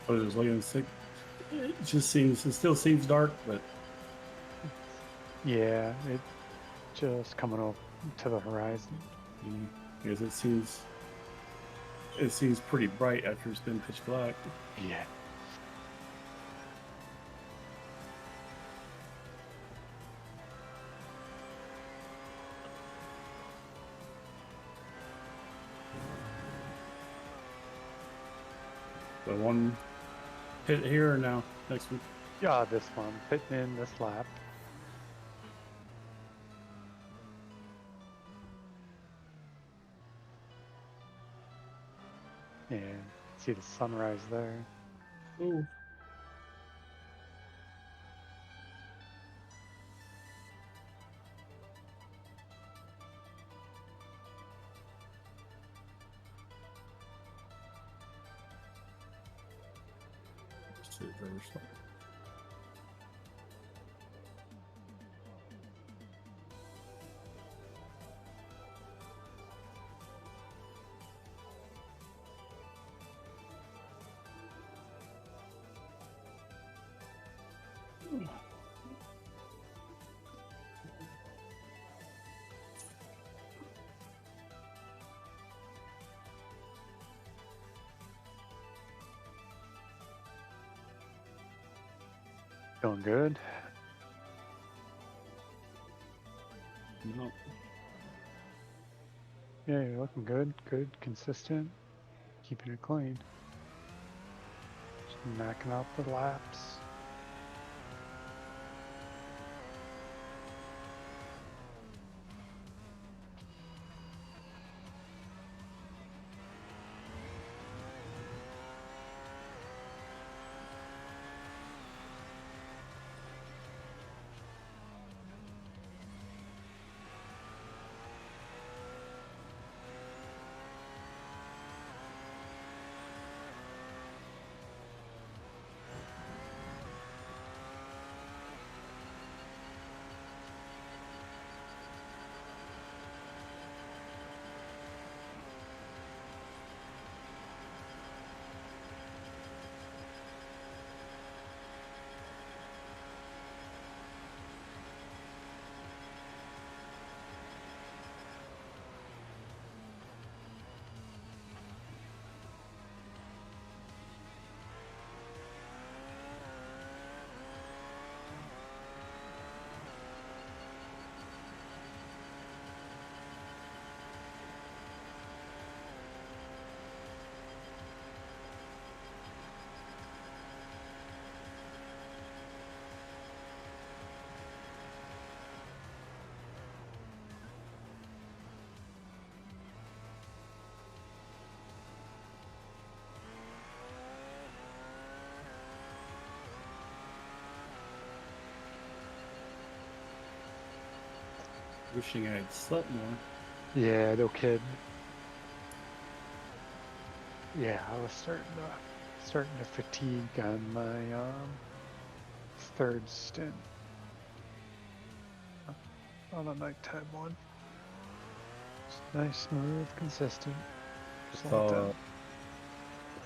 I was just looking sick. It still seems dark, but Yeah, it just coming up to the horizon. I guess it seems pretty bright after it's been pitch black. Yeah. The one hit here or now next week. Yeah, this one fitting in this lap. And see the sunrise there. Oh, just hit driver's side. Feeling good. No. Yeah, you're looking good. Good, consistent. Keeping it clean. Just knocking out the laps. Wishing I had slept more. Yeah, no kidding. Yeah, I was starting to fatigue on my third stint on a nighttime one. Just nice, smooth, consistent. Just like that.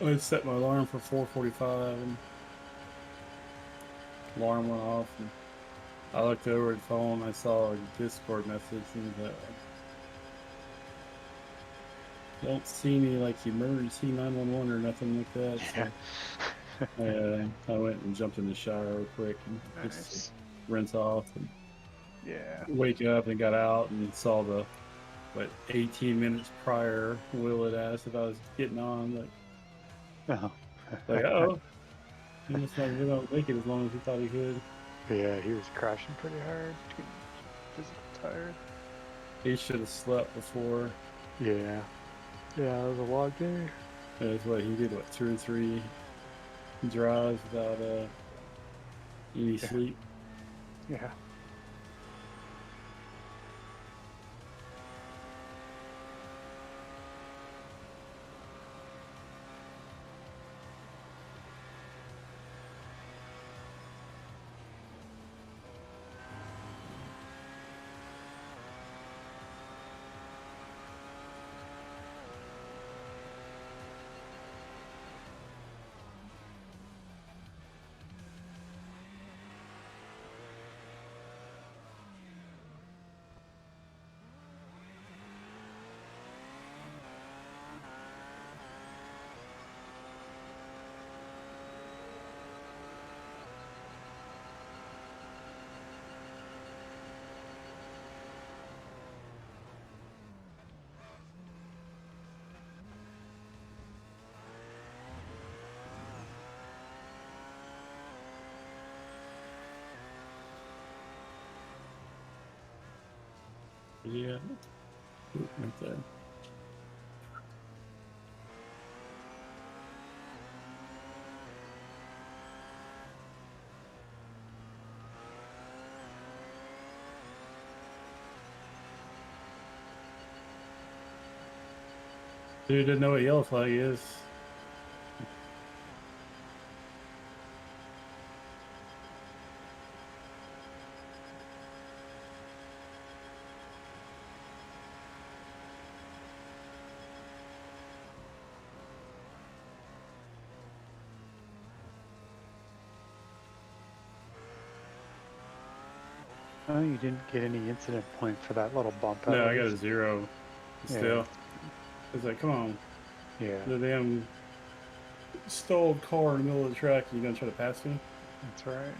I set my alarm for 4:45 and alarm went off and I looked over at the phone. I saw a Discord message and don't see any like emergency 911 or nothing like that. Yeah. So I went and jumped in the shower real quick and just Nice. rinse off and Yeah. wake up and got out and saw the 18 minutes prior Will had asked if I was getting on Oh. oh he must not be able to make it as long as he thought he could. Yeah, he was crashing pretty hard. Getting physically tired. He should have slept before. Yeah. Yeah, it was a long day. That's what he did, 2 or 3 drives without any sleep. Yeah. Yeah. Right there. Dude didn't know what yellow flag is. Oh, you didn't get any incident point for that little bump. No, At I got a least. 0. Yeah, Still. It's like, come on. yeah, The damn stalled car in the middle of the track. You gonna try to pass me? that's right.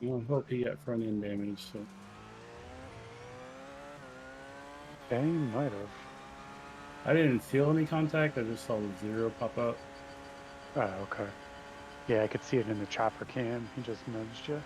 I hope he got front end damage. So Yeah, he might have. I didn't feel any contact. I just saw the 0 pop up. Oh, okay. Yeah, I could see it in the chopper cam. He just nudged you.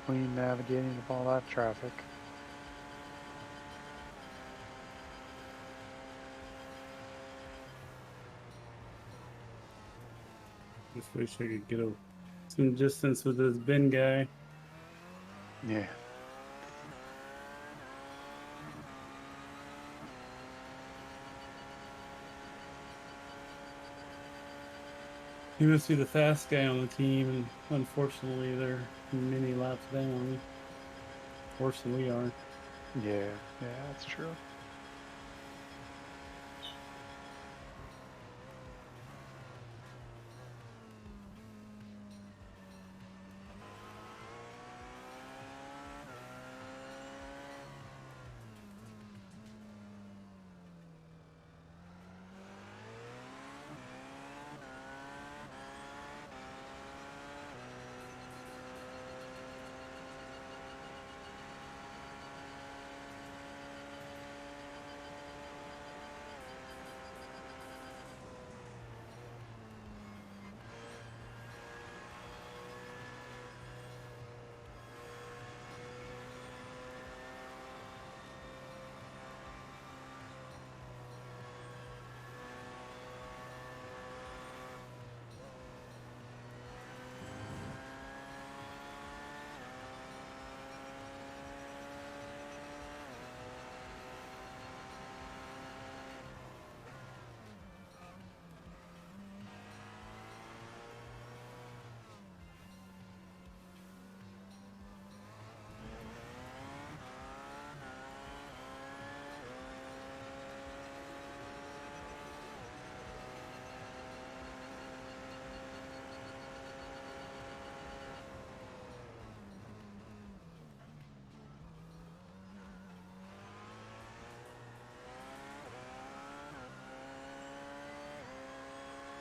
Clean navigating of all that traffic. just wish I could get some distance with this Ben guy. Yeah. He must be the fast guy on the team, and unfortunately, they're many laps down. Worse than we are. Yeah, yeah, that's true.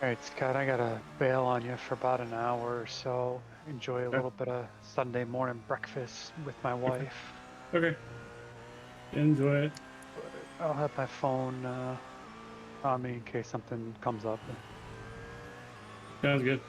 All right, Scott, I gotta bail on you for about an hour or so. Enjoy a Okay. little bit of Sunday morning breakfast with my wife. Okay. Enjoy it. But I'll have my phone on me in case something comes up. Sounds good.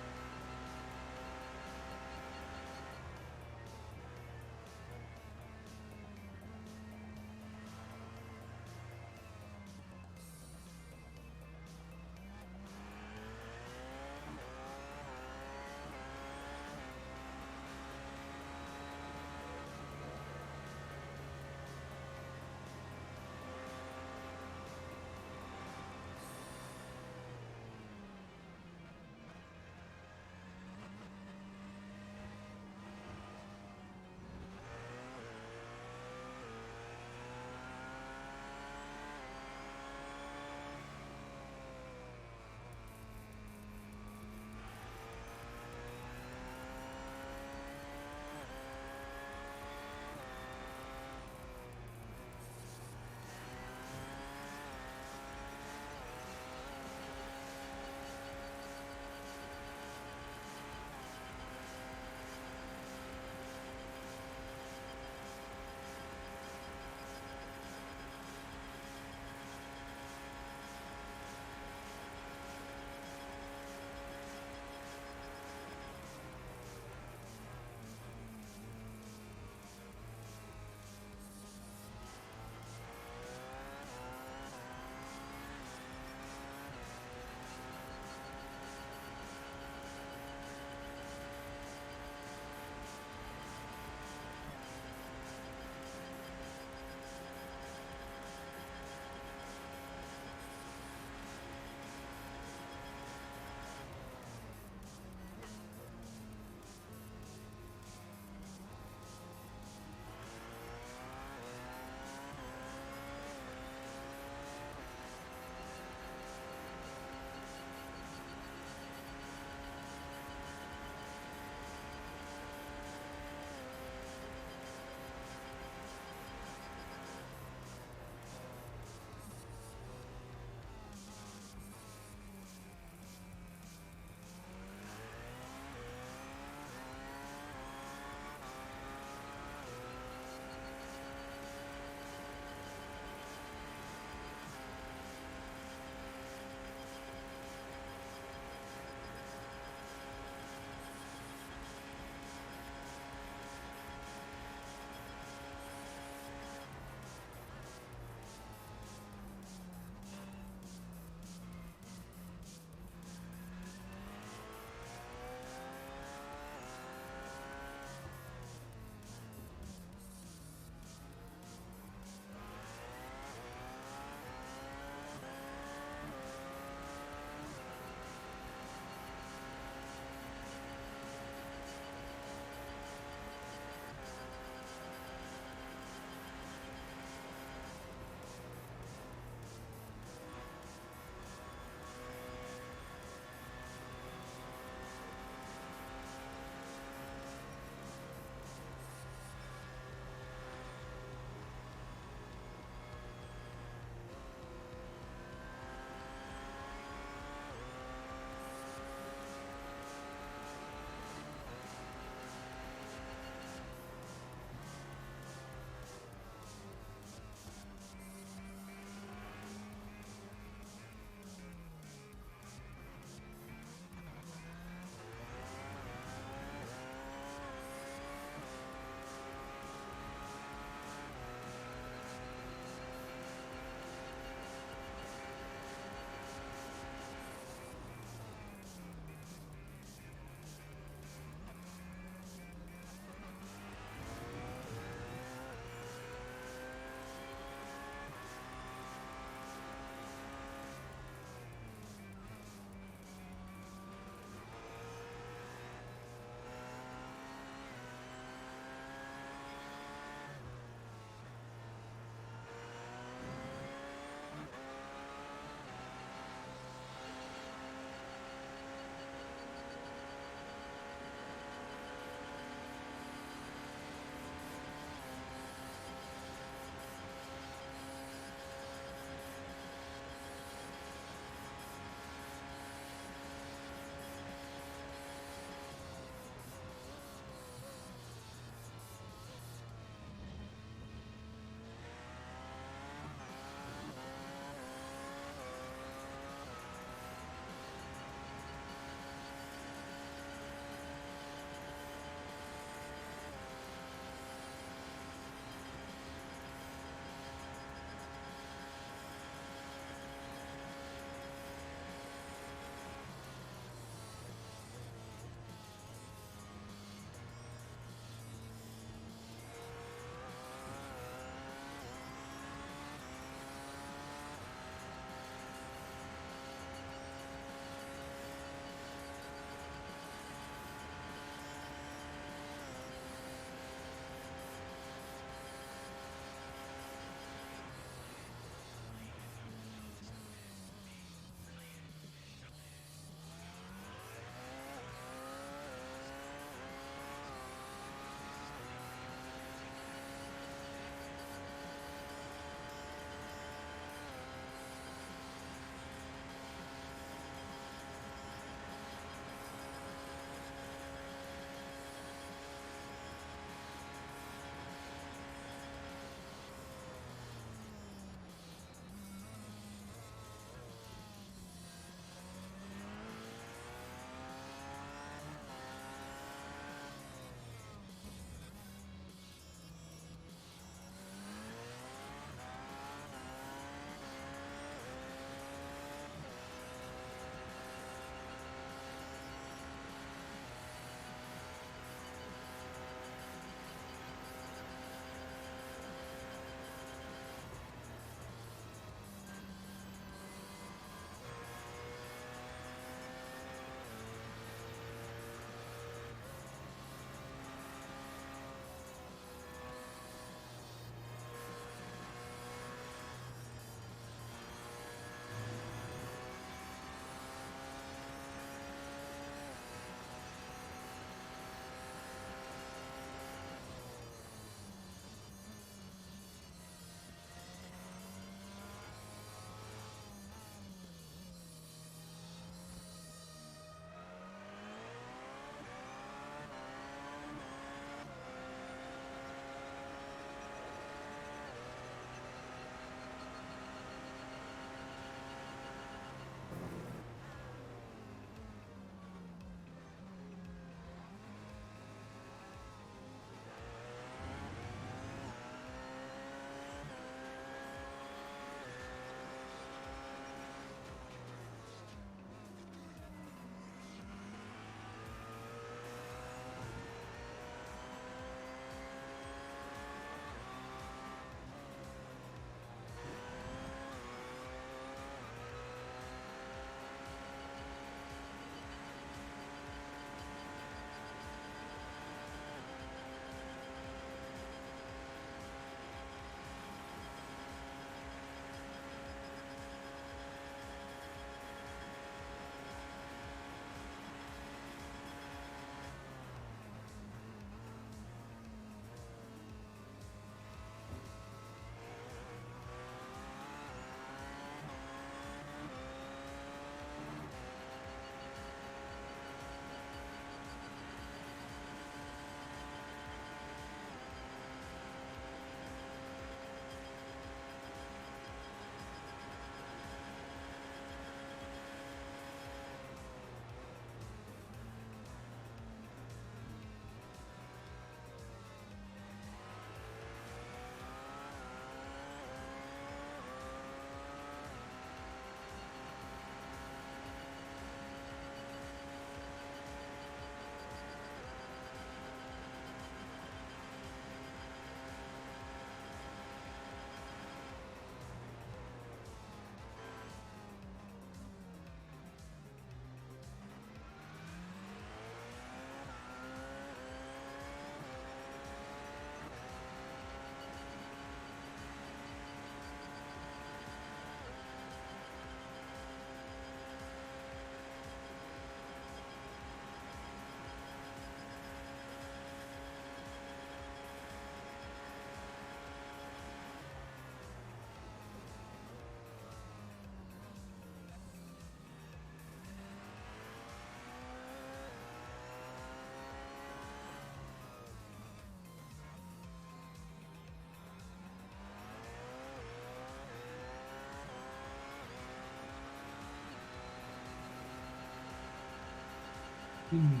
Hmm.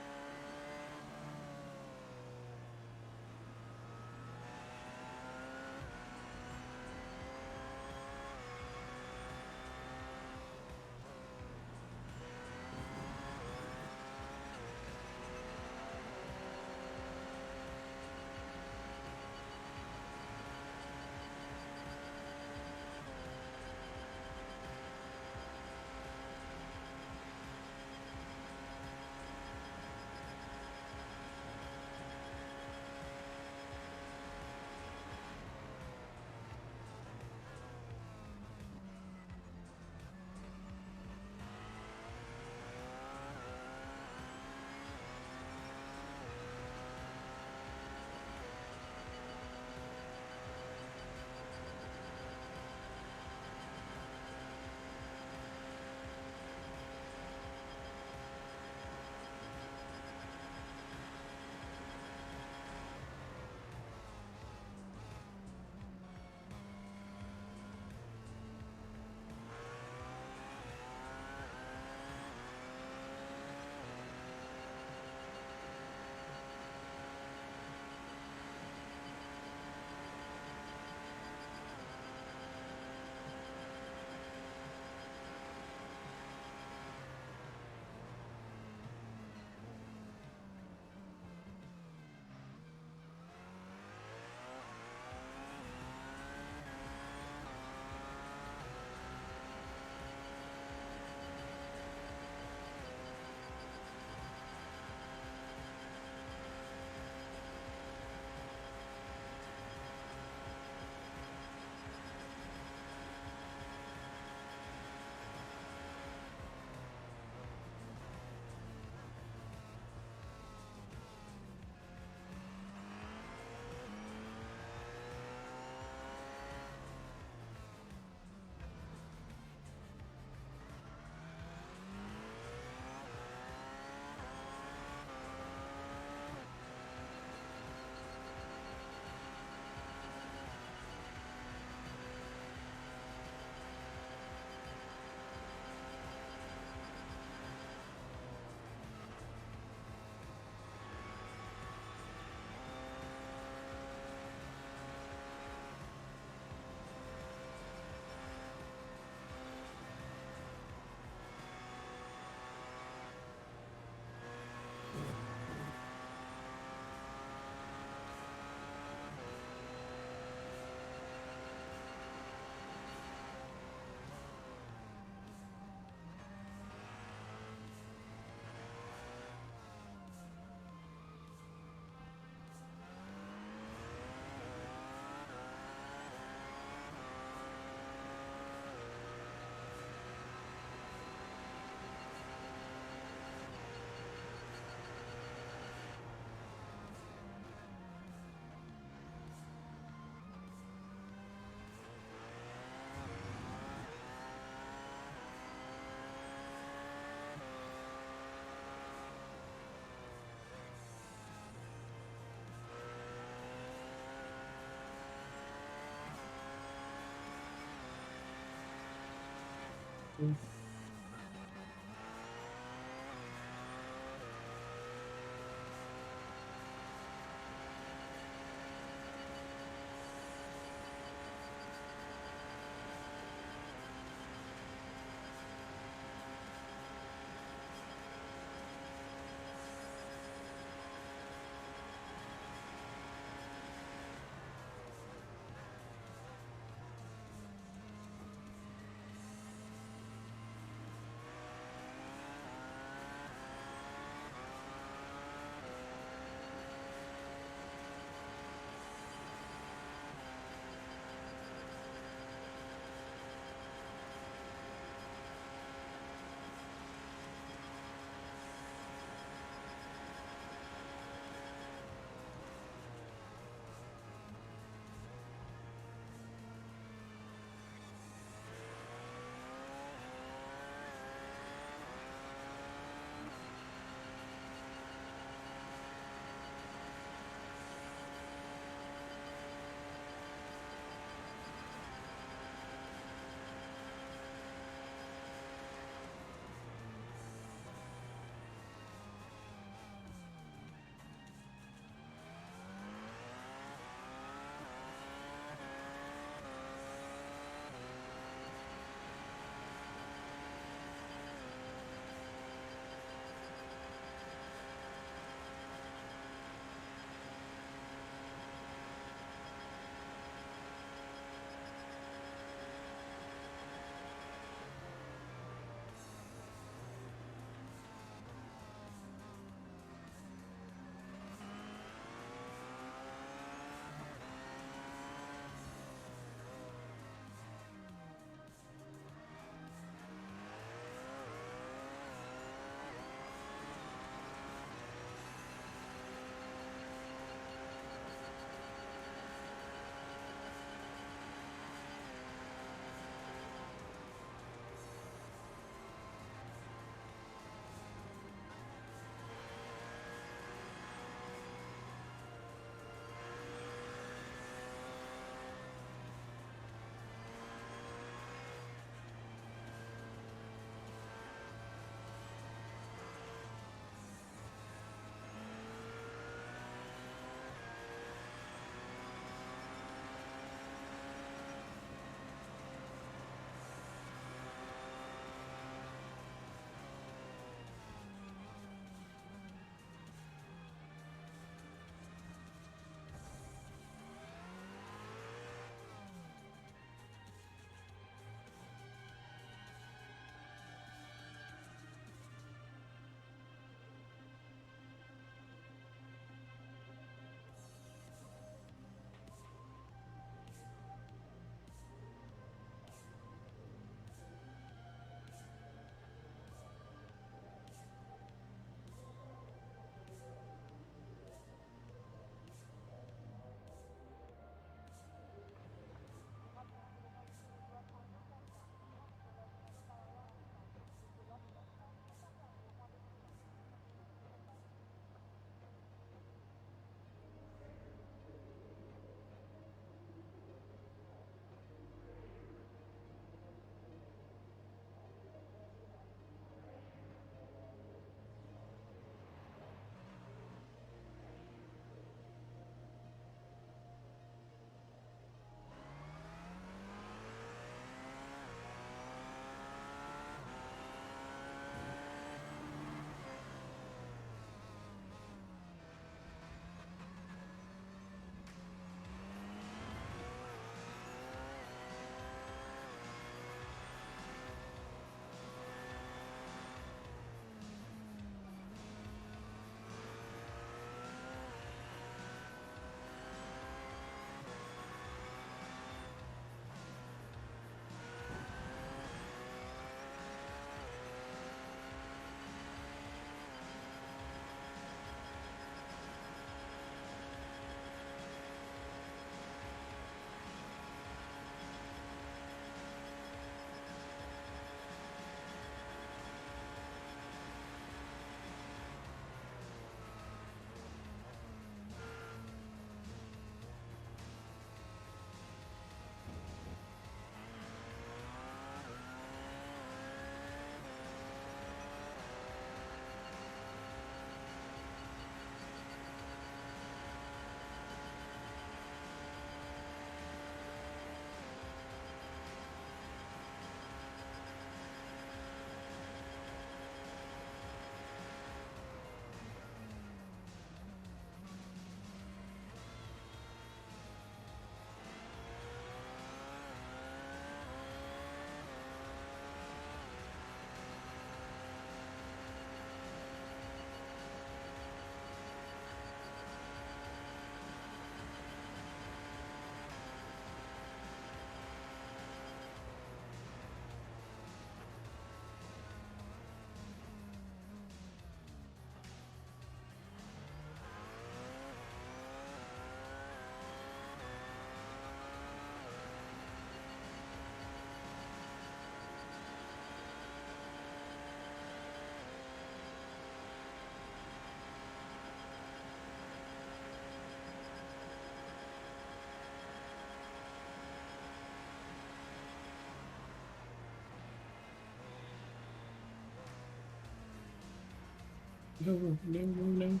No, no, no, no.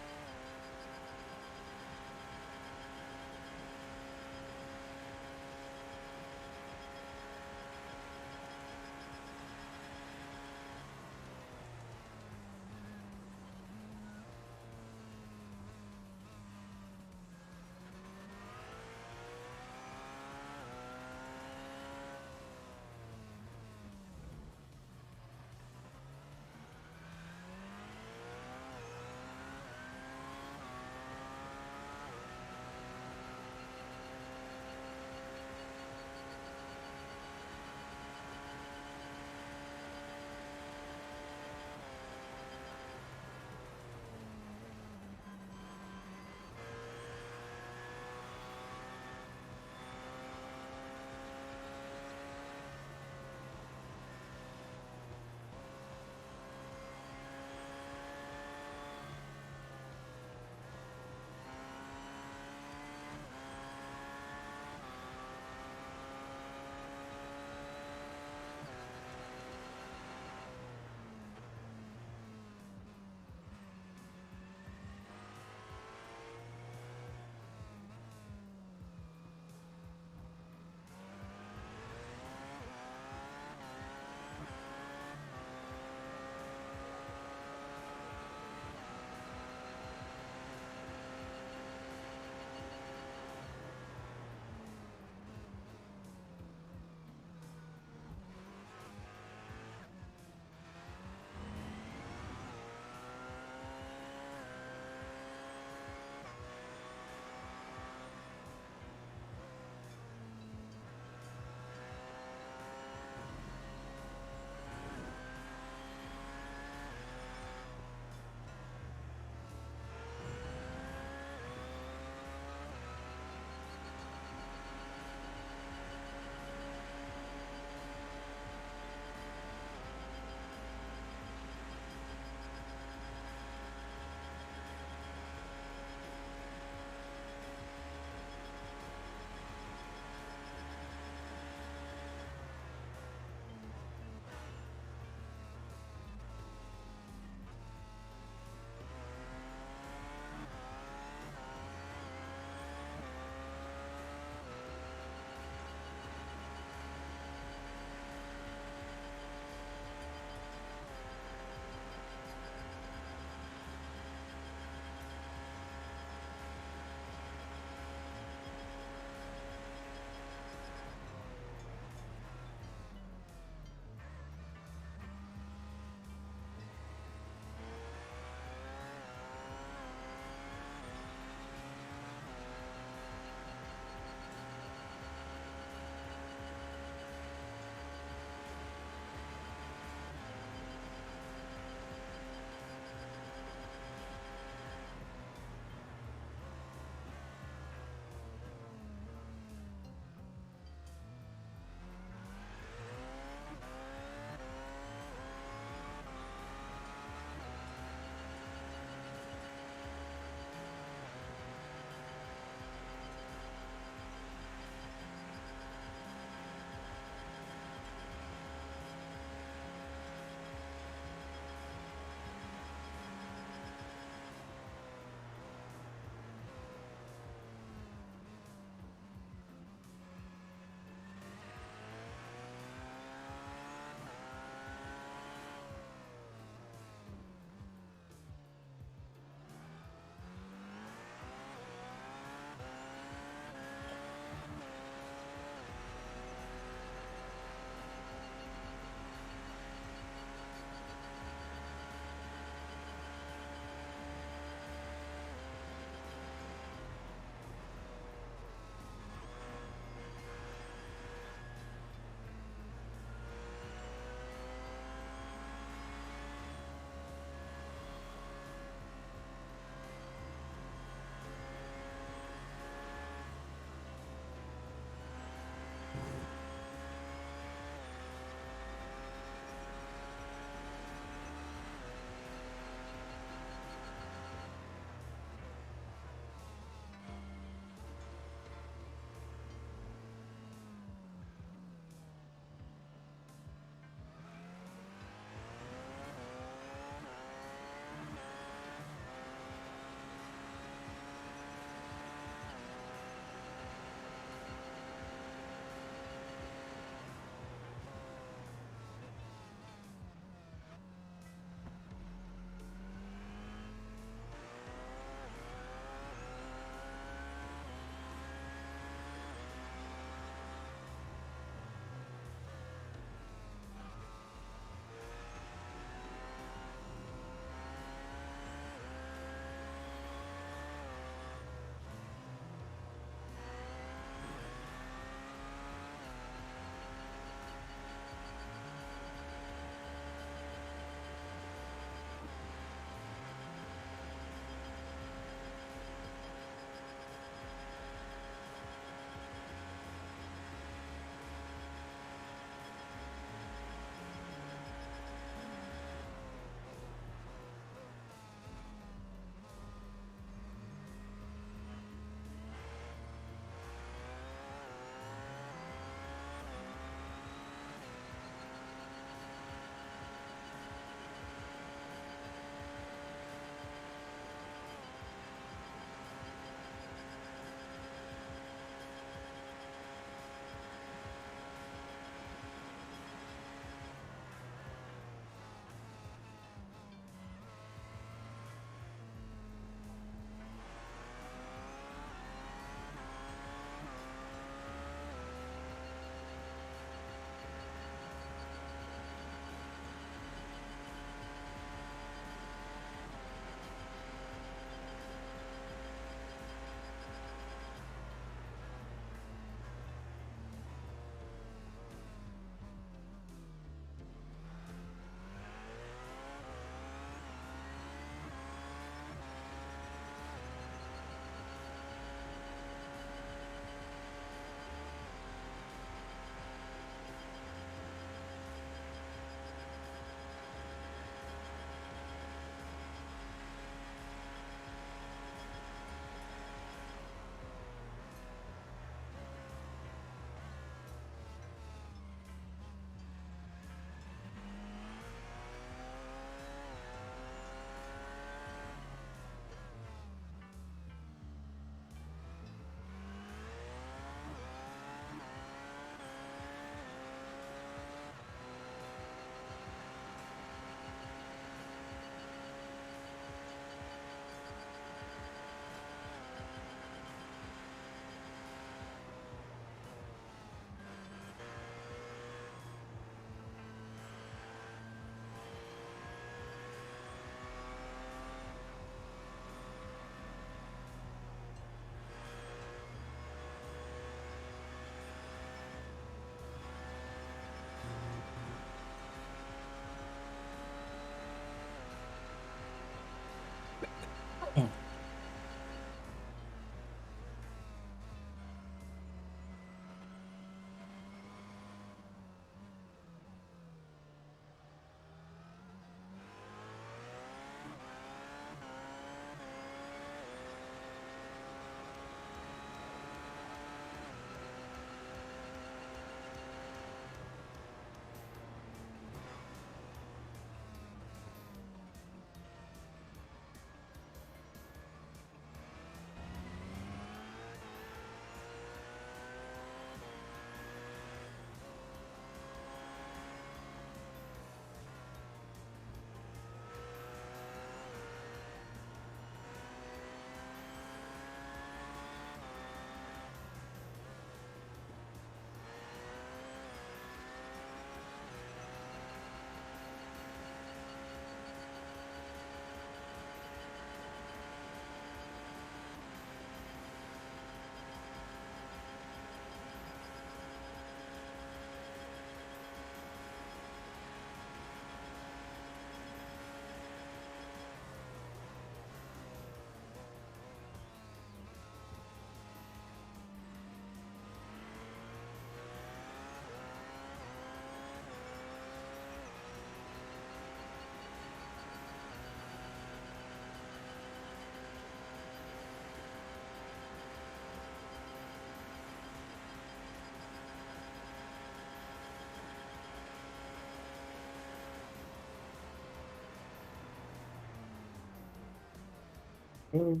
Well,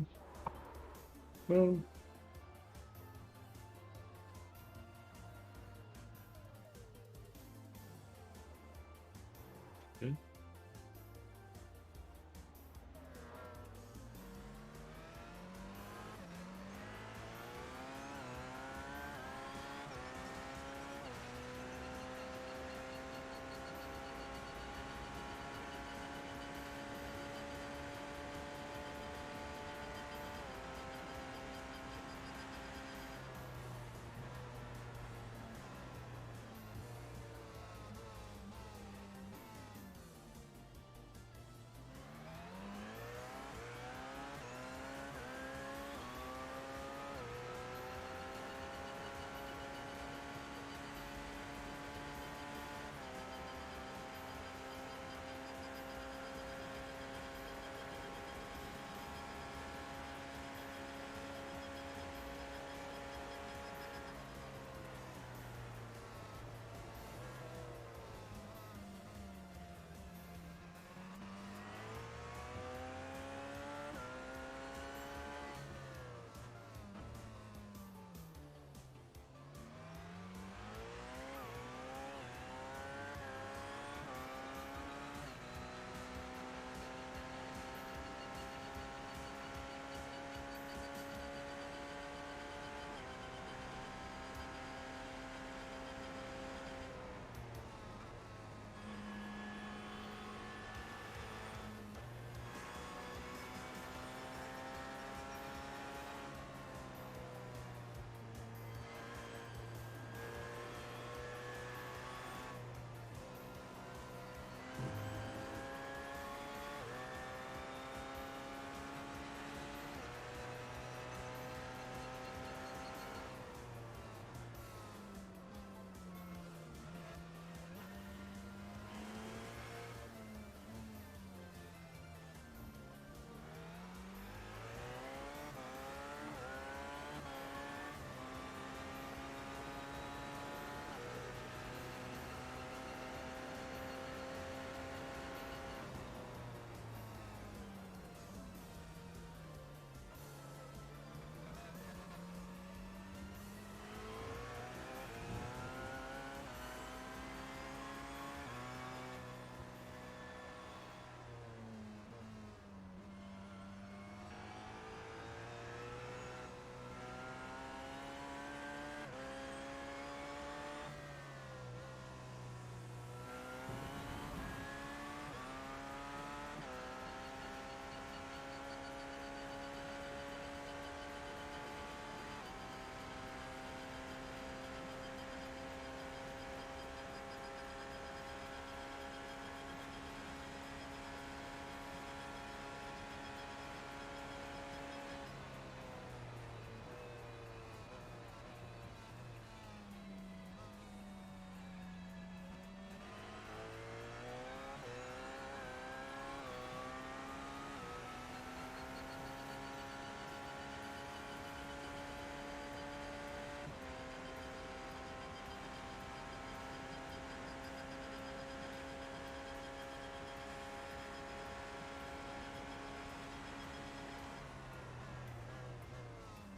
well, okay.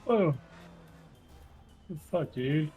Oh, fuck, dude.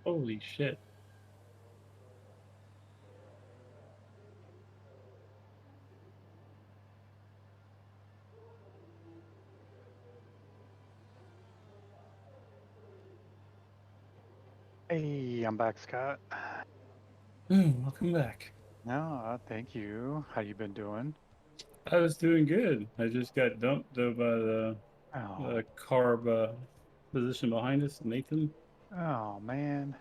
Holy shit. Hey, I'm back, Scott. Welcome back. No, thank you. How you been doing? I was doing good. I just got dumped though by the Oh, carb position behind us, Nathan. oh man.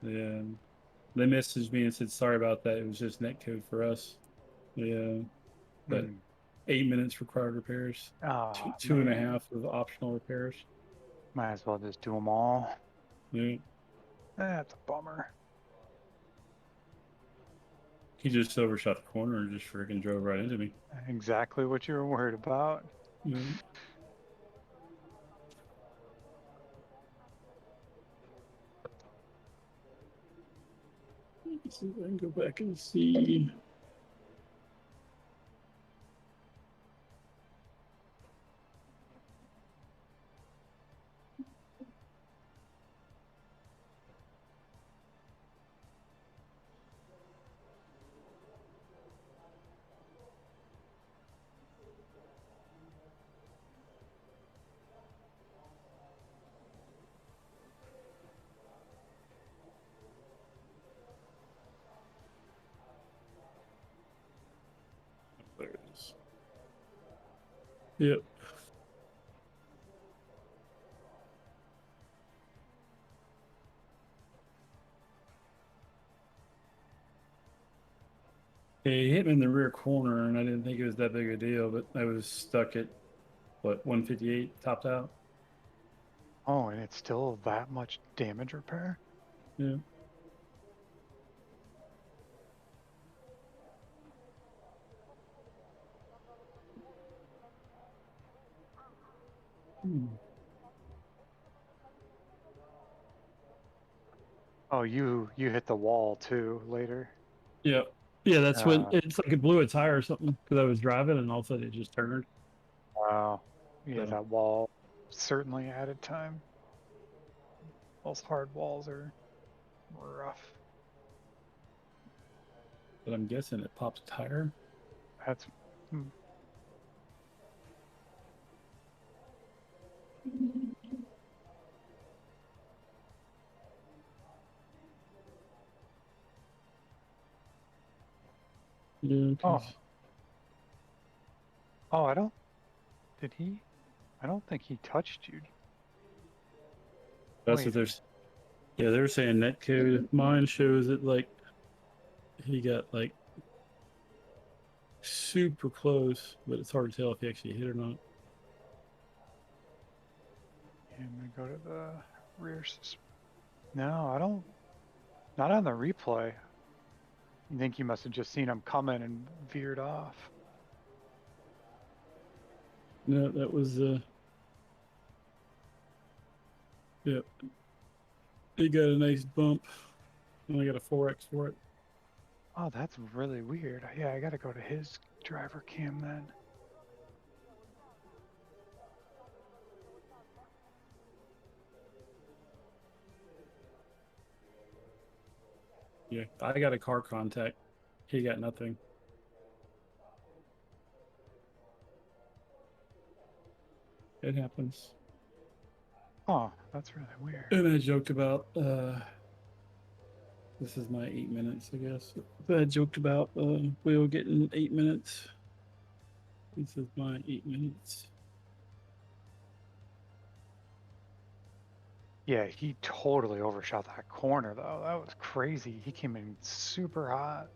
And they messaged me and said, sorry about that. It was just netcode for us. Yeah. But Hmm. 8 minutes required repairs, Oh two and a man. half of optional repairs. Might as well just do them all. Yeah. That's a bummer. He just overshot the corner and just freaking drove right into me. Exactly what you were worried about. Yeah. Let's see if I can go back and see. There it is. Yep. He hit me in the rear corner, and I didn't think it was that big a deal, but I was stuck at what 158 topped out. Oh, and it's still that much damage repair? Yeah. Hmm. Oh, you hit the wall too later. Yeah. Yeah, that's when Uh, it's like it blew a tire or something because I was driving and all of a sudden it just turned. wow. Yeah, So, that wall certainly added time. Those hard walls are rough. but I'm guessing it popped a tire. That's hmm. Yeah, Oh, 'cause oh, I don't. Did he? I don't think he touched you. that's Wait what a minute. there's. Yeah, they're saying netcode. Mine shows it like he got like super close, but it's hard to tell if he actually hit or not. Yeah, I'm gonna go to the rear. No, I don't. Not on the replay. You think you must have just seen him coming and veered off. No, that was yeah. It got a nice bump, and I got a 4x for it. Oh, that's really weird. Yeah, I gotta go to his driver cam then. Yeah, I got a car contact. He got nothing. It happens. Oh, that's really weird. And I joked about this is my 8 minutes, I guess. But I joked about Will getting 8 minutes. This is my 8 minutes. Yeah, he totally overshot that corner though. That was crazy. He came in super hot.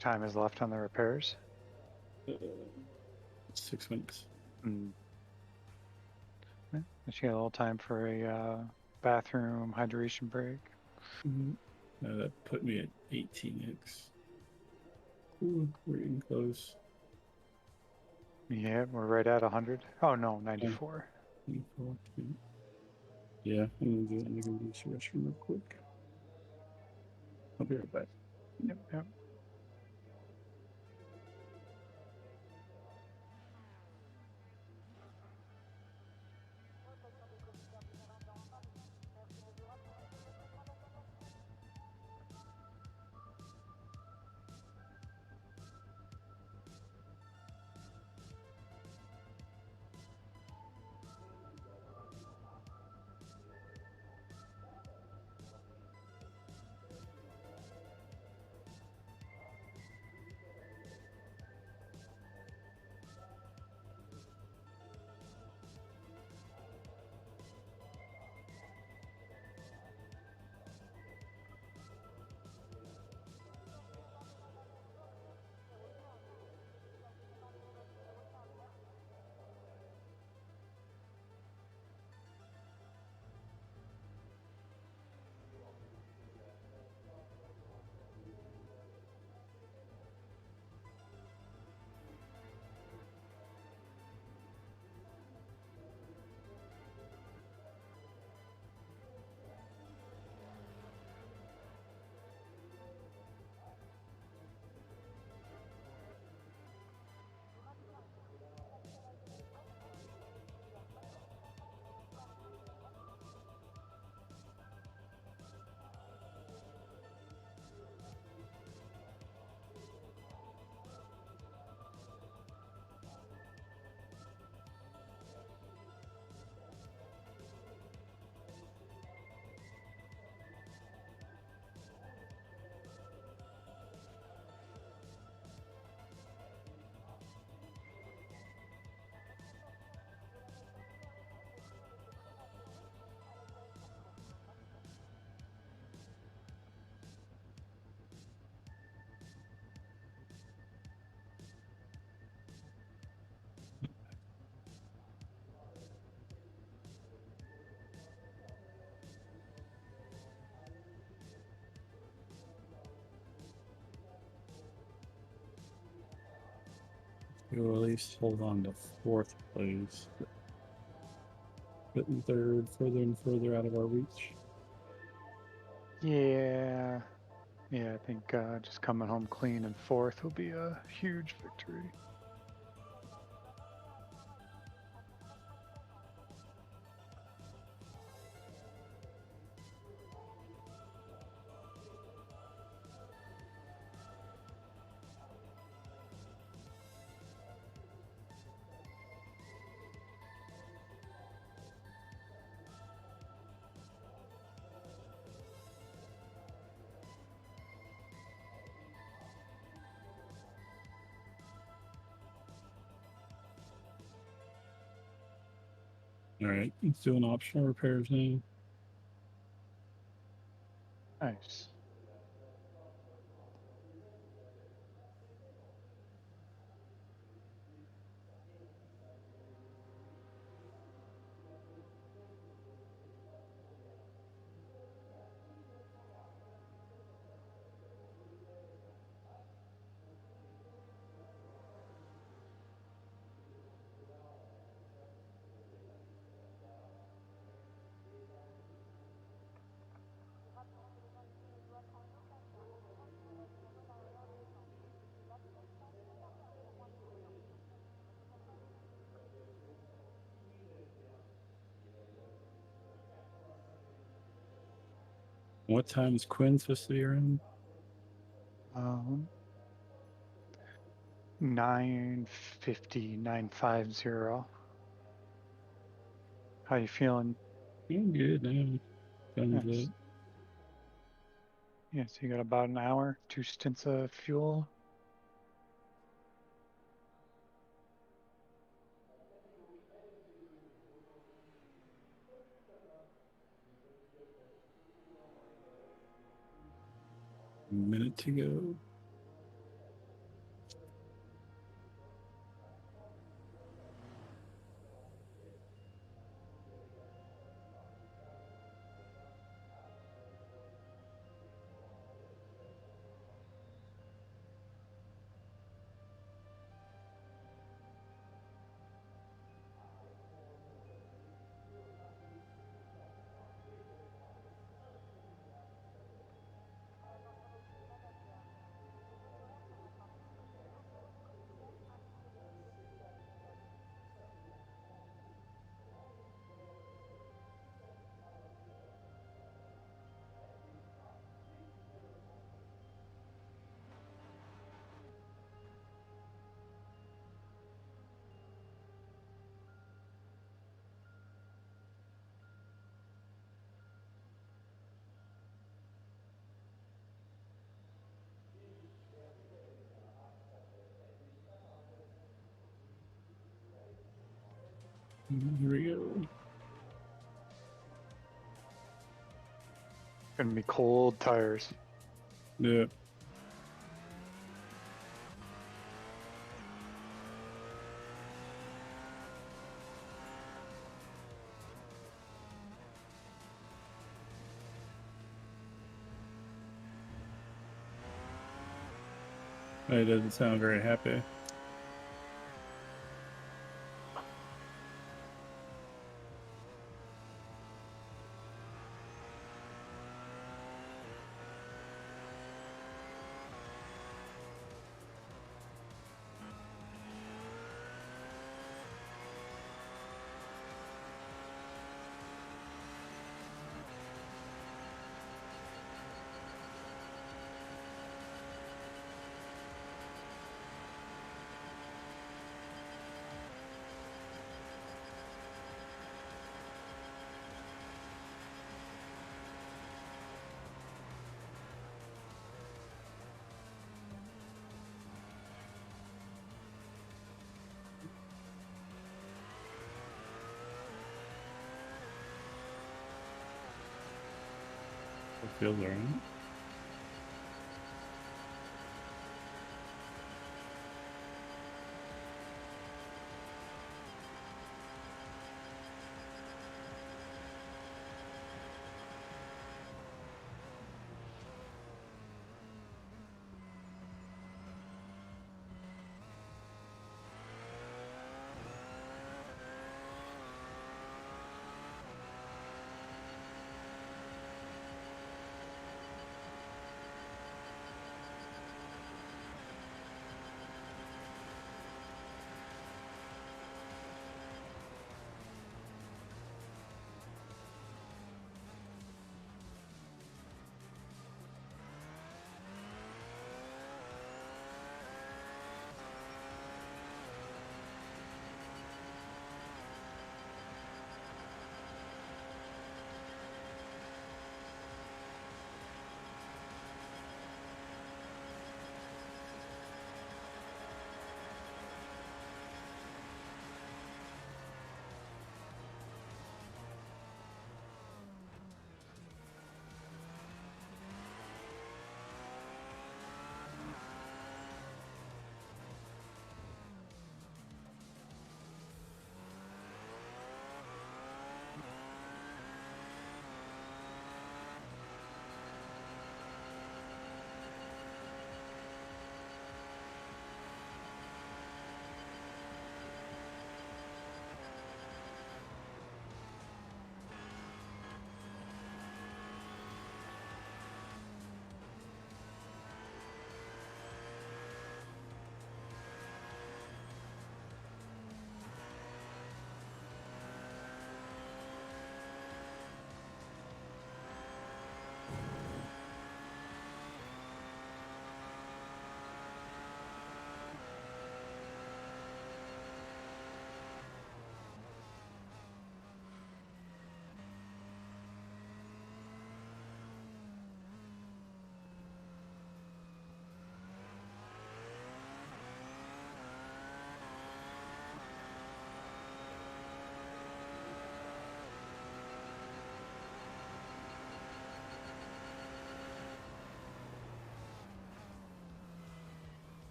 time is left on the repairs? 6 minutes. Mm. Yeah, she got a little time for a bathroom hydration break. That put me at 18x. Ooh, we're getting close. Yeah, we're right at 100. Oh no, 94. 24, yeah, I'm gonna use the restroom real quick. I'll be right back. Yep, yep. We'll at least hold on to fourth place. Putting third further and further out of our reach. Yeah. Yeah, I think just coming home clean and fourth will be a huge victory. All right, let's do an optional repairs now. Nice. What time is Quinn supposed to be around? 950, 950. How you feeling? I'm good now. Sounds Nice. good. Yeah, so you got about an hour, 2 stints of fuel. A minute to go. Here we go. Gonna be cold tires. Yeah. It doesn't sound very happy. It feels alright.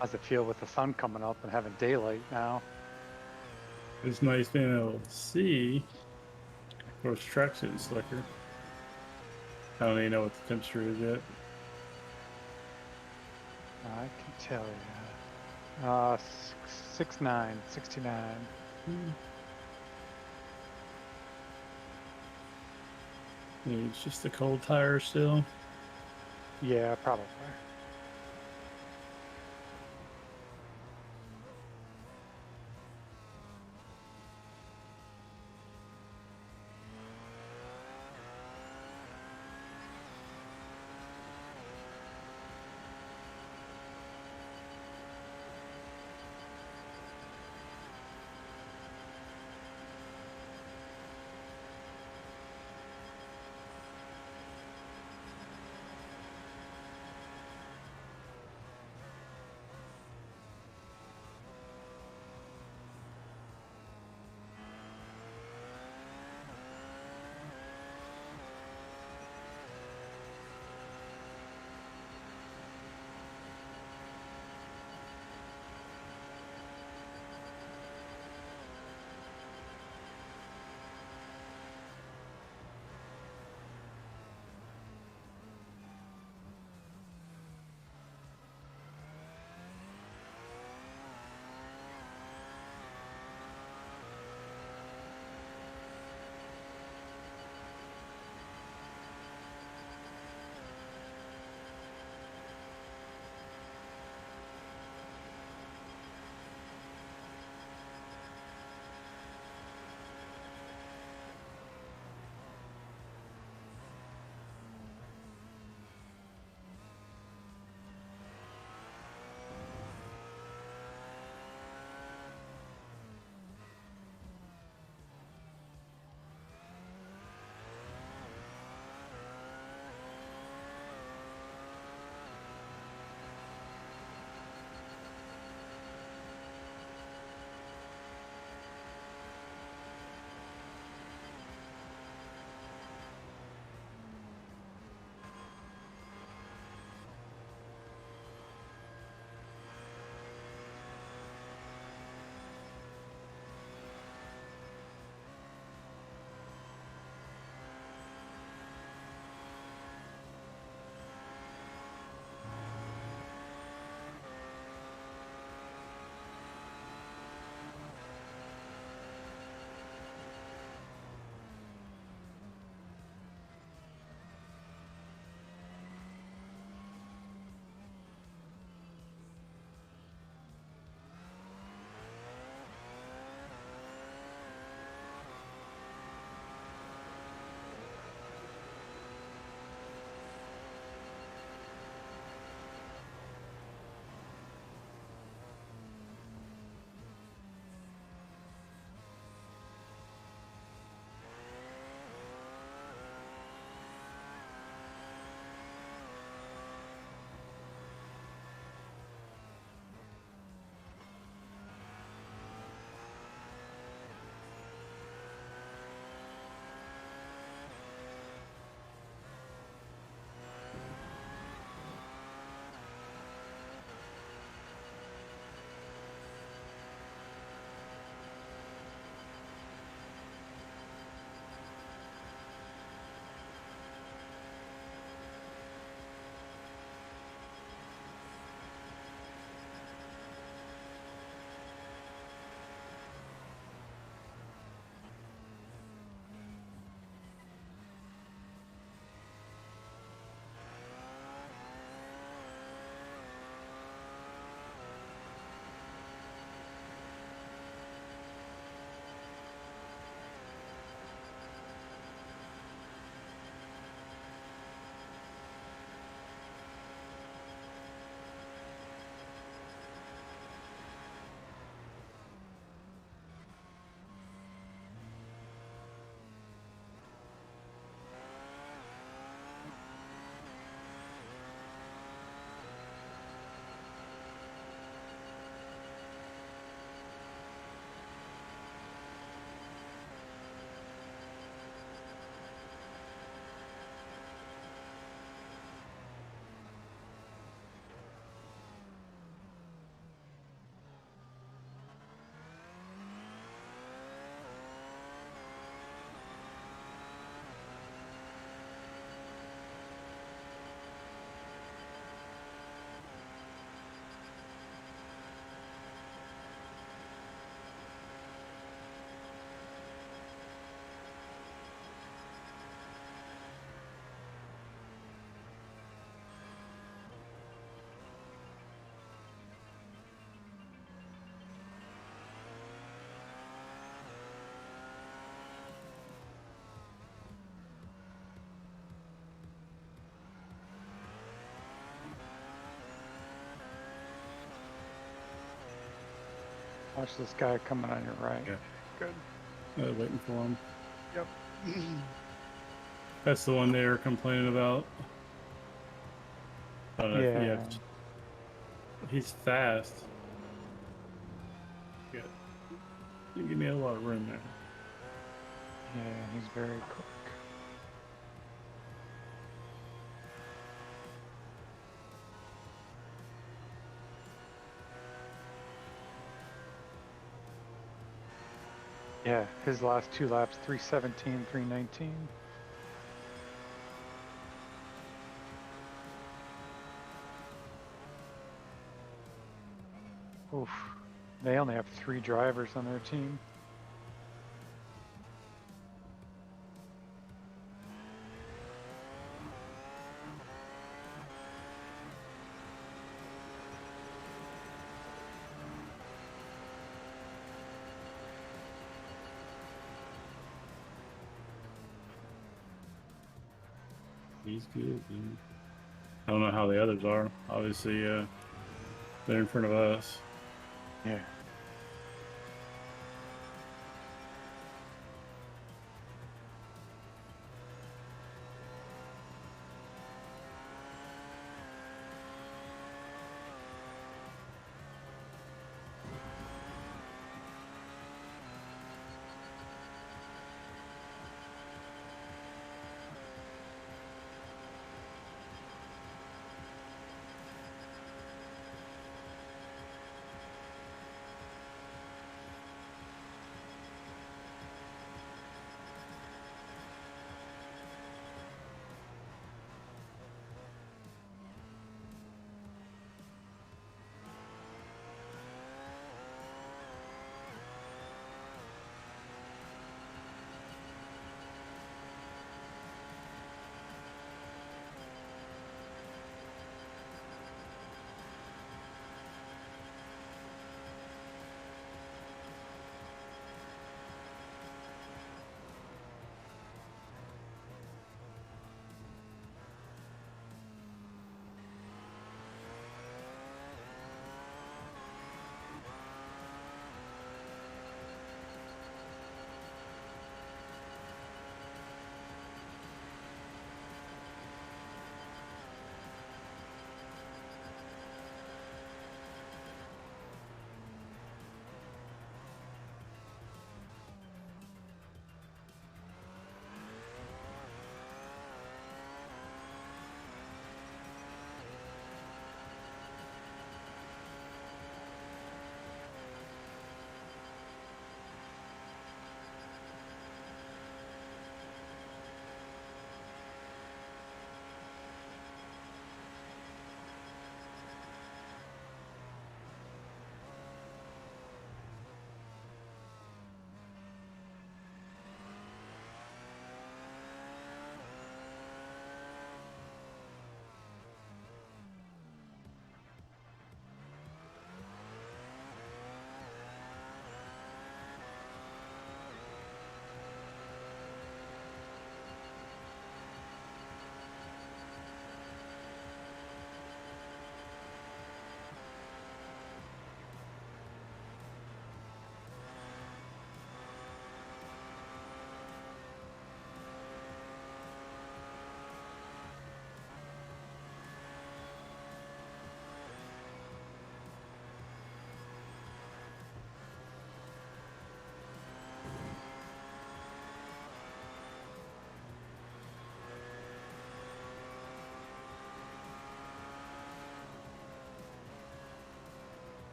How's it feel with the sun coming up and having daylight now? It's nice being able to see. Of course, tracksuit slicker. I don't even know what the temperature is yet. I can tell you. 69, 69. It's just a cold tire still. Yeah, probably. Watch this guy coming on your right. Yeah. Good. Waiting for him. Yep. That's the one they were complaining about. I don't know if Yeah. he's fast. Yeah. You give me a lot of room there. Yeah, he's very quick. Yeah, his last 2 laps, 317, 319. Oof. They only have 3 drivers on their team. He's good, dude. I don't know how the others are. Obviously, they're in front of us. Yeah.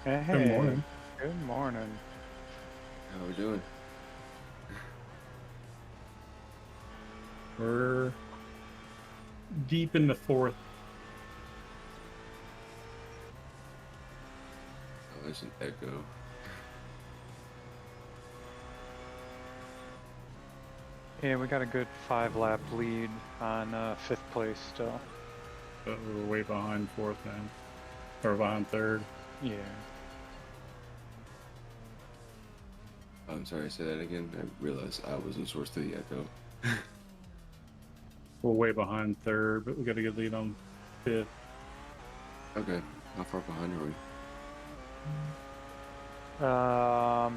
Hey, Good morning. good morning. How we doing? We're deep in the fourth. Oh, there's an echo. Yeah, we got a good 5-lap lead on 5th place still. But we're way behind fourth now. Or behind third. Yeah. I'm sorry, say that again. I realized I wasn't source to the echo. We're way behind third, but we got a good lead on fifth. Okay, how far behind are we?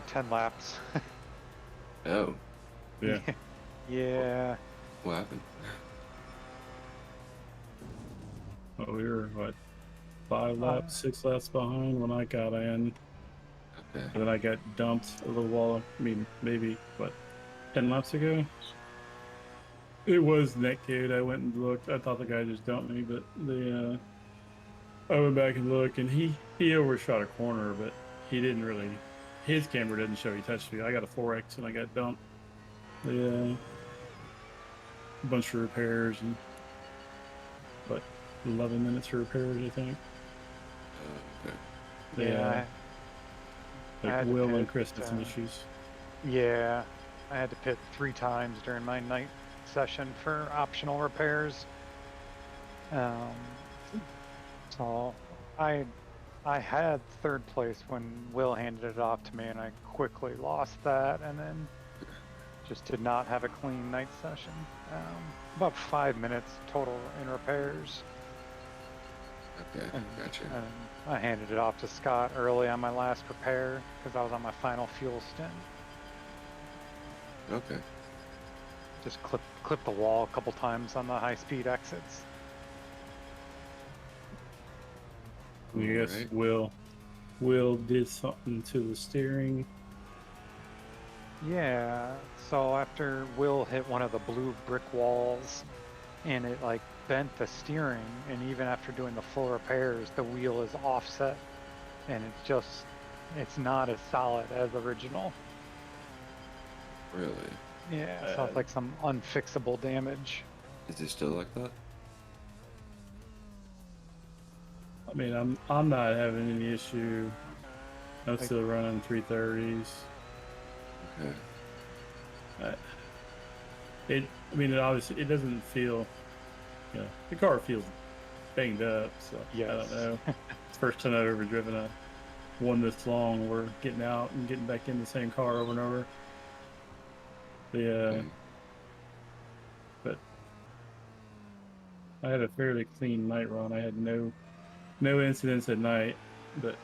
10 laps. Oh, Yeah. Yeah. what happened? Well, we were, what, 5 laps, 6 laps behind when I got in. Okay. And then I got dumped a little while, I mean, maybe, what, 10 laps ago? It was neck code. I went and looked. I thought the guy just dumped me, but I went back and looked, and he overshot a corner, but he didn't really. His camera didn't show he touched me. I got a 4X and I got dumped. Yeah, a bunch of repairs and what, 11 minutes of repairs, I think. Okay. Yeah. I Like had to Will and pit, Chris had some issues. Yeah. I had to pit 3 times during my night session for optional repairs. So I had 3rd place when Will handed it off to me, and I quickly lost that, and then just did not have a clean night session. About 5 minutes total in repairs. Okay, And, gotcha. and I handed it off to Scott early on my last repair because I was on my final fuel stint. Okay. Just clip the wall a couple times on the high speed exits. I guess Alright. Will did something to the steering. Yeah, so after Will hit one of the blue brick walls and it like bent the steering, and even after doing the full repairs, the wheel is offset and it's not as solid as original. Really? Yeah, so it's like some unfixable damage. Is it still like that? I mean, I'm not having any issue. I'm still running 330s. Okay. I mean, it obviously it doesn't feel. The car feels banged up, so Yes. I don't know. First time I've ever driven a one this long. We're getting out and getting back in the same car over and over. Okay. But I had a fairly clean night run. I had no incidents at night, but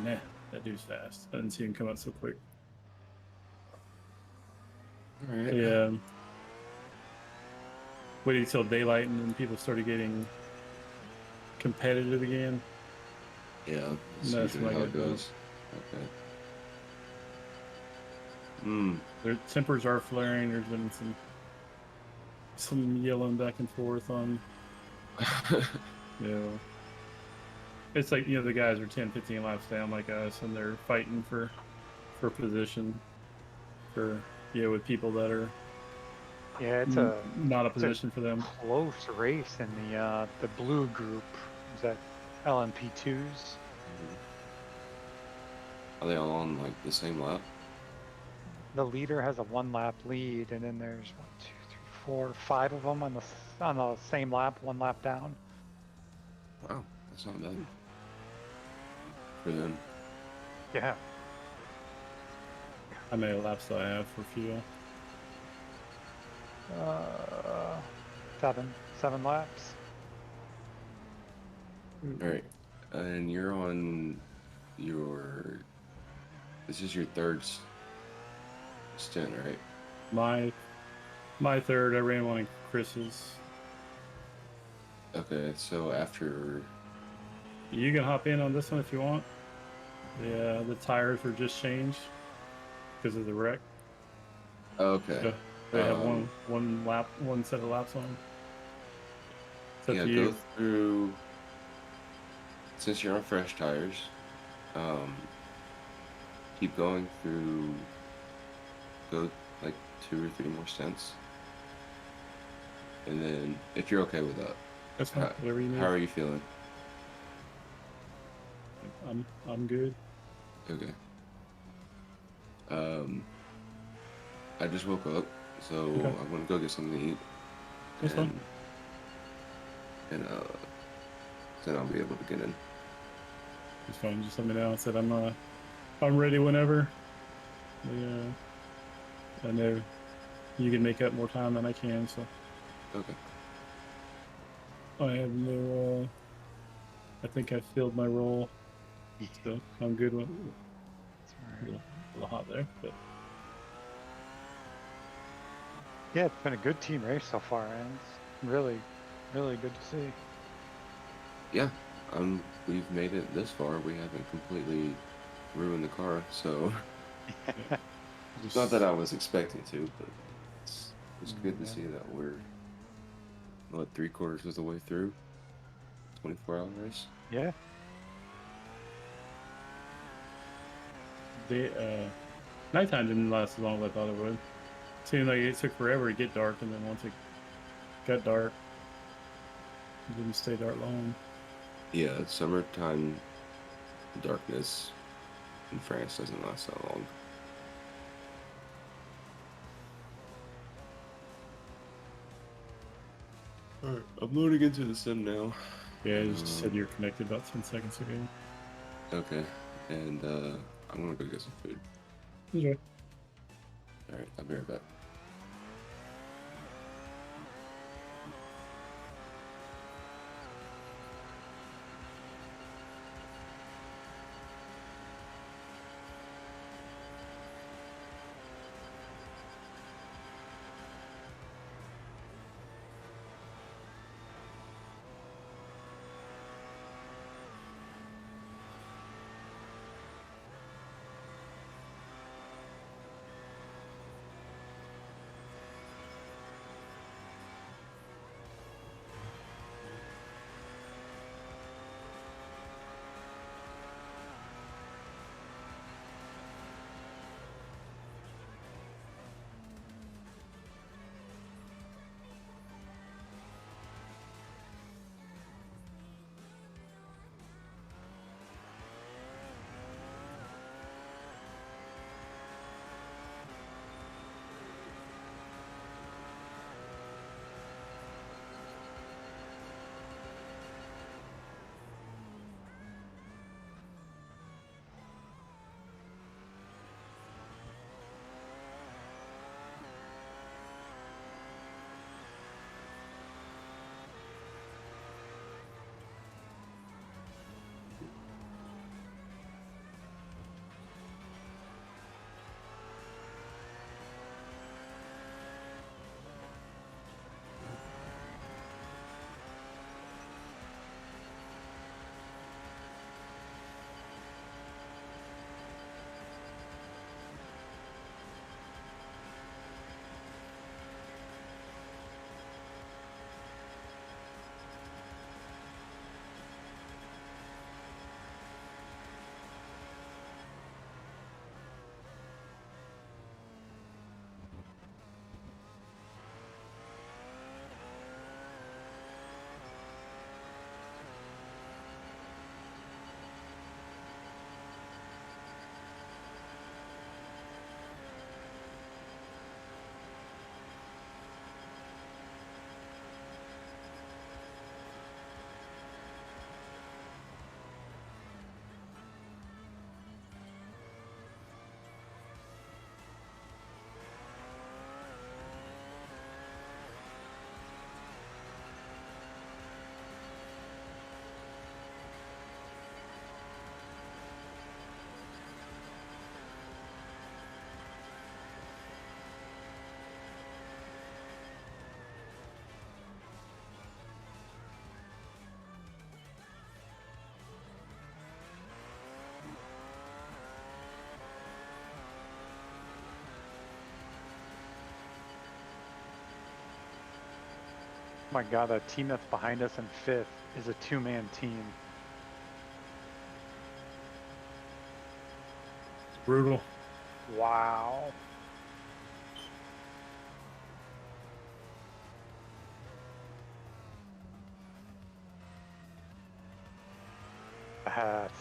nah, that dude's fast. I didn't see him come out so quick. Alright. Yeah. Waited till daylight and then people started getting competitive again. Yeah, that's That's usually when I how got it goes. Okay. Hmm. Their tempers are flaring. There's been some yelling back and forth on, it's like, the guys are 10, 15 laps down like us, and they're fighting for position with people that are Yeah, not a it's a position for them. close race in the blue group. Is that LMP2s? Are they all on like the same lap? The leader has a 1-lap lead, and then there's 1, 2, 3, 4, 5 of them on the same lap, 1 lap down. Wow, that's not bad for them. Yeah. How many laps do I have for fuel? 7 laps. Alright. And you're on this is your third stint, right? My third. I ran one of Chris's. Okay, so after You can hop in on this one if you want. The tires were just changed because of the wreck. okay. So they have one set of laps on. It's up Yeah, to go you. through since you're on fresh tires, um, keep going through, go like 2 or 3 more stints, and then if you're okay with that, That's fine. how, Whatever you how need. are you feeling? I'm good. Okay. Um, I just woke up, so Okay. I'm gonna go get something to eat, That's fine. and and then I'll be able to get in. It's fine. Just let me know. I said I'm ready whenever. I know you can make up more time than I can, so Okay. I have no. I think I filled my role, so I'm good with a little hot there, but Yeah, it's been a good team race so far, and it's really, really good to see. Yeah. We've made it this far. We haven't completely ruined the car, so yeah. not that Just I was expecting to, but it's good to Yeah. see that we're what 3/4 of the way through 24-hour race. Yeah. the nighttime didn't last as long as I thought it would. Seemed like it took forever to get dark, and then once it got dark, it didn't stay dark long. Yeah, summertime darkness in France doesn't last that long. All right, I'm loading into the sim now. Yeah, it just said you're connected about 10 seconds ago. Okay, and I'm gonna go get some food. Enjoy. All right, I'll be right back. My God, that team that's behind us in fifth is a two-man team. Brutal. Wow. That's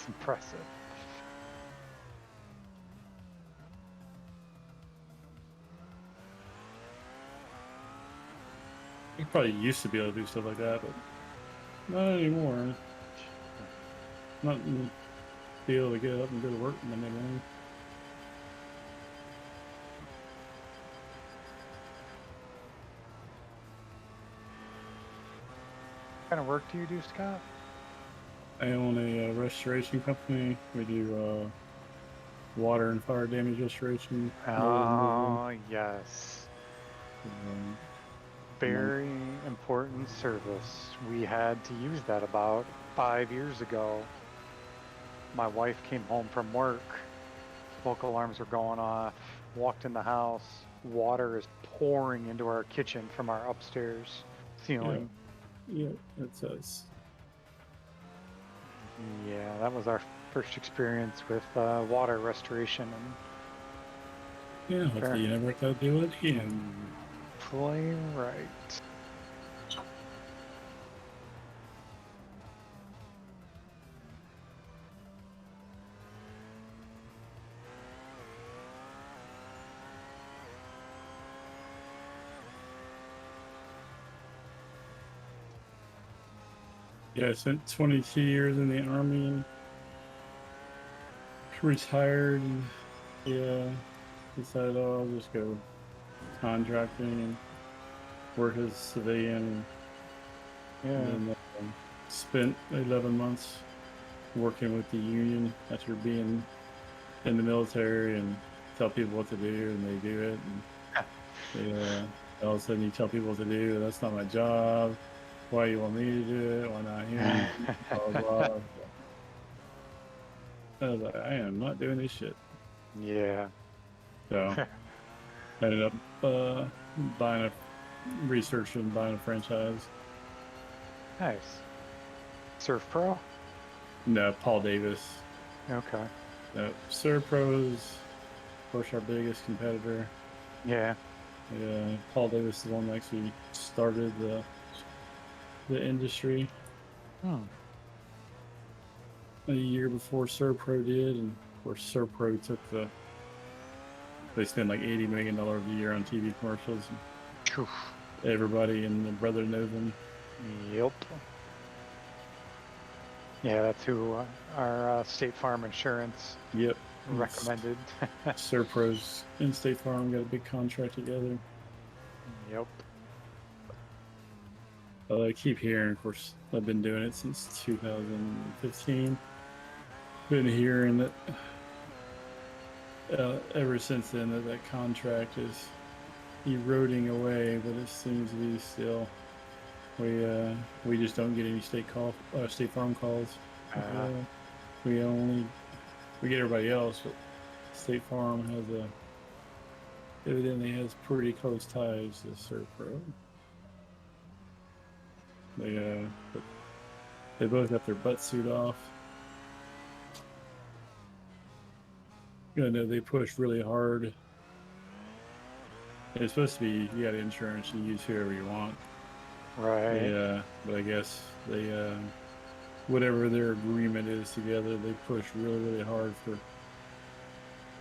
impressive. You probably used to be able to do stuff like that, but not anymore. Not be able to get up and go to work Monday morning. What kind of work do you do, Scott? I own a restoration company. We do water and fire damage restoration. Oh, yes. Um, Very important service. We had to use that about 5 years ago. My wife came home from work. Smoke alarms were going off. Walked in the house. Water is pouring into our kitchen from our upstairs ceiling. yeah, that's us. Yeah, that was our first experience with water restoration, and Yeah, hopefully you never have to do it again. fully right. Yeah, I spent 22 years in the Army and retired, and yeah, decided, oh, I'll just go contracting and work as a civilian. Yeah. And then spent 11 months working with the union after being in the military and tell people what to do and they do it. And all of a sudden you tell people what to do. That's not my job. Why you want me to do it? Why not him? Blah, blah, blah. I was like, I am not doing this shit. Yeah. So I ended up researching buying a franchise. Nice. Surf Pro? No, Paul Davis. Okay. Surf Pros, of course, our biggest competitor. Yeah. Yeah, Paul Davis is the one that actually started the industry a year before Pro did, and of course Pro took they spend like $80 million a year on TV commercials. Phew. Everybody and their brother knows them. Yep. Yeah, that's who our State Farm Insurance Yep. recommended. Pros and State Farm got a big contract together. Yep. I keep hearing, of course, I've been doing it since 2015. Been hearing that ever since then that contract is eroding away, but it seems to be still. We just don't get any State Farm calls. We get everybody else, but State Farm evidently has pretty close ties to Serpro. They both got their butt suit off. I know they push really hard. It's supposed to be you got insurance, you use whoever you want. Right. But I guess they whatever their agreement is together, they push really, really hard for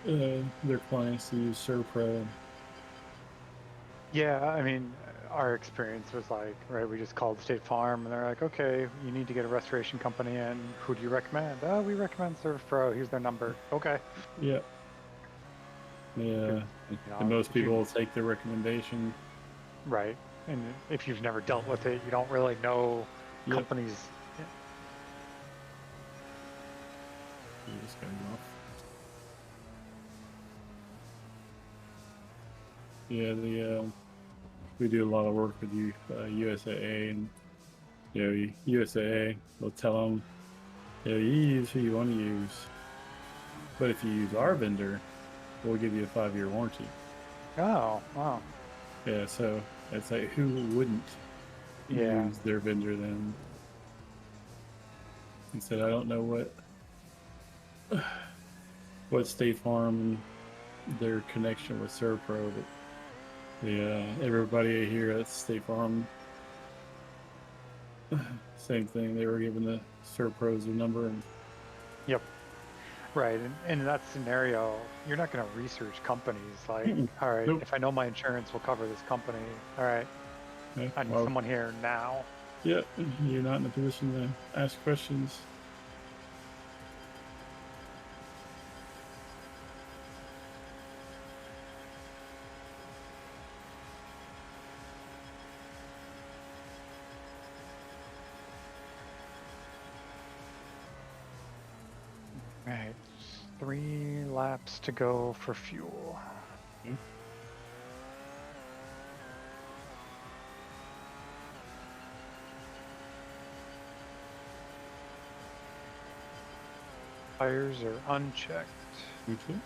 their clients to use Serpro. Yeah, I mean, our experience was like, right, we just called State Farm and they're like, okay, you need to get a restoration company in. Who do you recommend? Oh, we recommend Surf Pro. Here's their number. Okay. Yeah. Yeah. And most people will take their recommendation. Right. And if you've never dealt with it, you don't really know companies. You just got off. Yeah, we do a lot of work with USAA, and USAA will tell them, you use who you want to use, but if you use our vendor, we'll give you a 5-year warranty. Oh, wow. Yeah, so it's like, who wouldn't use their vendor then? He said, I don't know what what State Farm and their connection with Serpro, but everybody here at State Farm, same thing. They were given the Serpros a number, and Yep. Right. And in that scenario, you're not going to research companies like, all right, nope. if I know my insurance will cover this company, all right, Yeah, I need well, someone here now. yeah, you're not in a position to ask questions. Right. 3 laps to go for fuel. Hmm. Tires are unchecked. Okay.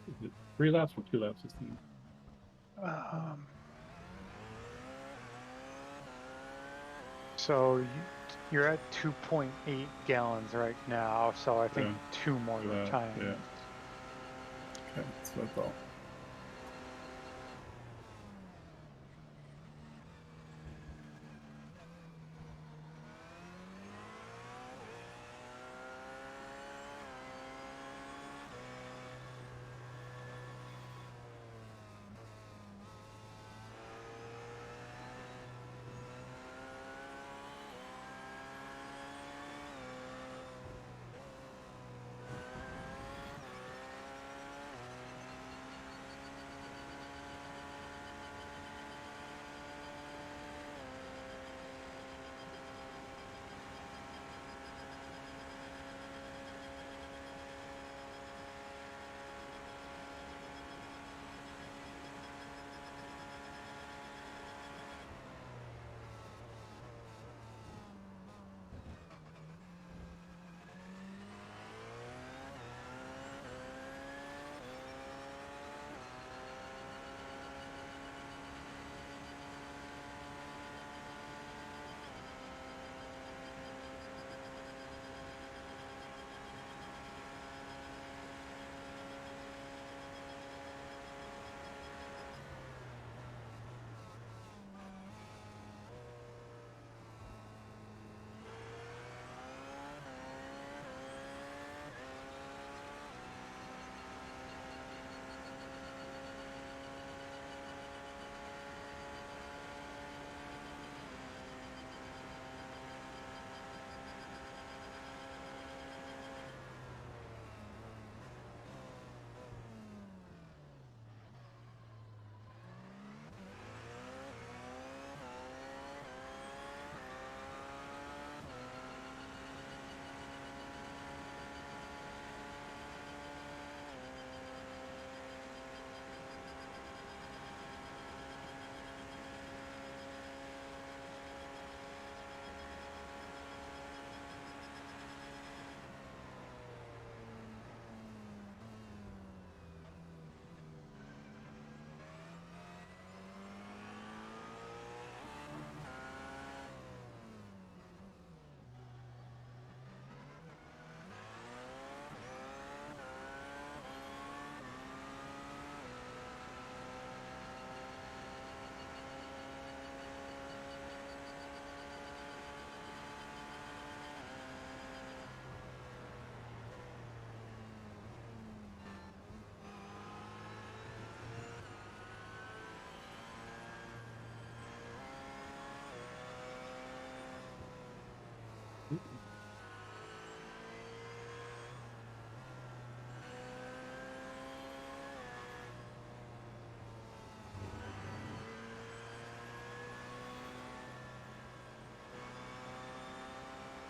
Is it 3 laps or 2 laps this time? So you're at 2.8 gallons right now. So I think Yeah. 2 more Yeah. times. Yeah. Okay, that's what I thought.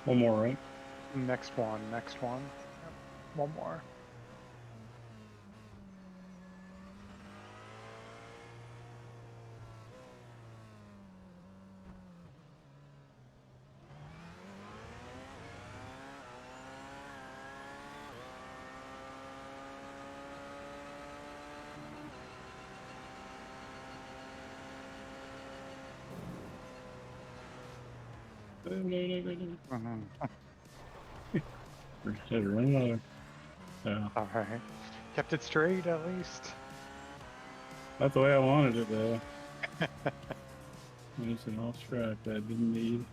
One more, right? Next one, next one. Yep. One more. Mhm. There's another. Yeah, All right. Kept it straight at least. not the way I wanted it though. It's an off track that I didn't need.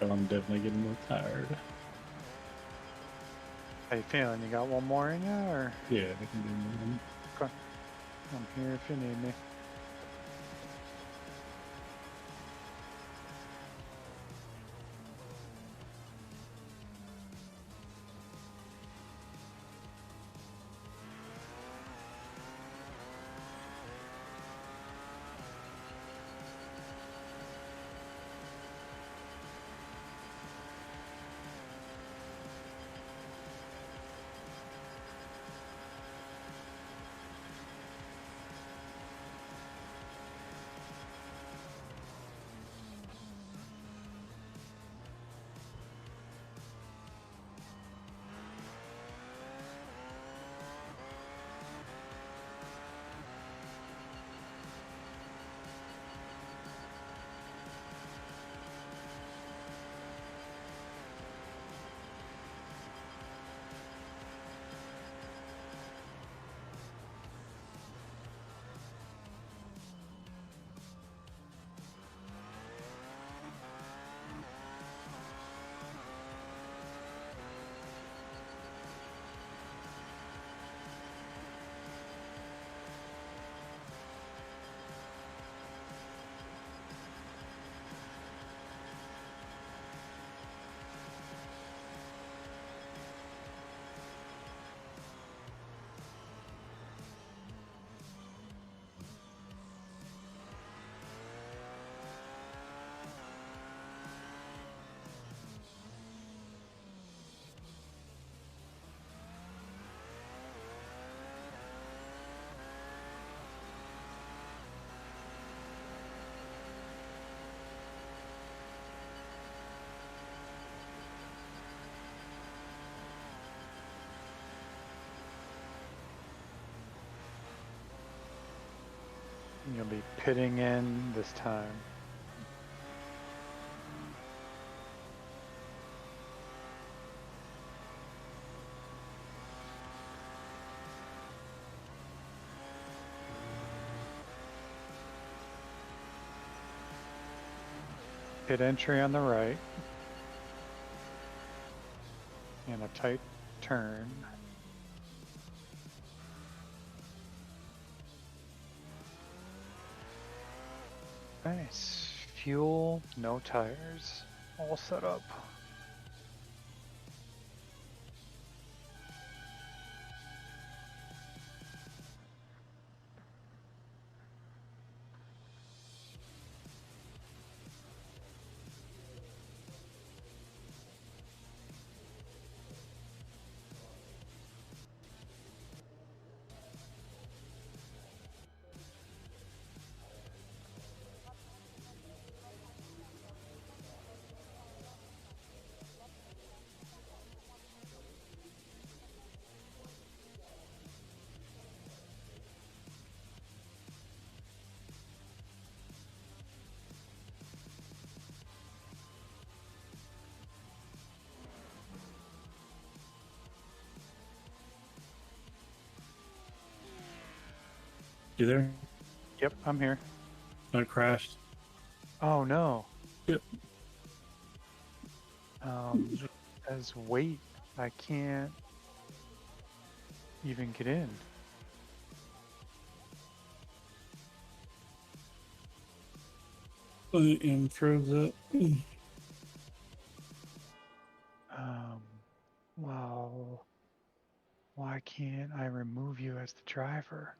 But I'm definitely getting more tired. How you feeling? You got one more in you, or Yeah, I can do one. okay. I'm here if you need me. You'll be pitting in this time. Pit entry on the right. And a tight turn. Nice. Fuel, no tires. All set up. You there? Yep, I'm here. I crashed. Oh no. Yep. As weight, I can't even get in. And froze up. can't I remove you as the driver?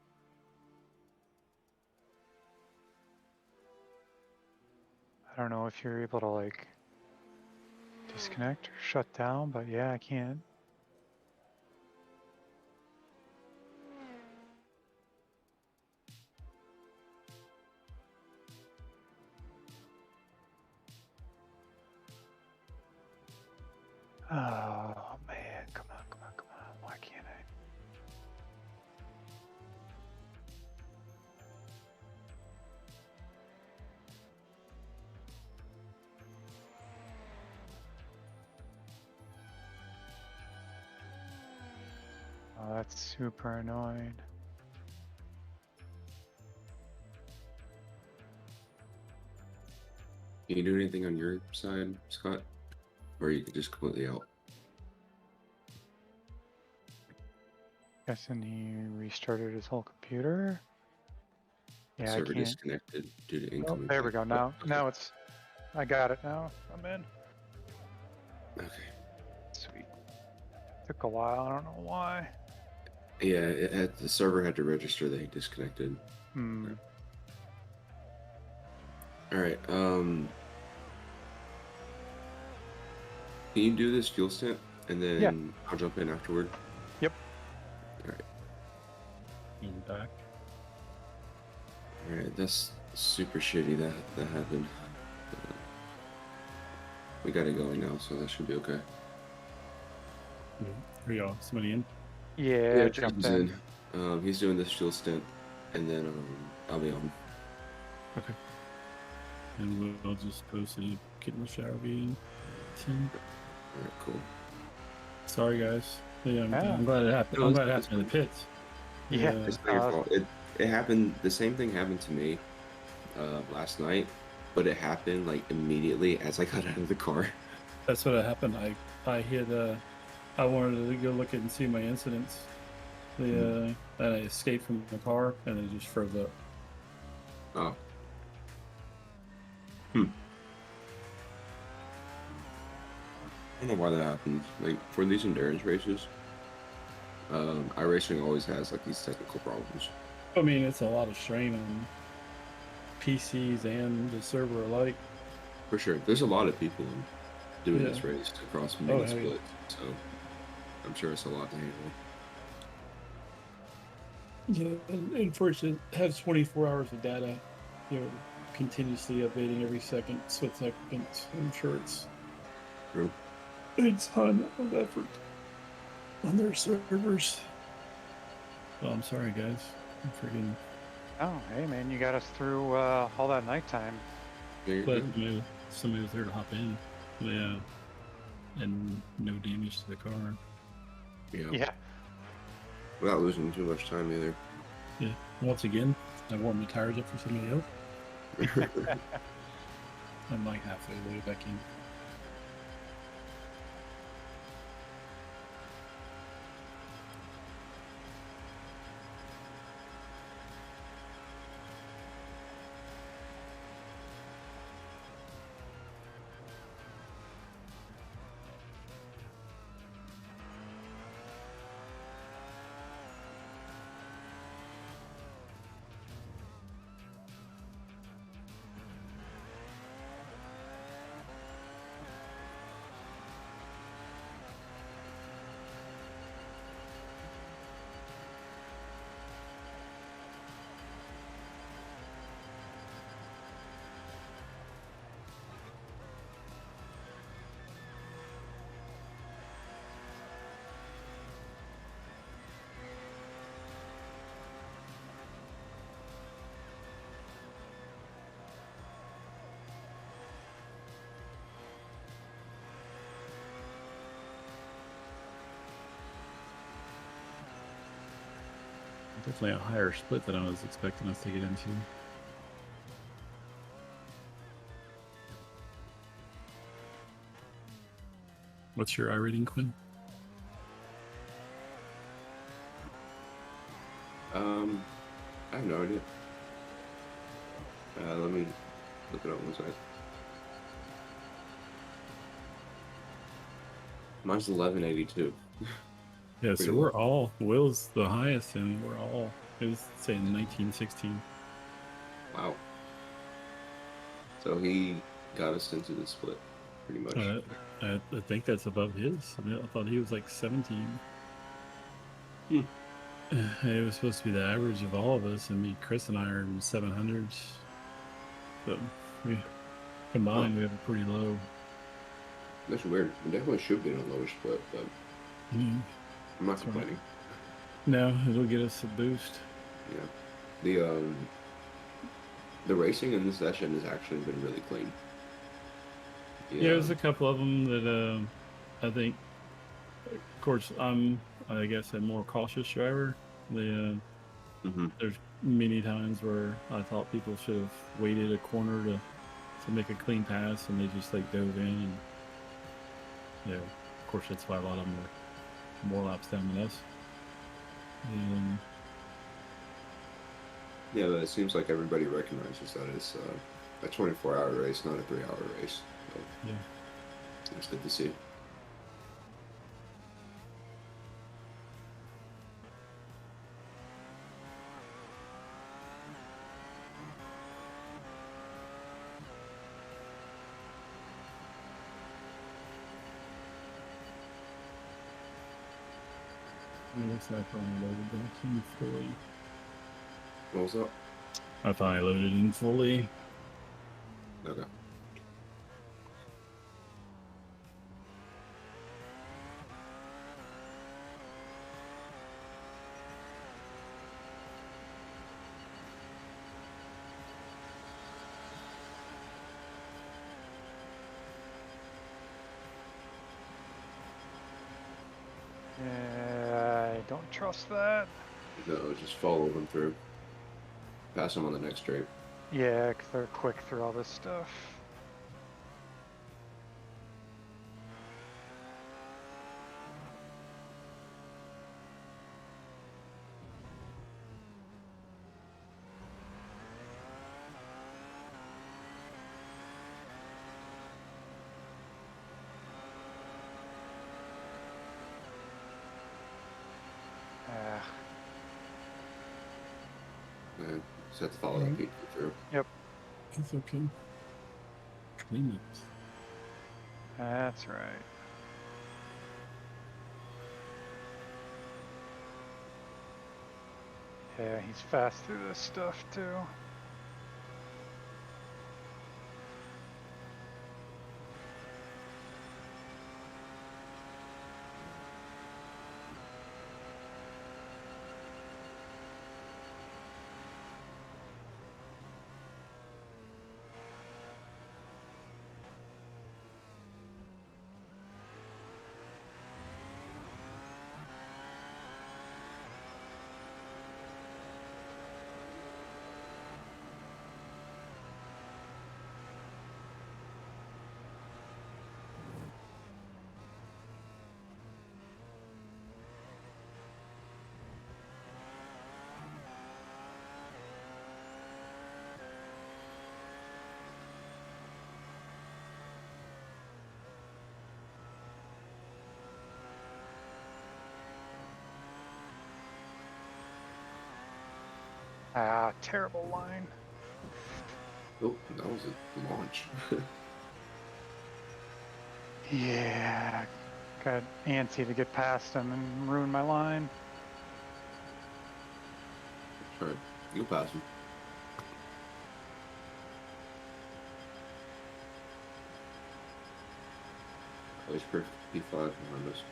I don't know if you're able to like disconnect or shut down, but yeah, I can. Oh man, come on, come on, come on. Why can't I? Oh, that's super annoying. Can you do anything on your side, Scott? Or you could just completely out? Guessing he restarted his whole computer. Yeah, I Server can't. disconnected due to Oh, incoming. there we go. backup. Now it's. I got it now. I'm in. Okay. Sweet. Took a while. I don't know why. Yeah, the server had to register that he disconnected. Hmm. All right. Can you do this fuel stint and then Yeah. I'll jump in afterward? Yep. All right. I'm back. All right. That's super shitty that happened. We got it going now, so that should be okay. Are y'all somebody in? Yeah, jumped Jason's in. He's doing this fuel stint, and then I'll be on. Okay. And we'll just post it, get in the shower, be in 10. All right, cool. Sorry, guys. Yeah, Yeah. I'm glad it happened. No, I'm it's- glad it it's happened in the pits. Yeah. It's not your fault. It happened. The same thing happened to me last night, but it happened like immediately as I got out of the car. That's what happened. I hit. I wanted to go look at and see my incidents. And I escaped from the car and it just froze up. Oh. I don't know why that happens. Like for these endurance races, iRacing always has like these technical problems. I mean, it's a lot of strain on PCs and the server alike. For sure, there's a lot of people doing Yeah. this race across many hell yeah. splits, so I'm sure it's a lot to handle. Yeah, and first it has 24 hours of data, continuously updating every second, split second. I'm sure it's True. a ton of effort on their servers. Well, I'm sorry, guys. I'm freaking. Oh, hey man, you got us through all that nighttime. Yeah, you're But good. somebody was there to hop in. Yeah, and no damage to the car. Yeah. Yeah. Without losing too much time either. Yeah. Once again, I warmed the tires up for somebody else. I'm like halfway way back in. Definitely a higher split than I was expecting us to get into. What's your I rating, Quinn? I have no idea. Let me look it up one second. Mine's 1182. Yeah, Pretty so low. we're all Will's the highest, and we're all it was saying 1916. Wow. So he got us into the split, pretty much. I think that's above his. I thought he was like 17. Hmm. It was supposed to be the average of all of us, and me, Chris, and I are in 700s. So we Huh. combined, we have a pretty low. That's weird. We definitely should be in a lower split, but Mm, I'm not that's right. complaining. No, it'll get us a boost. Yeah. The racing in this session has actually been really clean. Yeah, Yeah. there's a couple of them that I think. Of course, I guess a more cautious driver. Hmm. There's many times where I thought people should have waited a corner to make a clean pass, and they just like dove in, and of course that's why a lot of them are more laps down than us. And Yeah, but it seems like everybody recognizes that it's a 24-hour race, not a 3-hour race. So yeah, it's good to see. it looks like I finally loaded back in fully. What was that? I finally loaded in fully. Okay. Yeah, I don't trust that. No, just follow them through. Pass them on the next straight. Yeah, 'cause they're quick through all this stuff. Ah, And just have to follow that people through. yep, It's okay. Cleanups. that's right. Yeah, he's fast through this stuff too. Ah, terrible line. Oh, that was a launch. Yeah, got antsy to get past him and ruin my line. Alright, you'll pass him. Always perfect P5 behind us.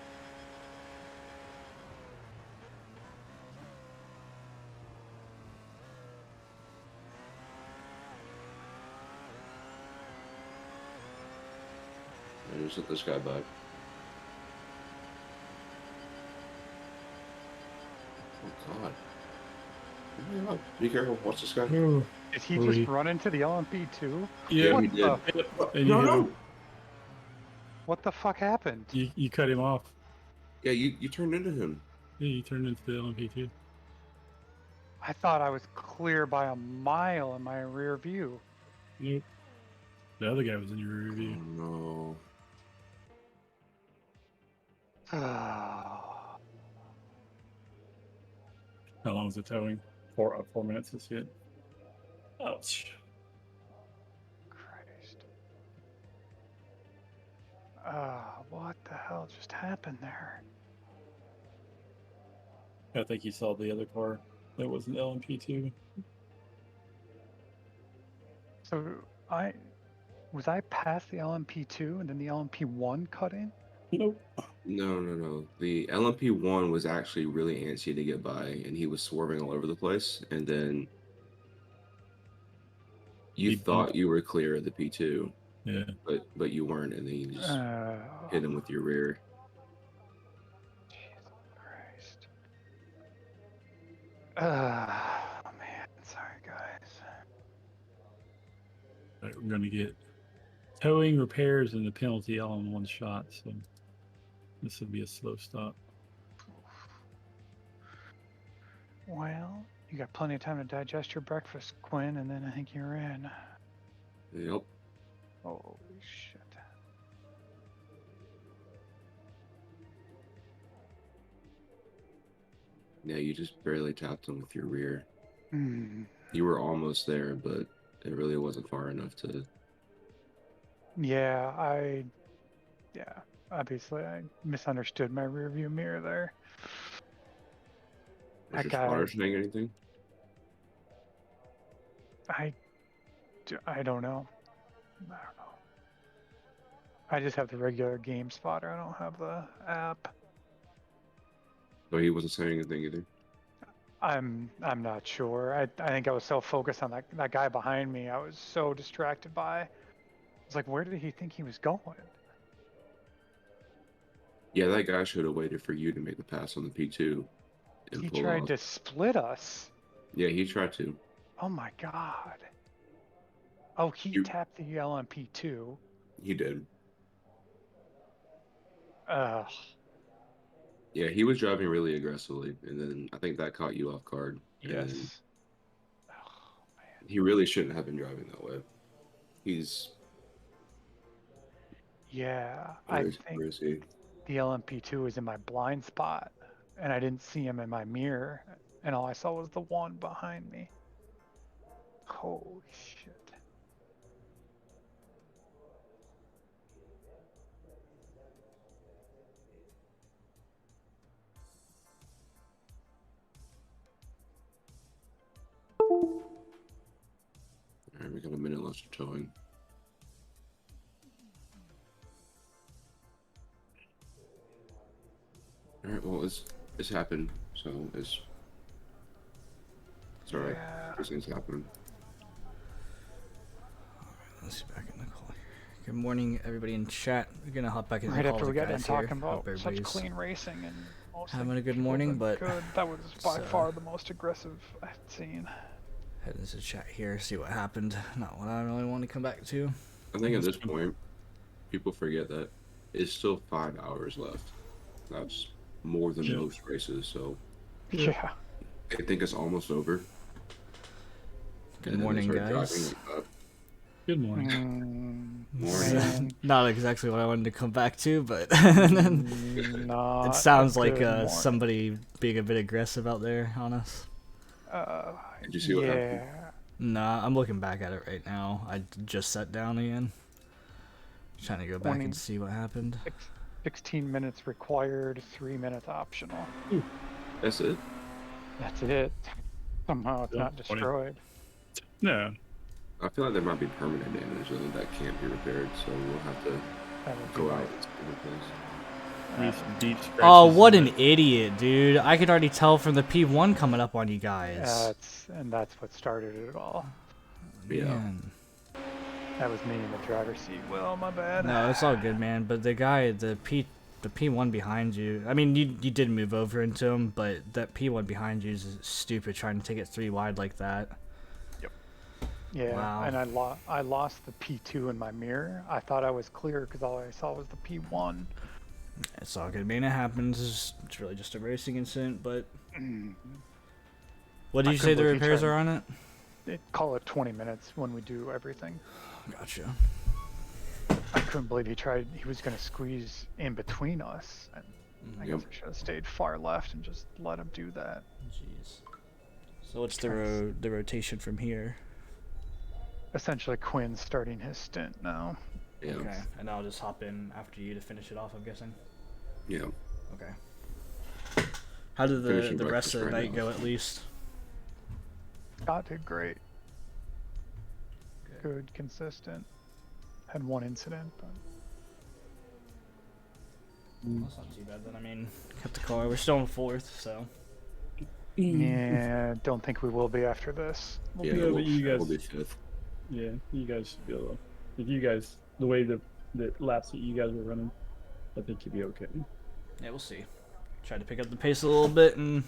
And just let this guy by. Oh god. Oh my god. Be careful, watch this guy. Oh, Did he Really? just run into the LMP too? yeah. He did. And No, you, no! What the fuck happened? you cut him off. Yeah, you turned into him. Yeah, you turned into the LMP too. I thought I was clear by a mile in my rear view. Nope. The other guy was in your rear Oh view. no. Oh. How long is it towing? 4 minutes is it? Ouch. Christ. What the hell just happened there? I think you saw the other car that was an LMP2. So was I past the LMP2 and then the LMP1 cut in? Nope. No. The LMP1 was actually really antsy to get by, and he was swerving all over the place. And then you He thought bumped. you were clear of the P2, Yeah. but you weren't, and then you just Uh, hit him with your rear. Jesus Christ. Oh man, sorry guys. But we're gonna get towing, repairs, and the penalty all in one shot. So this will be a slow stop. Well, you got plenty of time to digest your breakfast, Quinn, and then I think you're in. Yep. Holy shit. Yeah, you just barely tapped him with your rear. Hmm. You were almost there, but it really wasn't far enough to. Yeah, obviously I misunderstood my rear view mirror there. Was That your guy, spotter saying anything? I don't know. I don't know. I just have the regular game spotter. I don't have the app. No, he wasn't saying anything either. I'm not sure. I think I was so focused on that guy behind me. I was so distracted by. It's like, where did he think he was going? Yeah, that guy should have waited for you to make the pass on the P2 and He pull tried off. to split us. Yeah, he tried to. Oh my god. Oh, he You, tapped the LMP2. he did. Ugh. Yeah, he was driving really aggressively, and then I think that caught you off guard. And then Yes. Oh man. he really shouldn't have been driving that way. He's Yeah, I where is, think where is he? the LMP2 was in my blind spot, and I didn't see him in my mirror, and all I saw was the one behind me. Holy shit. All right, we got a minute left of towing. All right, well, it's happened, so it's all right. Yeah. This thing's happening. Let's see back in the call. Good morning, everybody in chat. We're gonna hop back in Right the call after we with the got done guys here. talking about Hope such everybody's clean racing and most having a good people morning, look but good. That was by it's, far the most aggressive I've seen. head into the chat here, see what happened. Not what I really want to come back to. I think at this point, people forget that it's still 5 hours left. That's more than most races, so Yeah. I think it's almost over. Good And then they morning, start guys. driving like that. Good morning. Morning. Man, Not exactly what I wanted to come back to, but not it sounds a like good morning. somebody being a bit aggressive out there on us. Did you see what happened? Yeah. Nah, I'm looking back at it right now. I just sat down again. Trying to go back Morning. and see what happened. 16 minutes required, 3 minutes optional. That's it? That's it. Somehow it's Yeah, not 20. destroyed. No. I feel like there might be permanent damage that can't be repaired, so we'll have to That would be go nice. out and see what it is. Maybe some deep scratches. Oh, what in an idiot, dude. I could already tell from the P1 coming up on you guys. That's what started it all. Yeah. Man. That was me in the driver's seat. Well, my bad. No, it's all good, man. But the guy, the P1 behind you, I mean, you did move over into him, but that P1 behind you is stupid trying to take it 3 wide like that. Yeah, Wow. and I lost the P2 in my mirror. I thought I was clear because all I saw was the P1. It's all good, man. It happens. It's really just a racing incident, but... What did I you say couldn't the believe he repairs tried- are on it? Call it 20 minutes when we do everything. Gotcha. I couldn't believe he was going to squeeze in between us. And I Yep. guess I should have stayed far left and just let him do that. Jeez. So what's the rotation from here? Essentially, Quinn's starting his stint now. Yeah. Okay, and I'll just hop in after you to finish it off, I'm guessing. Yeah. Okay. How did Finishing the rest breakfast of the right night now. go at least? Scott did great. Good, consistent. Had one incident, but Well, that's not too bad then. I mean, kept the car. We're still in fourth, so. yeah, don't think we will be after this. We'll Yeah, be- Yeah, but you we'll guys- be fifth. Yeah, you guys should be able. If you guys, the way the laps that you guys were running, I think you'd be okay. Yeah, we'll see. Try to pick up the pace a little bit and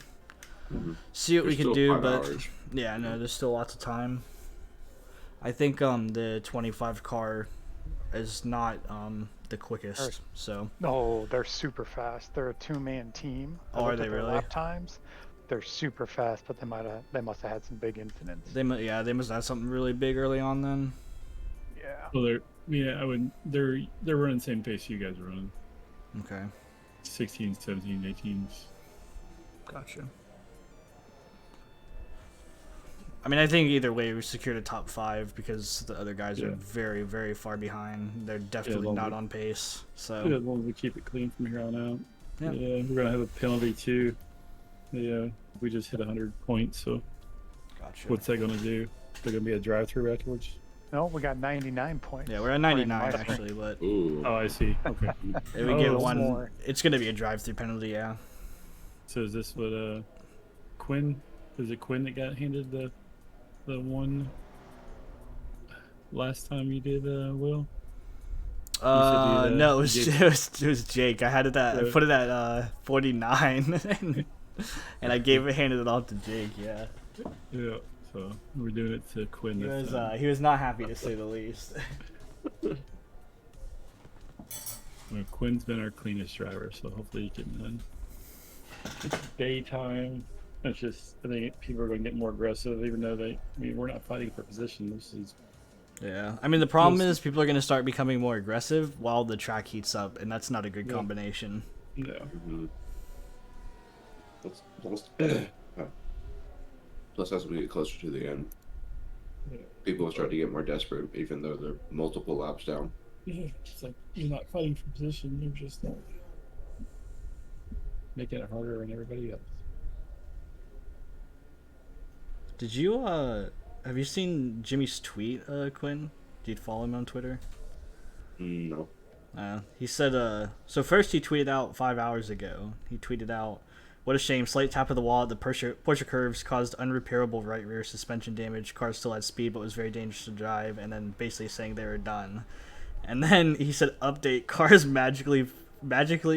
see what we There's can still do, 5 but hours. yeah, no, there's still lots of time. I think the 25 car is not the quickest, so. Oh, they're super fast. They're a two-man team. I Oh, are looked they at their really? Lap times. They're super fast, but they must have had some big incidents. They must have something really big early on then. Yeah. Well, they're running the same pace you guys are running. Okay, 16s, 17, 18s. gotcha. I mean, I think either way we secured a top 5 because the other guys are Yeah. very, very far behind. They're definitely well, not we- on pace. So Yeah, as long as we keep it clean from here on out. Yeah. Yeah, we're gonna have a penalty too. Yeah, we just hit 100 points. So gotcha. what's that gonna do? They're gonna be a drive-through afterwards. No, we got 99 points. Yeah, we're at according to 99 my screen. actually, but Ooh. Oh, I see. Okay. if we Oh, get that's one, more. it's gonna be a drive-through penalty. Yeah. So is this what Quinn? Is it Quinn that got handed the one last time you did, Will? No, it was, you did- it was Jake. I had it at I put it at 49, and I handed it off to Jake. Yeah. Yeah. So we're doing it to Quinn. this time. He was not happy to say the least. Well, Quinn's been our cleanest driver, so hopefully he can. Daytime. It's just I think people are going to get more aggressive, even though we're not fighting for position. This is Yeah, I mean the problem is people are gonna start becoming more aggressive while the track heats up, and that's not a good Yeah. combination. no. Plus, as we get closer to the end, Yeah. people will start to get more desperate, even though they're multiple laps down. Yeah, it's like you're not fighting for position. You're just making it harder on everybody else. Did you have you seen Jimmy's tweet, Quinn? Did you follow him on Twitter? No. He said, so first he tweeted out 5 hours ago. He tweeted out, "What a shame, slight tap of the wall at the Porsche curves caused unrepairable right rear suspension damage. Car still had speed but was very dangerous to drive," and then basically saying they were done. And then he said, "Update, cars magically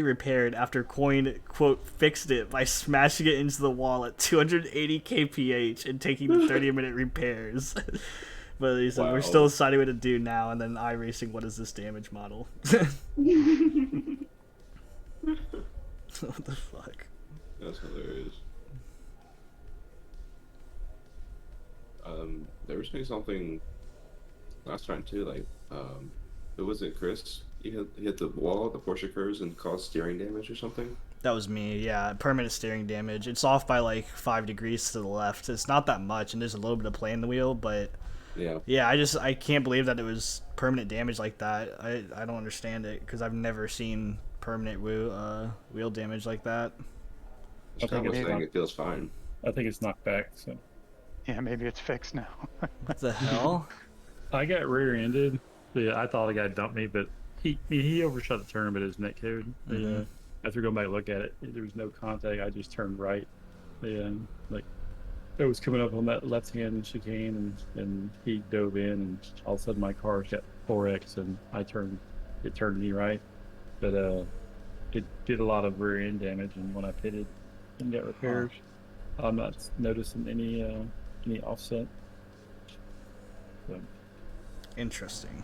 repaired after Coin, quote, fixed it by smashing it into the wall at 280 kph and taking the 30-minute repairs." But he said, Wow. "We're still deciding what to do now," and then iRacing, "What is this damage model?" What the fuck? That's hilarious. They were saying something last time too, like, who was it, Chris? He hit the wall, the Porsche curves, and caused steering damage or something? That was me, yeah. Permanent steering damage. It's off by like 5 degrees to the left. It's not that much, and there's a little bit of play in the wheel, but Yeah. yeah, I can't believe that it was permanent damage like that. I don't understand it because I've never seen permanent wheel damage like that. It's think almost it's saying not- it feels fine. I think it's knocked back. So Yeah, maybe it's fixed now. What the hell? I got rear-ended. Yeah, I thought the guy dumped me, but he overshot the turn, but it was net code. Mhm. After going back and look at it, there was no contact. I just turned right, and like it was coming up on that left-hand chicane, and he dove in, and all of a sudden my car got 4x, and it turned me right, but it did a lot of rear-end damage, and when I pitted and got repairs, I'm not noticing any offset. So. Interesting.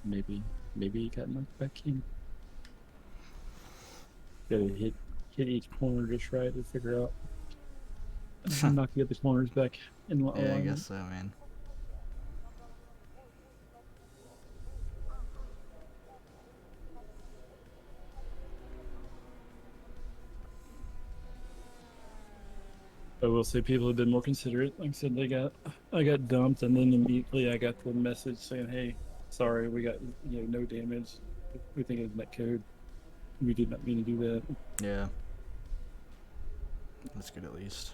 Maybe he got knocked back in. Gotta hit each corner just right to figure out how not to get the corners back in line. Yeah, I guess so, man. I will say people have been more considerate. Like I said, I got dumped, and then immediately I got the message saying, "Hey, sorry, we got no damage. We think it was net code. We did not mean to do that." Yeah. That's good at least.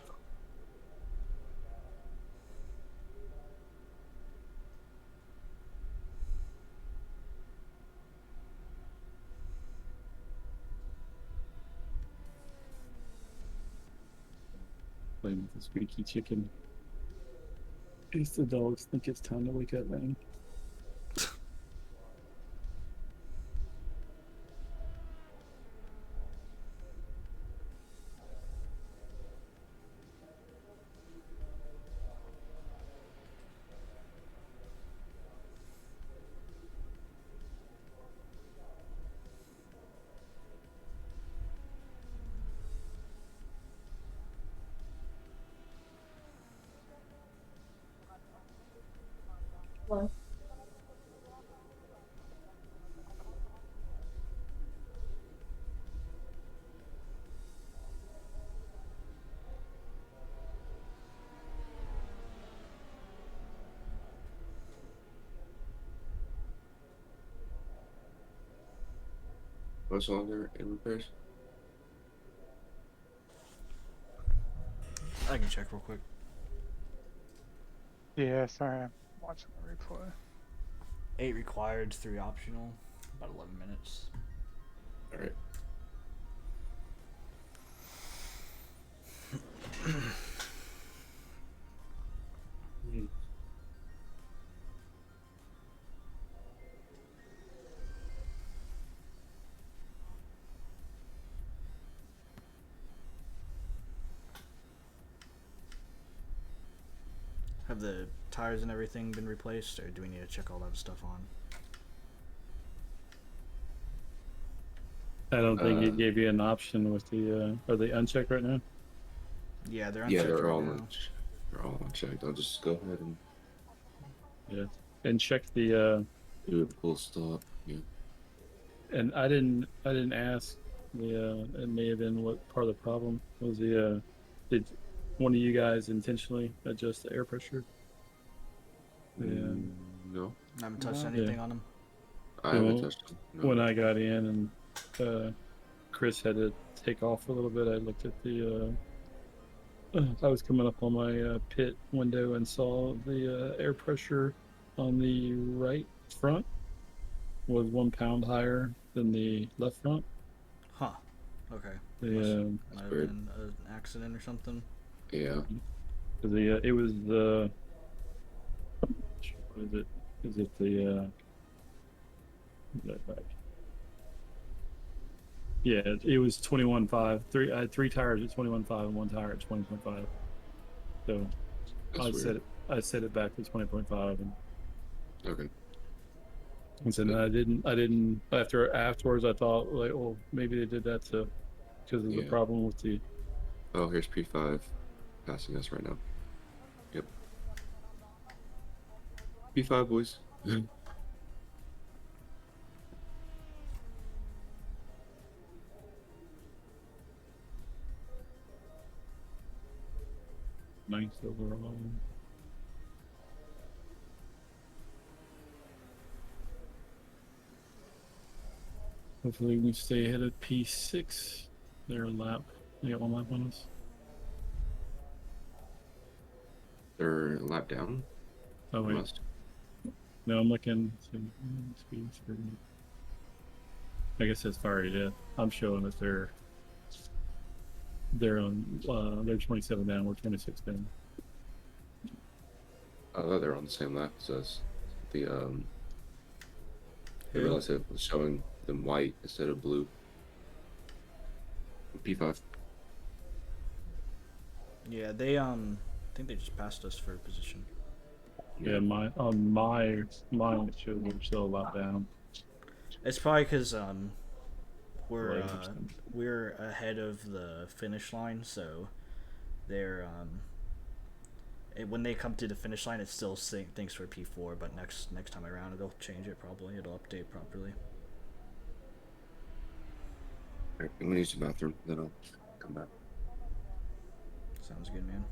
Playing with the squeaky chicken. At least the dogs think it's time to wake up, man. What's longer in repairs? I can check real quick. Yeah, sorry, I'm watching the replay. 8 required, 3 optional. About 11 minutes. All right. Have the tires and everything been replaced, or do we need to check all that stuff on? I don't think it gave you an option with the. Are they unchecked right now? Yeah, they're Yeah, unchecked they're right all now. they're all unchecked. I'll just go ahead and Yeah, and check the. do a full stop. Yeah. And I didn't ask the. It may have been what part of the problem was the. Did one of you guys intentionally adjust the air pressure? Yeah. No, I haven't touched No. anything on them. I haven't touched them. No. When I got in and Chris had to take off a little bit, I looked at the. I was coming up on my pit window and saw the air pressure on the right front was 1 pound higher than the left front. Huh. Okay. The Might have weird. been an accident or something. Yeah. it was the what is it? Is it the yeah, it was 21.5. I had 3 tires at 21.5 and 1 tire at 20.5. So That's weird. I set it back to 20.5 Okay. and so I didn't afterwards I thought like, oh, maybe they did that to because of the Yeah. problem with the. Oh, here's P5 passing us right now. Yep. P5 boys. Ninth overall. Hopefully we can stay ahead of P6. They're a lap. They got 1 lap on us. They're a lap down. Oh wait. Must. No, I'm looking. I guess that's far yeah. I'm showing that they're on they're 27 down, we're 26 down. Oh, they're on the same lap as us. The I Who? realized it was showing them white instead of blue. P5. Yeah, they I think they just passed us for position. Yeah, mine it shows we're still a lot down. It's probably because we're Right. we're ahead of the finish line, so they're when they come to the finish line, it still thinks for P4, but next time around it'll change it probably. It'll update properly. Alright, I'm gonna use the bathroom, then I'll come back. Sounds good, man.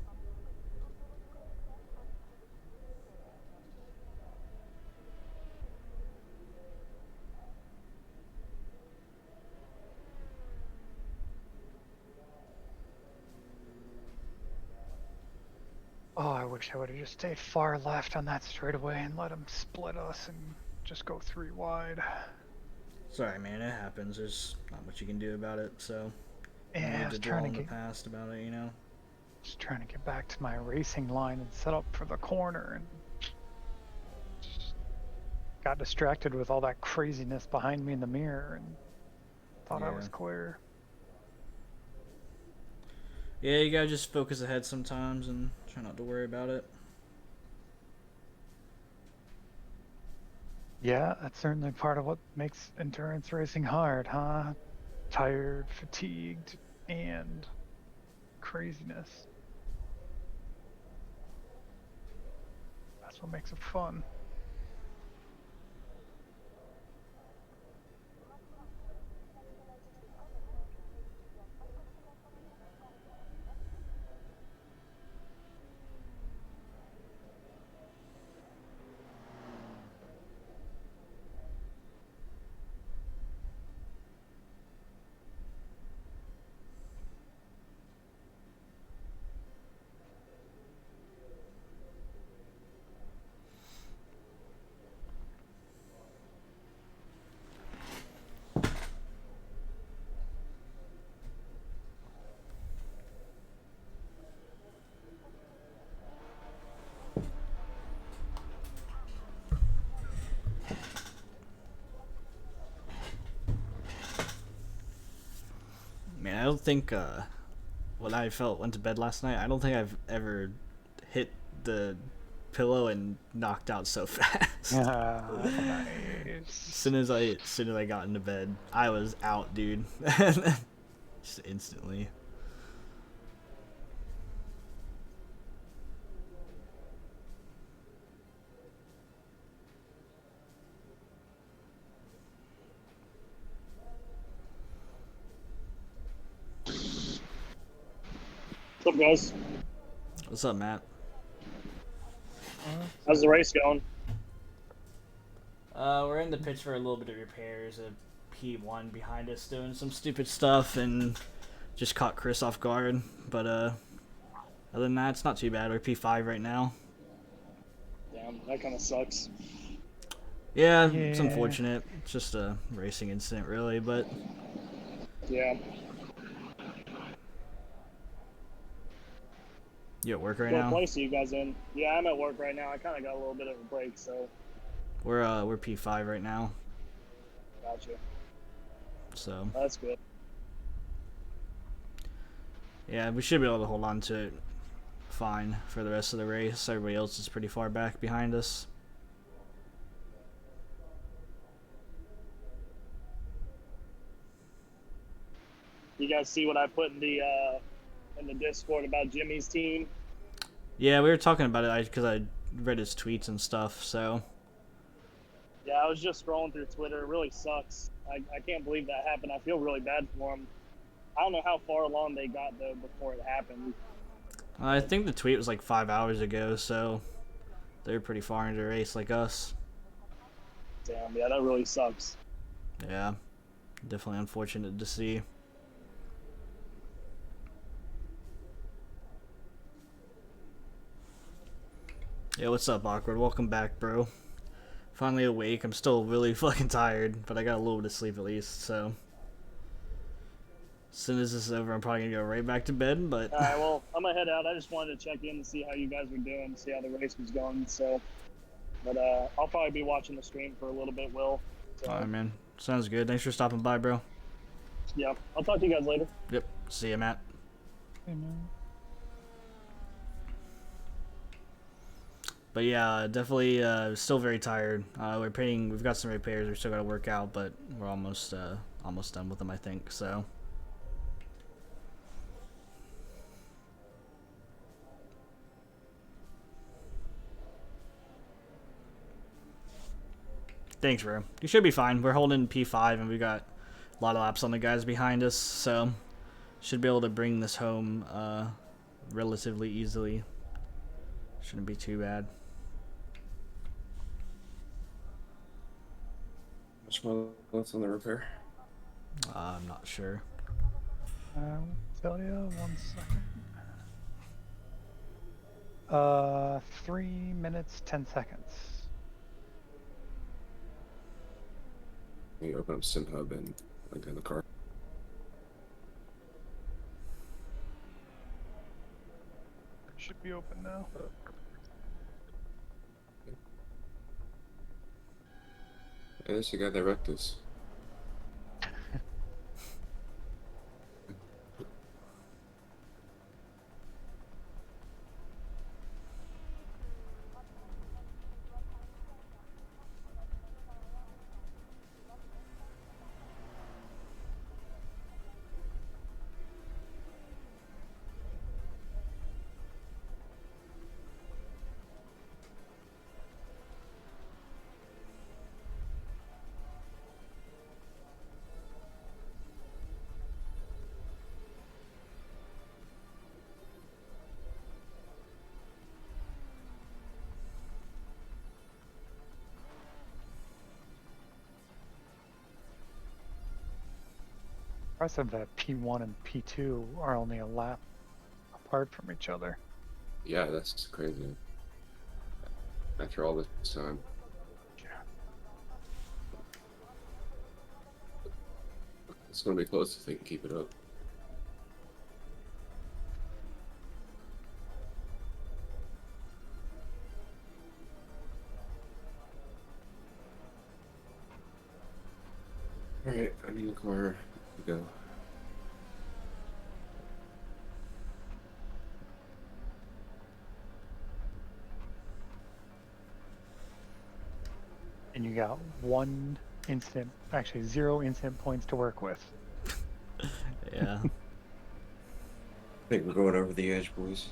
Oh, I wish I would have just stayed far left on that straightaway and let him split us and just go 3 wide. Sorry, man. It happens. There's not much you can do about it. So, I Yeah, I need was to dwell trying in to the get past about it, you know. just trying to get back to my racing line and set up for the corner, and just got distracted with all that craziness behind me in the mirror and thought I Yeah. was clear. Yeah, you gotta just focus ahead sometimes and try not to worry about it. Yeah, that's certainly part of what makes endurance racing hard, huh? Tired, fatigued, and craziness. That's what makes it fun. Man, I don't think when I went to bed last night, I don't think I've ever hit the pillow and knocked out so fast. Nice. Soon as I got into bed, I was out, dude. Just instantly. What's up, guys? What's up, Matt? How's the race going? We're in the pits for a little bit of repairs. A P1 behind us doing some stupid stuff and just caught Chris off guard. But other than that, it's not too bad. We're P5 right now. Damn, that kind of sucks. Yeah, it's Yeah. unfortunate. It's just a racing incident, really. But Yeah. you at work right What now? place are you guys in? Yeah, I'm at work right now. I kind of got a little bit of a break, so We're P5 right now. gotcha. So That's good. yeah, we should be able to hold on to it fine for the rest of the race. Everybody else is pretty far back behind us. You guys see what I put in the Discord about Jimmy's team? Yeah, we were talking about it because I read his tweets and stuff. So Yeah, I was just scrolling through Twitter. It really sucks. I can't believe that happened. I feel really bad for him. I don't know how far along they got, though, before it happened. I think the tweet was like 5 hours ago. So they're pretty far into the race, like us. Damn, yeah, that really sucks. Yeah, definitely unfortunate to see. Yeah, what's up, Awkward? Welcome back, bro. Finally awake. I'm still really fucking tired, but I got a little bit of sleep at least, so. As soon as this is over, I'm probably gonna go right back to bed, but. Alright, well, I'm gonna head out. I just wanted to check in and see how you guys were doing, see how the race was going, so. But I'll probably be watching the stream for a little bit, Will. So, Alright, man. Sounds good. Thanks for stopping by, bro. yeah, I'll talk to you guys later. Yep. See ya, Matt. But yeah, definitely still very tired. We've got some repairs we still got to work out, but we're almost done with them, I think. So. Thanks, bro. You should be fine. We're holding P5, and we got a lot of laps on the guys behind us, so should be able to bring this home relatively easily. Shouldn't be too bad. Which one that's on the repair? I'm not sure. I'll tell you 1 second. 3 minutes 10 seconds. You open up SimHub and like in the car. Should be open now. Hey, there's the guy that wrecked us. Impressive that P1 and P2 are only a lap apart from each other. Yeah, that's crazy. After all this time. It's gonna be close if they can keep it up. Alright, I need a car to go. And you got 1 instant, actually 0 instant points to work with. Yeah. I think we're going over the edge, boys.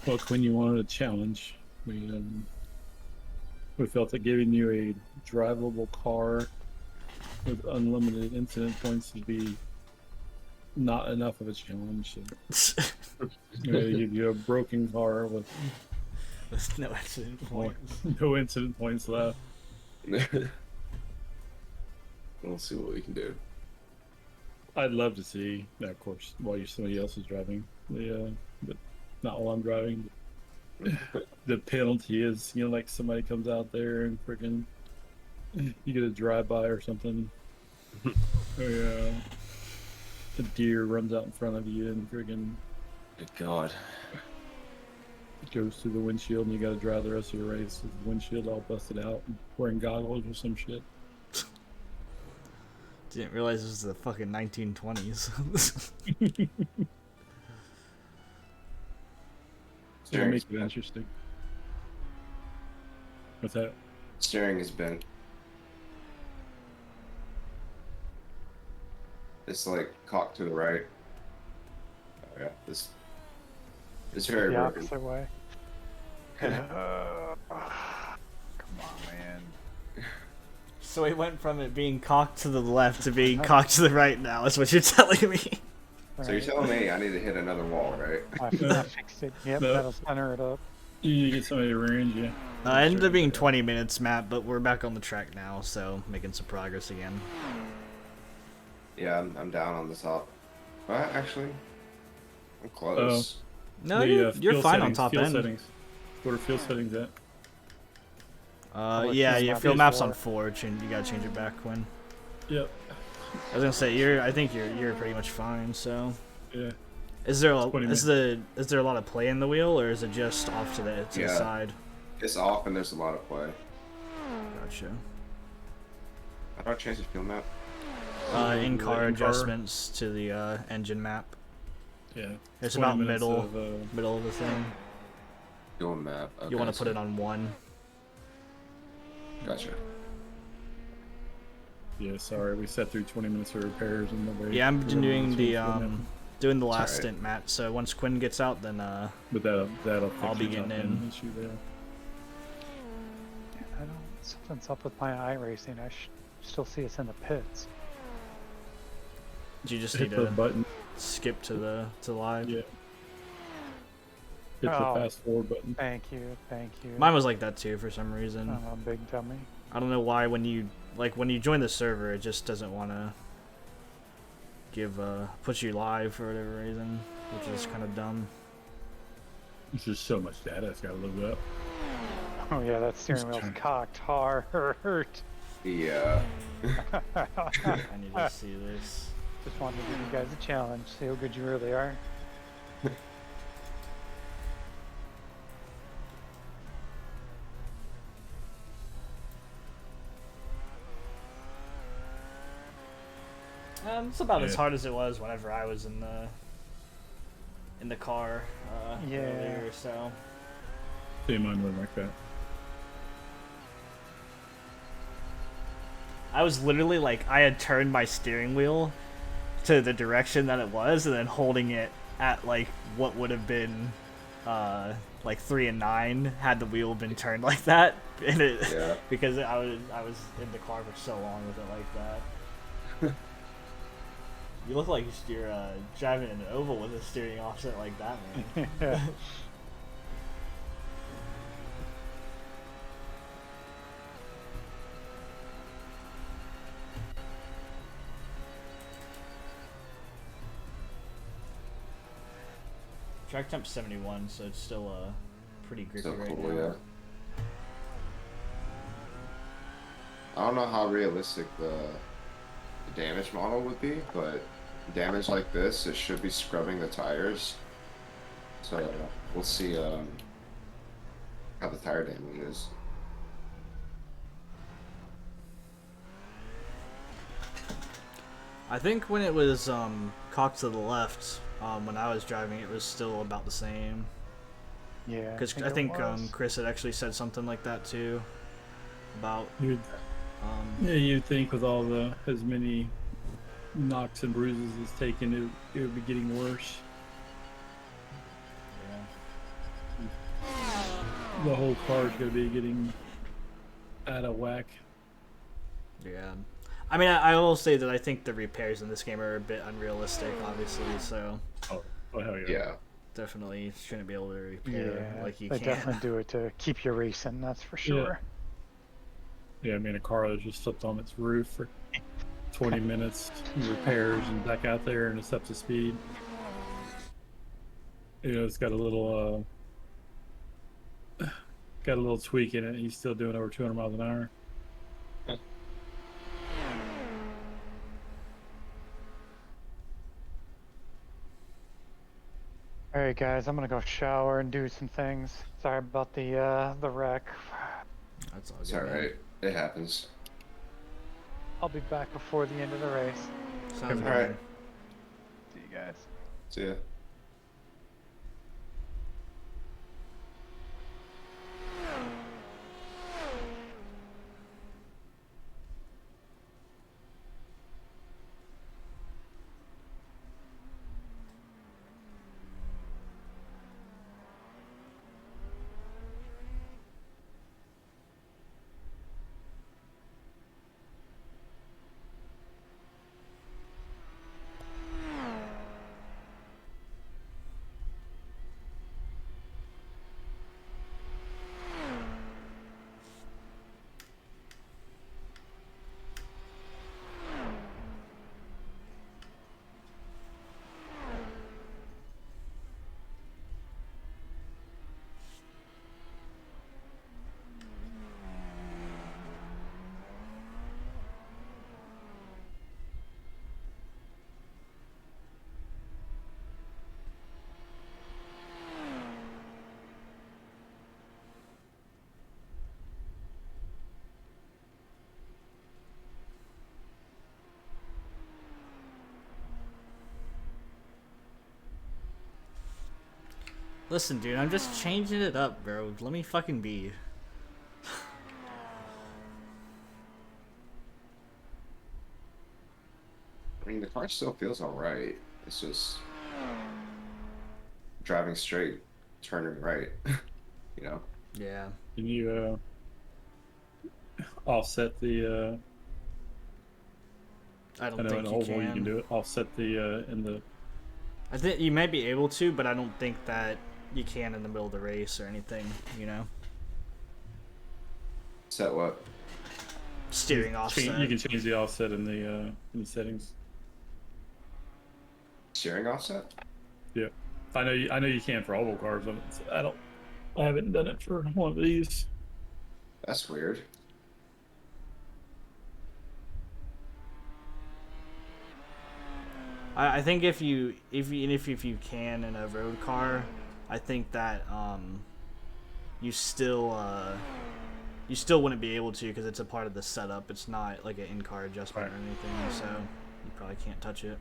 Well, Quinn, you wanted a challenge. We felt that giving you a drivable car with unlimited incident points would be not enough of a challenge. So we're gonna give you a broken car with With no accident points. no incident points left. We'll see what we can do. I'd love to see, of course, while somebody else is driving, but not while I'm driving. The penalty is, like somebody comes out there and freaking you get a drive-by or something. Or, a deer runs out in front of you and freaking Good God. goes through the windshield, and you got to drive the rest of your race with the windshield all busted out and wearing goggles or some shit. Didn't realize this was the fucking 1920s. So it'll make it interesting. What's that? Steering is bent. It's like cocked to the right. Oh yeah, this it's very The broken. opposite way. Come on, man. So it went from it being cocked to the left to being cocked to the right now, is what you're telling me. So you're telling me I need to hit another wall, right? I fixed it. Yep, No. that'll center it up. You need to get somebody to range you. It ended up being 20 minutes, Matt, but we're back on the track now, so making some progress again. Yeah, I'm down on the top. But actually, I'm close. No, The, you're fuel fine on settings, top fuel end. Settings. What are fuel settings at? What Yeah, fuel your map fuel is map's for? on 4, you gotta change it back, Quinn. Yep. I was gonna say I think you're pretty much fine. So, Yeah. is there a 20 is there a lot of play in the wheel, or is it just off to the Yeah. side? It's off and there's a lot of play. Gotcha. How do I change the fuel map? In-car in-car. adjustments to the engine map. Yeah. It's 20 about minutes middle of, middle of the thing. Dual map. Okay, You want to put so- it on one. Gotcha. yeah, sorry, we sat through 20 minutes of repairs and nobody. Yeah, I'm nobody doing changed the nothing. doing the It's last alright. stint, Matt. So once Quinn gets out, then But that'll fix I'll be your top getting end in. issue there. I don't. Something's up with my iRacing. I still see us in the pits. you just Hit need the to button. skip to live. Yeah. Hit the Oh. fast forward button. Thank you, thank you. Mine was like that too for some reason. I'm a big dummy. I don't know why when you join the server, it just doesn't want to give put you live for whatever reason, which is kind of dumb. There's just so much data it's got to load up. Oh yeah, that steering wheel's cocked hard. Yeah. I need to see this. Just wanted to give you guys a challenge. See how good you really are. It's about as Yeah. hard as it was whenever I was in the car Yeah. earlier. So See, mine wasn't like that. I was literally like I had turned my steering wheel to the direction that it was, and then holding it at like what would have been like 3 and 9 had the wheel been turned like that, and it Yeah. because I was in the car for so long with it like that. You look like you're driving an oval with a steering offset like that, man. Yeah. Track temp 71, so it's still pretty grippy So right cool, now. yeah. I don't know how realistic the damage model would be, but damage like this, it should be scrubbing the tires. So we'll see how the tire damage is. I think when it was cocked to the left, when I was driving, it was still about the same. Yeah. Because I it think was. Chris had actually said something like that too. About You'd, yeah, you'd think with all the as many knocks and bruises it's taken, it would be getting worse. The whole car's gonna be getting out of whack. yeah. I mean, I will say that I think the repairs in this game are a bit unrealistic, obviously. So Oh hell yeah. Yeah. definitely shouldn't be able to repair Yeah, like you they can. definitely do it to keep you racing. That's for sure. Yeah, I mean a car that just slipped on its roof for 20 minutes, repairs and back out there and it's up to speed. You know, it's got a little tweak in it. He's still doing over 200 miles an hour. All right, guys, I'm gonna go shower and do some things. Sorry about the wreck. That's all good. It's man. alright. It happens. I'll be back before the end of the race. Sounds good. Alright. man. See you guys. See ya. Listen, dude, I'm just changing it up, bro. Let me fucking be. I mean, the car still feels alright. It's just driving straight, turning right. You know? Yeah. Can you offset the? I I don't know think in you oval you can. can do it. Offset the in the. I think you might be able to, but I don't think that you can in the middle of the race or anything, you know? Set what? Steering offset. You can change the offset in the settings. Steering offset? Yeah, I know you can for oval cars. I haven't done it for one of these. That's weird. I think if you can in a road car, I think that you still wouldn't be able to because it's a part of the setup. It's not like an in-car adjustment or anything, so you probably can't touch it.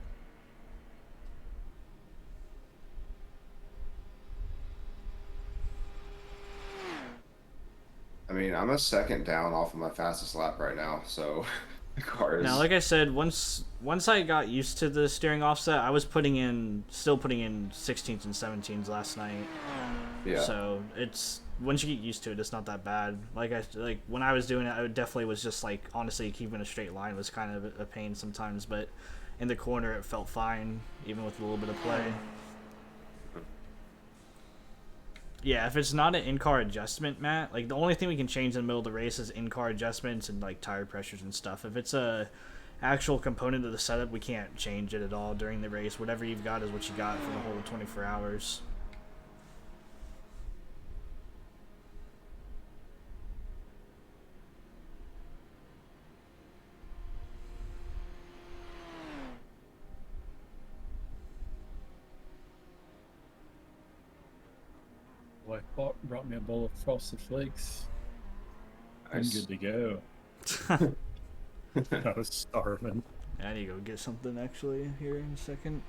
I mean, I'm a second down off of my fastest lap right now, so the car is. Now, like I said, once I got used to the steering offset, I was still putting in 16s and 17s last night. Yeah. So it's once you get used to it, it's not that bad. Like when I was doing it, I definitely was just like honestly keeping a straight line was kind of a pain sometimes, but in the corner it felt fine even with a little bit of play. Yeah, if it's not an in-car adjustment, Matt, like the only thing we can change in the middle of the race is in-car adjustments and like tire pressures and stuff. If it's a actual component of the setup, we can't change it at all during the race. Whatever you've got is what you got for the whole 24 hours. Wife brought me a bowl of Frosted Flakes. Nice. I'm good to go. I was starving. I need to go get something actually here in a second.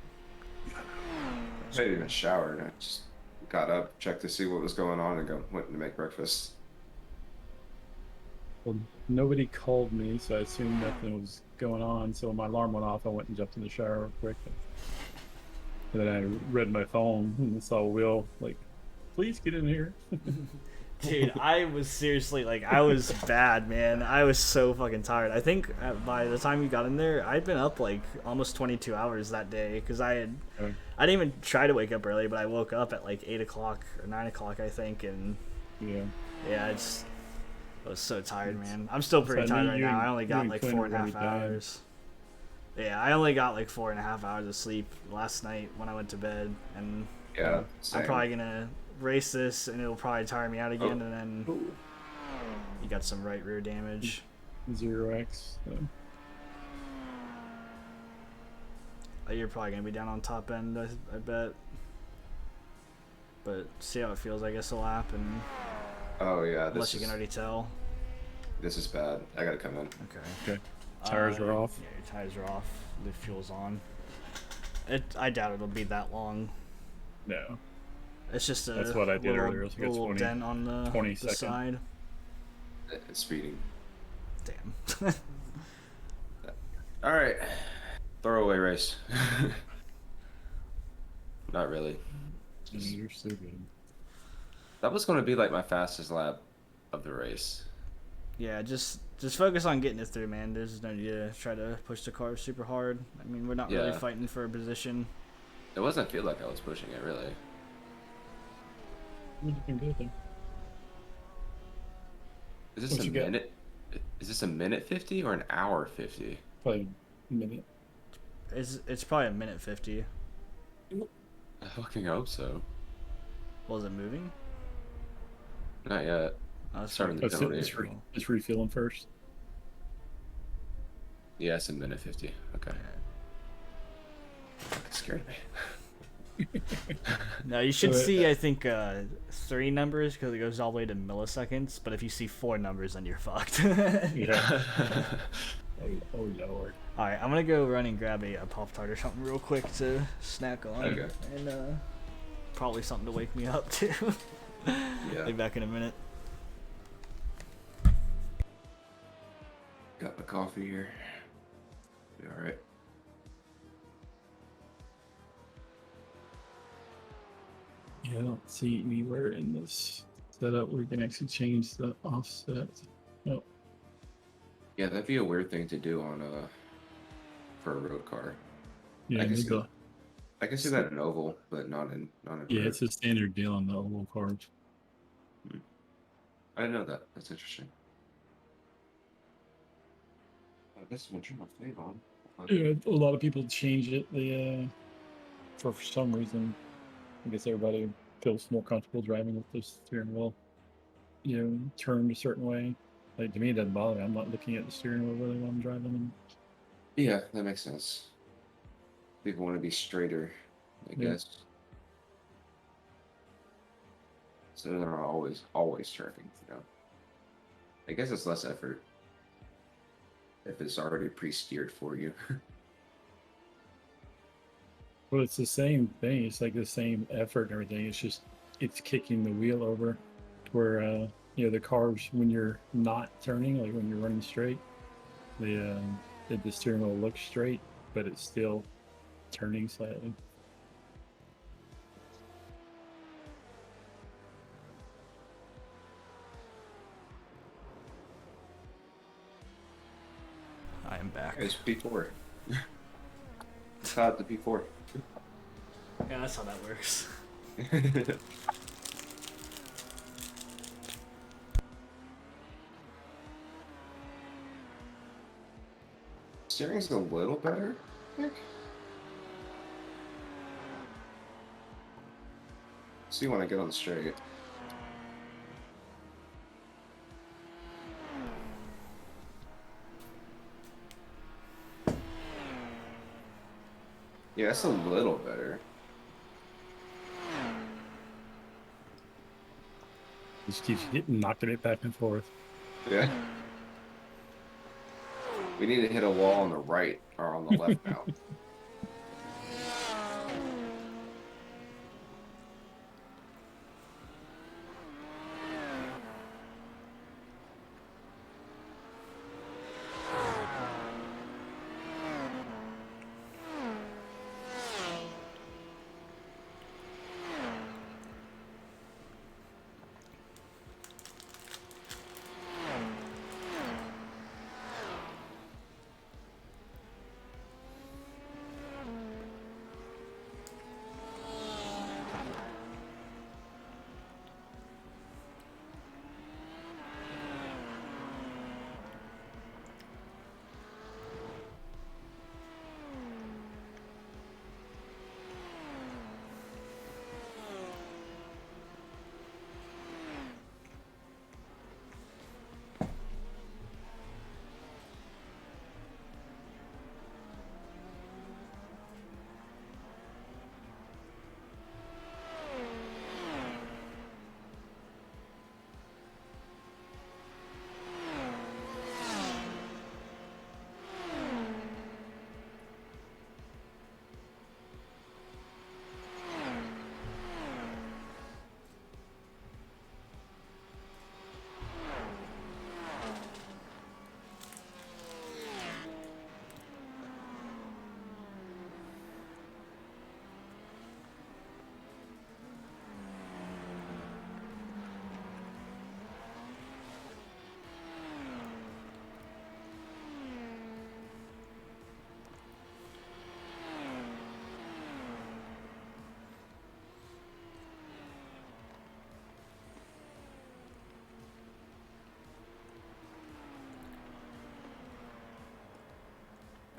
I didn't even shower. I just got up, checked to see what was going on, and went to make breakfast. Well, nobody called me, so I assumed nothing was going on. So when my alarm went off, I went and jumped in the shower real quick. And then I read my phone and saw Will like, please get in here. Dude, I was seriously like, I was bad, man. I was so fucking tired. I think by the time you got in there, I'd been up like almost 22 hours that day because I didn't even try to wake up early, but I woke up at like 8 o'clock or 9 o'clock, I think, and I was so tired, man. I'm still pretty tired right now. I only got like 4.5 hours. Yeah, I only got like 4.5 hours of sleep last night when I went to bed, and Yeah. Same. I'm probably gonna race this and it'll probably tire me out again, and then you got some right rear damage. 0x. You're probably gonna be down on top end, I bet. But see how it feels, I guess, a lap, and Oh yeah. unless you can already tell. This is bad. I gotta come in. Okay. Tires are off. Yeah, your tires are off. The fuel's on. I doubt it'll be that long. No. It's just a That's what I did little, earlier. It's like a little 20 dent on the 20 second. side. It's speeding. Damn. All right. Throwaway race. Not really. You're so good. That was going to be like my fastest lap of the race. Yeah, just focus on getting it through, man. There's no need to try to push the car super hard. I mean, we're not really fighting for a position. It wasn't feel like I was pushing it, really. You can do it. Is this a minute? Is this a minute 50 or an hour 50? Probably a minute. It's probably a minute 50. I fucking hope so. Was it moving? Not yet. Starting the penalty. It's refueling first. Yeah, it's a minute 50. Okay. That scared me. No, you should see, I think, 3 numbers because it goes all the way to milliseconds. But if you see 4 numbers, then you're fucked. Yeah. oh Lord. All right, I'm gonna go run and grab a Pop-Tart or something real quick to snack on. Okay. And Probably something to wake me up too. Yeah. Be back in a minute. Got my coffee here. Be alright. Yeah, I don't see anywhere in this setup where you can actually change the offset. Oh, Yeah, that'd be a weird thing to do on for a road car. yeah, I can see maybe. I can see that in oval, but not in Yeah, road. it's a standard deal on the oval cards. Hmm. I didn't know that. That's interesting. I guess I'm gonna turn my fade on. Yeah, a lot of people change it. They for some reason, I guess everybody feels more comfortable driving with the steering wheel, turned a certain way. Like to me, it doesn't bother me. I'm not looking at the steering wheel really when I'm driving. And Yeah, that makes sense. People want to be straighter, I yeah, guess. So they're always turning, I guess it's less effort if it's already pre-steered for you. well, it's the same thing. It's like the same effort and everything. It's just it's kicking the wheel over, where the cars when you're not turning, like when you're running straight, the steering wheel looks straight, but it's still turning slightly. I am back. It's P4. Caught the P4. Yeah, that's how that works. Steering's a little better, I think. See when I get on the straight. Yeah, it's a little better. Just keeps knocking it back and forth. Yeah. We need to hit a wall on the right or on the left now.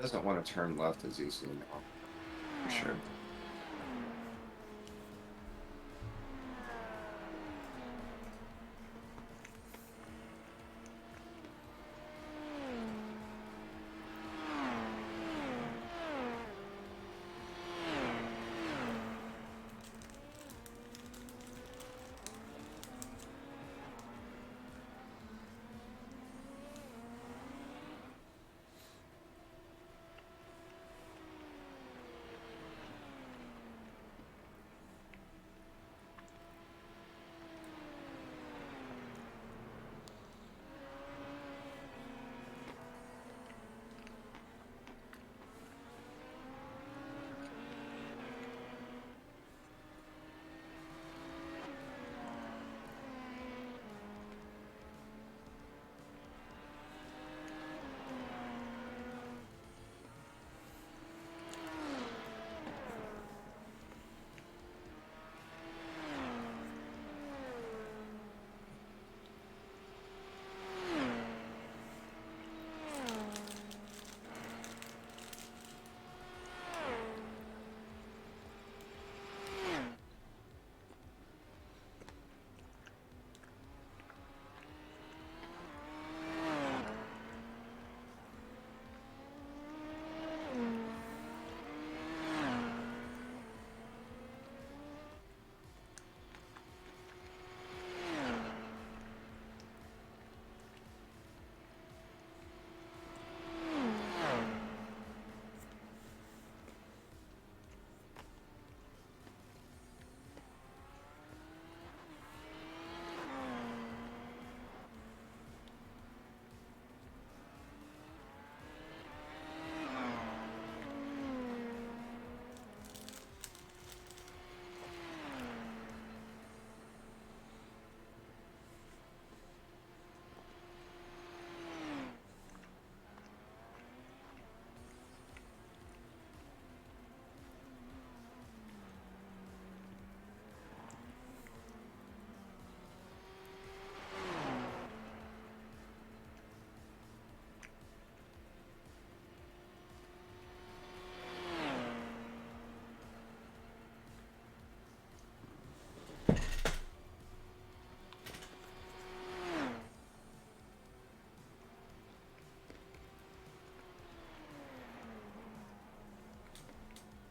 Doesn't want to turn left as easily now, for sure.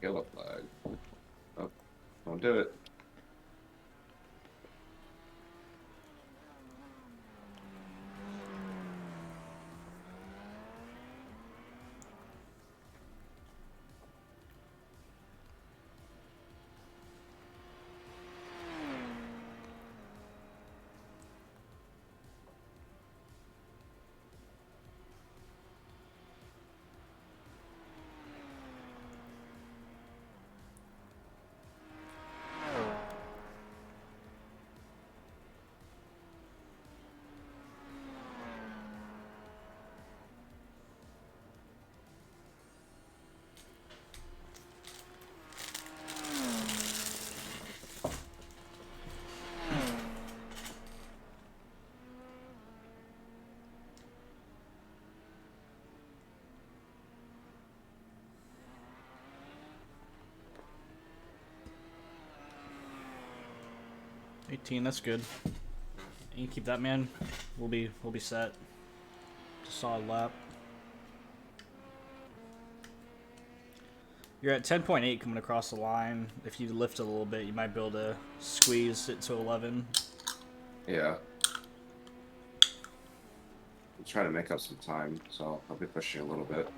Yellow flag. Oh, don't do it. $18, that's good. You can keep that, man. We'll be set. Just solid lap. You're at 10.8 coming across the line. If you lift a little bit, you might be able to squeeze it to 11. Yeah. I'm trying to make up some time, so I'll be pushing a little bit.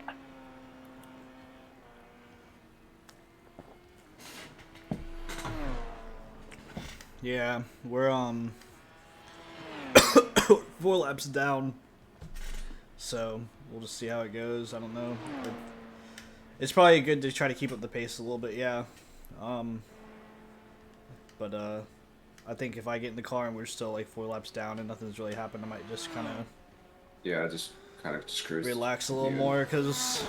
Yeah, we're 4 laps down. So we'll just see how it goes. I don't know. It's probably good to try to keep up the pace a little bit, yeah. But I think if I get in the car and we're still like 4 laps down and nothing's really happened, I might just kind of Just kind of cruise. relax a little more, because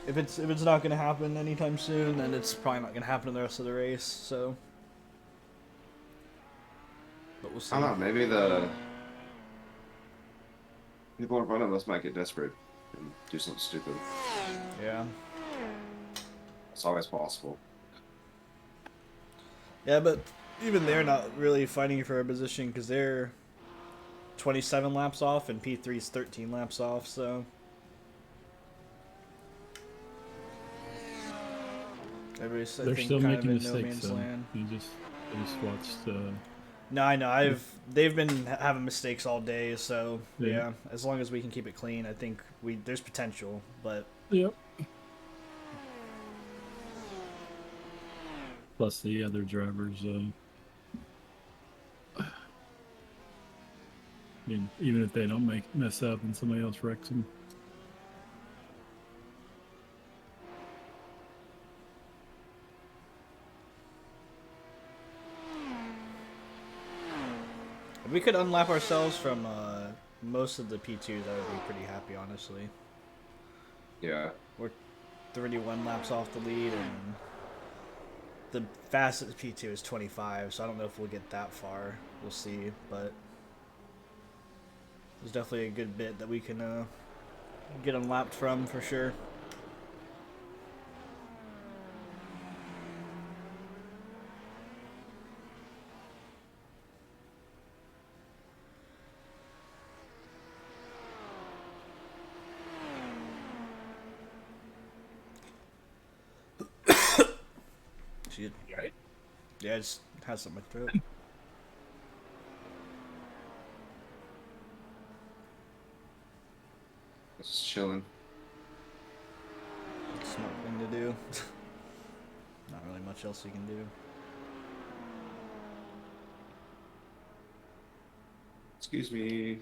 if it's not gonna happen anytime soon, then it's probably not gonna happen in the rest of the race. So, but we'll see. I don't know. Maybe the people in front of us might get desperate and do something stupid. Yeah. It's always possible. Yeah, but even they're not really fighting for a position because they're 27 laps off and P3's 13 laps off, so everybody's I They're think still kind making of in no mistakes, man's though. land. I just watched. No, I know. They've been having mistakes all day, so Yeah. yeah. As long as we can keep it clean, I think there's potential. But Yep. Plus the other drivers. I mean, even if they don't mess up and somebody else wrecks them. if we could unlap ourselves from most of the P2s, I would be pretty happy, honestly. Yeah. We're 31 laps off the lead, and the fastest P2 is 25, so I don't know if we'll get that far. We'll see, but there's definitely a good bit that we can get unlapped from for sure. Shit. Right. Yeah, I just had something in my throat. Just chilling. Smart thing to do. Not really much else you can do. Excuse me.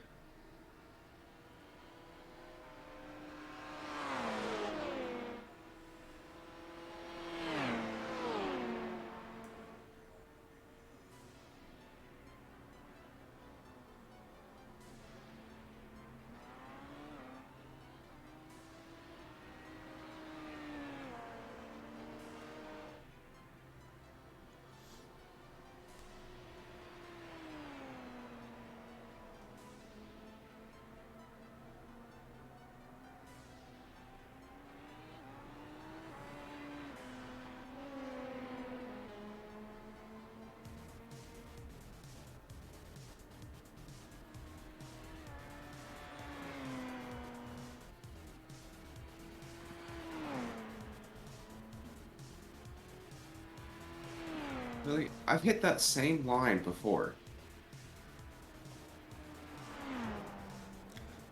Really, I've hit that same line before.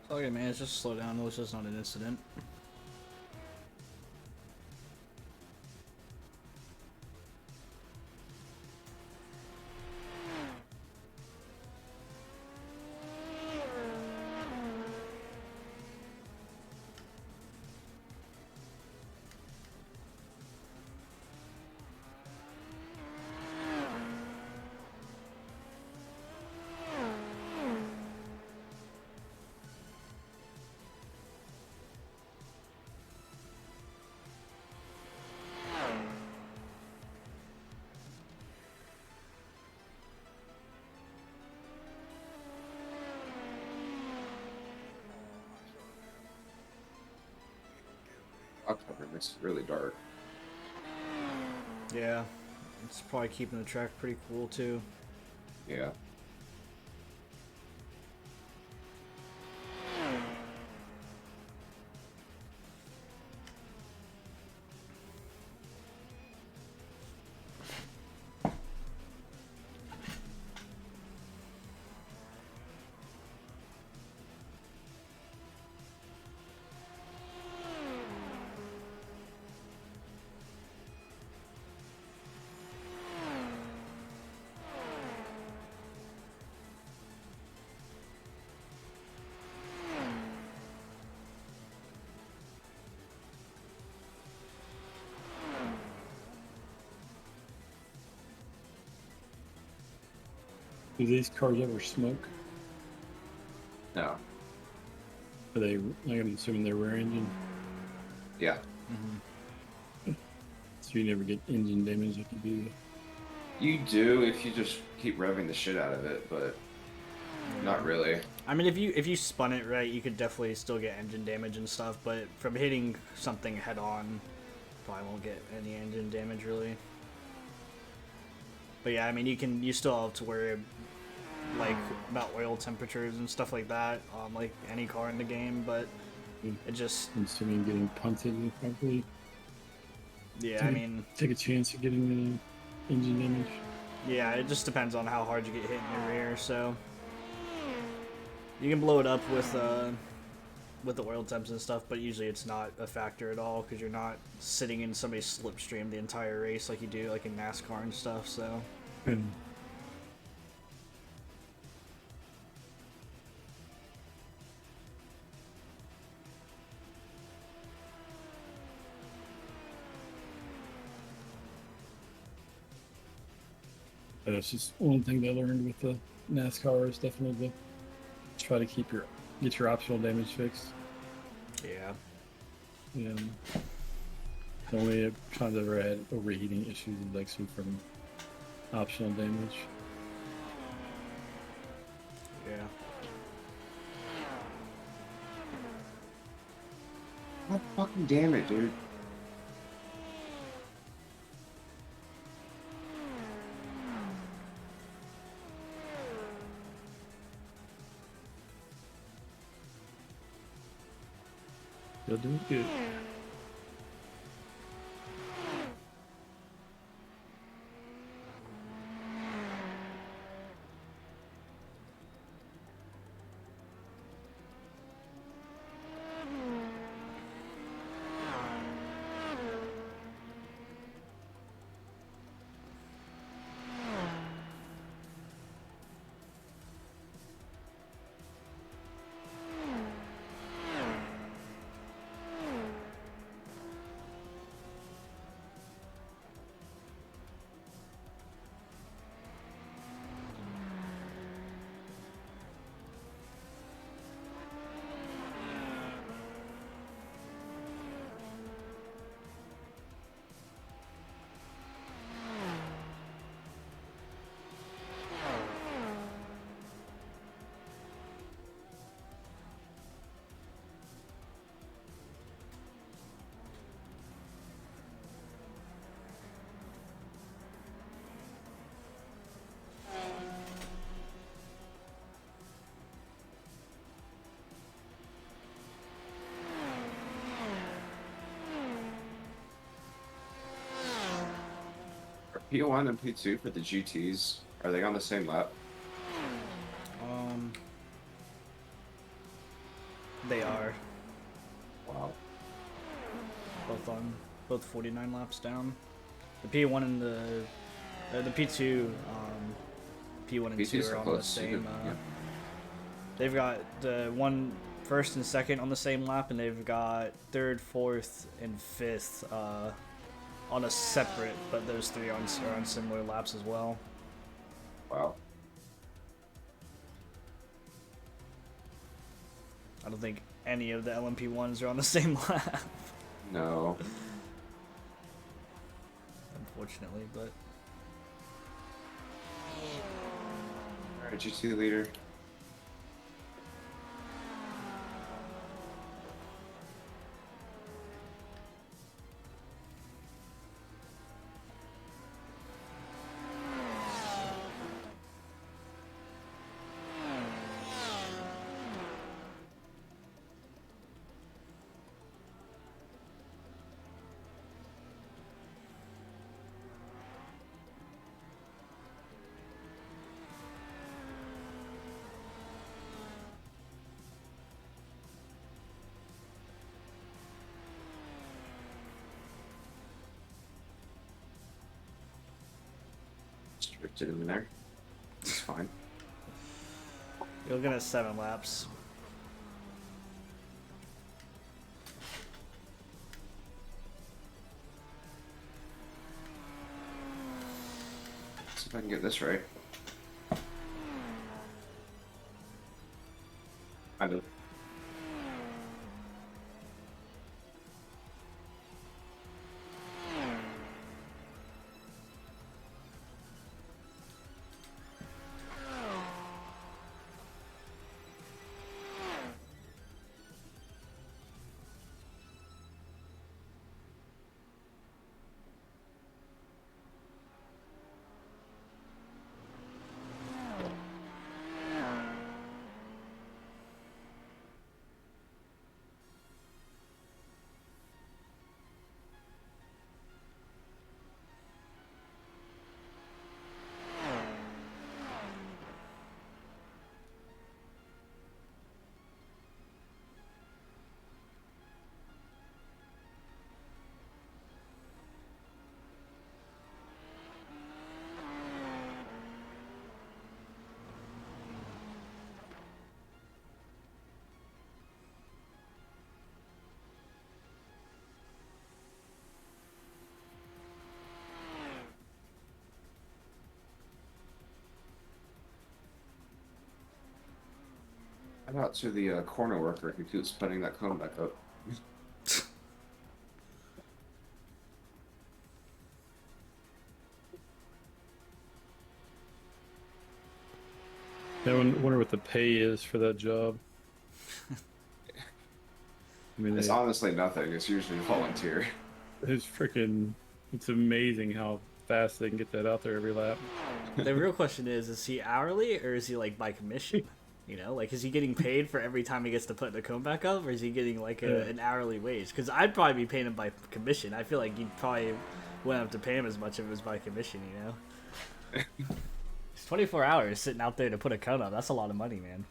It's all good, man. It's just slow down. It's just not an incident. October makes it really dark. Yeah, it's probably keeping the track pretty cool too. Yeah. Do these cars ever smoke? No. Are they? Like, I'm assuming they're rear engine, Yeah. so you never get engine damage like you do. You do if you just keep revving the shit out of it, but not really. I mean, if you spun it right, you could definitely still get engine damage and stuff. But from hitting something head on, probably won't get any engine damage really. But yeah, I mean, you still have to worry like about oil temperatures and stuff like that on like any car in the game. But it just I'm assuming getting punted and probably yeah, I mean take a chance of getting engine damage. yeah, it just depends on how hard you get hit in the rear. So you can blow it up with the oil temps and stuff, but usually it's not a factor at all because you're not sitting in somebody's slipstream the entire race like you do like in NASCAR and stuff. So And that's just one thing that I learned with the NASCAR is definitely to try to get your optional damage fixed. yeah, And the only times I've ever had overheating issues is actually from optional damage. yeah. God fucking damn it, dude. You'll do it good. P1 and P2 for the GTs, are they on the same lap? Um, they are Wow. both 49 laps down. The P1 and the P2, P1 and P2 2 's are on the close to same. yeah. They've got the one first and second on the same lap, and they've got third, fourth, and fifth on a separate, but those three are on similar laps as well. Wow. I don't think any of the LMP ones are on the same lap, No. unfortunately. But Alright, GT leader. Drifted in there. It's fine. you're looking at 7 laps. See if I can get this right. Kind of. How about to the corner worker who keeps putting that cone back up? I wonder what the pay is for that job. I mean, It's honestly nothing. It's usually volunteer. it's freaking. It's amazing how fast they can get that out there every lap. The real question is he hourly or is he like by commission? You know, like is he getting paid for every time he gets to put the cone back up, or is he getting like an hourly wage? Because I'd probably be paying him by commission. I feel like you probably wouldn't have to pay him as much if it was by commission. You know, it's 24 hours sitting out there to put a cone up. That's a lot of money, man.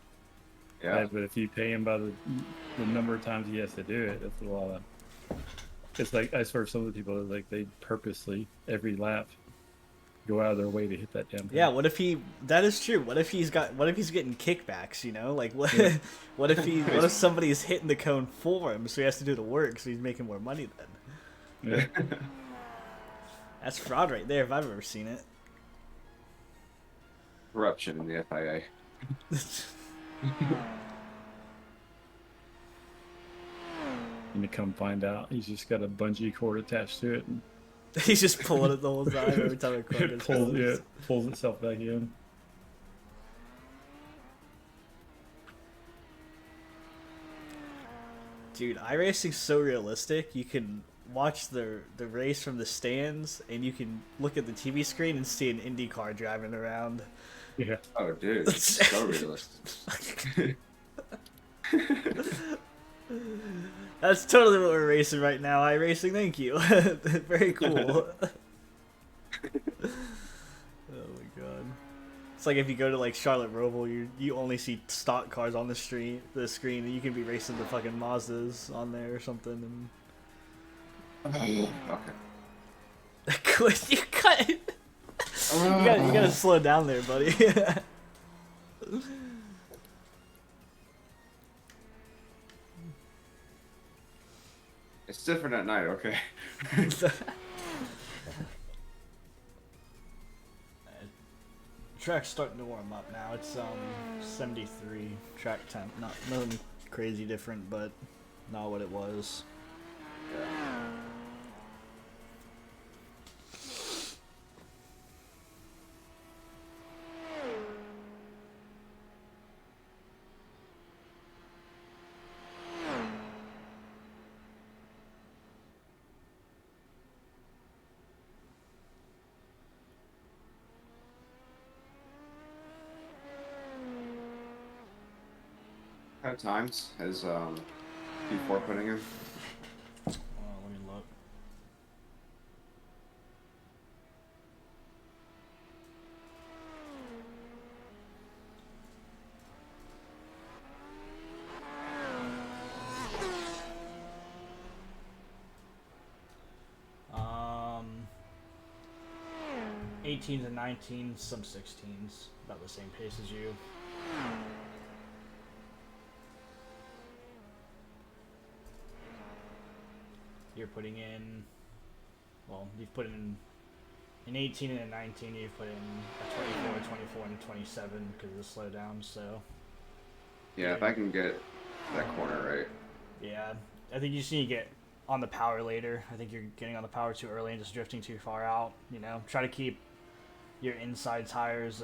Yeah. But if you pay him by the number of times he has to do it, that's a lot of. It's like I swear some of the people like they purposely every lap go out of their way to hit that damn thing. Yeah, what if he? That is true. What if he's getting kickbacks? You know, like what? What if somebody's hitting the cone for him, so he has to do the work, so he's making more money then? Yeah. That's fraud right there, if I've ever seen it. Corruption in the FIA. And to come find out, he's just got a bungee cord attached to it. And He's just pulling it the whole time every time a car it gets pulls itself back in. Dude, iRacing's so realistic. You can watch the race from the stands, and you can look at the TV screen and see an Indy car driving around. Yeah. Oh, dude, it's so realistic. That's totally what we're racing right now. iRacing, thank you. Very cool. It's like if you go to like Charlotte Roval, you only see stock cars on the screen, and you can be racing the fucking Mazdas on there or something. Okay. And Quinn, you gotta slow down there, buddy. It's different at night, okay? Track's starting to warm up now. It's 73 track temp. Nothing crazy different, but not what it was. How times has Q4 putting in? Let me look. Um, 18s and 19s, some 16s, about the same pace as you. You're putting in, well, you've put in an 18 and a 19, you've put in a 24, 24, and a 27 because of the slowdown, so. Yeah, if I can get that corner right. Yeah, I think you just need to get on the power later. I think you're getting on the power too early and just drifting too far out, you know. Try to keep your inside tires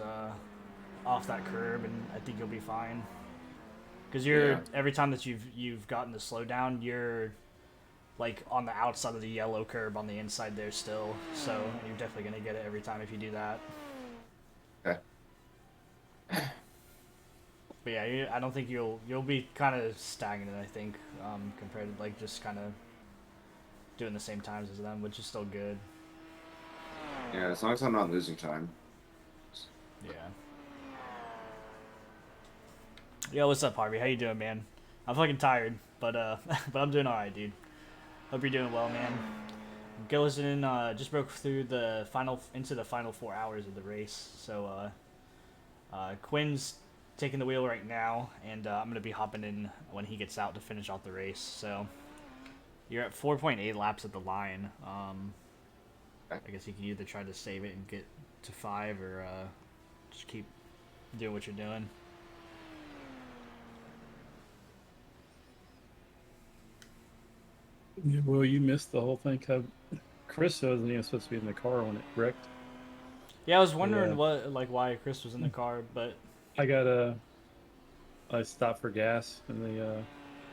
off that curb, and I think you'll be fine. Because every time that you've gotten the slowdown, you're like on the outside of the yellow curb on the inside there still, so you're definitely gonna get it every time if you do that. Okay. But yeah, I don't think you'll be kind of stagnant. I think compared to like just kind of doing the same times as them, which is still good. Yeah, as long as I'm not losing time. Yeah. Yo, what's up, Harvey? How you doing, man? I'm fucking tired, but but I'm doing all right, dude. Hope you're doing well, man. Gillison just broke through into the final 4 hours of the race. So Quinn's taking the wheel right now, and I'm gonna be hopping in when he gets out to finish off the race. So you're at 4.8 laps at the line. I guess you can either try to save it and get to 5, or just keep doing what you're doing. Yeah, well, you missed the whole thing. Chris wasn't even supposed to be in the car when it wrecked. Yeah, I was wondering why Chris was in the car, but I stopped for gas, and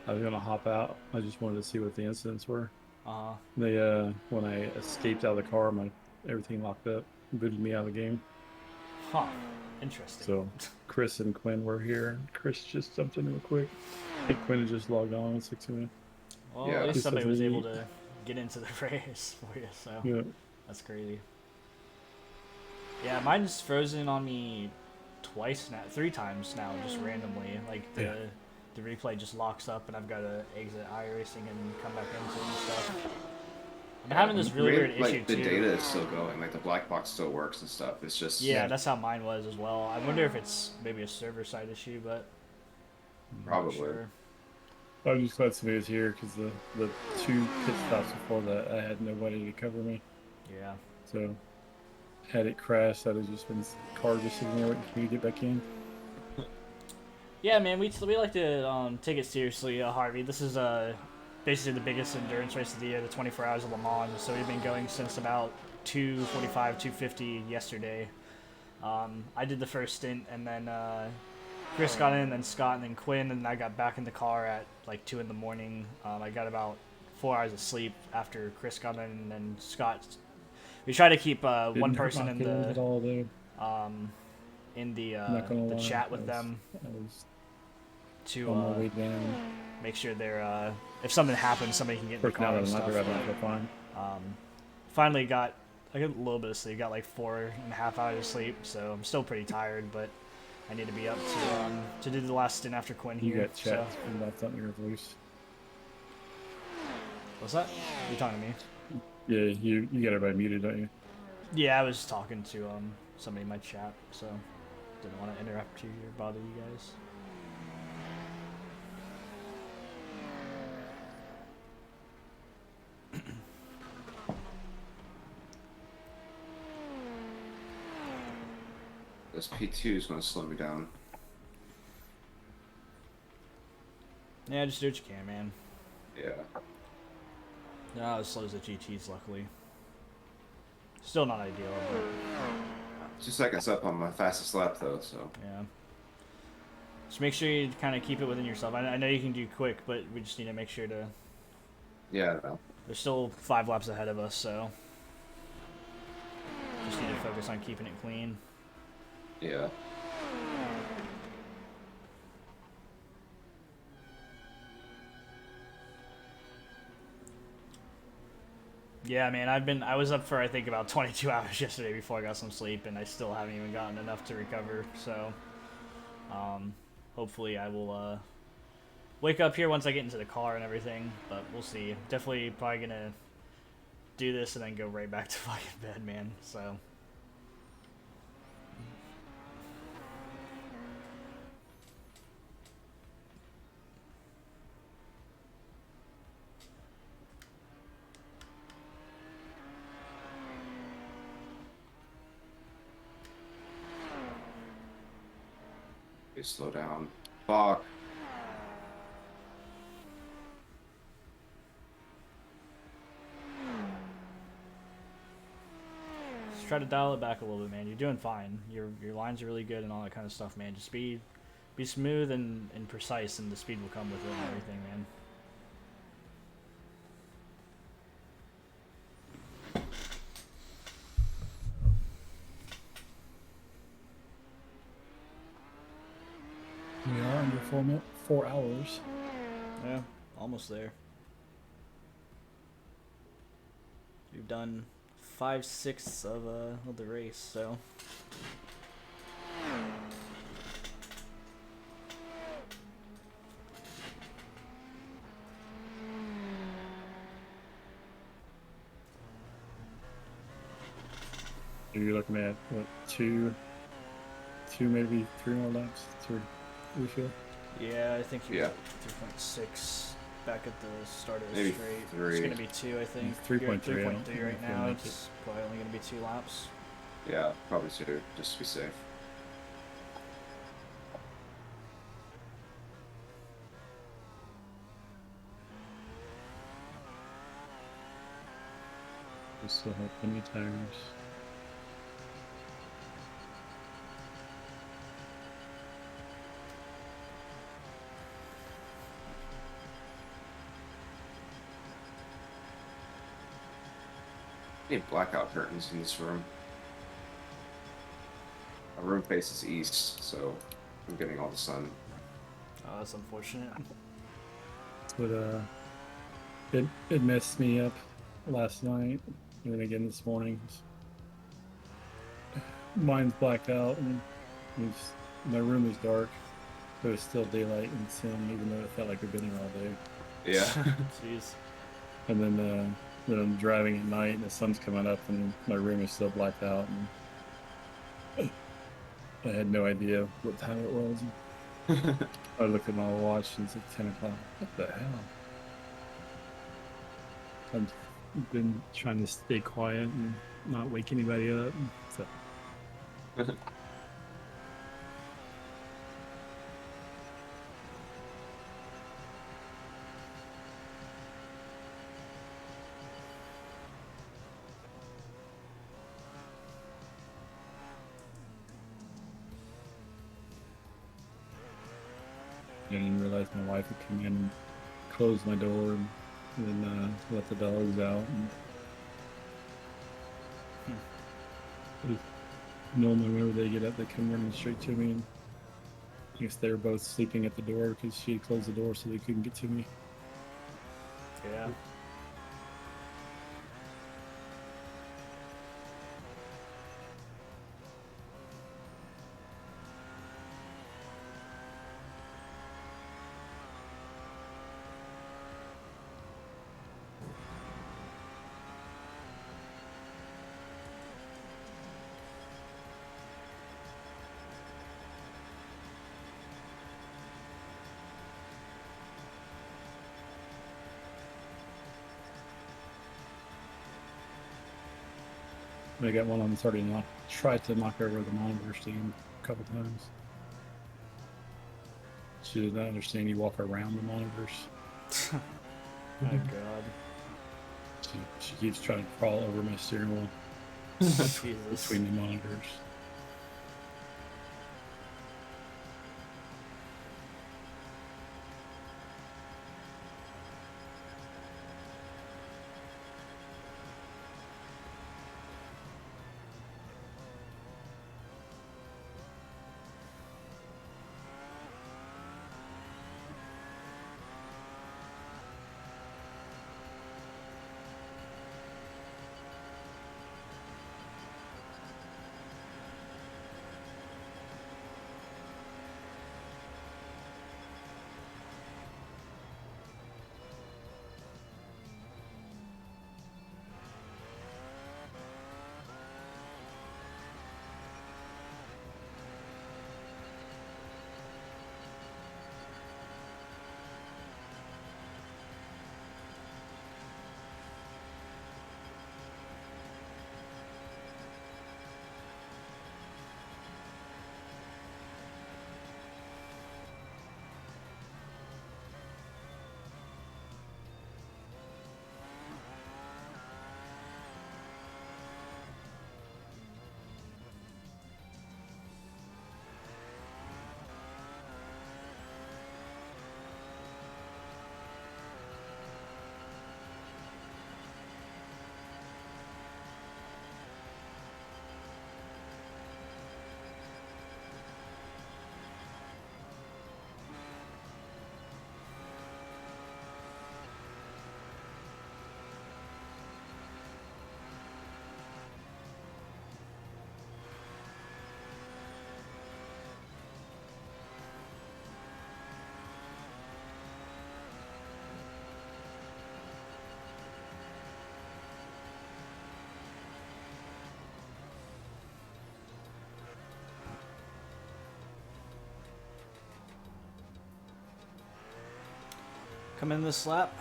I was gonna hop out. I just wanted to see what the incidents were. When I escaped out of the car, everything locked up, booted me out of the game. Huh. Interesting. So Chris and Quinn were here. Chris just jumped in real quick. I think Quinn had just logged on in 60 minutes. Well, yeah. at least somebody was able to get into the race for you, so yeah. That's crazy. Yeah, mine's frozen on me twice now, 3 times now, just randomly. Like the replay just locks up, and I've got to exit iRacing and come back into it and stuff. I'm having this really weird issue the too. The data is still going, like the black box still works and stuff. It's just that's how mine was as well. I wonder if it's maybe a server side issue, but probably. Sure. I'm just glad somebody was here because the 2 pit stops before that, I had nobody to cover me. Yeah. So, had it crashed, I'd have just been car just sitting there waiting for me to get back in. Yeah, man, we like to take it seriously, Harvey. This is basically the biggest endurance race of the year, the 24 Hours of Le Mans. So we've been going since about 2:45, 2:50 yesterday. I did the first stint, and then Chris got in, then Scott, and then Quinn, and I got back in the car at like 2 in the morning. I got about 4 hours of sleep after Chris got in, and then Scott. We try to keep one person in the chat with them to make sure they're if something happens, somebody can get in the car and stuff. Finally got I got a little bit of sleep. Got like 4.5 hours of sleep, so I'm still pretty tired. But I need to be up to do the last stint after Quinn You here. got chat from left on your voice. What's that? You're talking to me? Yeah, you got everybody muted, don't you? Yeah, I was talking to somebody in my chat, so didn't want to interrupt you or bother you guys. This P2 is gonna slow me down. Yeah, just do what you can, man. Yeah. They're not as slow as the GTs, luckily. Still not ideal, but 2 seconds up on my fastest lap though, so. yeah. Just make sure you kind of keep it within yourself. I know you can do quick, but we just need to make sure to. Yeah, no. There's still 5 laps ahead of us, so just need to focus on keeping it clean. Yeah. Yeah, man, I was up for I think about 22 hours yesterday before I got some sleep, and I still haven't even gotten enough to recover. So, hopefully I will wake up here once I get into the car and everything. But we'll see. Definitely probably gonna do this and then go right back to fucking bed, man. So. Please slow down. Fuck. Just try to dial it back a little bit, man. You're doing fine. Your lines are really good and all that kind of stuff, man. Just be smooth and precise, and the speed will come with it and everything, man. We are under 4 hours. Yeah, almost there. We've done 5/6 of the race, so. You're looking at what, two, maybe 3 more laps to refill. Yeah, I think you're Yeah. at 3.6 back at the start of the Maybe straight. 3. It's going to be 2, I think. It's You're 3.3, at I don't 3.3 think right we'll now. make it. It's probably only going to be 2 laps. Yeah, probably 2, just to be safe. We still have plenty of tires. I need blackout curtains in this room. Our room faces east, so I'm getting all the sun. Oh, that's unfortunate. But it messed me up last night and then again this morning. Mine's blacked out and my room is dark, but it's still daylight in sim, even though it felt like we've been here all day. Yeah. Jeez. And then I'm driving at night and the sun's coming up and my room is still blacked out, and I had no idea what time it was. I looked at my watch and it's like 10 o'clock. What the hell? I've been trying to stay quiet and not wake anybody up. So. I didn't realize my wife would come in and close my door and then let the dogs out. And normally whenever they get up, they come running straight to me. And I guess they were both sleeping at the door because she had closed the door so they couldn't get to me. Yeah. I got one of them already tried to knock over the monitor stand a couple times. She does not understand you walk around the monitors. My God. She keeps trying to crawl over my steering wheel Jesus. between the monitors. Come in this lap.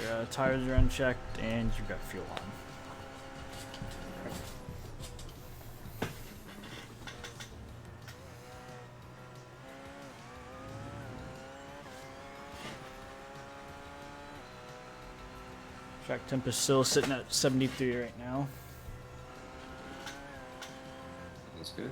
Your tires are unchecked and you've got fuel on. Track temp is still sitting at 73 right now. That's good.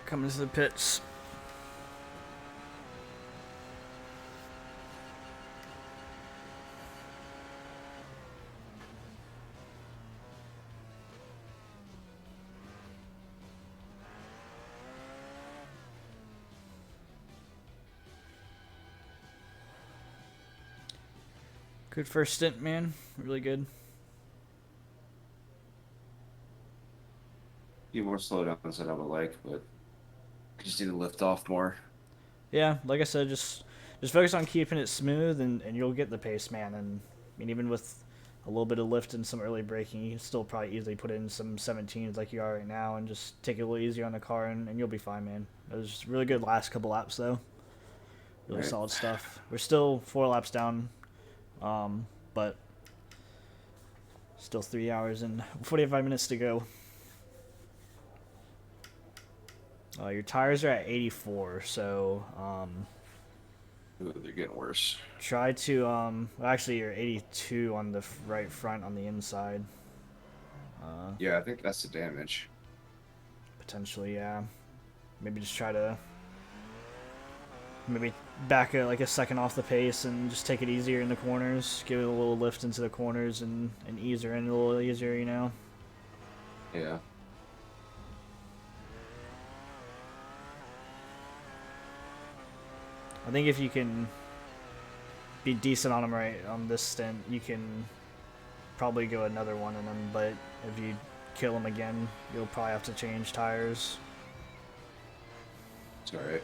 Coming to the pits. Good first stint, man. Really good. A few more slowdowns than I would like, but just need to lift off more. Yeah, like I said, just focus on keeping it smooth, and you'll get the pace, man. And I mean, even with a little bit of lift and some early braking, you can still probably easily put in some 17s like you are right now, and just take it a little easier on the car, and you'll be fine, man. It was really good last couple laps, though. Really Right. solid stuff. We're still 4 laps down, but still 3 hours and 45 minutes to go. Your tires are at 84, so Ooh, they're getting worse. try to well, actually you're 82 on the right front on the inside. Yeah, I think that's the damage. Potentially, yeah. Maybe just try to maybe back like a second off the pace and just take it easier in the corners. Give it a little lift into the corners and ease her in a little easier, you know. Yeah. I think if you can be decent on them right on this stint, you can probably go another one in them. But if you kill them again, you'll probably have to change tires. It's alright.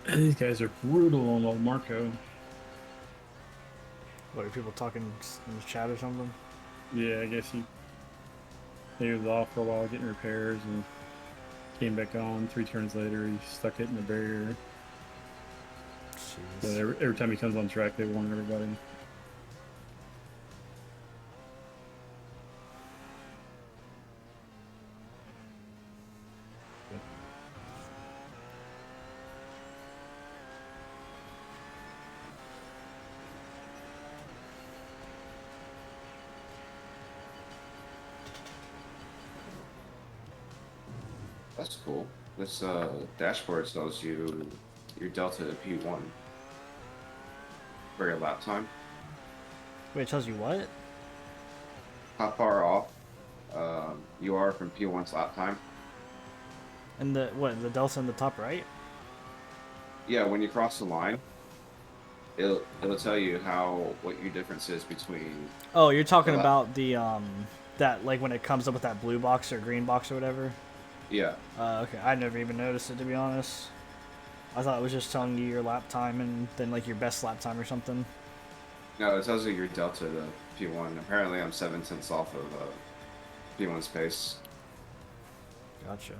These guys are brutal on old Marco. What are people talking in the chat or something? Yeah, I guess he was off for a while getting repairs and came back on. 3 turns later, he stuck it in the barrier. So Jeez. every time he comes on track, they warn everybody. That's cool. This dashboard tells you your delta to P1 for your lap time. Wait, it tells you what? How far off you are from P1's lap time. And the delta in the top right? Yeah, when you cross the line, it'll tell you what your difference is between Oh, you're the talking left. about the that like when it comes up with that blue box or green box or whatever. Yeah, Okay, I never even noticed it, to be honest. I thought it was just telling you your lap time and then like your best lap time or something. no, it tells you your delta to P1. Apparently, I'm 7 tenths off of P1's pace. Gotcha.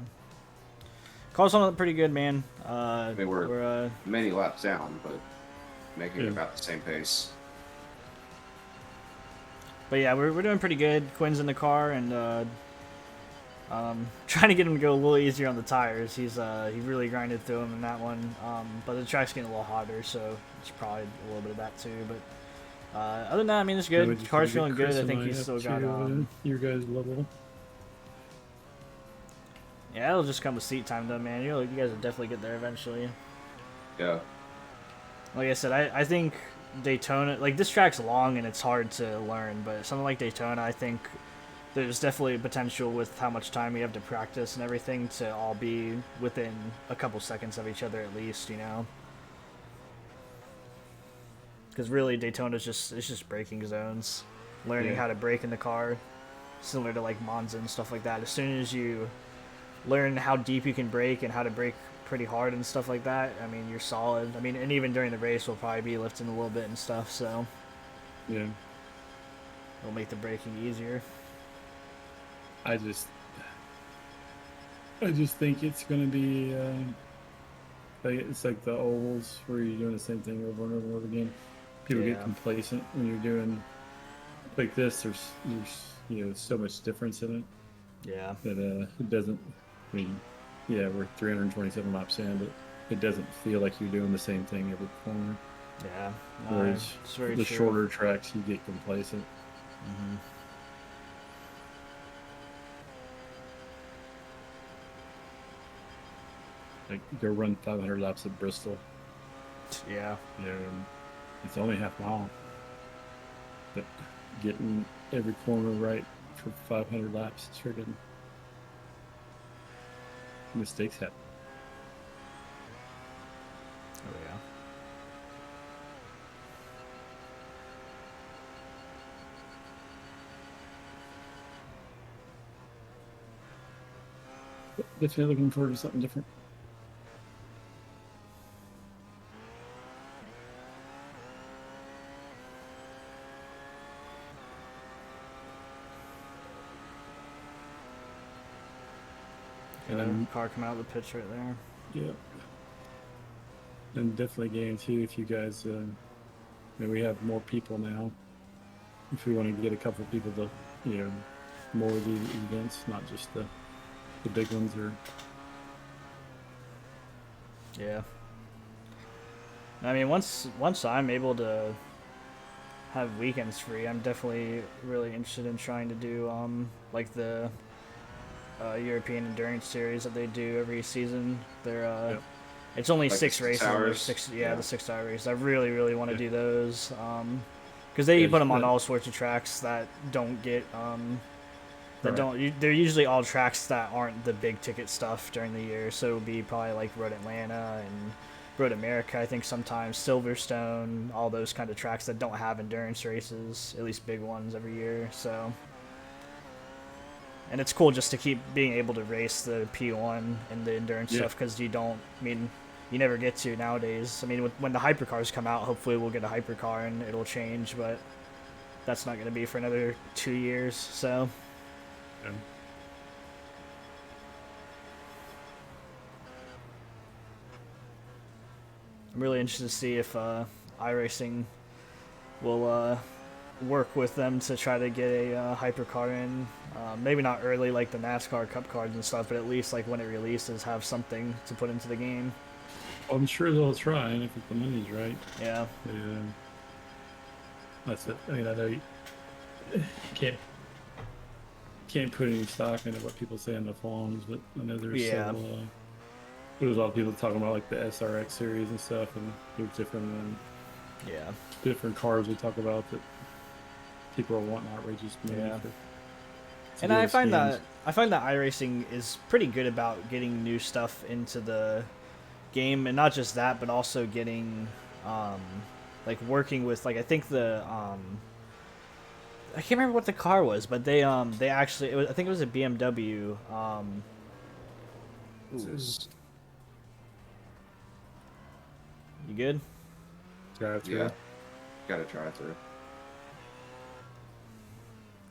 Car's on it pretty good, man. I mean, we're We're many laps down, but making Yeah. about the same pace. but yeah, we're doing pretty good. Quinn's in the car and trying to get him to go a little easier on the tires. He really grinded through him in that one. But the track's getting a little hotter, so it's probably a little bit of that too. But other than that, I mean, it's good. The car's feeling good. I think he's still got your guys' level. yeah, it'll just come with seat time though, man. You guys will definitely get there eventually. Yeah. Like I said, I think Daytona, like this track's long and it's hard to learn, but something like Daytona, I think there's definitely potential with how much time you have to practice and everything to all be within a couple seconds of each other at least, you know? Because really, Daytona's just braking zones, learning how to brake in the car, similar to like Monza and stuff like that. As soon as you learn how deep you can brake and how to brake pretty hard and stuff like that, I mean, you're solid. I mean, and even during the race, we'll probably be lifting a little bit and stuff, so Yeah. it'll make the braking easier. I just think it's gonna be like it's like the ovals where you're doing the same thing over and over and over again. People get Yeah. complacent when you're doing like this. There's so much difference in it Yeah. that it doesn't. I mean, yeah, we're 327 laps in, but it doesn't feel like you're doing the same thing every corner. Yeah. Whereas It's very the true. shorter tracks, you get complacent. Mhm. Like go run 500 laps at Bristol. Yeah. It's only half mile, but getting every corner right for 500 laps is friggin' mistakes happen. Oh yeah. But definitely looking forward to something different. Got a And car coming out of the pits right there. yeah, and definitely guarantee if you guys, we have more people now. If we want to get a couple people to, more of these events, not just the big ones, or Yeah. I mean, once I'm able to have weekends free, I'm definitely really interested in trying to do like the European Endurance Series that they do every season. They're Yep. it's only Like the 6 6 races. And hours? there's Yeah. the 6 hour race. I really want to Yeah. do those because they Yeah, put them on that- all sorts of tracks that don't get that Right. don't. They're usually all tracks that aren't the big ticket stuff during the year. So it'll be probably like Road Atlanta and Road America. I think sometimes Silverstone, all those kind of tracks that don't have endurance races, at least big ones every year. So. And it's cool just to keep being able to race the P1 and the endurance Yeah. stuff because you never get to nowadays. I mean, when the hypercars come out, hopefully we'll get a hypercar and it'll change, but that's not going to be for another 2 years. So, Yeah. I'm really interested to see if iRacing will work with them to try to get a hypercar in. Maybe not early like the NASCAR Cup cards and stuff, but at least like when it releases, have something to put into the game. I'm sure they'll try, and if the money's right, Yeah. that's it. I mean, I know you can't put any stock into what people say on the forums, but I know there's Yeah. there's a lot of people talking about like the SRX series and stuff, and there's different cars we talk about that people are wanting outrageous money Yeah. for. And I find that iRacing is pretty good about getting new stuff into the game, and not just that, but also getting like working with like I think the I can't remember what the car was, but they actually I think it was a BMW. Just- You good? Drive through. yeah, gotta try through.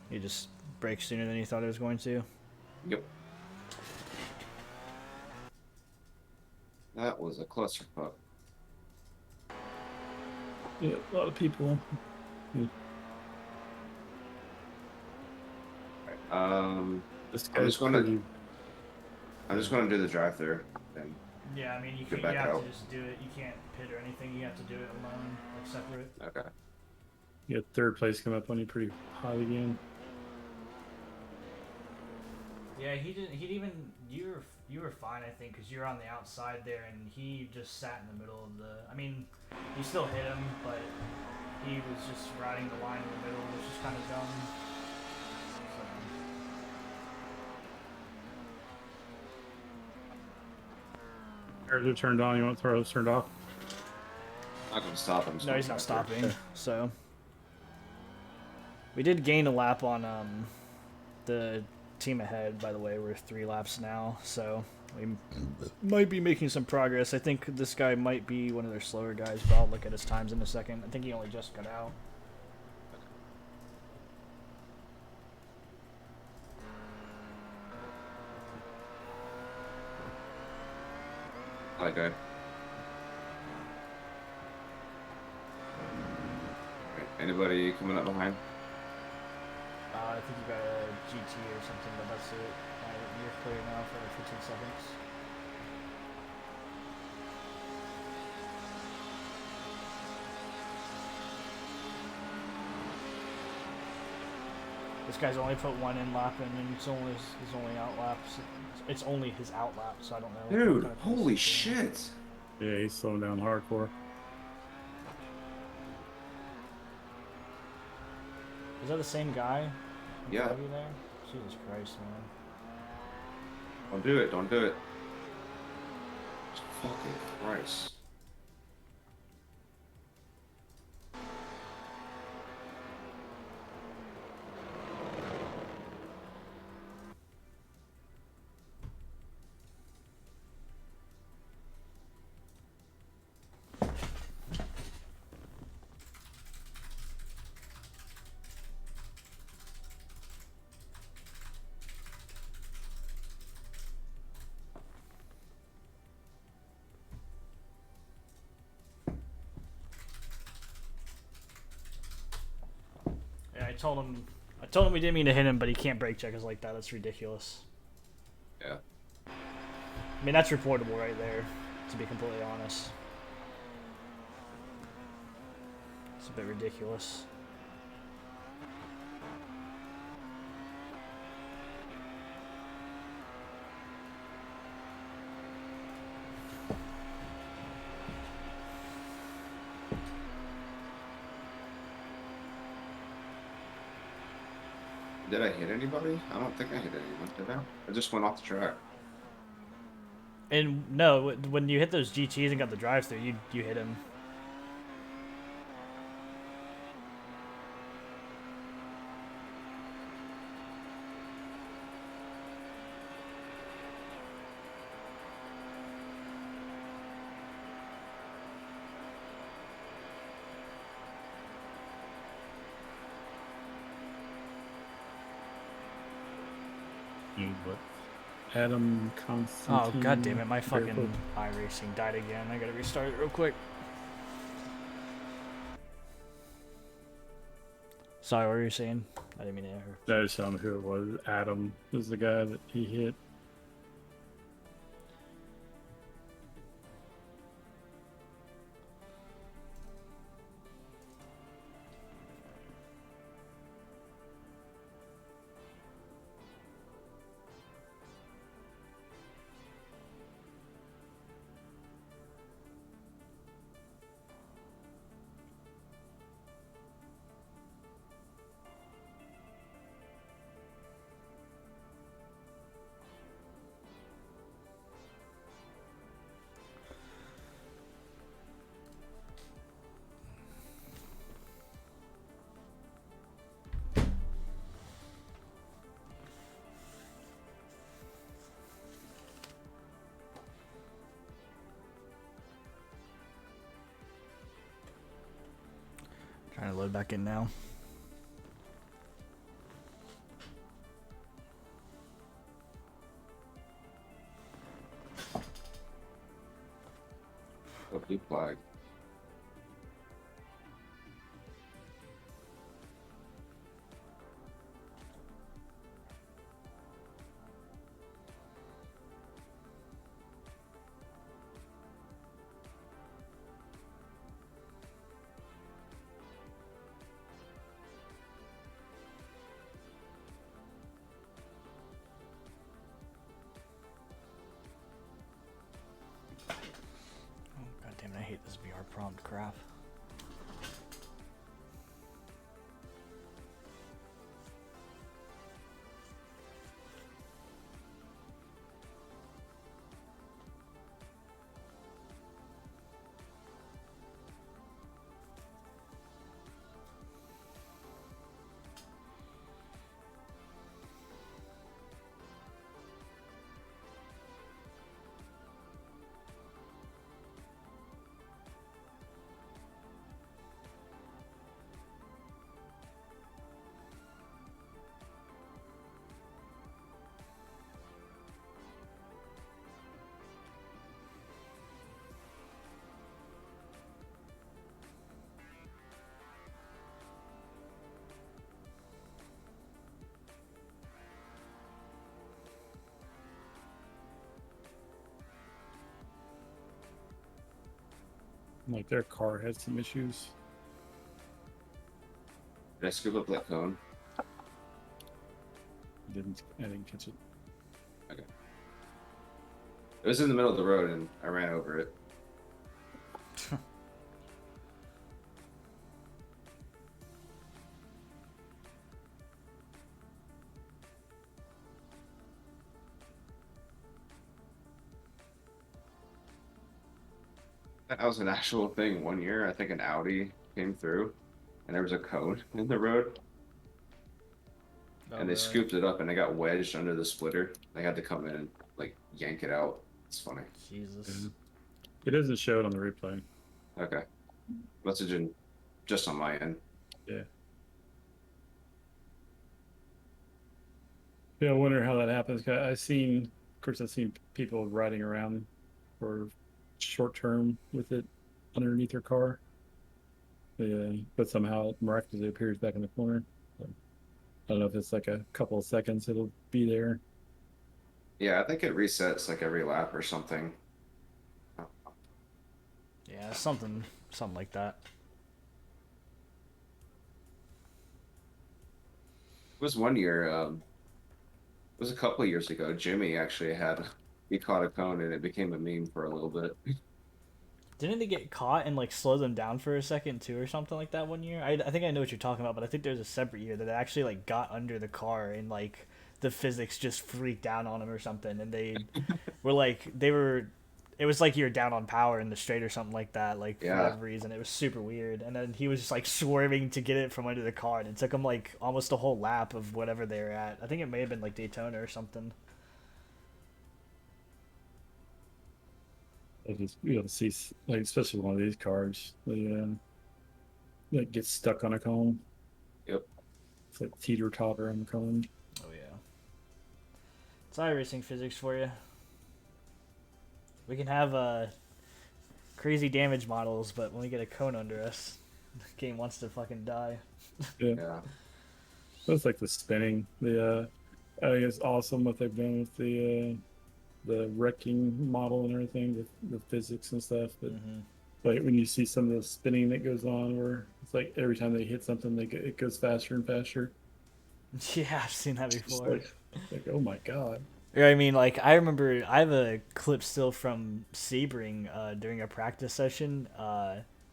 You just brake sooner than you thought it was going to. Yep. That was a clusterfuck. Yeah, a lot of people. This I'm guy's just gonna pretty. I'm just gonna do the drive-through. And Yeah, I mean you Get back have out. to just do it. You can't pit or anything. You have to do it alone, like separate. okay. You got third place come up on you pretty hot again. Yeah, he didn't. He'd even you were fine, I think, because you're on the outside there, and he just sat in the middle of the. I mean, you still hit him, but he was just riding the line in the middle, which is kind of dumb. Tires are turned on. You want throws turned off? I'm not gonna stop him. No, he's not stopping. So we did gain a lap on the team ahead. By the way, we're 3 laps now, so we might be making some progress. I think this guy might be one of their slower guys, but I'll look at his times in a second. I think he only just got out. Okay. Anybody coming up behind? I think you got a GT or something, but that's it. You're clear now for 15 seconds. This guy's only put 1 in lap, and then it's only his only out laps. It's only his out lap, so I don't know. what Dude, kind of pace holy he's doing. shit! Yeah, he's slowing down hardcore. Is that the same guy? in Yeah. front of you there? Jesus Christ, man. Don't do it, don't do it. Fucking Christ. Yeah, I told him we didn't mean to hit him, but he can't brake check us like that. That's ridiculous. Yeah. I mean, that's reportable right there, to be completely honest. It's a bit ridiculous. Did I hit anybody? I don't think I hit anyone, did I? I just went off the track. And no, when you hit those GTs and got the drive-through, you hit him. But Adam Oh Constantine. god damn it! My fucking Barefoot. iRacing died again. I gotta restart it real quick. Sorry, what were you saying? I didn't mean to interrupt. I just don't know who it was. Adam was the guy that he hit. Trying to load back in now. Oh, blue flag. Oh, God damn it, I hate this VR prompt crap. Like their car had some issues. Did I scoop up that cone? I didn't catch it. Okay. It was in the middle of the road and I ran over it. That was an actual thing. One year, I think an Audi came through and there was a cone in the road. Oh, And they really? scooped it up and it got wedged under the splitter. They had to come in and like yank it out. It's funny. Jesus. It doesn't show it on the replay. Okay. Messaging just on my end. Yeah. Yeah, I wonder how that happens. 'Cause I've seen people riding around for short term with it underneath their car. But somehow it miraculously appears back in the corner. So, I don't know if it's like a couple of seconds it'll be there. Yeah, I think it resets like every lap or something. Yeah, something like that. It was one year, it was a couple of years ago. Jimmy actually he caught a cone and it became a meme for a little bit. Didn't they get caught and like slow them down for a second too, or something like that one year? I think I know what you're talking about, but I think there's a separate year that they actually like got under the car and like the physics just freaked out on them or something, and they were it was like you were down on power in the straight or something like that, like for Yeah. whatever reason. It was super weird, and then he was just like swerving to get it from under the car, and it took him like almost a whole lap of whatever they were at. I think it may have been like Daytona or something. I just see like especially one of these cars, that gets stuck on a cone. Yep. It's like teeter totter on the cone. Oh yeah, it's iRacing physics for you. We can have crazy damage models, but when we get a cone under us, the game wants to fucking die. Yeah. That's like the spinning. I think it's awesome what they've done with the wrecking model and everything, the physics and stuff. But like when you see some of the spinning that goes on, where it's like every time they hit something, it goes faster and faster. Yeah, I've seen that It's before. like oh my god. Yeah, I mean, like, I remember I have a clip still from Sebring during a practice session.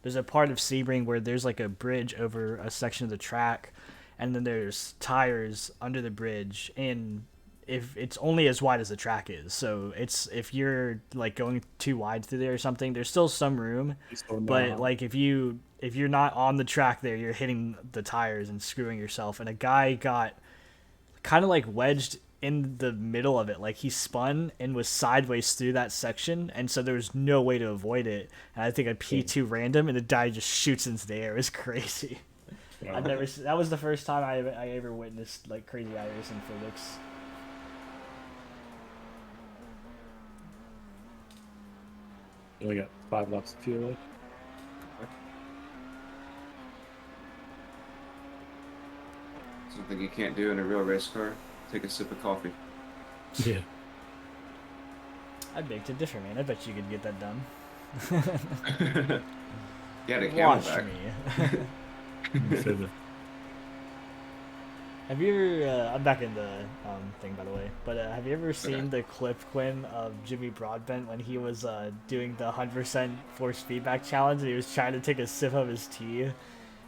There's a part of Sebring where there's like a bridge over a section of the track, and then there's tires under the bridge, and if it's only as wide as the track is, so it's if you're like going too wide through there or something, there's still some room, but like if you're not on the track there, you're hitting the tires and screwing yourself. And a guy got kind of like wedged in the middle of it, like he spun and was sideways through that section, and so there was no way to avoid it. And I think a P2 random, and the guy just shoots into the air. It was crazy. I've never. That was the first time I ever witnessed like crazy iRacing physics. You only got 5 laps of fuel. Something you can't do in a real race car. Take a sip of coffee. Yeah. I beg to differ, man. I bet you could get that done. Yeah, the Watch camelback. me. You said that. Have you ever? I'm back in the thing, by the way. But have you ever seen Okay. the clip, Quinn, of Jimmy Broadbent when he was doing the 100% force feedback challenge and he was trying to take a sip of his tea,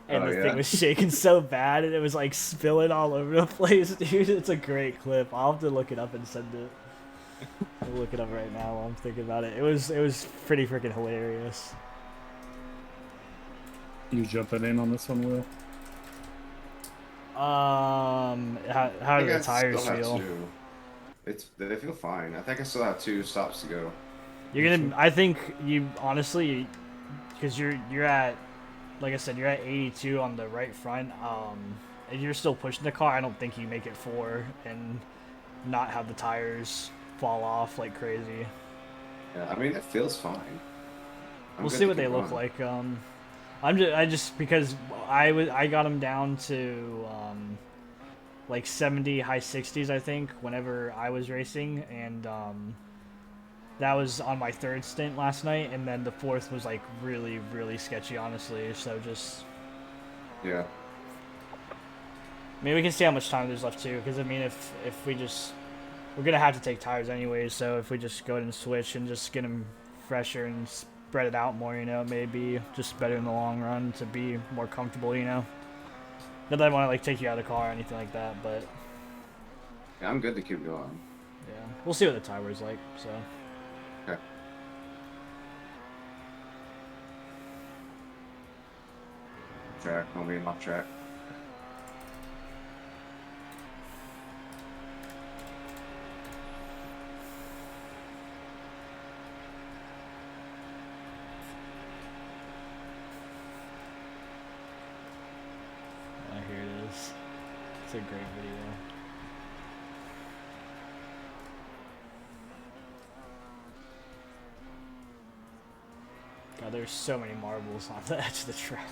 and Oh, the yeah? thing was shaking so bad and it was like spilling all over the place, dude. It's a great clip. I'll have to look it up and send it. I'll look it up right now while I'm thinking about it. It was pretty freaking hilarious. You jumping in on this one, Will? How I do think the I tires still have feel? 2. They feel fine. I think I still have 2 stops to go. You're gonna. I think you honestly, because you're at, like I said, you're at 82 on the right front. And you're still pushing the car. I don't think you make it 4 and not have the tires fall off like crazy. Yeah, I mean, it feels fine. I'm We'll good see to what keep they look going. like. I just because I got them down to like 70 high 60s I think whenever I was racing, and that was on my 3rd stint last night, and then the 4th was like really sketchy honestly. So just Yeah. maybe we can see how much time there's left too, because I mean if we just we're gonna have to take tires anyways, so if we just go ahead and switch and just get them fresher and spread it out more, you know, maybe just better in the long run to be more comfortable, you know. Not that I want to like take you out of the car or anything like that, but Yeah, I'm good to keep going. yeah, we'll see what the tire wear's like. So Okay. Track, no being off track. here it is. It's a great video. God, there's so many marbles on the edge of the track.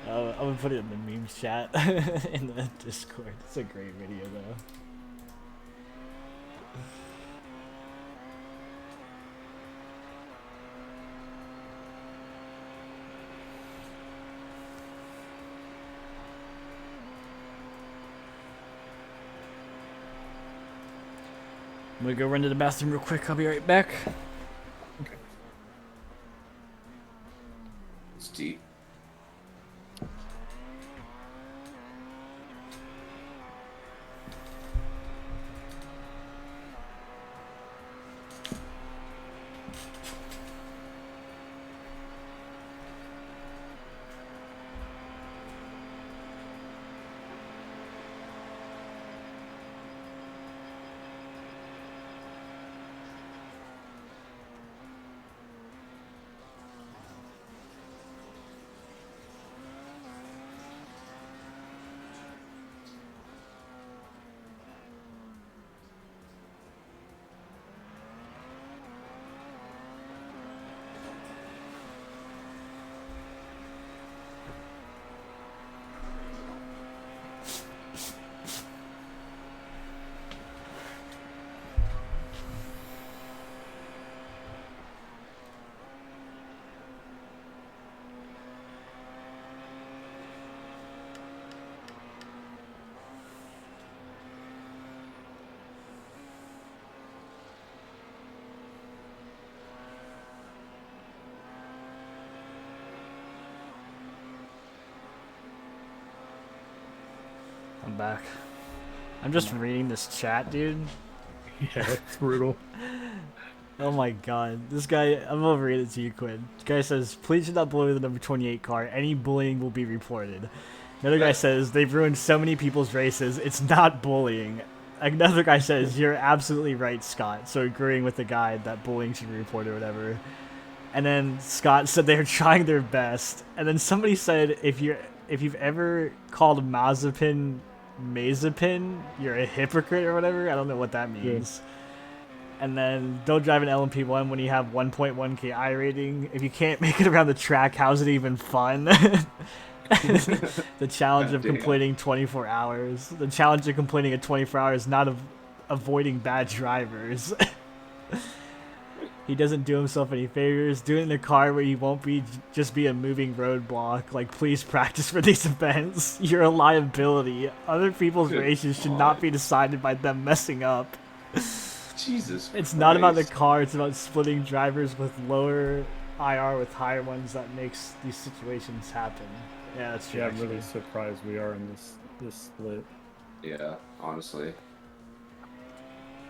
I'm gonna put it in the memes chat in the Discord. It's a great video though. I'm gonna go run to the bathroom real quick. I'll be right back. It's deep. I'm back. I'm just reading this chat, dude. Yeah, it's brutal. Oh my god. This guy, I'm gonna read it to you, Quinn. This guy says, please do not bully the number 28 car. Any bullying will be reported. Another guy says, they've ruined so many people's races. It's not bullying. Another guy says, you're absolutely right, Scott. So agreeing with the guy that bullying should be reported or whatever. And then Scott said they're trying their best. And then somebody said, if you've ever called Mazepin, you're a hypocrite or whatever. I don't know what that means. And then don't drive an LMP1 when you have 1.1k I rating. If you can't make it around the track, how's it even fun? The challenge of completing 24 hours. The challenge of completing a 24 hours, not of avoiding bad drivers. He doesn't do himself any favors. Do it in a car where you won't just be a moving roadblock. Like, please practice for these events. You're a liability. Other people's races should not be decided by them messing up. Jesus It's not about the car, it's about splitting drivers with lower IR with higher ones that makes these situations happen. Yeah, that's true. Yeah, I'm really surprised we are in this split. Yeah, honestly.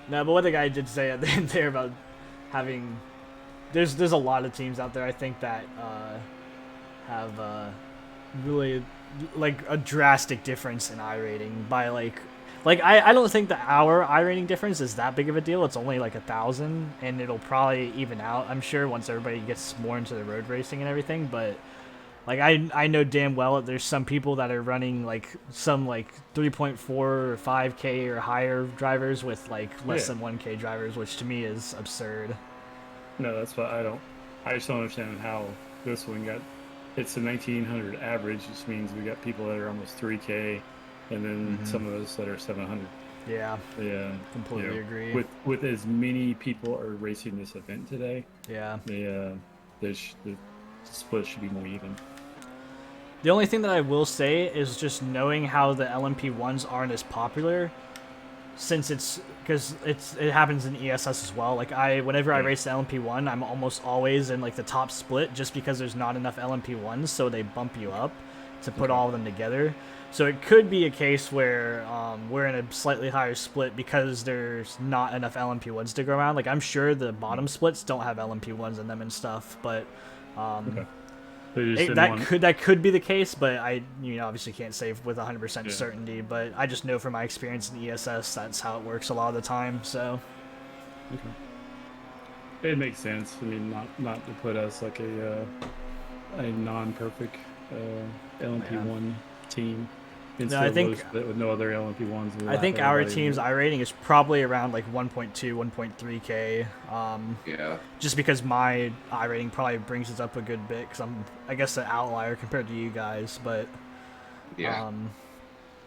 No, but what the guy did say at the end there about having... There's a lot of teams out there, I think, that have really, like, a drastic difference in I rating by, like, I don't think our I rating difference is that big of a deal. It's only like 1,000, and it'll probably even out, I'm sure, once everybody gets more into the road racing and everything. But like I know damn well that there's some people that are running like some like 3.4 or 5k or higher drivers with like less than 1k drivers, which to me is absurd. No, that's what I just don't understand how this one got. It's a 1900 average, which means we got people that are almost 3k. And then some of those that are 700. Yeah. Yeah. Completely agree. With as many people are racing this event today. Yeah. The split should be more even. The only thing that I will say is just knowing how the LMP1s aren't as popular, since because it happens in ESS as well. Like whenever I race the LMP1, I'm almost always in like the top split just because there's not enough LMP1s, so they bump you up to put all of them together. So it could be a case where we're in a slightly higher split because there's not enough LMP1s to go around. Like, I'm sure the bottom splits don't have LMP1s in them and stuff, but that could be the case. But I obviously can't say with 100% certainty. But I just know from my experience in ESS that's how it works a lot of the time. So it makes sense. I mean, not to put us like a non-perfect LMP1 team. No, I think with no other LMP1s. I think our team's I rating is probably around like 1.2, 1.3k. Yeah. Just because my I rating probably brings us up a good bit, because I guess an outlier compared to you guys, but yeah.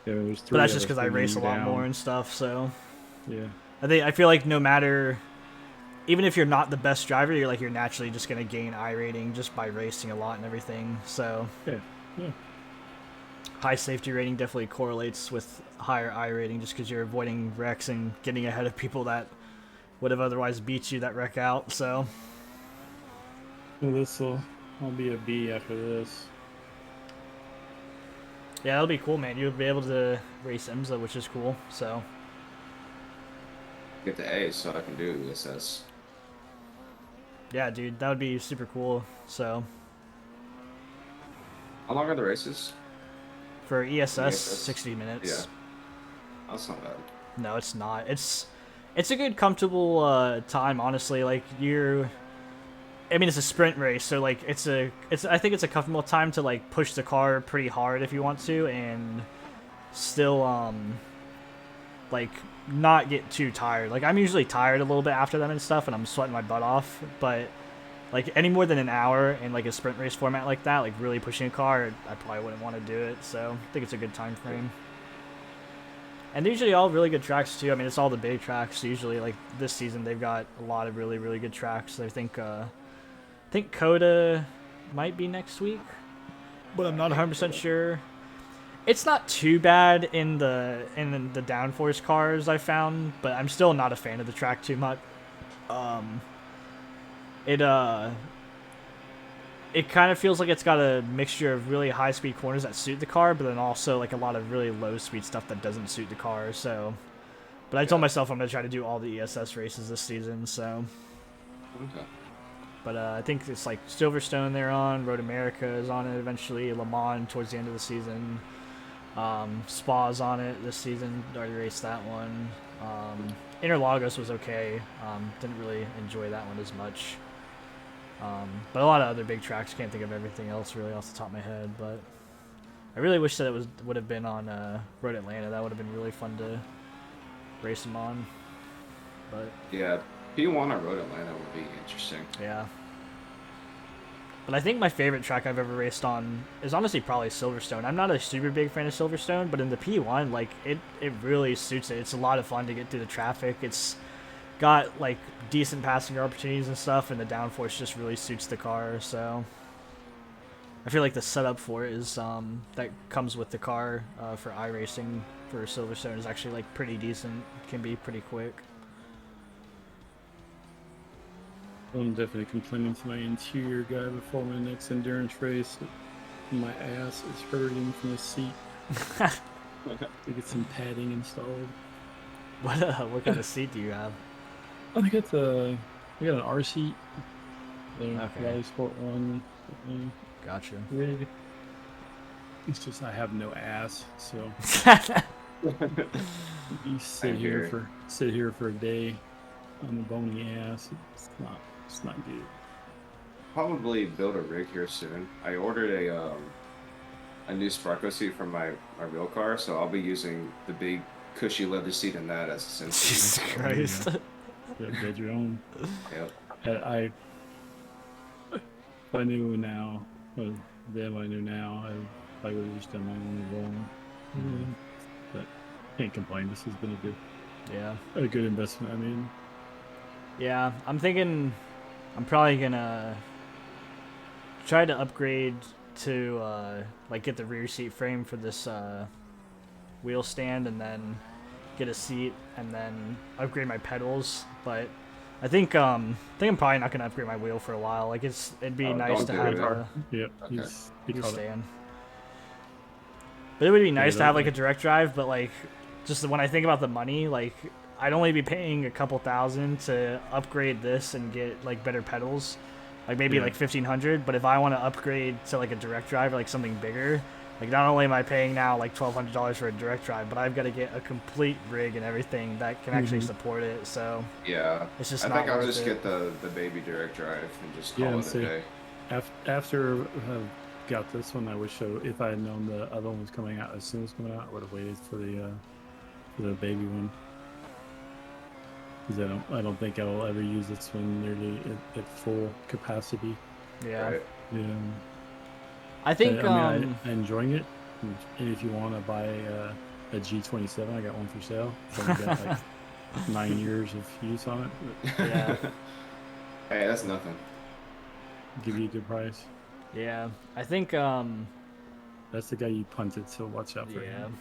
There's but that's just because I race a lot more and stuff. So yeah, I feel like no matter, even if you're not the best driver, you're naturally just gonna gain I rating just by racing a lot and everything. So yeah. High safety rating definitely correlates with higher I rating just because you're avoiding wrecks and getting ahead of people that would have otherwise beat you that wreck out. So I'll be a B after this. Yeah, that'll be cool, man. You'll be able to race IMSA, which is cool. So get the A so I can do ESS. Yeah, dude, that would be super cool. So how long are the races? For ESS, 60 minutes. Yeah. That's not bad. No, it's not. It's a good, comfortable time, honestly. Like, I mean, it's a sprint race, so, like, I think it's a comfortable time to, like, push the car pretty hard if you want to, and still, like, not get too tired. Like, I'm usually tired a little bit after them and stuff, and I'm sweating my butt off, but like, any more than an hour in, like, a sprint race format like that, like, really pushing a car, I probably wouldn't want to do it, so I think it's a good time frame. And they're usually all really good tracks, too. I mean, it's all the big tracks, usually. Like, this season, they've got a lot of really, really good tracks. I think Coda might be next week, but I'm not 100% sure. It's not too bad in the downforce cars, I found, but I'm still not a fan of the track too much. It kind of feels like it's got a mixture of really high-speed corners that suit the car, but then also like a lot of really low-speed stuff that doesn't suit the car. So, but I told myself I'm gonna try to do all the ESS races this season. So, Okay. But I think it's like Silverstone they're on, Road America is on it eventually, Le Mans towards the end of the season. Spa's on it this season, already raced that one. Interlagos was okay, didn't really enjoy that one as much. But a lot of other big tracks, can't think of everything else really off the top of my head, but I really wish that it would have been on Road Atlanta. That would have been really fun to race them on. But Yeah, P1 or Road Atlanta would be interesting. yeah. But I think my favorite track I've ever raced on is honestly probably Silverstone. I'm not a super big fan of Silverstone, but in the P1, like it really suits it. It's a lot of fun to get through the traffic. It's got like decent passenger opportunities and stuff, and the downforce just really suits the car. So I feel like the setup for it is that comes with the car for iRacing for Silverstone is actually like pretty decent. Can be pretty quick. I'm definitely complaining to my interior guy before my next endurance race. My ass is hurting from the seat. To get some padding installed. What kind of seat do you have? I got an R seat. The Okay. Rally Sport one. Gotcha. Rig. It's just I have no ass, so you sit here for a day on the bony ass. It's not good. Probably build a rig here soon. I ordered a new Sparko seat for my real car, so I'll be using the big cushy leather seat in that as a sim seat. Jesus Christ. You build your own. Yep. If I knew now, well, then I knew now, I would have just done my own as well. But can't complain. This has been a good investment. I mean, yeah, I'm thinking I'm probably gonna try to upgrade to like get the rear seat frame for this wheel stand, and then get a seat, and then upgrade my pedals. But I think I'm probably not gonna upgrade my wheel for a while. Like it'd be nice to have a stand. But it would be nice to have like a direct drive. But like, just when I think about the money, like I'd only be paying a couple thousand to upgrade this and get like better pedals, like maybe like 1,500. But if I want to upgrade to like a direct drive or like something bigger, like not only am I paying now like $1,200 for a direct drive, but I've got to get a complete rig and everything that can actually support it. So yeah, it's just I not think I'll worth just it. get the baby direct drive and just call it a day. After I got this one, I wish if I had known the other one was coming out as soon as coming out, I would have waited for the baby one. Because I don't think I will ever use this one nearly at full capacity. Yeah. Right. Yeah. I think I'm enjoying it. And if you want to buy a G27, I got one for sale. So I got like 9 years of use on it. Yeah. Hey, that's nothing. Give you a good price. Yeah. I think That's the guy you punted, so watch out for him.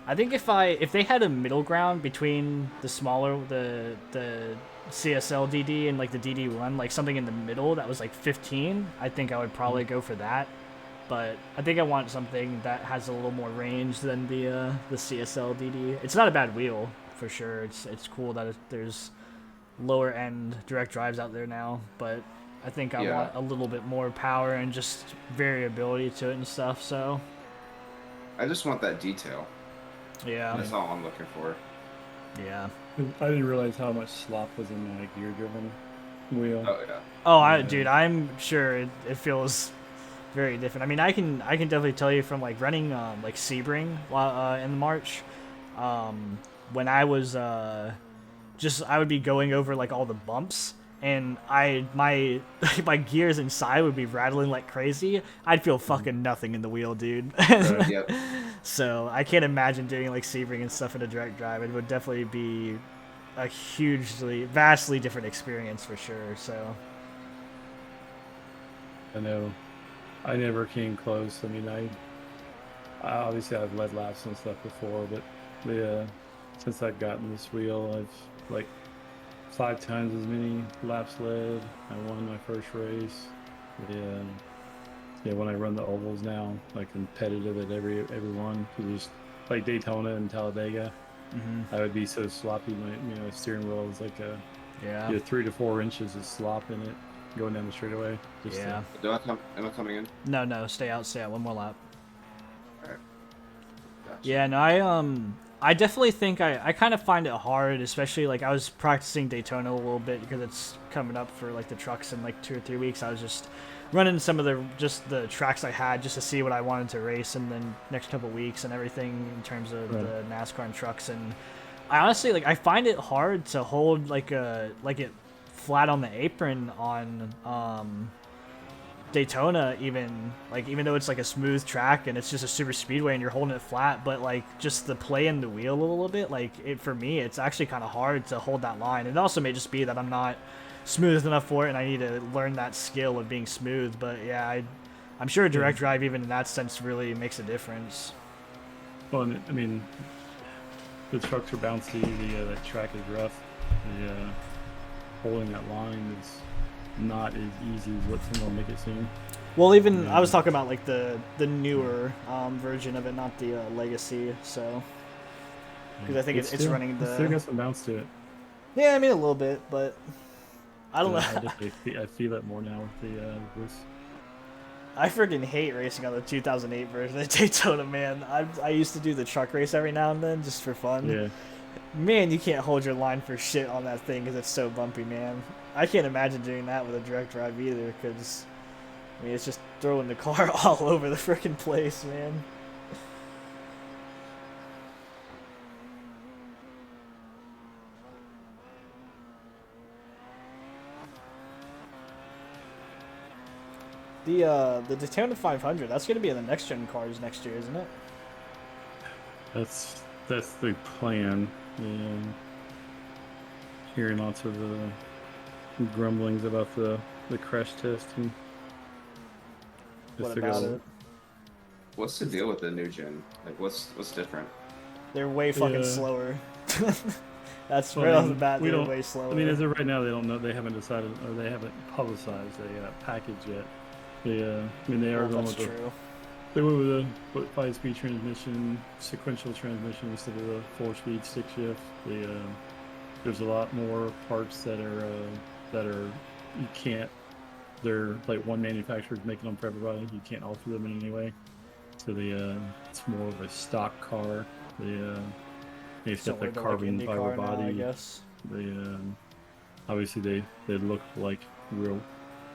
I think if they had a middle ground between the smaller the CSL DD and like the DD1, like something in the middle that was like 15, I think I would probably go for that. But I think I want something that has a little more range than the CSL DD. It's not a bad wheel for sure. It's cool that there's lower end direct drives out there now, but I think I want a little bit more power and just variability to it and stuff. So I just want that detail. yeah, That's all I'm looking for. yeah. I didn't realize how much slop was in my gear-driven wheel. Oh yeah. Oh, dude, I'm sure it feels very different. I mean, I can definitely tell you from like running like Sebring in March, when I was I would be going over like all the bumps, and my gears inside would be rattling like crazy. I'd feel fucking nothing in the wheel, dude. Yep. So I can't imagine doing like Sebring and stuff in a direct drive. It would definitely be a vastly different experience for sure. So I know. I never came close. I mean, I obviously I've led laps and stuff before, but since I've gotten this wheel, I've like 5 times as many laps led. I won my first race. Yeah, when I run the ovals now, like competitive at every one, just like Daytona and Talladega, I would be so sloppy. My steering wheel is like a Yeah. get 3 to 4 inches of slop in it going down the straightaway. Just Yeah. Am I coming in? No, stay out, one more lap. Alright. Gotcha. Yeah, no, I definitely think I kind of find it hard, especially like I was practicing Daytona a little bit because it's coming up for like the trucks in like 2 or 3 weeks. I was just running some of the tracks I had just to see what I wanted to race in the next couple weeks and everything in terms of the NASCAR and trucks. And I honestly like I find it hard to hold like it flat on the apron on Daytona, even though it's like a smooth track and it's just a super speedway and you're holding it flat, but like just the play in the wheel a little bit, for me it's actually kind of hard to hold that line. It also may just be that I'm not smooth enough for it and I need to learn that skill of being smooth. But yeah, I'm sure direct drive even in that sense really makes a difference. Well, I mean, the trucks are bouncy. The track is rough. The holding that line is not as easy as what some will make it seem. Well, even I was talking about like the newer version of it, not the Legacy. So because I think it's still, running the. It's still got some bounce to it. Yeah, I mean a little bit, but I don't know. I feel it more now with the this. I freaking hate racing on the 2008 version of Daytona, man. I used to do the truck race every now and then just for fun. Yeah. Man, you can't hold your line for shit on that thing because it's so bumpy, man. I can't imagine doing that with a direct drive either because, I mean, it's just throwing the car all over the freaking place, man. The Daytona 500, that's going to be in the next gen cars next year, isn't it? That's the plan. Hearing lots of grumblings about the crash testing. What about it? What's the deal with the new gen? Like, what's different? They're way fucking slower. That's Well, right I off mean, the bat. we They're don't- way slower. I mean, as of right now, they don't know. They haven't decided, or they haven't publicized a package yet. I mean, they are going that's with true. they went with a 5-speed transmission, sequential transmission instead of the 4-speed stick shift. There's a lot more parts that are you can't. They're like one manufacturer's making them for everybody. You can't alter them in any way. So it's more of a stock car. They've got that carbon fiber body. Now, I guess. Obviously they look like real,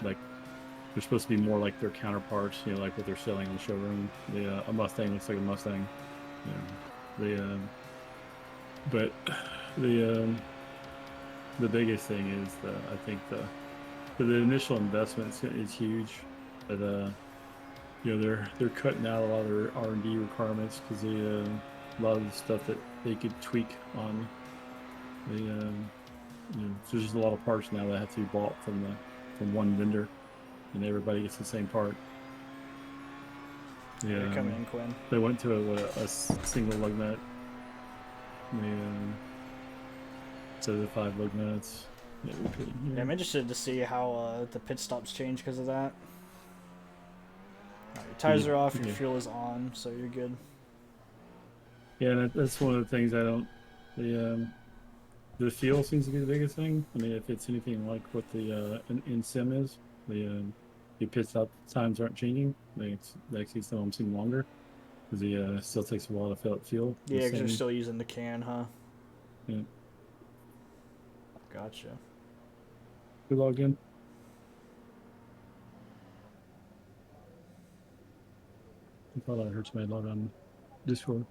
like they're supposed to be more like their counterparts. Like what they're selling in the showroom. A Mustang looks like a Mustang. But the biggest thing is I think the initial investment is huge, but they're cutting out a lot of their R&D requirements because a lot of the stuff that they could tweak on. There's just a lot of parts now that have to be bought from one vendor, and everybody gets the same part. Yeah, You're coming in, Quinn. they went to a single lug nut. Instead of the 5 lug nuts. Yeah, I'm interested to see how the pit stops change because of that. Your tires are off, your fuel is on, so you're good. Yeah, that's one of the things I don't. The fuel seems to be the biggest thing. I mean, if it's anything like what the in sim is, the pit stop times aren't changing. Actually, some of them seem longer because it still takes a while to fill up fuel. Yeah, because you're still using the can, huh? Yeah. Gotcha. We logged in. I thought I heard somebody log on Discord.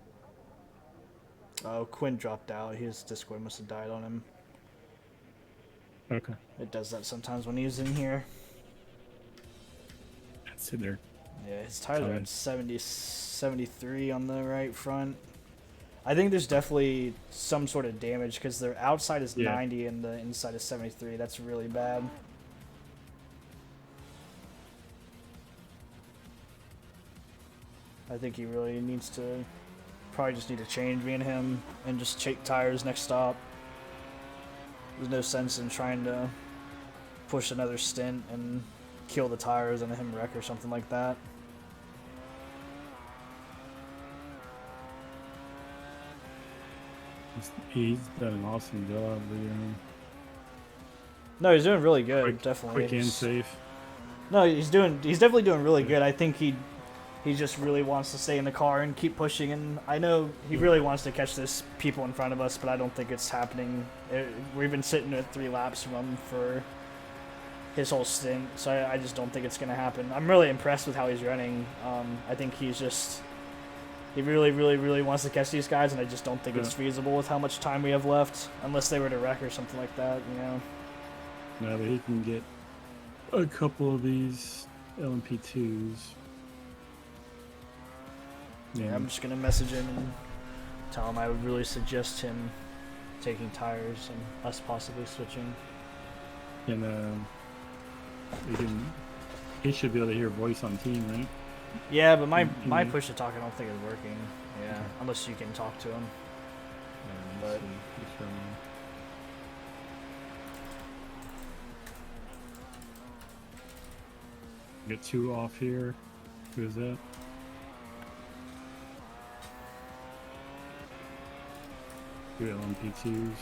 Oh, Quinn dropped out. His Discord must have died on him. Okay. It does that sometimes when he's in here. That's in there. Yeah, his tires are at 73 on the right front. I think there's definitely some sort of damage because their outside is 90 and the inside is 73. That's really bad. I think he really needs to probably just need to change me and him and just check tires next stop. There's no sense in trying to push another stint and kill the tires and him wreck or something like that. He's done an awesome job. No, he's doing really good. Quick, Definitely. quick and He's- safe. No, he's definitely doing really good. I think he just really wants to stay in the car and keep pushing. And I know he really wants to catch this people in front of us, but I don't think it's happening. We've been sitting at 3 laps from him for his whole stint, so I just don't think it's gonna happen. I'm really impressed with how he's running. I think he really wants to catch these guys, and I just don't think it's feasible with how much time we have left, unless they were to wreck or something like that, you know. Now that he can get a couple of these LMP2s. Yeah, I'm just gonna message him and tell him I would really suggest him taking tires and us possibly switching. And he should be able to hear voice on team, right? Yeah, but my Mhm. push to talk I don't think is working. Yeah, Okay. unless you can talk to him. Let's But- see. He's from- Get 2 off here. Who is that? Two LMP2s.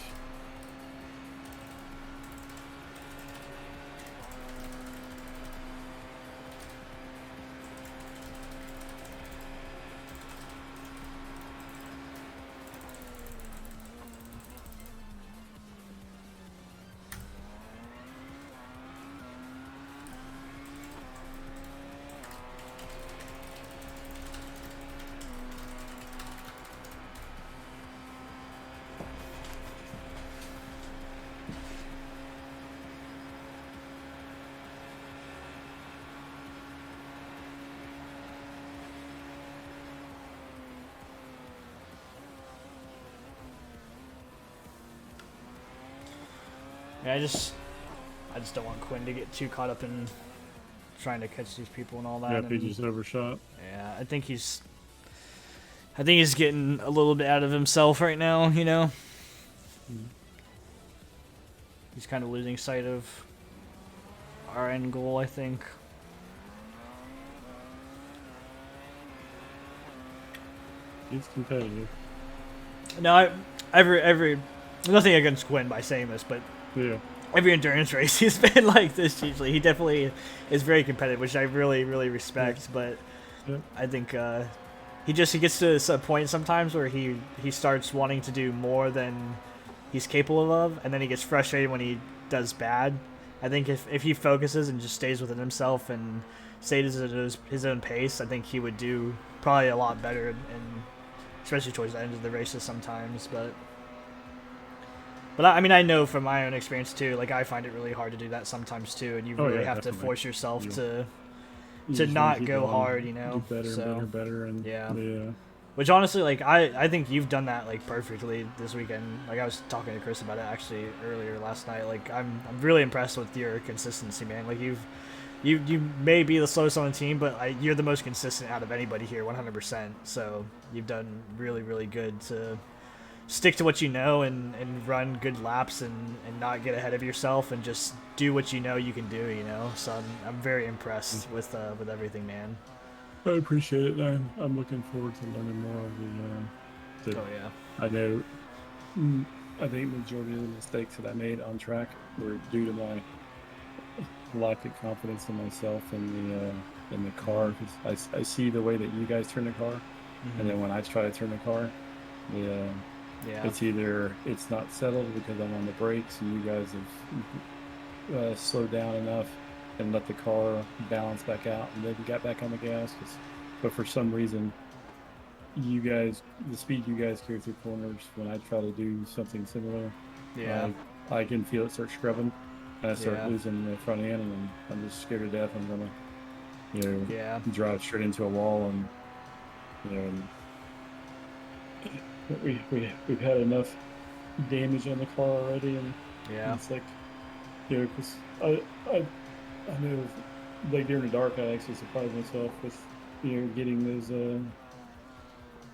Yeah, I just don't want Quinn to get too caught up in trying to catch these people and all that. Yep, he and- just overshot. Yeah, I think he's getting a little bit out of himself right now, you know? He's kind of losing sight of our end goal, I think. He's competitive. No, every nothing against Quinn by saying this, but Yeah. every endurance race he's been like this usually. He definitely is very competitive, which I really respect, but Yeah. I think he gets to a point sometimes where he starts wanting to do more than he's capable of, and then he gets frustrated when he does bad. I think if he focuses and just stays within himself and stays at his own pace, I think he would do probably a lot better, and especially towards the end of the races sometimes. But I mean, I know from my own experience too. Like, I find it really hard to do that sometimes too, and you Oh, really yeah, have to definitely. force yourself You- to You to just wanna not keep go going, hard, you know, Do better so- and better, and Yeah. yeah. Which honestly, like, I think you've done that like perfectly this weekend. Like, I was talking to Chris about it actually earlier last night. Like, I'm really impressed with your consistency, man. Like, you may be the slowest on the team, but you're the most consistent out of anybody here, 100%. So you've done really good to stick to what you know and run good laps and not get ahead of yourself and just do what you know you can do, you know. So I'm very impressed with everything, man. I appreciate it. I'm looking forward to learning more of the. Oh yeah. I know. I think the majority of the mistakes that I made on track were due to my lack of confidence in myself and the car. 'Cause I see the way that you guys turn the car, and then when I try to turn the car, Yeah. it's either it's not settled because I'm on the brakes and you guys have slowed down enough and let the car balance back out and then got back on the gas. But for some reason, the speed you guys carry through corners, when I try to do something similar, Yeah. I can feel it start scrubbing and I start Yeah. losing the front end, and I'm just scared to death I'm gonna, Yeah. drive straight into a wall, and we've had enough damage on the car already, and Yeah. it's like, because I know, like during the dark, I actually surprised myself with, getting those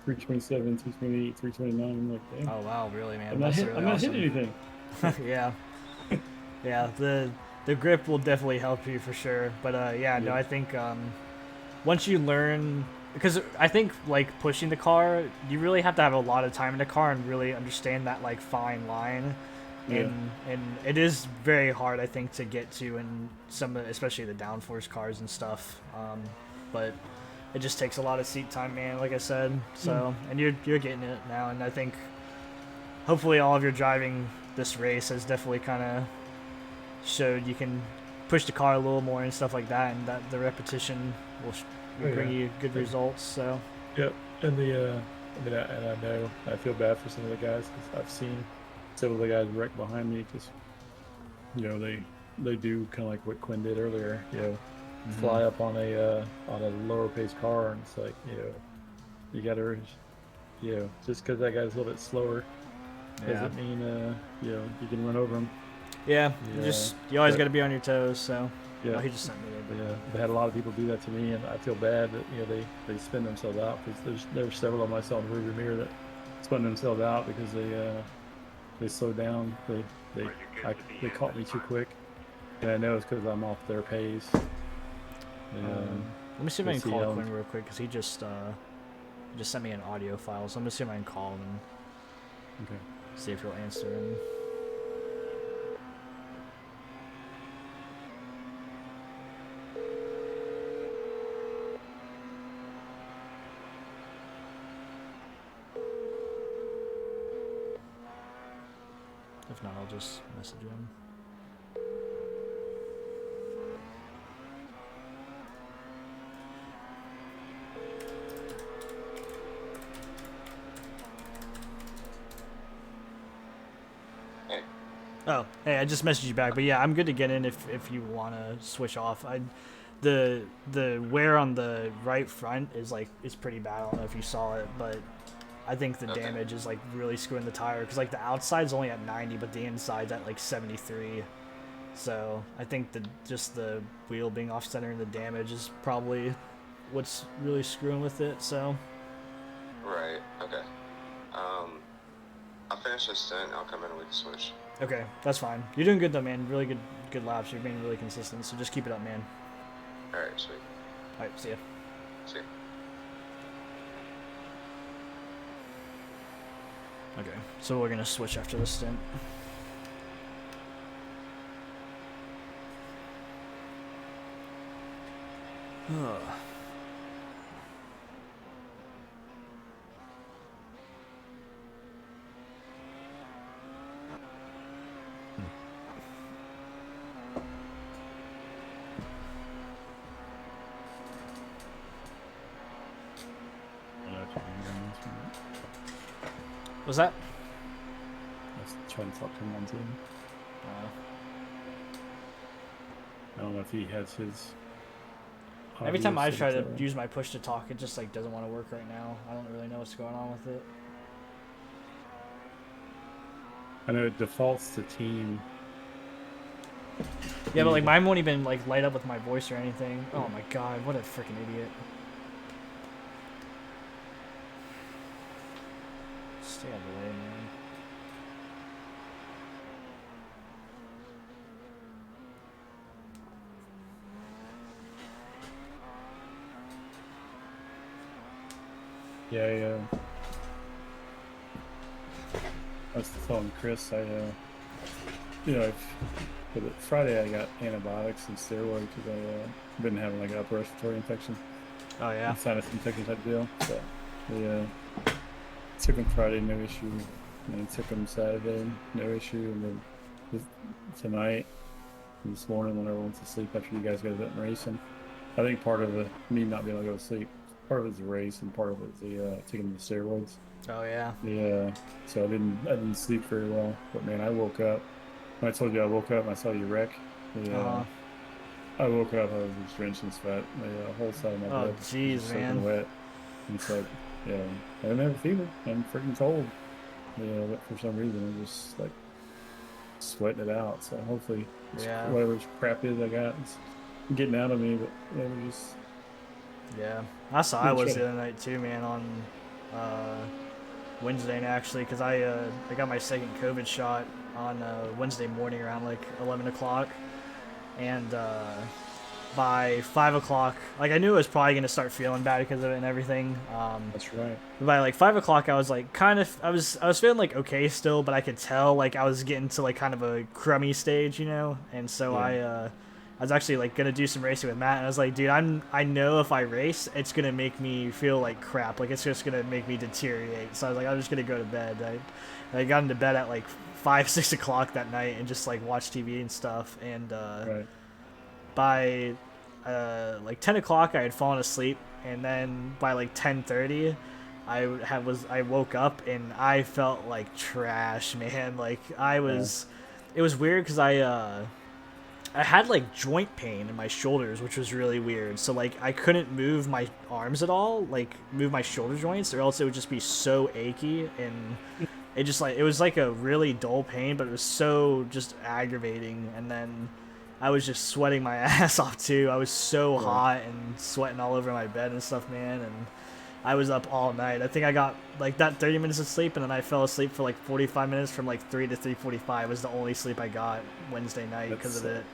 327, 328, 329. I'm like, damn, Oh wow, really, man. I'm not, That's really hitting awesome. anything. Yeah. Yeah, the grip will definitely help you for sure. But yeah, no, Yeah. I think once you learn, because I think like pushing the car, you really have to have a lot of time in the car and really understand that like fine line Yeah. And it is very hard, I think, to get to in some, especially the downforce cars and stuff. But it just takes a lot of seat time, man. Like I said, so and you're getting it now, and I think hopefully all of your driving this race has definitely kind of showed you can push the car a little more and stuff like that, and that the repetition will bring you good results. So Yep. And I know I feel bad for some of the guys because I've seen several of the guys wreck behind me because they do kind of like what Quinn did earlier. Fly up on a lower pace car, and it's like you gotta just because that guy's a little bit slower doesn't mean you can run over him. Yeah, you always but- got to be on your toes. So Yeah. oh, he just sent me there. Yeah, they had a lot of people do that to me, and I feel bad that they spin themselves out because there were several of them I saw in the rearview mirror that spun themselves out because they slowed down. They caught me too quick, and I know it's because I'm off their pace. Let me see if I we'll can see call how- Quinn real quick because he just sent me an audio file. So I'm gonna see if I can call him and Okay. see if he'll answer. And if not, I'll just message him. Oh, hey, I just messaged you back, but yeah, I'm good to get in if you want to switch off. The wear on the right front is pretty bad. I don't know if you saw it, but I think the damage is like really screwing the tire because like the outside's only at 90, but the inside's at like 73. So I think just the wheel being off center and the damage is probably what's really screwing with it. So Right. Okay. I'll finish this stint. I'll come in and we can switch. okay, that's fine. You're doing good though, man. Really good laps. You're being really consistent. So just keep it up, man. All right. Sweet. All right, see ya. See ya. Okay, so we're gonna switch after this stint. Ugh. Was that? I was trying to talk to him on Zoom. I don't know if he has his. Every time I audio try set to up. use my push to talk, it just like doesn't want to work right now. I don't really know what's going on with it. I know it defaults to team. Yeah, but like mine won't even like light up with my voice or anything. Oh my god, what a freaking idiot. Stay out of the way, man. Yeah, I was telling Chris, for the Friday I got antibiotics and steroids because I've been having like an upper respiratory infection. Oh yeah. And sinus infection type deal. So took them Friday, no issue. And then took them Saturday, no issue. And then tonight, and this morning when everyone went to sleep after you guys got done racing, I think part of me not being able to go to sleep, part of it's the race and part of it's the taking the steroids. Oh yeah. Yeah, so I didn't sleep very well. But man, I woke up. When I told you I woke up and I saw you wreck. I woke up. I was just drenched in sweat. The whole side of my Oh bed was jeez, just soaking man. wet. And it's like, yeah, I didn't have a fever. I'm freaking cold. Yeah, but for some reason I'm just like sweating it out. So hopefully, Yeah. whatever crap is I got is getting out of me. But just Yeah. That's how I I'm was sure. the other night too, man. On Wednesday actually, because I got my second COVID shot on Wednesday morning around like 11 o'clock, and by 5 o'clock, like I knew I was probably gonna start feeling bad because of it and everything. That's right. By like 5 o'clock, I was like I was feeling like okay still, but I could tell like I was getting to like kind of a crummy stage, you know. And so Yeah. I was actually like gonna do some racing with Matt, and I was like, dude, I know if I race, it's gonna make me feel like crap. Like it's just gonna make me deteriorate. So I was like, I'm just gonna go to bed. I got into bed at like 5, 6 o'clock that night and just like watch TV and stuff. And Right. by like 10 o'clock, I had fallen asleep, and then by like 10:30, I woke up and I felt like trash, man. Like it was weird because I had like joint pain in my shoulders, which was really weird. So like I couldn't move my arms at all, like move my shoulder joints, or else it would just be so achy, and it just like it was like a really dull pain, but it was so just aggravating. And then I was just sweating my ass off too. I was so hot and sweating all over my bed and stuff, man. And I was up all night. I think I got like that 30 minutes of sleep, and then I fell asleep for like 45 minutes from like 3 to 3:45 was the only sleep I got Wednesday night because of it.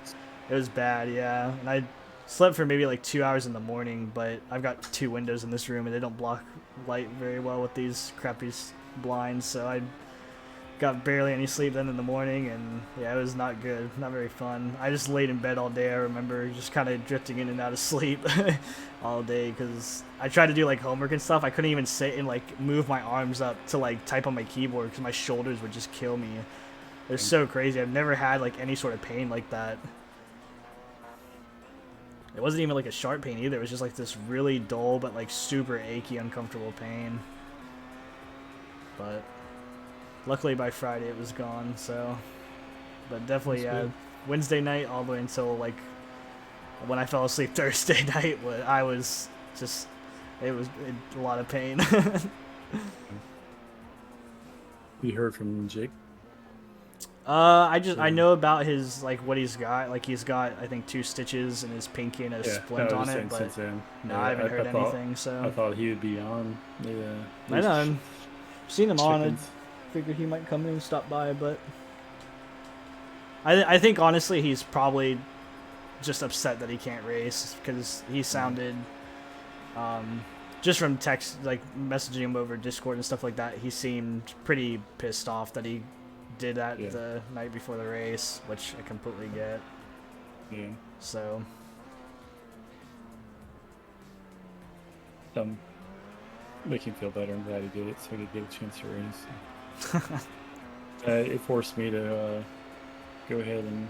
It was bad, yeah. And I slept for maybe like 2 hours in the morning, but I've got 2 windows in this room, and they don't block light very well with these crappy blinds, so I got barely any sleep then in the morning, and yeah, it was not good, not very fun. I just laid in bed all day. I remember just kind of drifting in and out of sleep all day because I tried to do like homework and stuff. I couldn't even sit and like move my arms up to like type on my keyboard because my shoulders would just kill me. It was so crazy. I've never had like any sort of pain like that. It wasn't even like a sharp pain either. It was just like this really dull but like super achy, uncomfortable pain. But luckily by Friday it was gone, so. But definitely, yeah, Wednesday night all the way until like when I fell asleep Thursday night, I was just, it was a lot of pain. You heard from Jake? I know about his, like, what he's got. Like, he's got, I think, 2 stitches in his pinky and a splint on it, but no, I haven't heard anything, so. I thought he would be on. Yeah. I know, I've seen him on. I figured he might come in and stop by, but I think, honestly, he's probably just upset that he can't race, because he sounded, just from text, like, messaging him over Discord and stuff like that, he seemed pretty pissed off that he did that the night before the race, which I completely get. Yeah. So. Make him feel better. I'm glad he did it, so he could get a chance to race. It forced me to go ahead and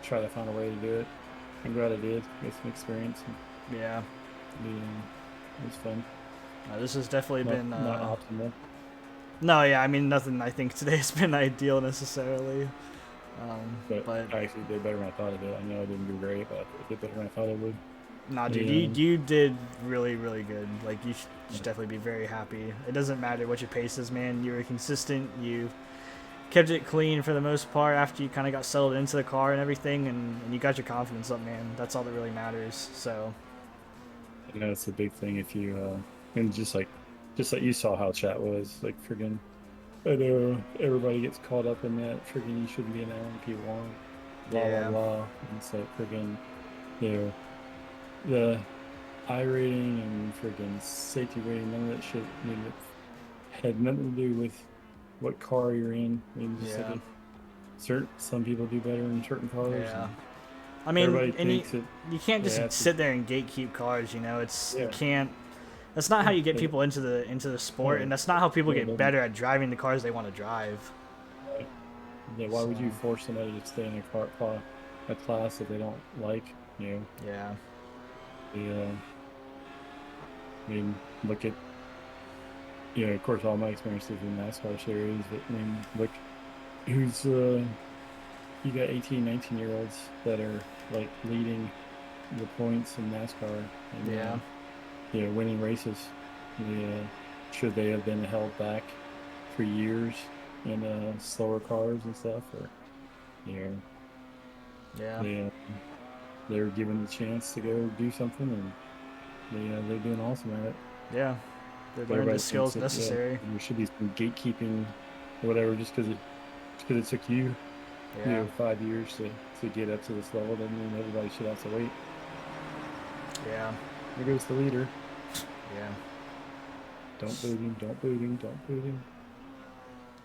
try to find a way to do it. I'm glad I did. Get some experience. Yeah. It was fun. This has definitely been not optimal. No, yeah, I mean, nothing I think today has been ideal necessarily. But I actually did better than I thought I did. I know I didn't do great, but I did better than I thought I would. Nah, dude, you did really, really good. Like, you should definitely be very happy. It doesn't matter what your pace is, man. You were consistent. You kept it clean for the most part after you kind of got settled into the car and everything, and you got your confidence up, man. That's all that really matters, so. I know it's a big thing if you, and just like you saw how chat was, like, friggin', I know everybody gets caught up in that, friggin', you shouldn't be an LMP1, blah, blah, blah, and it's like, friggin', you know, the I rating and friggin' safety rating, none of that shit, I mean, it had nothing to do with what car you're in. I mean, just like some people do better in certain cars. Yeah. I mean, and you can't just sit there and gatekeep cars, you know, you can't. That's not how you get people into the sport, and that's not how people get better at driving the cars they want to drive. Right. Yeah, why would you force somebody to stay in a class that they don't like? You know. Yeah. I mean, look at. You know, of course, all my experiences in NASCAR series, but I mean, look, who's you got 18, 19-year-olds that are like leading the points in NASCAR. And, you know, winning races. Should they have been held back for years in slower cars and stuff, or you know, they were given the chance to go do something, and they're doing awesome at it. Yeah, they're learning the skills necessary. There should be some gatekeeping, or whatever, just because it took you, 5 years to get up to this level. Doesn't mean everybody should have to wait. Yeah. There goes the leader. Yeah. Don't boot him, don't boot him, don't boot him.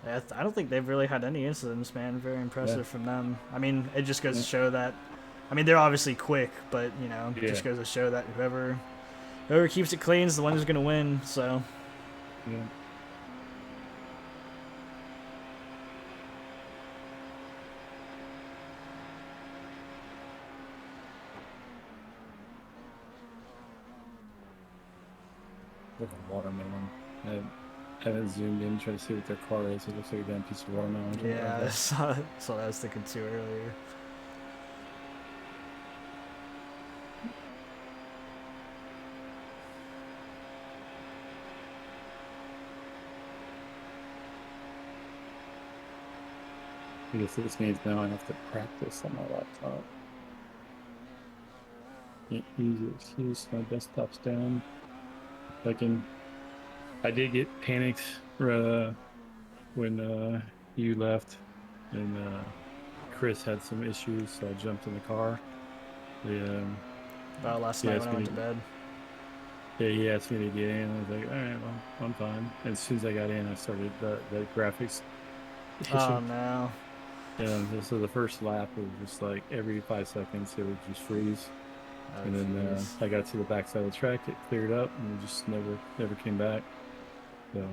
I don't think they've really had any incidents, man. Very impressive from them. I mean, it just goes to show that. I mean, they're obviously quick, but you know, it just goes to show that whoever keeps it clean is the one who's gonna win. So. Yeah. Like a watermelon. I haven't zoomed in trying to see what their car is. It looks like a damn piece of watermelon. Yeah, I saw that I was thinking too earlier. I guess this means now I have to practice on my laptop. Can't use the excuse my desktop's down. I did get panicked when you left and Chris had some issues, so I jumped in the car. About last night when I went to bed. Yeah, he asked me to get in. I was like, all right, well, I'm fine. And as soon as I got in, I started the graphics issue. Oh no. Yeah, so the first lap was just like every 5 seconds it would just freeze. Oh, And then I got to the backside of the track, it cleared up, and it just never came back. So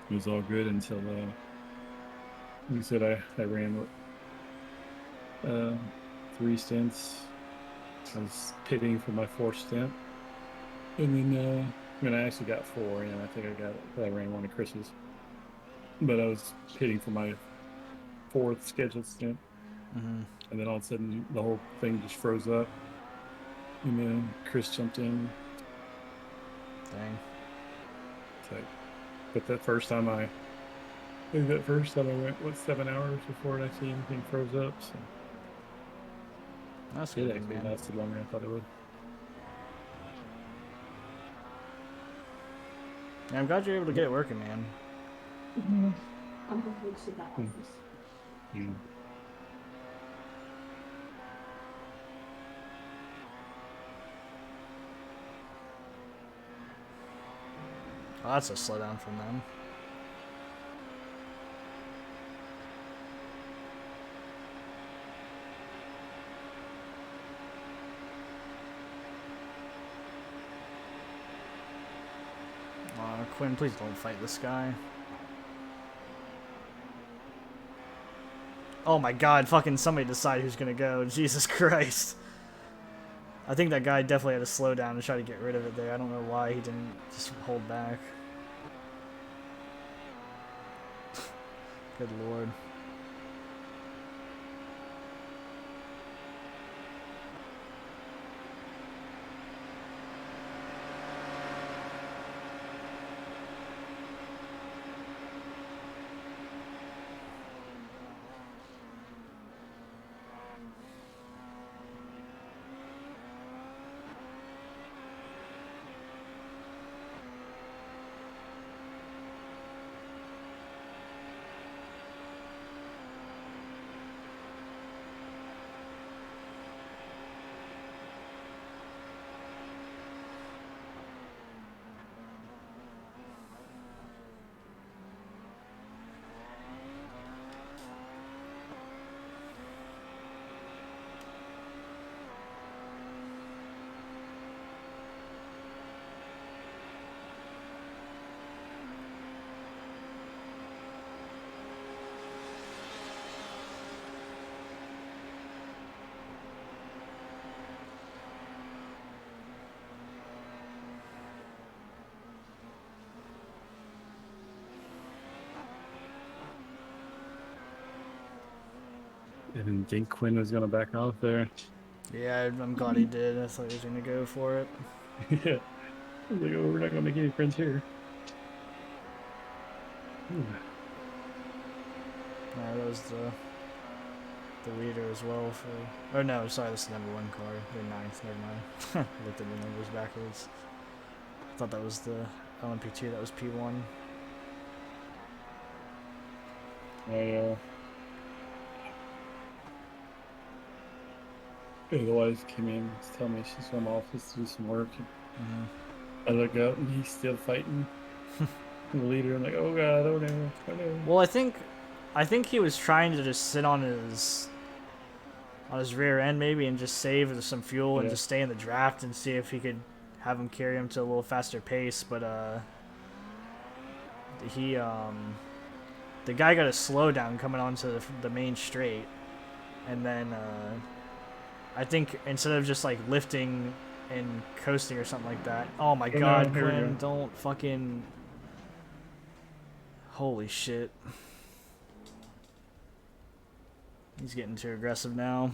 it was all good until you said I ran 3 stints. I was pitting for my 4th stint, and then I actually got 4. You know, I think I ran one of Chris's, but I was pitting for my 4th scheduled stint. Mm-hmm. And then all of a sudden, the whole thing just froze up. And then Chris jumped in. Dang. But that first time I went, 7 hours before it actually anything froze up. So That's it good, actually man. lasted longer than I thought it would. Yeah, I'm glad you're able to get it working, man. Mm. Oh, that's a slowdown from them. Quinn, please don't fight this guy. Oh my god, fucking somebody decide who's gonna go. Jesus Christ. I think that guy definitely had to slow down and try to get rid of it there. I don't know why he didn't just hold back. Good lord. I didn't think Quinn was gonna back off there. Yeah, I'm glad he did. I thought he was gonna go for it. Yeah. I was like, oh, we're not gonna make any friends here. No, that was the leader as well for... Oh no, sorry, this is the #1 car. They're 9th, never mind. I looked at the numbers backwards. I thought that was the LMP2, that was P1. the wife came in to tell me she's from office to do some work. Mhm. I look up and he's still fighting the leader. I'm like, oh god, oh no, oh no. Well, I think he was trying to just sit on his rear end maybe and just save some fuel and Yeah. just stay in the draft and see if he could have him carry him to a little faster pace. But he the guy got a slowdown coming onto the main straight, and then I think instead of just like lifting and coasting or something like that. Oh my Oh, god, no, here we Quinn, go. don't fucking. Holy shit. He's getting too aggressive now.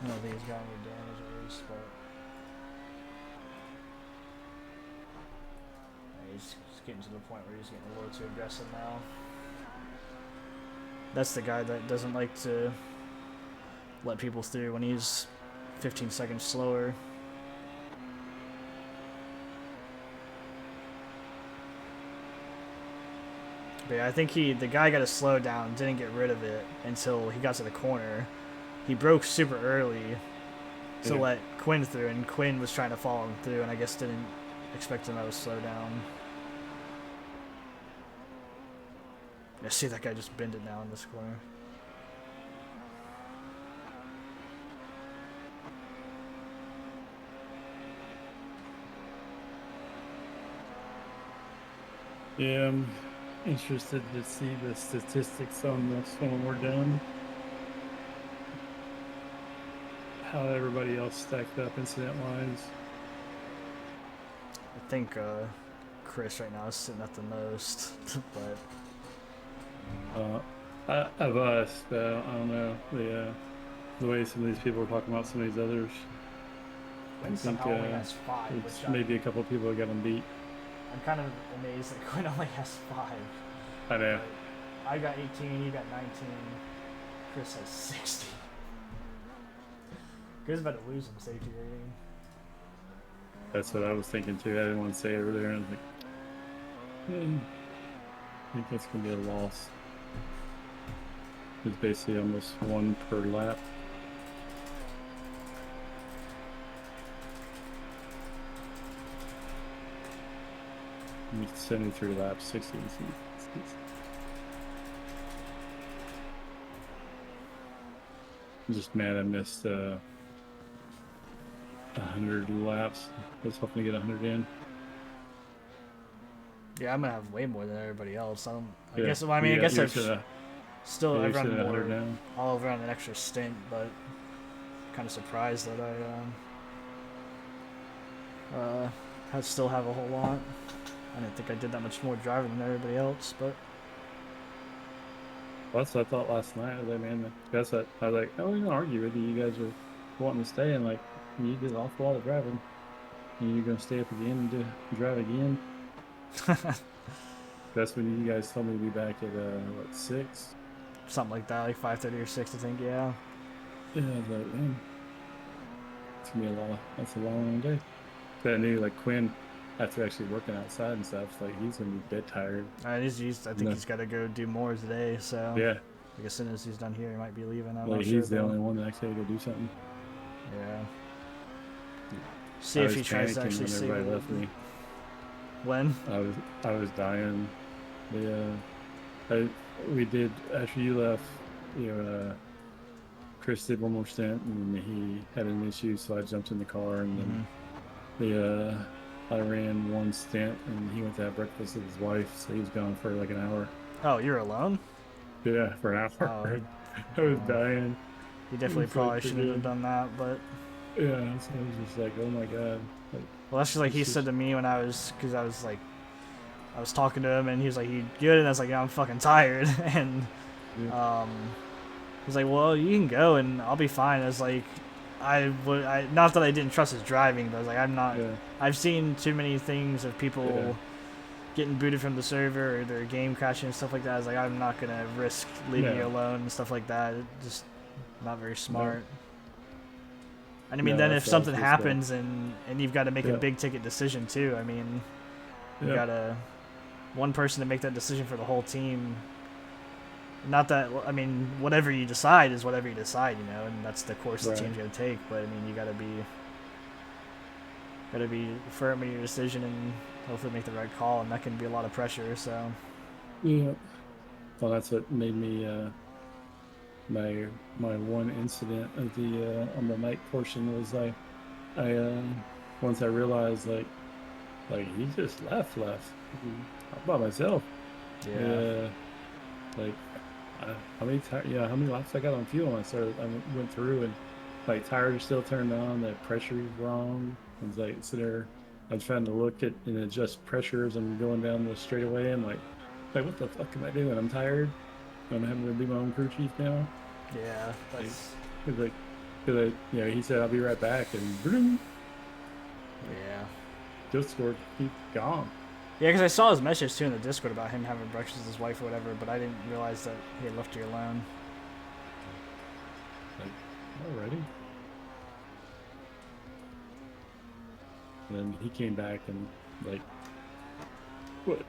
I don't think he's got any damage at least, but. Yeah, he's getting to the point where he's getting a little too aggressive now. That's the guy that doesn't like to let people through when he's 15 seconds slower. But yeah, I think the guy got to slow down, didn't get rid of it until he got to the corner. He broke super early to Yeah. let Quinn through, and Quinn was trying to follow him through, and I guess didn't expect him to slow down. Yeah, see that guy just bend it now in this corner. Yeah, I'm interested to see the statistics on this when we're done. How everybody else stacked up incident-wise. I think Chris right now is sitting at the most, but Of us, I don't know the way some of these people are talking about some of these others. Quinn I think somehow only has 5, it's which maybe a couple people got them beat. I'm kind of amazed that Quinn only has 5. I know. But I got 18, you got 19, Chris has 60. Chris is about to lose him safety rating. That's what I was thinking too. I didn't want to say it earlier. And I was like, I think that's gonna be a loss. It's basically almost 1 per lap. It's 73 laps, 60. I'm just mad I missed 100 laps. I was hoping to get 100 in. Yeah, I'm gonna have way more than everybody else. I Yeah, guess. Well, I mean, I guess you're I've sitting at- still yeah, I've you're run sitting at more. 100 now. I'll run an extra stint, but kind of surprised that I still have a whole lot. I didn't think I did that much more driving than everybody else, but Well, that's what I thought last night. I was like, man, that's what I was like. I wasn't gonna argue with you. You guys were wanting to stay, and like you did an awful lot of driving, and you're gonna stay up again and drive again. That's when you guys told me to be back at what 6? something like that, like 5:30 or 6, I think. Yeah. Yeah, I was like, man, it's gonna be a lot. That's a long day. But I knew like Quinn, after actually working outside and stuff, like he's gonna be dead tired. I think No. he's got to go do more today. So Yeah, like as soon as he's done here, he might be leaving. I'm like not sure. he's the though. only one that actually had to go do something. Yeah. See I if was he tries to panicking actually when save everybody it. left me. When? I was dying. We did after you left. Chris did one more stint and he had an issue, so I jumped in the car and then I ran one stint and he went to have breakfast with his wife, so he was gone for like an hour. Oh, you're alone? Yeah, for an hour. Oh, I was dying. he definitely It's probably like shouldn't have forget- done that, but Yeah, so I was just like, oh my god. Like, well, that's just like he It's said to me when I was talking to him and he was like, "You good?" And I was like, "Yeah, I'm fucking tired." And yeah. he's like, "Well, you can go and I'll be fine." I was like, not that I didn't trust his driving, but I was like, I'm not. Yeah. I've seen too many things of people Yeah. getting booted from the server or their game crashing and stuff like that. I was like, I'm not gonna risk leaving you No. alone and stuff like that. It just not very smart. And I mean, No, then that's if what I was something just happens and you've got to make Yeah. a big ticket decision too. I mean, you Yeah. gotta one person to make that decision for the whole team. Not that, I mean, whatever you decide is whatever you decide, you know, and that's the course the Right. team's gonna take. But I mean, you gotta be firm in your decision and hopefully make the right call, and that can be a lot of pressure. So Yeah. Well, that's what made me my one incident of the on the night portion was I once I realized like he just left. I'm by myself. yeah, Yeah. Like how many how many laps I got on fuel? And went through and like tires are still turned on. The pressure is wrong. I was like sitting there. I'm trying to look at and adjust pressure as I'm going down the straightaway. I'm like what the fuck am I doing? I'm tired. I'm having to be my own crew chief now. yeah, Like, that's it's like, cause he said I'll be right back, and boom, like yeah. just scored, he's gone. Yeah, because I saw his message too in the Discord about him having breakfast with his wife or whatever, but I didn't realize that he had left you alone. Like already. And then he came back and like what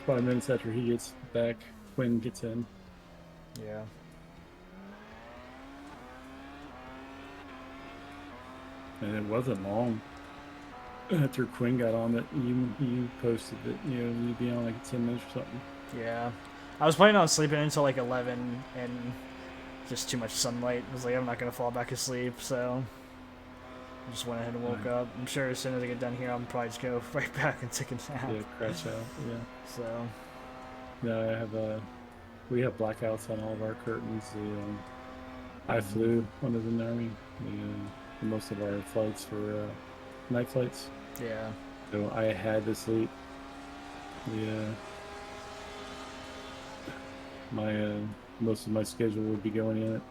5 minutes after he gets back, Quinn gets in. Yeah. And it wasn't long after Quinn got on that you posted that you'd be on like 10 minutes or something. Yeah. I was planning on sleeping until like 11 and just too much sunlight. I was like, I'm not going to fall back asleep, so I just went ahead and woke up. I'm sure as soon as I get done here, I'll probably just go right back and take a nap. Yeah, crash out. Yeah. So, No, I have we have blackouts on all of our curtains. I flew when I was in the Army. Most of our flights were night flights. yeah. So I had to sleep. My most of my schedule would be going in at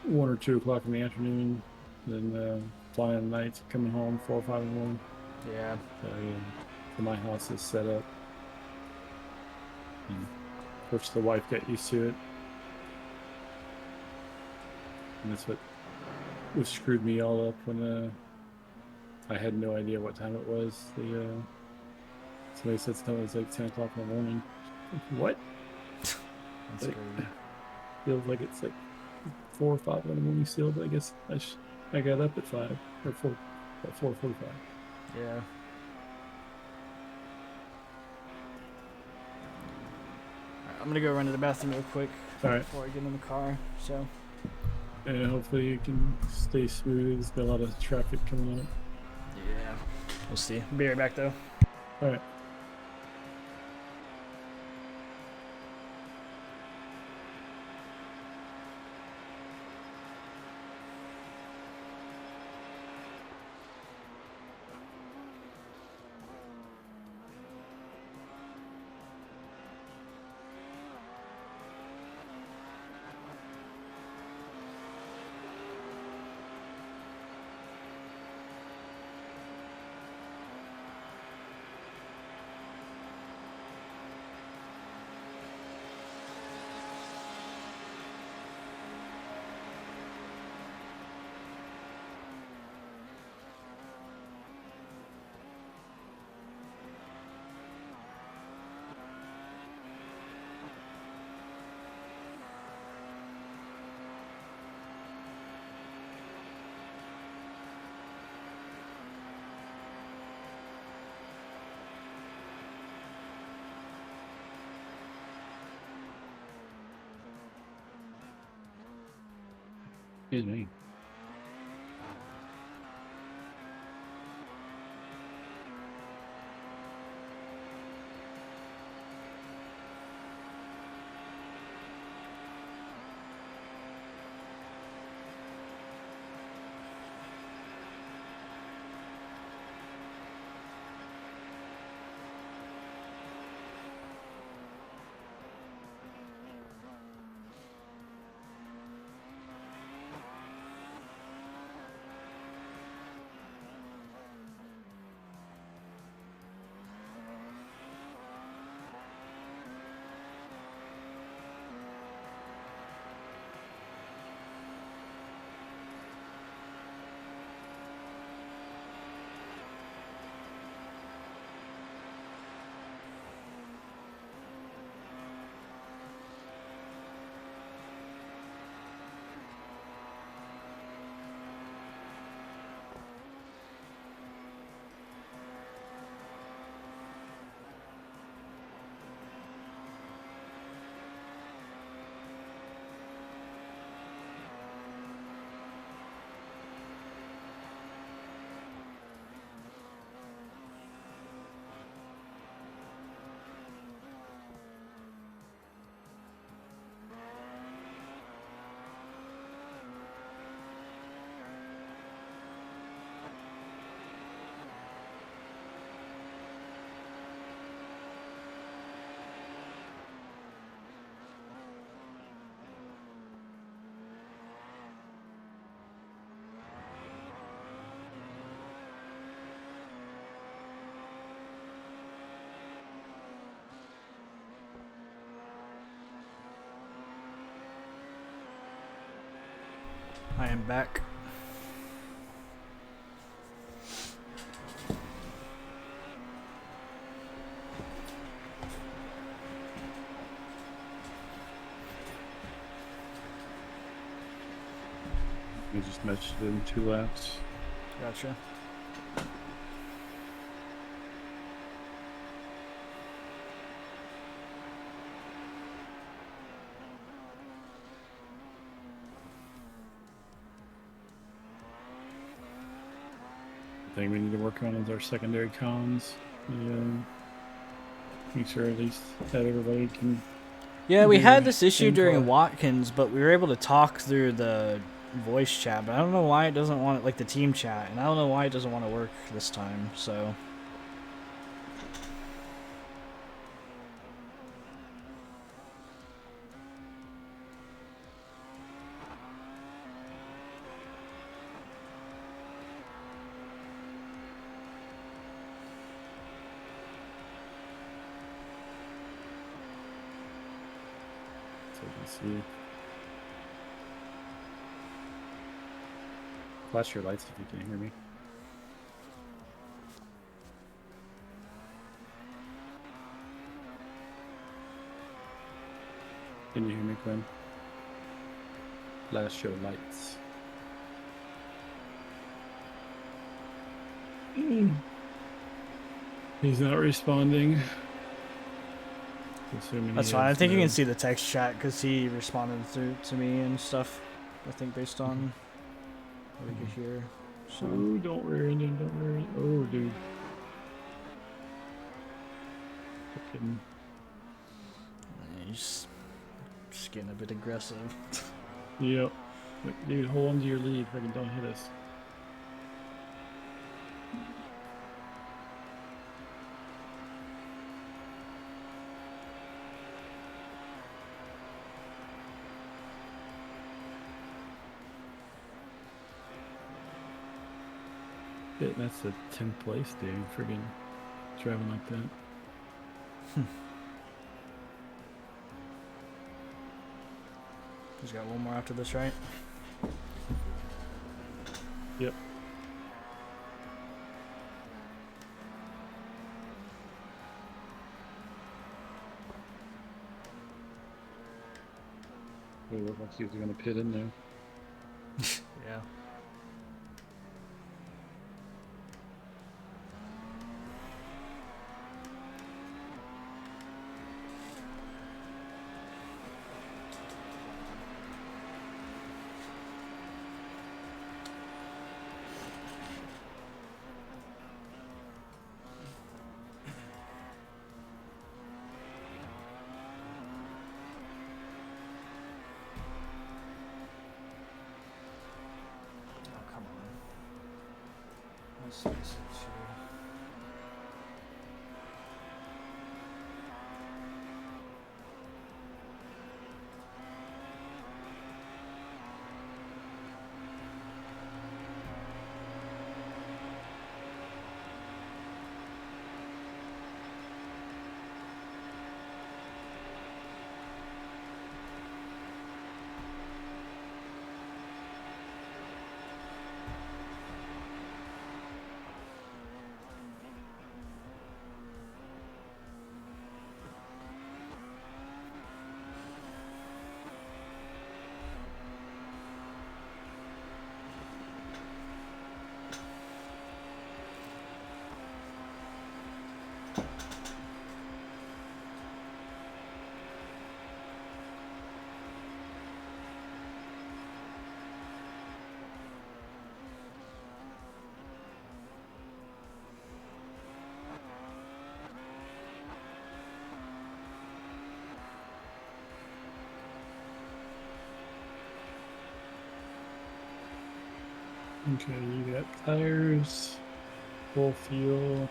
1 or 2 o'clock in the afternoon, then flying nights, coming home 4 or 5 in the morning. Yeah. So my house is set up. And of course, the wife got used to it, and that's what screwed me all up when I had no idea what time it was. Somebody said something was like 10 o'clock in the morning. What? That's Like, crazy. feels like it's like 4 or 5 in the morning still, but I guess I got up at 5 or 4 at 4:45. Yeah. Alright, I'm gonna go run to the bathroom real quick before I get in the car. So. And hopefully you can stay smooth. There's been a lot of traffic coming up. Yeah. We'll see. I'll be right back though. All right. Excuse me. I am back. We just matched it in 2 laps. Gotcha. The thing we need to work on is our secondary comms. Make sure at least that everybody can. Yeah, we do had this issue during in-car. Watkins, but we were able to talk through the voice chat, but I don't know why it doesn't want it, like the team chat, and I don't know why it doesn't want to work this time, so. So you can see. Flash your lights if you can hear me. Can you hear me, Quinn? Flash your lights. He's not responding. Assuming That's he fine. I has think you no- can see the text chat because he responded to me and stuff. I think based on what we could hear. So Oh, don't rear engine, don't rear engine. Oh, dude. Fucking. he's just getting a bit aggressive. Yep. Look, dude, hold on to your lead. Fucking don't hit us. Shit, that's the 10th place, dude. Friggin' driving like that. He's got one more after this, right? Yep. It looked like he was gonna pit in there. Yeah. Oh, come on. Let's face it, too. Okay, you got tires, full fuel.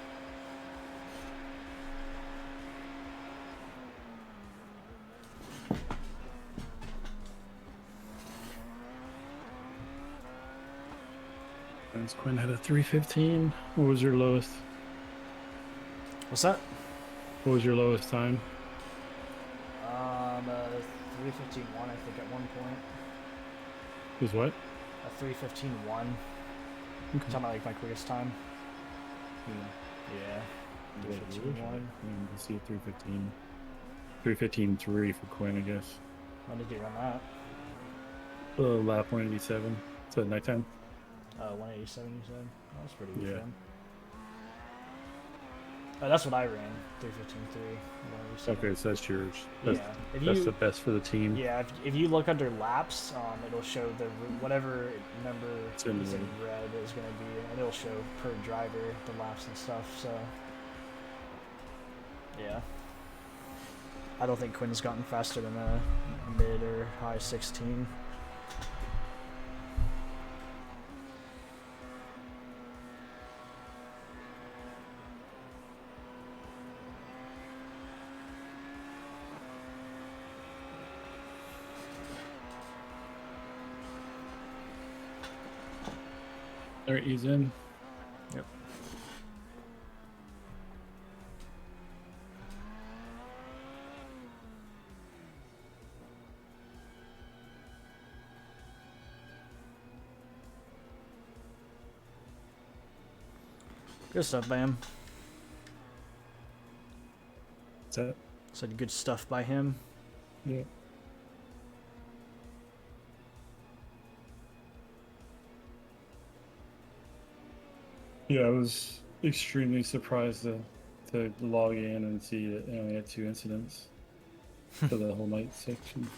And Quinn had a 3:15. What was your lowest? What's that? What was your lowest time? 3:51, I think, at one point. Was what? a 3:15.1. Okay. Talking about like my quickest time. Yeah. Yeah. Yeah, 3:15.1. you see a 315. 315.3 for Quinn, I guess. When did you run that? Lap 187. So nighttime. 187. You said. Oh, that's pretty good. Yeah. For him. Oh, that's what I ran. 3:15.3. Okay, so that's yours. That's, Yeah. If that's you the best for the team. Yeah, if you look under laps, it'll show the whatever number It's in is in red. red is going to be, and it'll show per driver the laps and stuff. So, yeah, I don't think Quinn's gotten faster than a mid or high 16. All right, he's in. Yep. Good stuff by him. What's that? Said good stuff by him. Yeah. Yeah, I was extremely surprised to log in and see that I only had 2 incidents for the whole night section.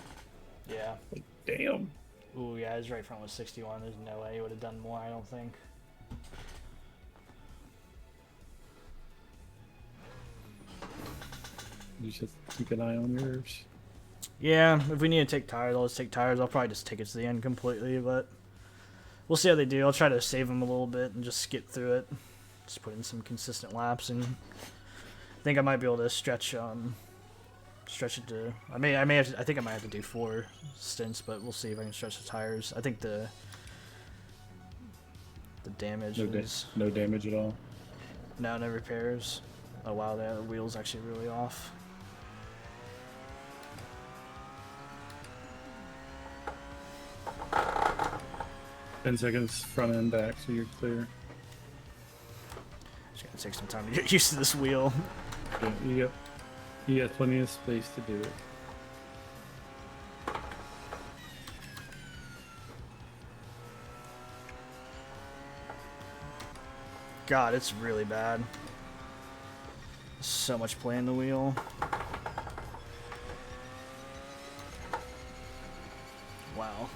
Yeah. Like, damn. Ooh, yeah, his right front was 61. There's no way he would have done more, I don't think. You just keep an eye on yours. Yeah, if we need to take tires, I'll just take tires. I'll probably just take it to the end completely, but we'll see how they do. I'll try to save them a little bit and just skip through it. Just put in some consistent laps, and I think I might be able to stretch it to. I think I might have to do 4 stints, but we'll see if I can stretch the tires. I think the damage is No damage at all. no repairs. Oh wow, the wheel's actually really off. Ten seconds front and back, so you're clear. It's gonna take some time to get used to this wheel. Yeah, you got plenty of space to do it. God, it's really bad. So much play in the wheel. Wow.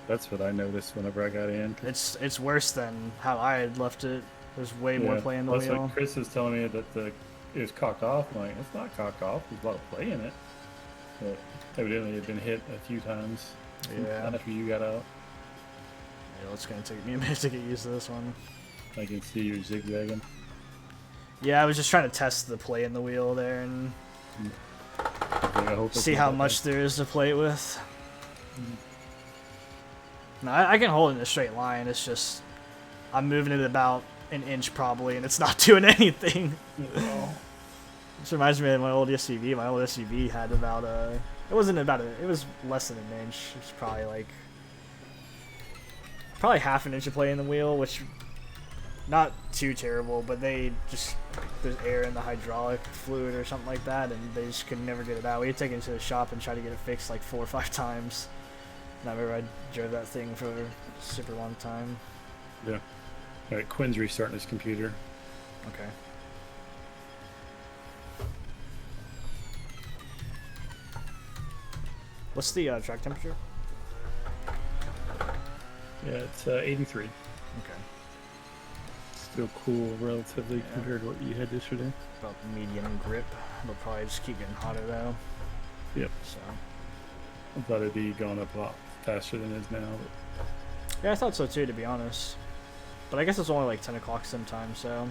That's what I noticed whenever I got in. It's worse than how I had left it. There's way more play in the That's wheel. what Chris is telling me, that it was cocked off. I'm like, it's not cocked off. There's a lot of play in it. But evidently it had been hit a few times. Yeah. After you got out. Yeah, it's gonna take me a minute to get used to this one. I can see you zigzagging. Yeah, I was just trying to test the play in the wheel there and I hope it's see not how that much there is to play with. No, I can hold it in a straight line. It's just I'm moving it about an inch probably, and it's not doing anything. This reminds me of my old SUV. My old SUV had about it wasn't about it was less than an inch. It was probably half an inch of play in the wheel, which not too terrible, but there's air in the hydraulic fluid or something like that, and they just could never get it out. We had taken it to the shop and tried to get it fixed like 4 or 5 times. And I remember I drove that thing for a super long time. Yeah. All right, Quinn's restarting his computer. Okay. What's the track temperature? Yeah, it's 83. Okay. Still cool relatively Yeah. compared to what you had yesterday. About medium grip. It'll probably just keep getting hotter though. Yep. So. I thought it'd be going up a lot faster than it is now. But Yeah, I thought so too, to be honest. But I guess it's only like 10 o'clock sometime, so.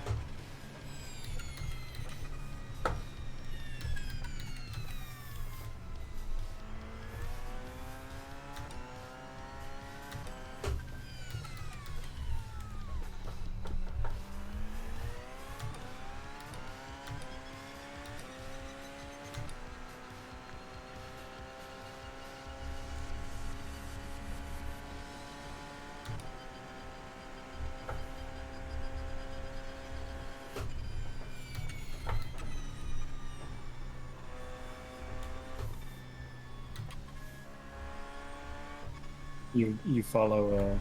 You follow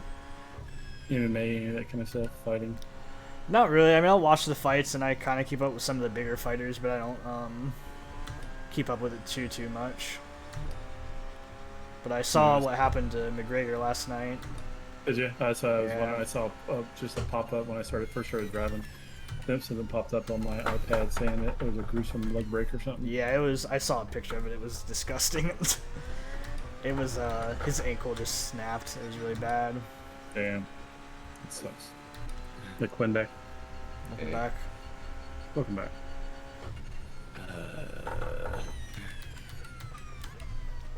MMA, that kind of stuff, fighting? Not really. I mean, I'll watch the fights and I kind of keep up with some of the bigger fighters, but I don't keep up with it too much. But I saw Nice. what happened to McGregor last night. Did you? I saw. Yeah. I saw just a pop up when I first started driving. Then something popped up on my iPad saying that it was a gruesome leg break or something. Yeah, it was. I saw a picture of it. It was disgusting. It was. His ankle just snapped. It was really bad. Damn, it sucks. The Quinn back. Looking Hey. back. Welcome back.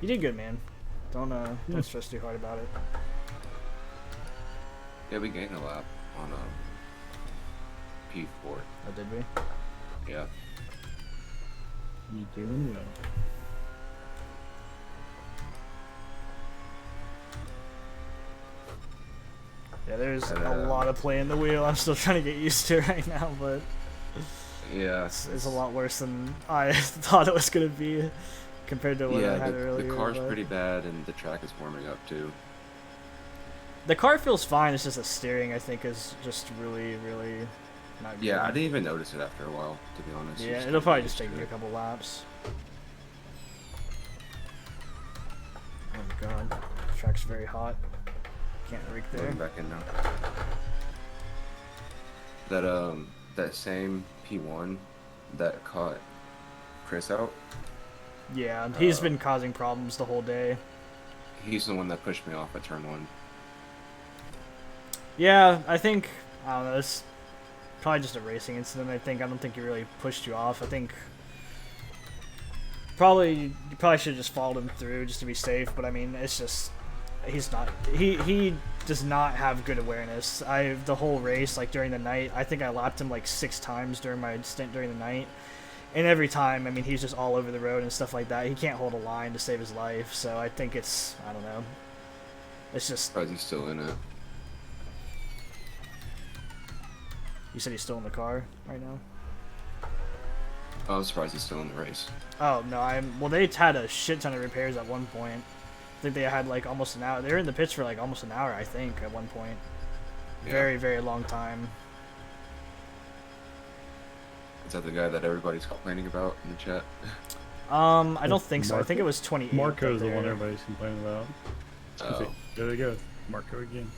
You did good, man. Don't Yeah. don't stress too hard about it. Yeah, we gained a lap on P4. Oh, did we? Yeah. You doing well. Yeah, there's a Uh, lot of play in the wheel. I'm still trying to get used to it right now, but Yeah. it's a lot worse than I thought it was gonna be compared to what I Yeah, had the earlier. car's but- pretty bad, and the track is warming up too. The car feels fine. It's just the steering, I think, is just really not good. Yeah, I didn't even notice it after a while, to be honest. Yeah, Just it'll probably getting just take used me a to couple laps. Oh god, track's very hot. Can't brake it. there. Moving back in now. That same P1 that caught Chris out, Yeah, he's been causing problems the whole day. he's the one that pushed me off at turn 1. Yeah, I think, I don't know, it's probably just a racing incident, I don't think he really pushed you off. I think you probably should have just followed him through just to be safe, but I mean, it's just, he does not have good awareness. The whole race, like during the night, I think I lapped him like 6 times during my stint during the night. And every time, I mean, he's just all over the road and stuff like that. He can't hold a line to save his life, so I think it's, I don't know. It's just, Surprised he's still in it. you said he's still in the car right now? Oh, I'm surprised he's still in the race. Oh, no, well, they had a shit ton of repairs at one point. I think they had like almost an hour. They were in the pits for like almost an hour, I think, at one point. Yeah. Very long time. Is that the guy that everybody's complaining about in the chat? I don't think so. I think it Marco- was 28. Marco's the right one there. everybody's complaining about. Oh. There they go. Marco again.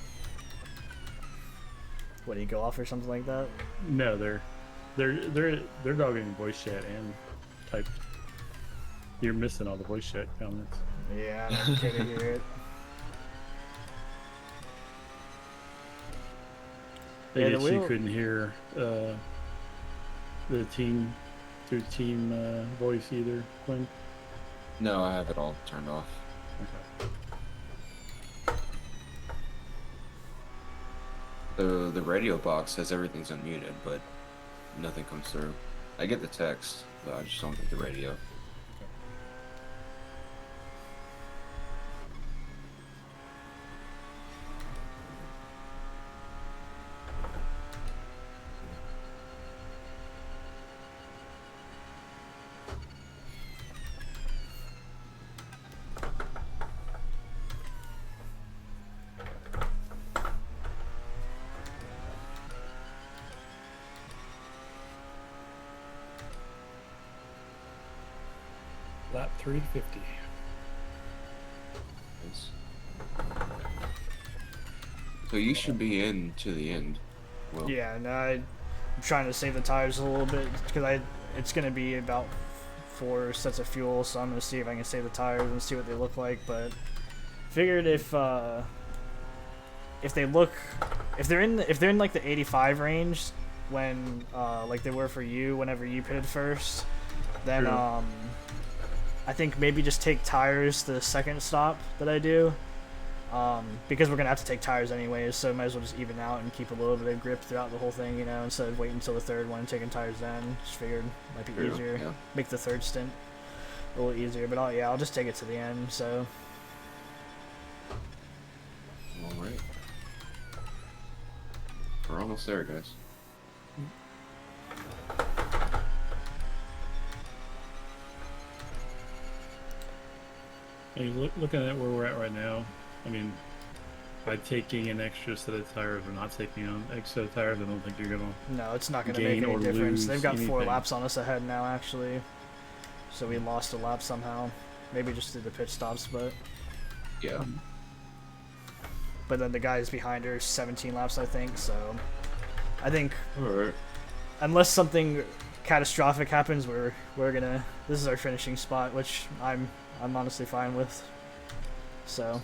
What, did he go off or something like that? No, they're dogging voice chat and type. You're missing all the voice chat comments. Yeah, I don't care to hear it. They Yeah, did, the you wheel- couldn't hear the team through team voice either, Quinn. No, I have it all turned off. The radio box says everything's unmuted, but nothing comes through. I get the text, but I just don't get the radio. Lap 350. Yes. So you should be in to the end. Well, Yeah, no, I'm trying to save the tires a little bit because it's gonna be about 4 sets of fuel, so I'm gonna see if I can save the tires and see what they look like. But figured if they're in like the 85 range when like they were for you whenever you pitted first, then True. I think maybe just take tires the second stop that I do. Because we're gonna have to take tires anyways, so might as well just even out and keep a little bit of grip throughout the whole thing, you know, instead of waiting until the third one and taking tires then. Just figured might be True, easier. yeah. Make the third stint a little easier, but I'll just take it to the end. So all right. We're almost there, guys. Hey, looking at where we're at right now, I mean, by taking an extra set of tires or not taking an extra set of tires, I don't think you're gonna. No, it's not going to Gain make any or difference. lose They've got 4 anything. laps on us ahead now, actually. So we lost a lap somehow. Maybe just through the pit stops, Yeah. but then the guys behind are 17 laps, I think. So I think Alright. unless something catastrophic happens, we're gonna. This is our finishing spot, which I'm honestly fine with. So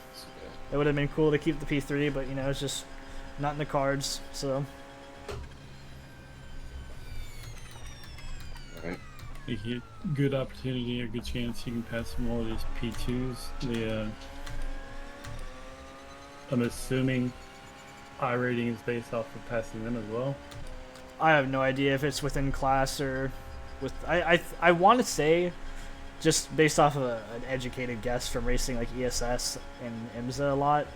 it would have been cool to keep the P3, but you know, it's just not in the cards. So Alright. You get good opportunity or good chance you can pass more of these P2s. I'm assuming I rating is based off of passing them as well. I have no idea if it's within class or with. I want to say, just based off of an educated guess from racing like ESS and IMSA a lot,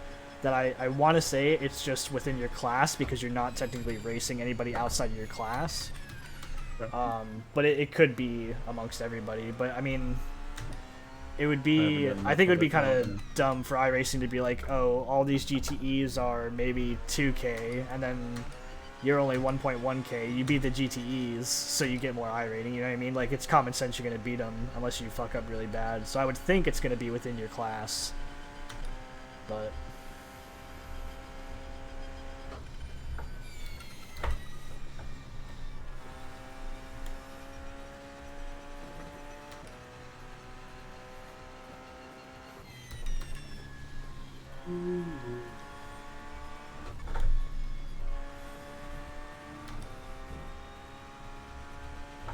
that I want to say it's just within your class because you're not technically racing anybody outside of your class. But it could be amongst everybody. But I mean, it would be. I think it would be kind of dumb for iRacing to be like, oh, all these GTEs are maybe 2K, and then you're only 1.1K. You beat the GTEs, so you get more iRating. You know what I mean? Like, it's common sense you're gonna beat them unless you fuck up really bad. So I would think it's gonna be within your class. But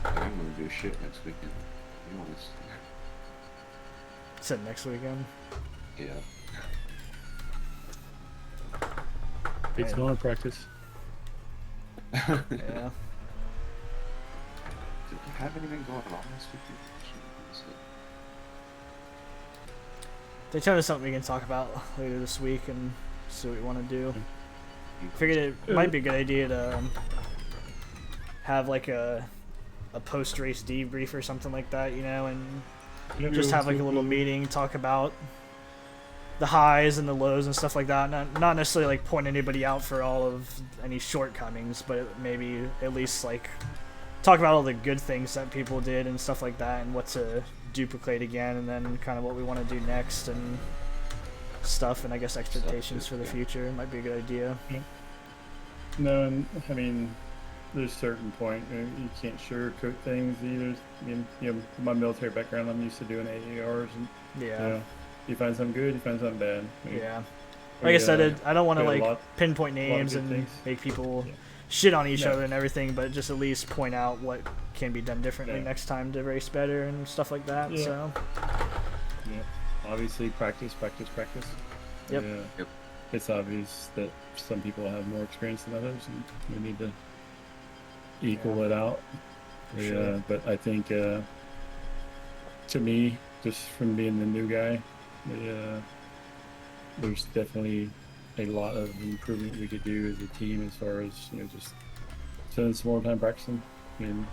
I'm gonna do shit next weekend. To be honest. said next weekend. Yeah. It's going to practice. Yeah. Did you have anything going on this weekend? Daytona's something we can talk about later this week and see what we want to do. Figured it might be a good idea to have like a post-race debrief or something like that, you know, and just have like a little meeting, talk about the highs and the lows and stuff like that. Not necessarily like point anybody out for all of any shortcomings, but maybe at least like talk about all the good things that people did and stuff like that, and what to duplicate again, and then kind of what we want to do next and stuff, and I guess expectations for the future. It might be a good idea. No, and I mean, there's a certain point you can't sugarcoat things either. I mean, you know, my military background, I'm used to doing AARs, and Yeah. you know, you find something good, you find something bad. I mean, Yeah. Like I said, I don't want to we had a like lot- pinpoint lot of names good and things. make people Yeah. shit on each No. other and everything, but just at least point out what can be done differently Yeah. next time to race better and stuff like that. Yeah. So Yeah, obviously practice. Yep. Yeah. Yep. It's obvious that some people have more experience than others, and we need to equal it out. For Yeah, sure. but I think to me, just from being the new guy, there's definitely a lot of improvement we could do as a team as far as, you know, just spending some more time practicing. I mean,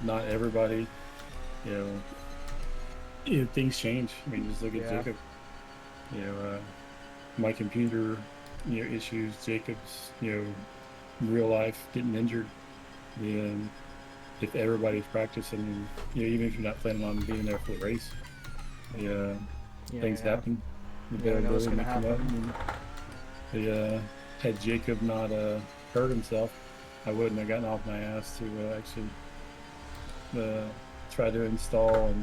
not everybody, you know, things change. I mean, just look at Yeah. Jacob. You know, my computer, you know, issues. Jacob's, you know, real life getting injured. And if everybody's practicing, you know, even if you're not planning on being there for the race, things happen. The You never know what's availability gonna may come up. And, had Jacob not hurt himself, I wouldn't have gotten off my ass to actually try to install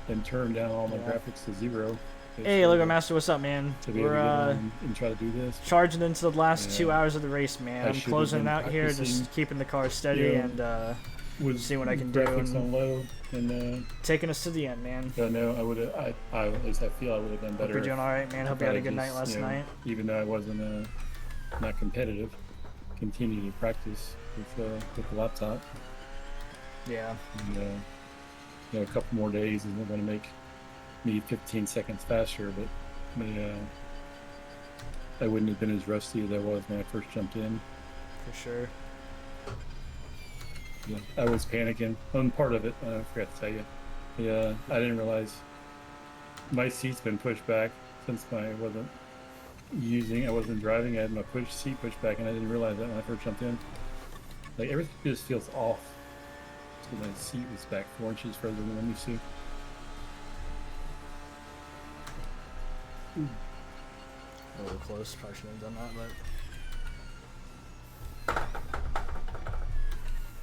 and turn down all my Yeah. graphics to 0. Hey, Lego Master, what's up, man? To be able to We're get on and try to do this. charging into the last Yeah. 2 hours of the race, man. I I'm should have closing been out here, practicing, just keeping the car steady yeah, and With see what I can do graphics and- on low, and taking us to the end, man. I know I would have. I at least I feel I would have done Hope better. you're doing all right, man. Hope you had a good night last night. Even though I wasn't not competitive, continue to practice with the laptop. Yeah. And, you know, a couple more days isn't going to make me 15 seconds faster, but I wouldn't have been as rusty as I was when I first jumped in. For sure. Yeah, I was panicking. Part of it, I forgot to tell you. Yeah, I didn't realize my seat's been pushed back since my wasn't using. I wasn't driving. I had my seat pushed back, and I didn't realize that when I first jumped in. Like everything just feels off. So my seat was back 4 inches further than let me see. A little close. Probably shouldn't have done that, but.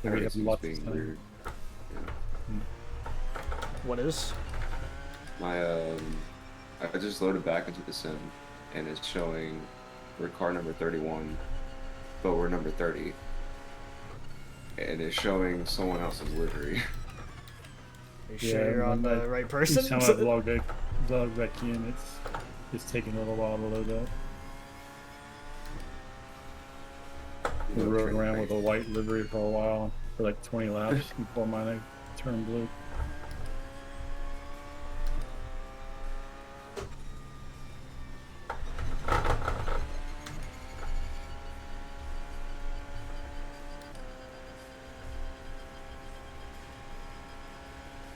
We have Everything's lots being of time. weird. What is? My I just loaded back into the sim, and it's showing we're car number 31, but we're number 30, and it's showing someone else's livery. Are you sure you're on the right person? Each time I've logged back in, it's taking a little while to load up. We rode around with a white livery for a while, for like 20 laps before mine turned blue.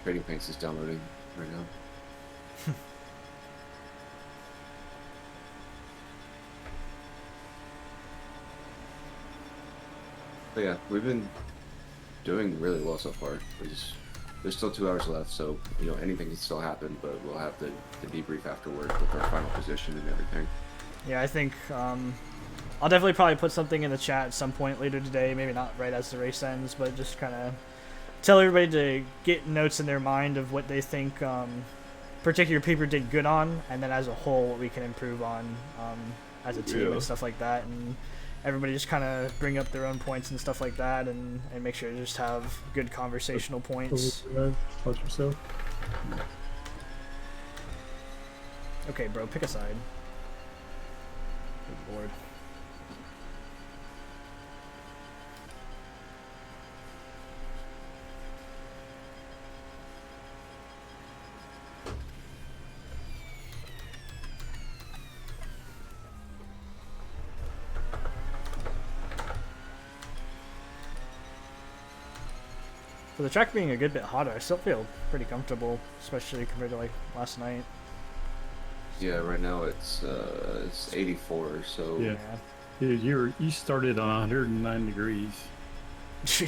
Trading Paints is downloading right now. But yeah, we've been doing really well so far. There's still 2 hours left, so you know anything can still happen. But we'll have the debrief afterward with our final position and everything. Yeah, I think I'll definitely probably put something in the chat at some point later today. Maybe not right as the race ends, but just kind of tell everybody to get notes in their mind of what they think particular people did good on, and then as a whole what we can improve on as a team and stuff like that. And everybody just kind of bring up their own points and stuff like that, and make sure to just have good conversational points. Watch yourself. Okay, bro, pick a side. Good lord. For the track being a good bit hotter, I still feel pretty comfortable, especially compared to like last night. Yeah, right now it's 84, so Yeah. Dude, you started on 109 degrees.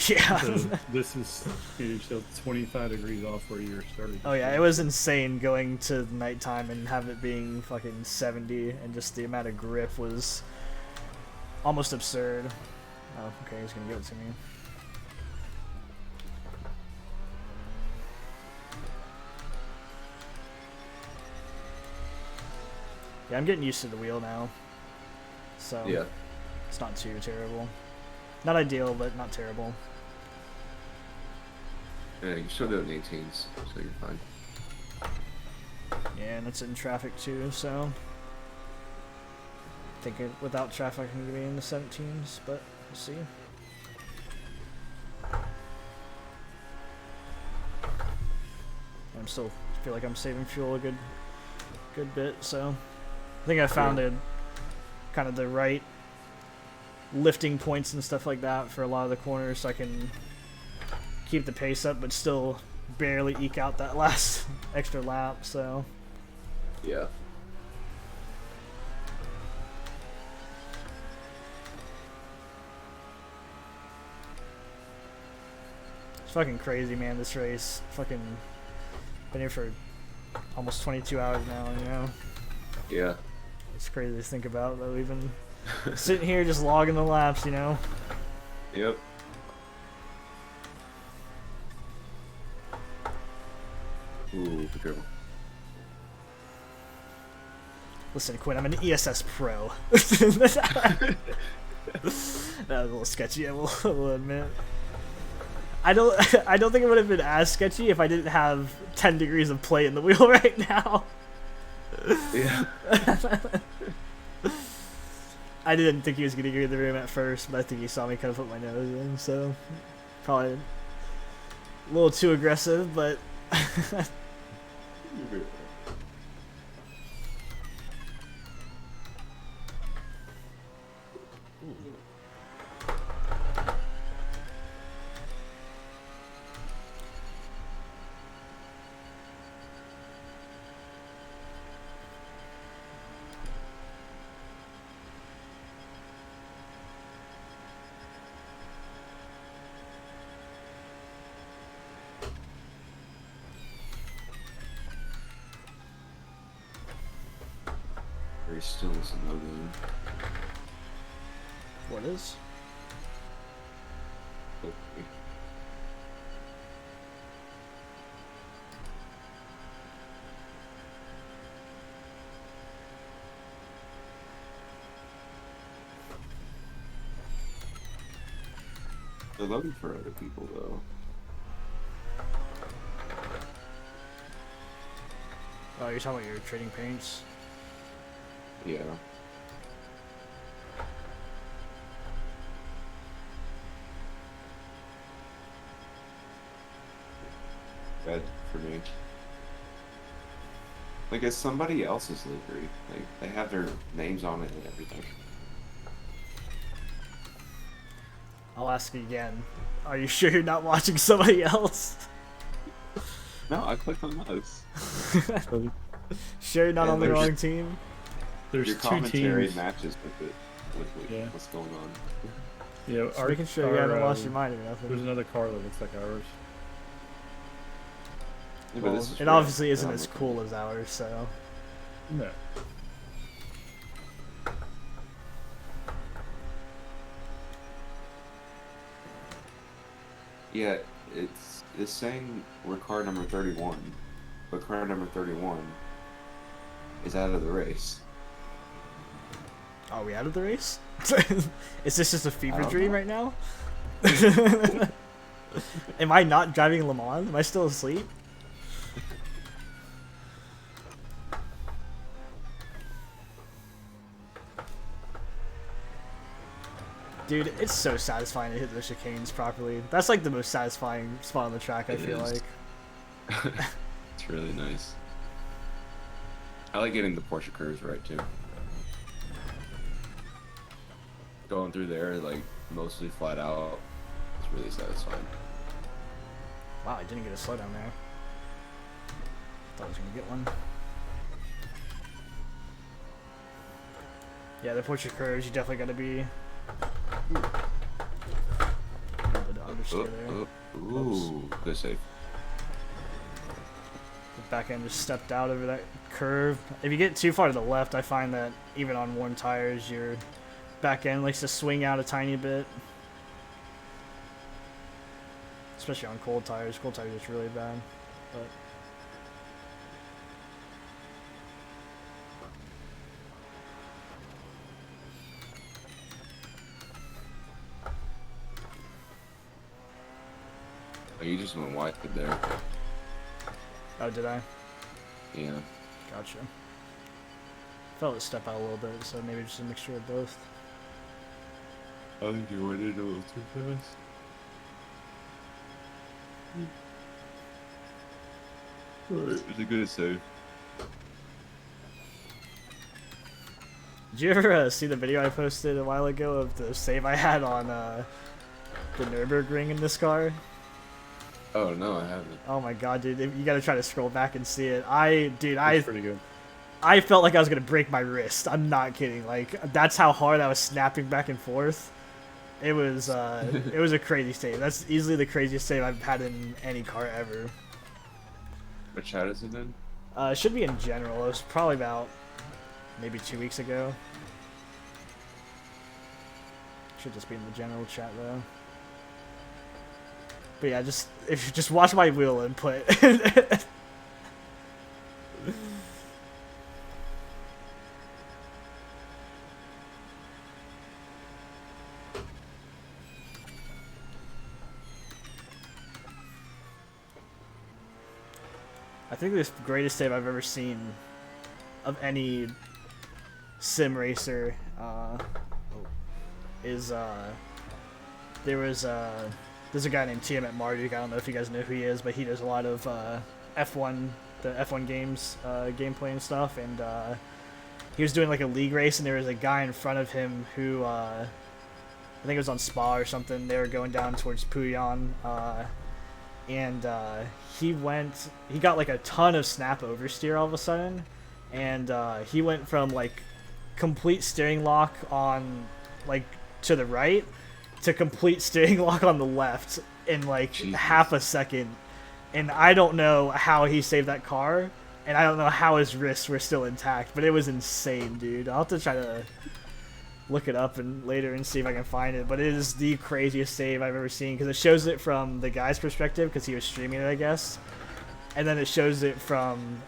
Yeah. So this is you're still 25 degrees off where you were starting. Oh yeah, it was insane going to nighttime and have it being fucking 70, and just the amount of grip was almost absurd. Oh, okay, he's gonna give it to me. Yeah, I'm getting used to the wheel now, so yeah. it's not too terrible. Not ideal, but not terrible. Yeah, you still do it in 18s, so you're fine. Yeah, and it's in traffic too, so I think without traffic I can be in the 17s, but we'll see. I'm still feel like I'm saving fuel a good bit, so I think I found kind of the right lifting points and stuff like that for a lot of the corners, so I can keep the pace up but still barely eke out that last extra lap. So Yeah. it's fucking crazy, man, this race. Fucking been here for almost 22 hours now, you know? Yeah. It's crazy to think about that we've been sitting here just logging the laps, you know? Yep. Ooh, be careful. Listen, Quinn, I'm an ESS pro. That was a little sketchy, I will admit. I don't think it would have been as sketchy if I didn't have 10 degrees of play in the wheel right now. Yeah. I didn't think he was gonna get the room at first, but I think he saw me kind of put my nose in, so probably a little too aggressive, but Very still is a no game. What is? Okay. They're looking for other people though. Oh, you're talking about your trading paints? Yeah. Bad for me. Like it's somebody else's livery. Like they have their names on it and everything. I'll ask you again. Are you sure you're not watching somebody else? No, I clicked on those. So Sure you're not Yeah, on the there's- wrong team? there's Your two commentary teams. matches with it. With Yeah. what's going on. Yeah, Just making sure you haven't lost your mind or There's nothing. another car that looks like ours. Yeah, but Well, this is it red. obviously isn't Yeah, as I'm cool as ours, so. No. Yeah, it's saying we're car number 31, but car number 31 is out of the race. Are we out of the race? Is this just a fever don't dream know. right now? Am I not driving Le Mans? Am I still asleep? Dude, it's so satisfying to hit those chicanes properly. That's like the most satisfying spot on the track, I It feel is. like. It's really nice. I like getting the Porsche curves right too. Going through there like mostly flat out. It's really satisfying. Wow, I didn't get a slowdown there. Thought I was gonna get one. Yeah, the Porsche curves, you definitely gotta be. Ooh. A little bit of understeer there. Ooh, good save. The back end just stepped out over that curve. If you get too far to the left, I find that even on worn tires, your back end likes to swing out a tiny bit. Especially on cold tires. Cold tires is really bad. But Oh, you just went wide there. oh, did I? Yeah. Gotcha. Felt it step out a little bit, so maybe just a mixture of both. I think you went in a little too fast. Alright, it's a good save. Did you ever see the video I posted a while ago of the save I had on the Nürburgring in this car? Oh no, I haven't. Oh my god, dude, you gotta try to scroll back and see it. Dude, It's pretty good. I felt like I was gonna break my wrist. I'm not kidding. Like that's how hard I was snapping back and forth. It was it was a crazy save. That's easily the craziest save I've had in any car ever. What chat is it in? It should be in general. It was probably about maybe 2 weeks ago. Should just be in the general chat though. But yeah, just watch my wheel input. I think the greatest save I've ever seen of any sim racer is there's a guy named Tiamat Marduk. I don't know if you guys know who he is, but he does a lot of F1, the F1 games, gameplay and stuff. And he was doing like a league race, and there was a guy in front of him who I think it was on Spa or something. They were going down towards Puyon, and he got like a ton of snap oversteer all of a sudden, and he went from like complete steering lock on like to the right to complete steering lock on the left in like Jesus. half a second. And I don't know how he saved that car, and I don't know how his wrists were still intact, but it was insane, dude. I'll have to try to look it up and later and see if I can find it, but it is the craziest save I've ever seen because it shows it from the guy's perspective because he was streaming it, I guess, and then it shows it from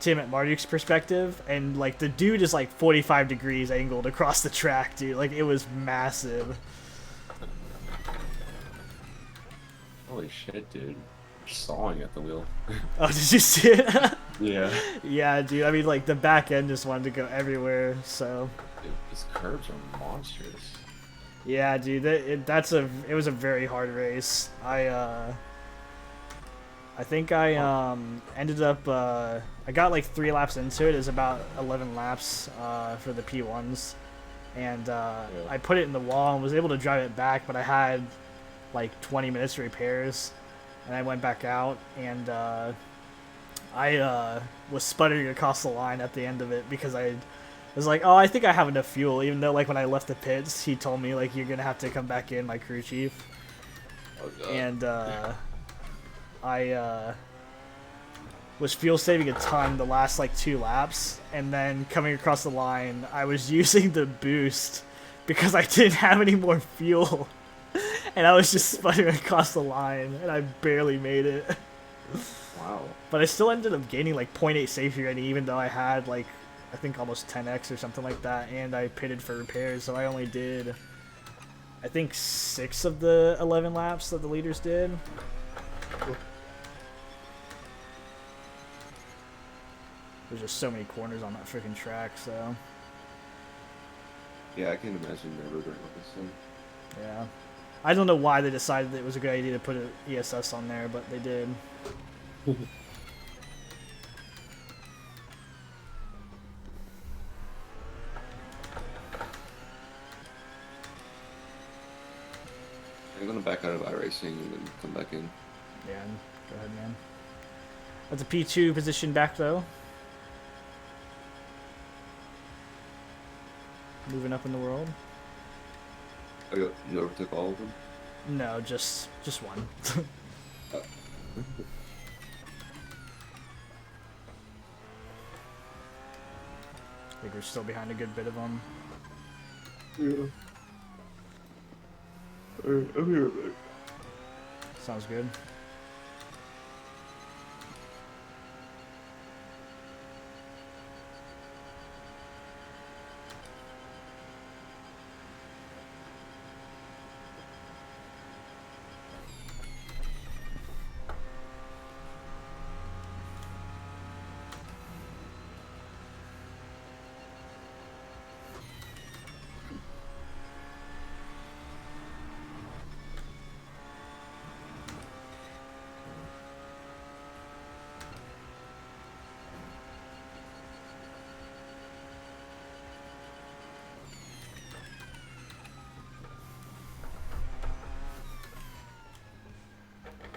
Tim at Marduk's perspective, and like the dude is like 45 degrees angled across the track, dude. Like it was massive. Holy shit, dude. Sawing at the wheel. Oh, did you see it? Yeah. Yeah, dude. I mean, like the back end just wanted to go everywhere. So. Dude, these curves are monstrous. Yeah, dude. It was a very hard race. I think I ended up I got like 3 laps into it. It was about 11 laps for the P1s, and I put it in the wall and was able to drive it back, but I had like 20 minutes of repairs, and I went back out and I was sputtering across the line at the end of it because I was like, oh, I think I have enough fuel, even though like when I left the pits he told me like you're gonna have to come back in, my crew chief. Oh, God. And I was fuel saving a ton the last like 2 laps, and then coming across the line I was using the boost because I didn't have any more fuel. And I was just sputtering across the line, and I barely made it. Wow. But I still ended up gaining like 0.8 safety rating, even though I had like, I think almost 10x or something like that, and I pitted for repairs, so I only did, I think 6 of the 11 laps that the leaders did. There's just so many corners on that freaking track, so. Yeah, I can imagine never doing all this thing. Yeah. I don't know why they decided that it was a good idea to put an ESS on there, but they did. I'm gonna back out of iRacing and then come back in. Yeah, go ahead, man. That's a P2 position back, though. Moving up in the world. Oh, you overtook all of them? No, just one. Oh. I think we're still behind a good bit of them. Yeah. Alright, I'm here, man. Sounds good.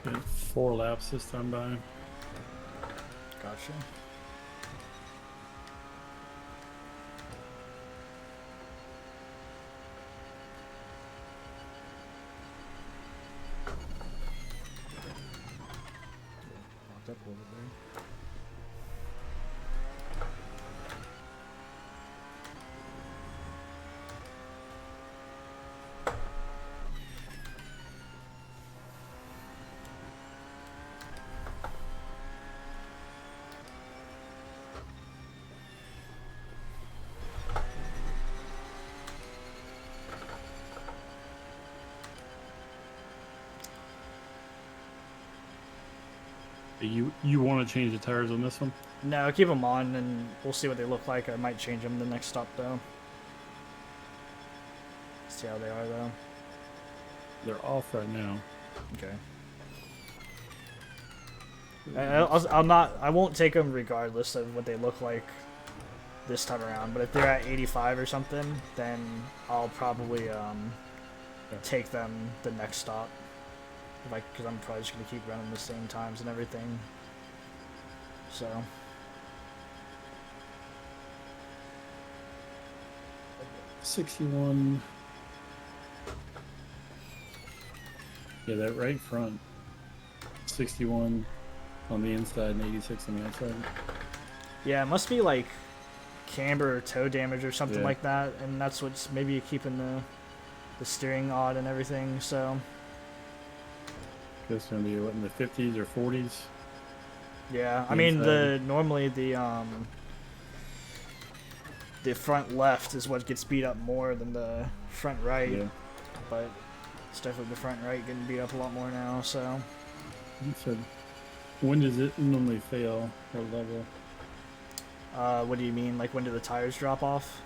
Did 4 laps this time by. Gotcha. Locked up a little bit there. You want to change the tires on this one? No, keep them on, and we'll see what they look like. I might change them the next stop, though. See how they are, though. They're off right now. Okay. I won't take them regardless of what they look like this time around. But if they're at 85 or something, then I'll probably take them the next stop. Because I'm probably just gonna keep running the same times and everything. So. 61. Yeah, that right front. 61. on the inside and 86 on the outside. Yeah, it must be like camber or toe damage or something Yeah. like that, and that's what's maybe keeping the steering odd and everything. So It's gonna be what, in the 50s or 40s. yeah, I The mean inside. normally the front left is what gets beat up more than the front right, Yeah. but it's definitely the front right getting beat up a lot more now. So You said, when does it normally fail or level? what do you mean? Like when do the tires drop off?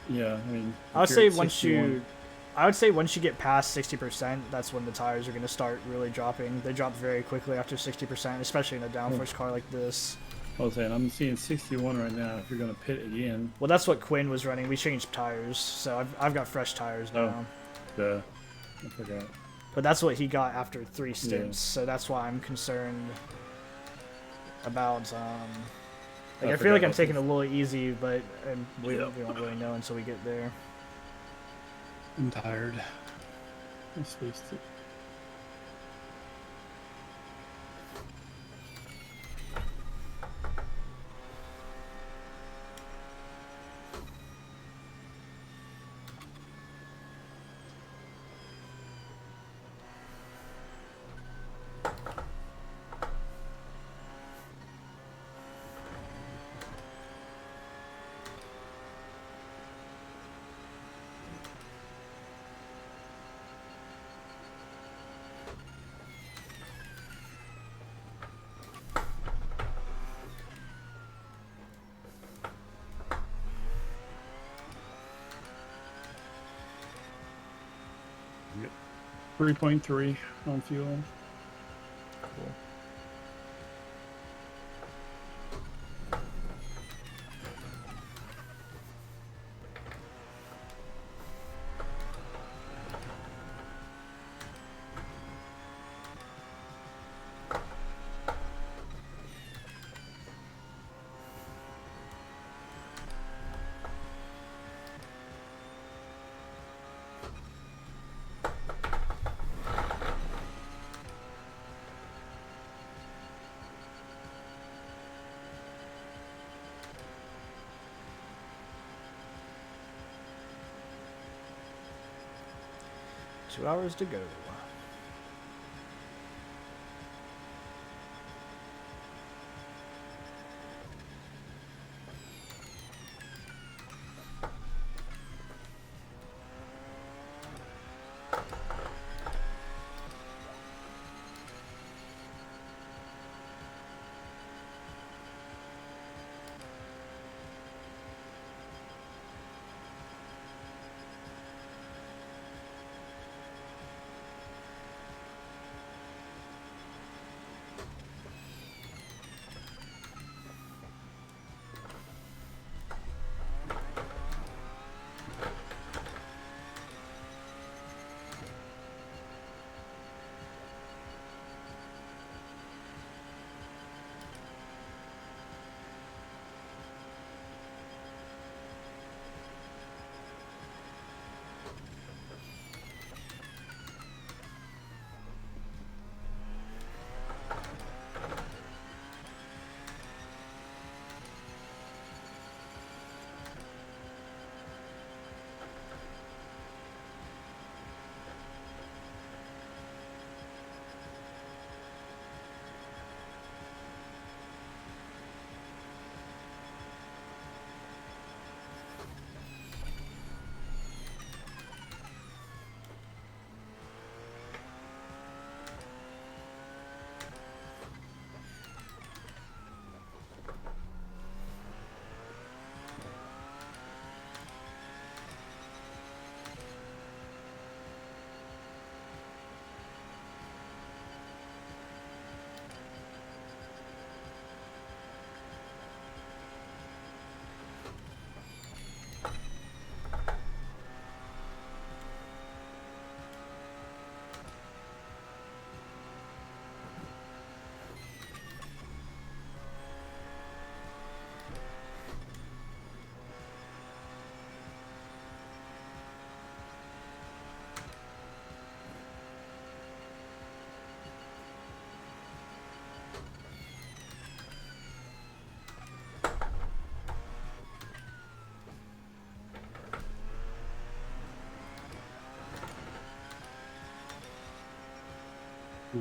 Yeah, I mean, I would if you're say at once 61, you, I would say once you get past 60%, that's when the tires are going to start really dropping. They drop very quickly after 60%, especially in a downforce car like this. I was saying, I'm seeing 61 right now. If you're gonna pit again, Well, that's what Quinn was running. We changed tires, so I've got fresh tires now. I forgot. But that's what he got after 3 stints, so that's why I'm concerned about. Like I feel like I'm taking it a little easy, but we won't really know until we get there. I'm tired. I'm supposed to. Yep. 3.3 on fuel. Cool. Two hours to go.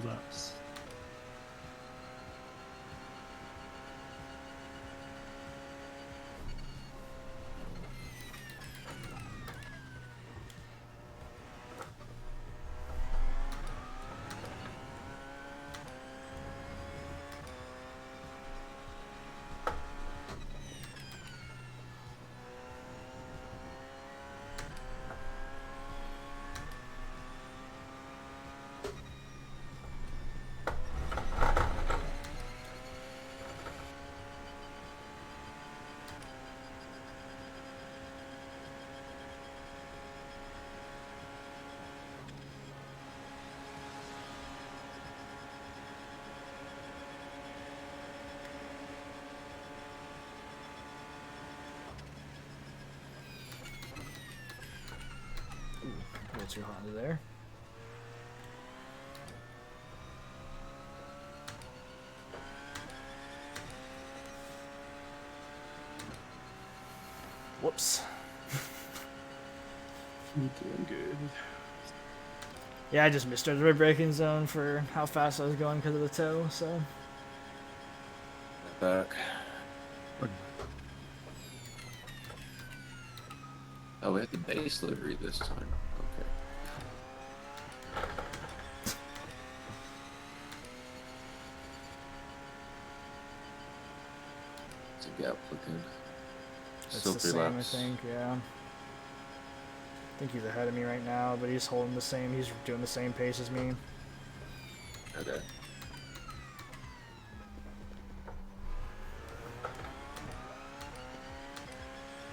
laps. A little too hot under there. Whoops. You're doing good. Yeah, I just missed the braking zone for how fast I was going because of the toe, so. Back. Oh, we have the base livery this time. Okay. It's a gap looking. It's Still the 3 same, laps. I think, yeah. I think he's ahead of me right now, but he's holding the same, he's doing the same pace as me. Okay.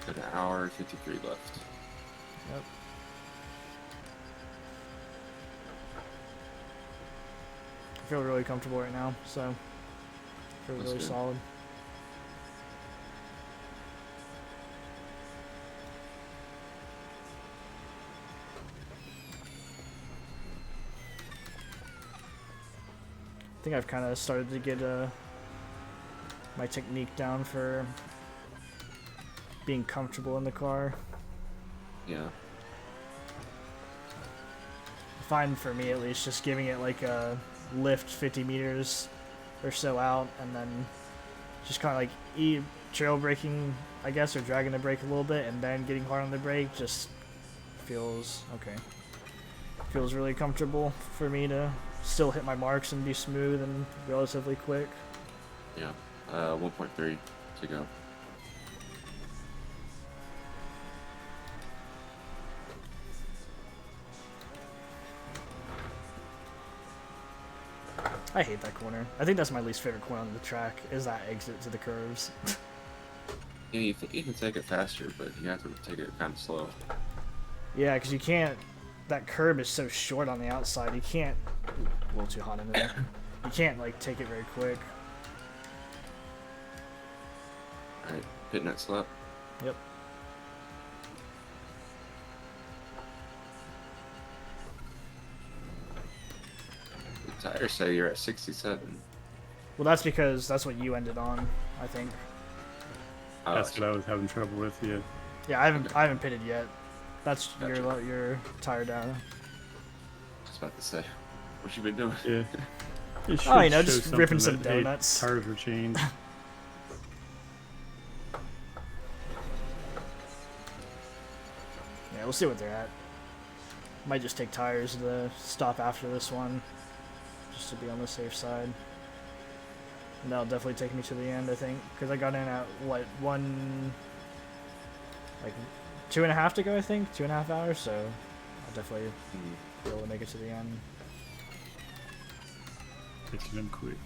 An hour 53 left. Yep. I feel really comfortable right now, so I feel That's really good. solid. I think I've kind of started to get my technique down for being comfortable in the car. Yeah. Fine for me at least, just giving it like a lift 50 meters or so out, and then just kind of like trail braking, I guess, or dragging the brake a little bit, and then getting hard on the brake just feels okay. Feels really comfortable for me to still hit my marks and be smooth and relatively quick. Yeah. 1.3 to go. I hate that corner. I think that's my least favorite corner on the track, is that exit to the curves. Yeah, you think you can take it faster, but you have to take it kind of slow. Yeah, because you can't, that curb is so short on the outside, you can't, ooh, a little too hot in there. You can't like take it very quick. Alright, pit net slap. Yep. The tires say you're at 67. Well, that's because that's what you ended on, I think. Oh, That's what I was having trouble with. Yeah. Yeah, I haven't pitted yet. That's Gotcha. your tire down. I was about to say, what you been doing? Yeah. It Oh, you should know, show just ripping some something that, hey, donuts. tires were changed. Yeah, we'll see what they're at. Might just take tires to stop after this one, just to be on the safe side. And that'll definitely take me to the end, I think, because I got in at what, like 2.5 to go, I think, 2.5 hours. So I'll definitely be able to make it to the end. Catching them quick.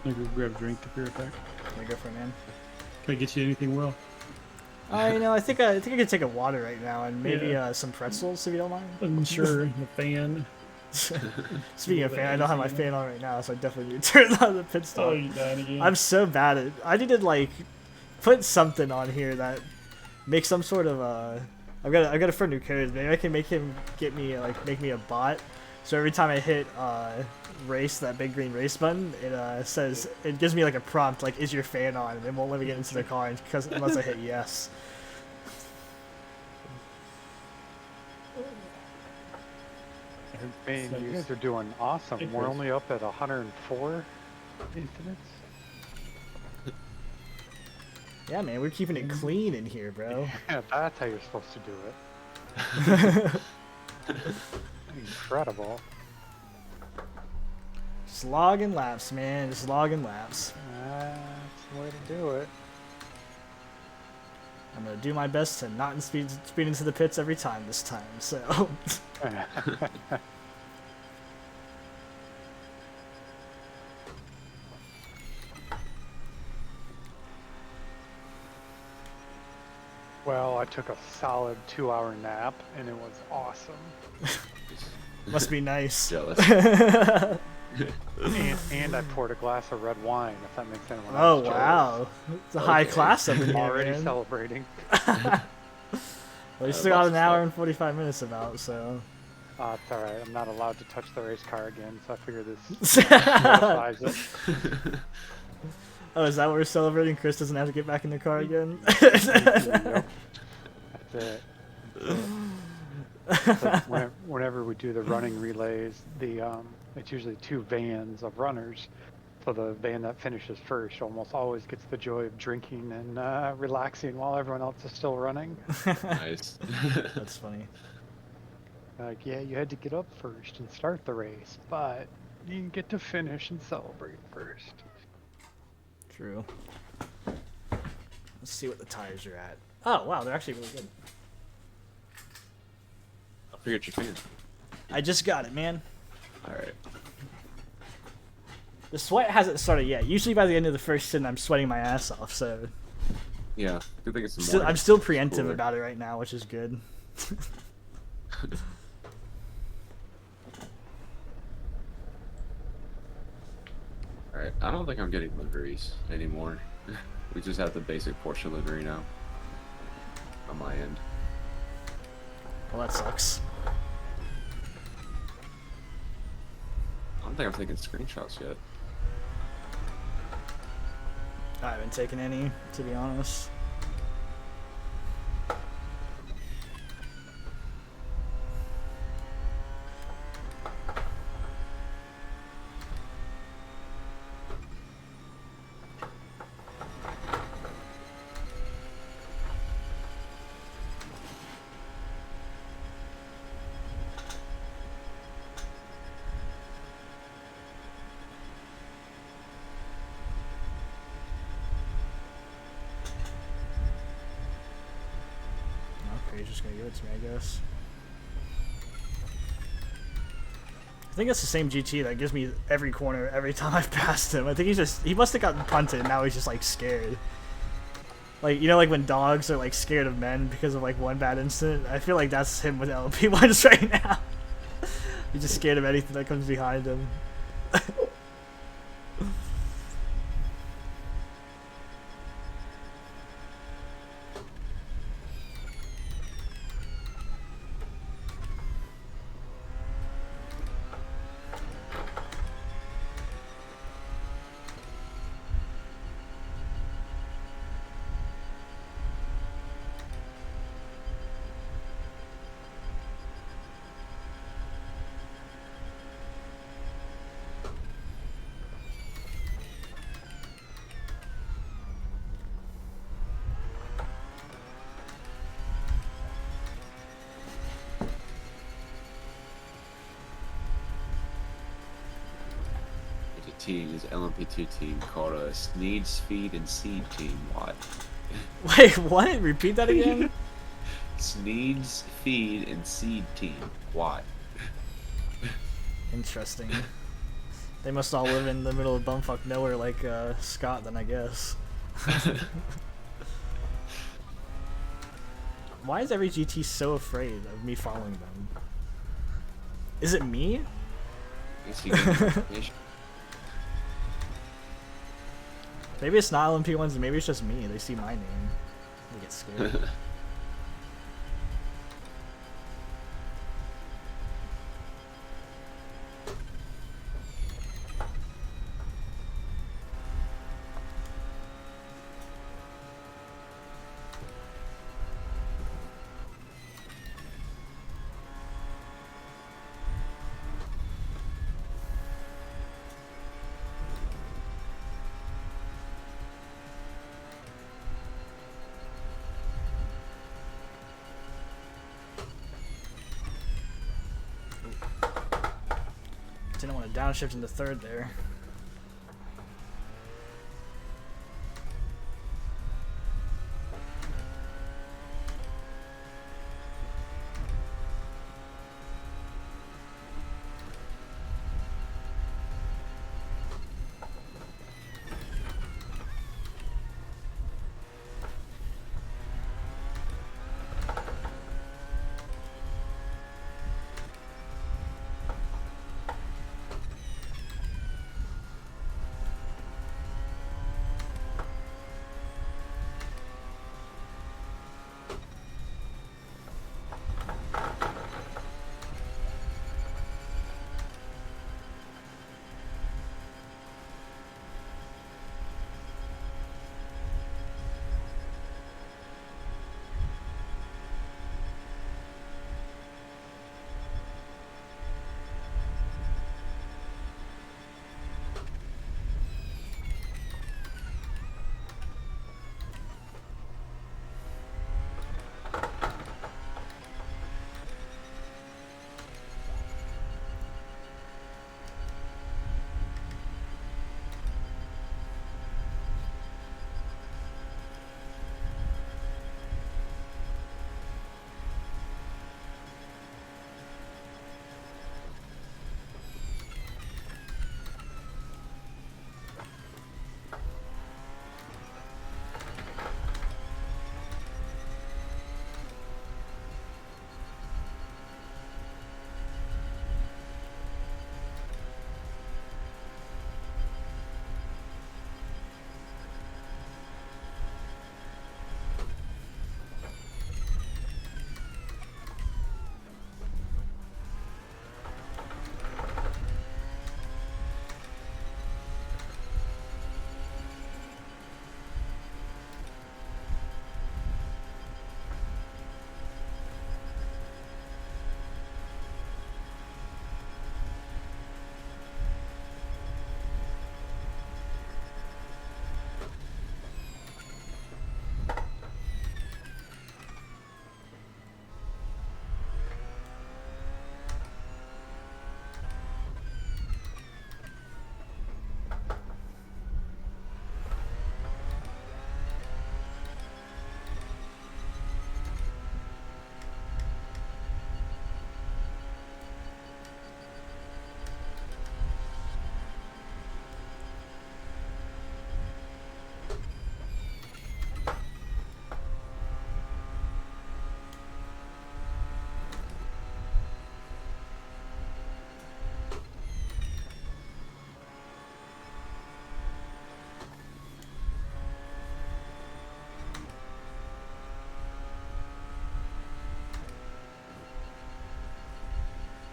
I'm gonna go grab a drink to be right back. Can I go for it, man? Can I get you anything, Will? You know, I think I could take a water right now and maybe Yeah. some pretzels if you don't mind. I'm sure. The fan. Speaking of fan, I don't have my fan on right now, so I definitely need to turn on the pit stop. Oh, you dying again? I'm so bad at. I need to like put something on here that makes some sort of I've got a friend who codes. Maybe I can make him make me a bot. So every time I hit race, that big green race button, it gives me like a prompt like, is your fan on? And it won't let me get into the car unless I hit yes. Man, you guys are doing awesome. Hey, We're Chris. only up at 104 incidents. Yeah, man, we're keeping it clean in here, bro. Yeah, that's how you're supposed to do it. Incredible. Just logging laps, man. Just logging laps. That's the way to do it. I'm gonna do my best to not speed into the pits every time this time. So. Well, I took a solid 2-hour nap, and it was awesome. Must be nice. Jealous. And I poured a glass of red wine, if that makes anyone Oh else jealous. wow, it's a high Okay. class up in here, Already man. celebrating. Well, you still got an hour and 45 minutes about, so. It's alright, I'm not allowed to touch the race car again, so I figure this modifies it. Oh, is that what we're celebrating? Chris doesn't have to get back in the car again? Yep. That's it. So whenever we do the running relays, it's usually 2 vans of runners. So the van that finishes first almost always gets the joy of drinking and relaxing while everyone else is still running. Nice. That's funny. Like, yeah, you had to get up first and start the race, but you can get to finish and celebrate first. True. Let's see what the tires are at. Oh, wow, they're actually really good. I figured your fan. I just got it, man. Alright. The sweat hasn't started yet. Usually by the end of the first stint, I'm sweating my ass off, so. Yeah, good thing it's the I'm still preemptive cooler. about it right now, which is good. Alright, I don't think I'm getting liveries anymore. We just have the basic Porsche livery now. On my end. Well, that sucks. I don't think I'm taking screenshots yet. I haven't taken any, to be honest. Okay, he's just gonna give it to me, I guess. I think it's the same GT that gives me every corner every time I've passed him. I think he must have gotten punted and now he's just like scared. Like, you know, like when dogs are like scared of men because of like one bad incident? I feel like that's him with LP1s right now. He's just scared of anything that comes behind him. There's a team, there's an LMP2 team called a Sneed, Speed, and Seed Team. What? Wait, what? Repeat that again? Sneeds, Feed, and Seed Team. What? Interesting. They must all live in the middle of bumfuck nowhere like Scott then, I guess. Why is every GT so afraid of me following them? Is it me? Is he getting information? Maybe it's not LMP1s, and maybe it's just me. They see my name. They get scared. Didn't want to downshift into third there.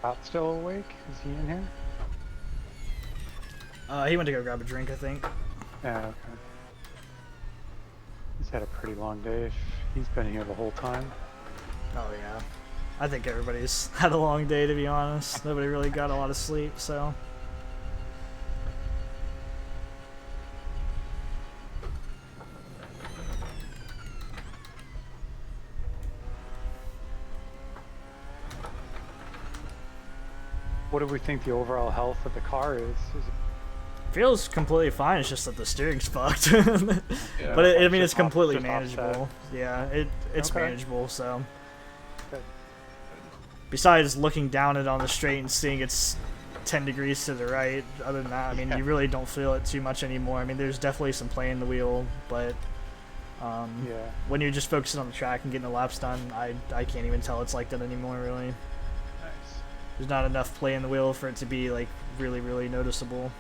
Scott's still awake? Is he in here? He went to go grab a drink, I think. Yeah, okay. He's had a pretty long day if he's been here the whole time. Oh yeah. I think everybody's had a long day, to be honest. Nobody really got a lot of sleep, so. What do we think the overall health of the car is? Is it Feels completely fine, it's just that the steering's fucked. Yeah. But I mean, Just it's completely just offset. manageable. Yeah, it's Okay. manageable, so. good? Besides looking down it on the straight and seeing it's 10 degrees to the right, other than that, I mean, Yeah. you really don't feel it too much anymore. I mean, there's definitely some play in the wheel, but Yeah. when you're just focusing on the track and getting the laps done, I can't even tell it's like that anymore, really. Nice. There's not enough play in the wheel for it to be like really, really noticeable.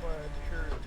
Glad to hear it.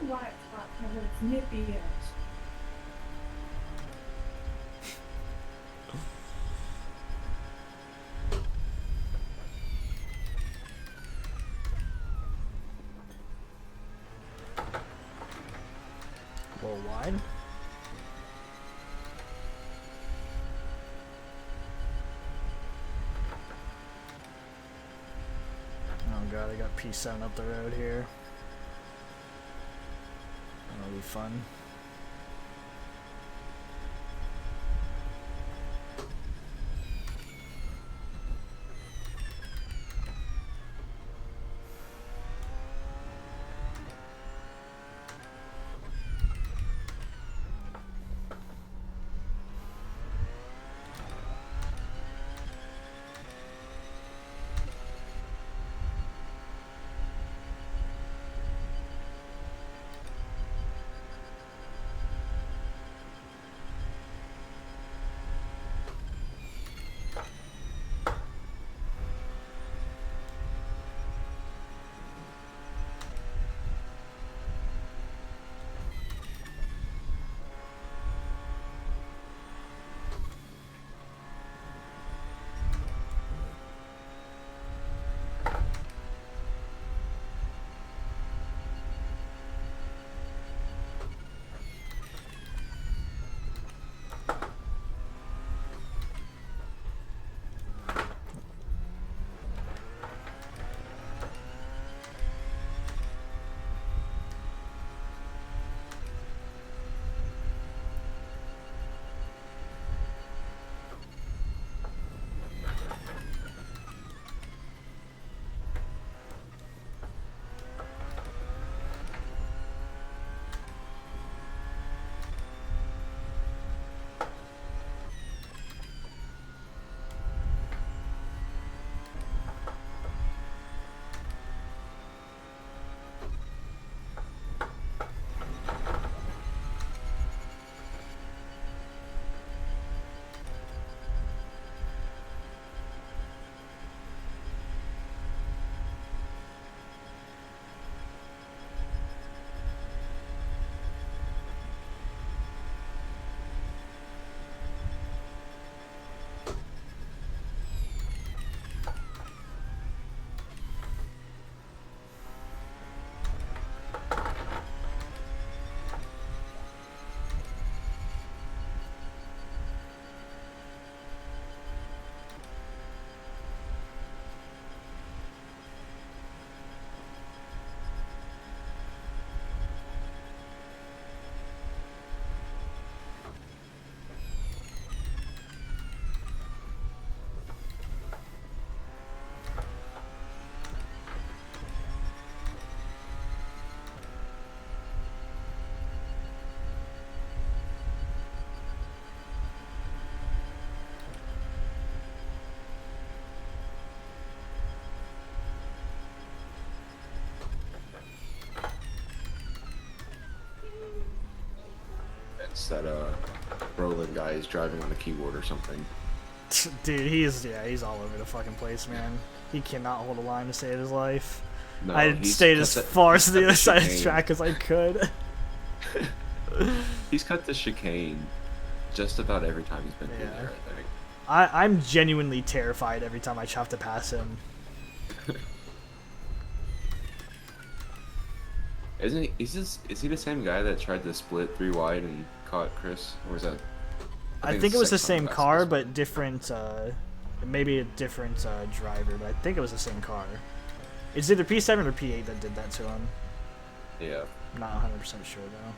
Right, flat tire, it's nippy out. A little wide. Oh god, I got P7 up the road here. That'll be fun. It's that Roland guy is driving on the keyboard or something. Dude, he's all over the fucking place, man. He cannot hold a line to save his life. No, I he's stayed cut as the- far he's to the cut other side of the chicane. track as I could. He's cut the chicane just about every time he's been through Yeah. there, I think. I'm genuinely terrified every time I have to pass him. Isn't he? Is he the same guy that tried to split 3 wide and caught Chris? Or was that? I think it was the second time same last car, season. but different Maybe a different driver, but I think it was the same car. It's either P7 or P8 that did that to him. Yeah. I'm not 100% sure though.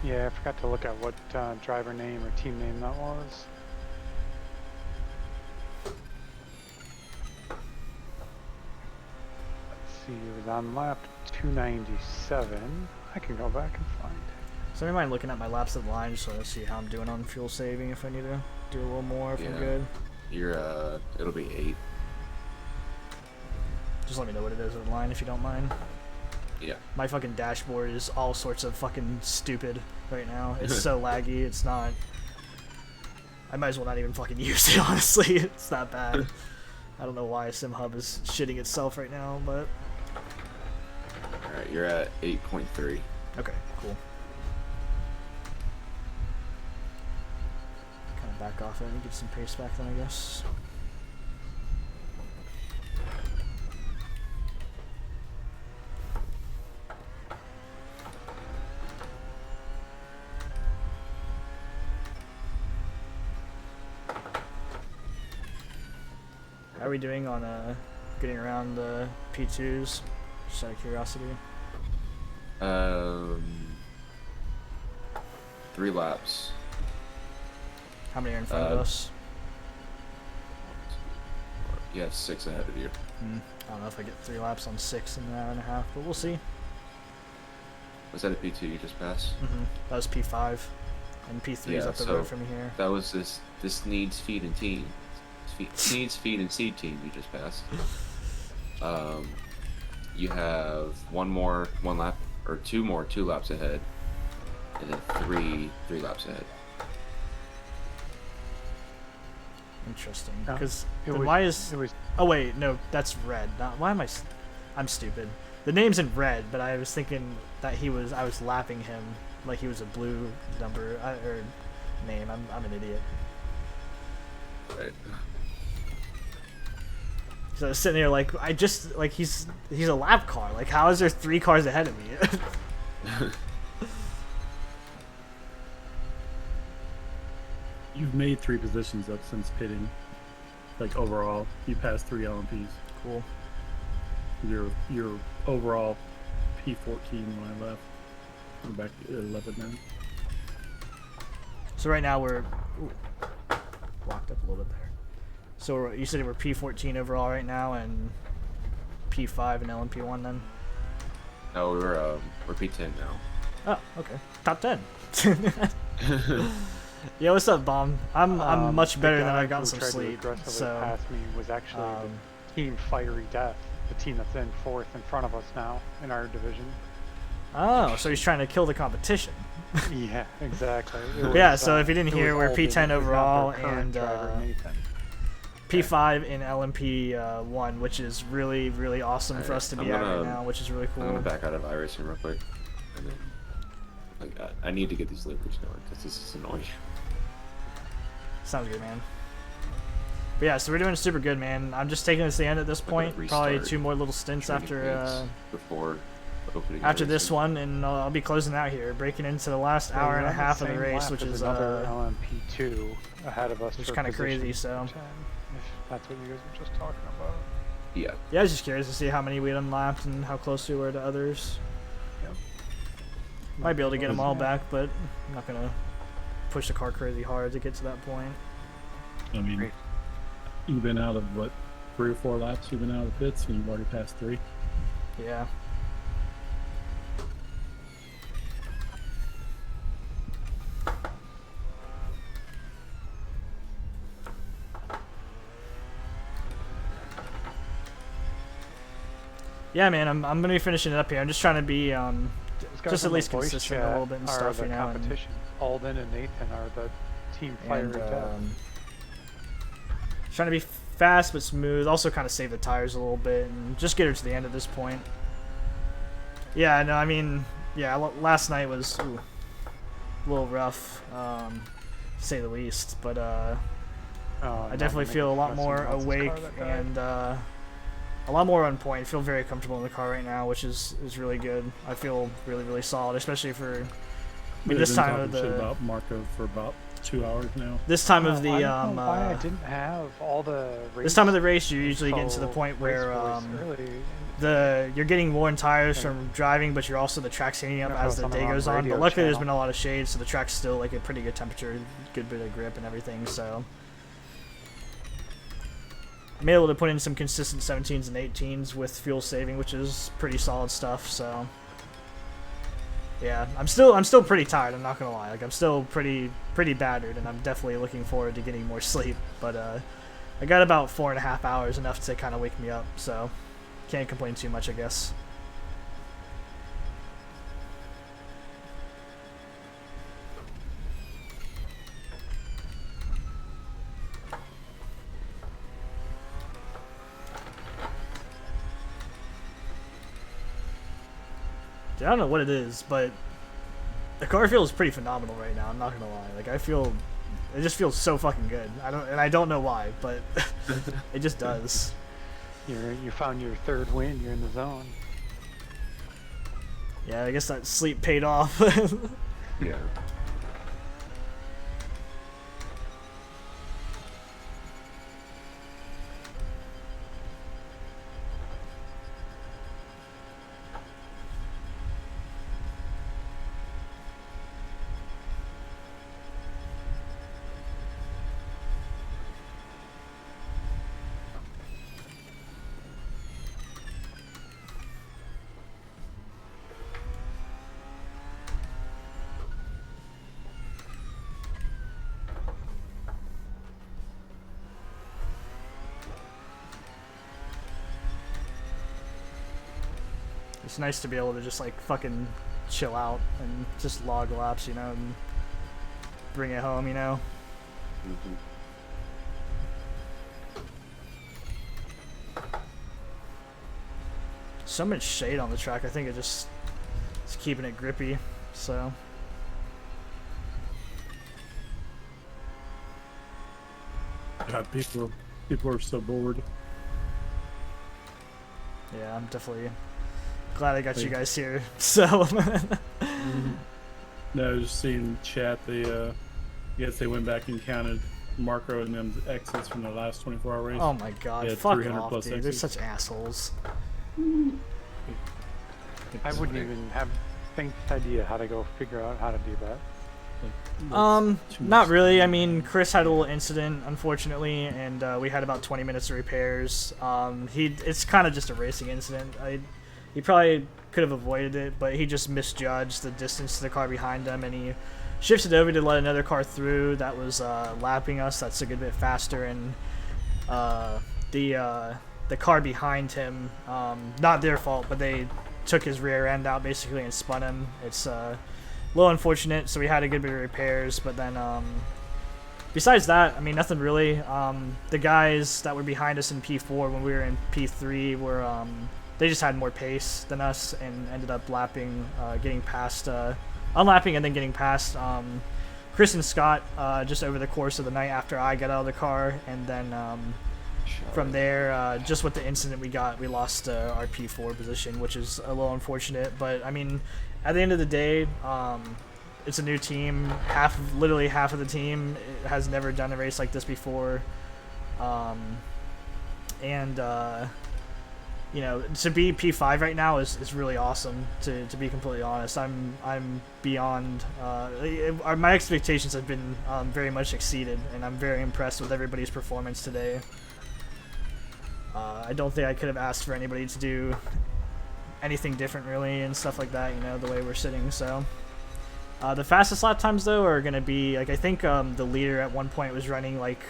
Yeah, I forgot to look at what driver name or team name that was. Let's see, it was on lap 297. I can go back and find it. So I mind looking at my laps of the line just so I see how I'm doing on fuel saving, if I need to do a little more, if I'm Yeah. good. You're it'll be 8. Just let me know what it is at the line if you don't mind. Yeah. My fucking dashboard is all sorts of fucking stupid right now. It's so laggy, it's not... I might as well not even fucking use it, honestly. It's that bad. I don't know why SimHub is shitting itself right now, but... Alright, you're at 8.3. Okay, cool. Kind of back off it and get some pace back then, I guess. How are we doing on getting around the P2s? Just out of curiosity. 3 laps. How many are in front of us? Yeah, 6 ahead of you. I don't know if I get 3 laps on 6 in an hour and a half, but we'll see. Was that a P2 you just passed? That was P5, and P3 is Yeah, up the so road from here. That was this needs feed and team. Needs feed and seed team you just passed. You have one lap, or 2 laps ahead, and then 3 laps ahead. Interesting, Oh, because it was- why is... It was Oh wait, no, that's red. Not, why am I... I'm stupid. The name's in red, but I was thinking that I was lapping him like he was a blue number, or name. I'm an idiot. Right. So I was sitting there like, he's a lap car. Like, how is there 3 cars ahead of me? You've made 3 positions up since pitting. Like overall, you passed 3 LMPs. Cool. Your overall P14 when I left. We're back to 11 now. So right now we're blocked up a little bit there. So you said we're P14 overall right now and P5 and LMP1 then? No, we're P10 now. Oh, okay. Top 10. Yeah, what's up, Bomb? I'm much better than I got some sleep. So past me was actually the Team Fiery Death, the team that's in 4th in front of us now in our division. oh, so he's trying to kill the competition. Yeah, exactly. Yeah, so if you didn't hear, we're P10 overall and Nathan. P5 in LMP1, which is really, really awesome for us to be at right now, which is really cool. I'm gonna back out of iRacing real quick, and then I need to get these liveries going because this is annoying. Sounds good, man. But yeah, so we're doing super good, man. I'm just taking this to the end at this point. Probably 2 more little stints after before opening. after this one, and I'll be closing out here, breaking into the last hour and a half of the race, which is another LMP2 ahead of us. which is for kind of position crazy. So 10, if that's what you guys were just talking about. Yeah. yeah, I was just curious to see how many we had unlapped and how close we were to others. Yep. Might be able to get them all back, but I'm not gonna push the car crazy hard to get to that point. I mean, Great. you've been out of what, 3 or 4 laps you've been out of the pits and you've already passed 3. Yeah. Yeah, man, I'm gonna be finishing it up here. I'm just trying to be Those guys just on at the least voice consistent a chat little bit and are stuff, the you know. And, competition. Alden and Nathan are the Team Fiery and Death. trying to be fast but smooth. Also, kind of save the tires a little bit and just get her to the end at this point. Yeah, no, I mean, yeah, last night was a little rough, to say the least. But I definitely feel a lot more awake and a lot more on point. I feel very comfortable in the car right now, which is really good. I feel really, really solid, especially for I mean, this time of shit the about Marco for about 2 hours now. This time of I the don't know why I didn't have all the race this time of the race, you usually get to the info, point race where voice early. you're getting worn tires Yeah. from driving, but you're also the track's heating up I don't know as if the I was on day the goes wrong on. But radio luckily, there's channel. been a lot of shade, so the track's still like a pretty good temperature, good bit of grip and everything. So I'm able to put in some consistent 17s and 18s with fuel saving, which is pretty solid stuff. So yeah, I'm still pretty tired. I'm not gonna lie. Like I'm still pretty battered, and I'm definitely looking forward to getting more sleep. But I got about 4.5 hours, enough to kind of wake me up. So can't complain too much, I guess. Dude, I don't know what it is, but the car feels pretty phenomenal right now. I'm not gonna lie. Like it just feels so fucking good. I don't know why, but it just does. You found your third win. You're in the zone. Yeah, I guess that sleep paid off. Yeah. It's nice to be able to just like fucking chill out and just log laps, you know, and bring it home, you know. Mhm. So much shade on the track. I think it's keeping it grippy. So God, people are so bored. yeah, I'm definitely glad I got you guys here. So No, just seeing chat. I guess they went back and counted Marco and them's exits from the last 24-hour race. oh my god, Yeah, fuck 300 off, plus dude. They're exits. such assholes. I wouldn't even have think idea how to go figure out how to do that. Not really. I mean, Chris had a little incident, unfortunately, and we had about 20 minutes of repairs. It's kind of just a racing incident. He probably could have avoided it, but he just misjudged the distance to the car behind him, and he shifted over to let another car through that was lapping us. That's a good bit faster, and the car behind him, not their fault, but they took his rear end out basically and spun him. It's a little unfortunate, so we had a good bit of repairs, but then besides that, I mean, nothing really. The guys that were behind us in P4 when we were in P3 were they just had more pace than us and ended up lapping, getting past, unlapping and then getting past Chris and Scott just over the course of the night after I got out of the car, and then from there, just with the incident we lost our P4 position, which is a little unfortunate. But I mean, at the end of the day, it's a new team. Literally half of the team has never done a race like this before, and you know, to be P5 right now is really awesome. To be completely honest, I'm beyond. My expectations have been very much exceeded, and I'm very impressed with everybody's performance today. I don't think I could have asked for anybody to do anything different really and stuff like that, you know, the way we're sitting. So the fastest lap times though are gonna be like, I think the leader at one point was running like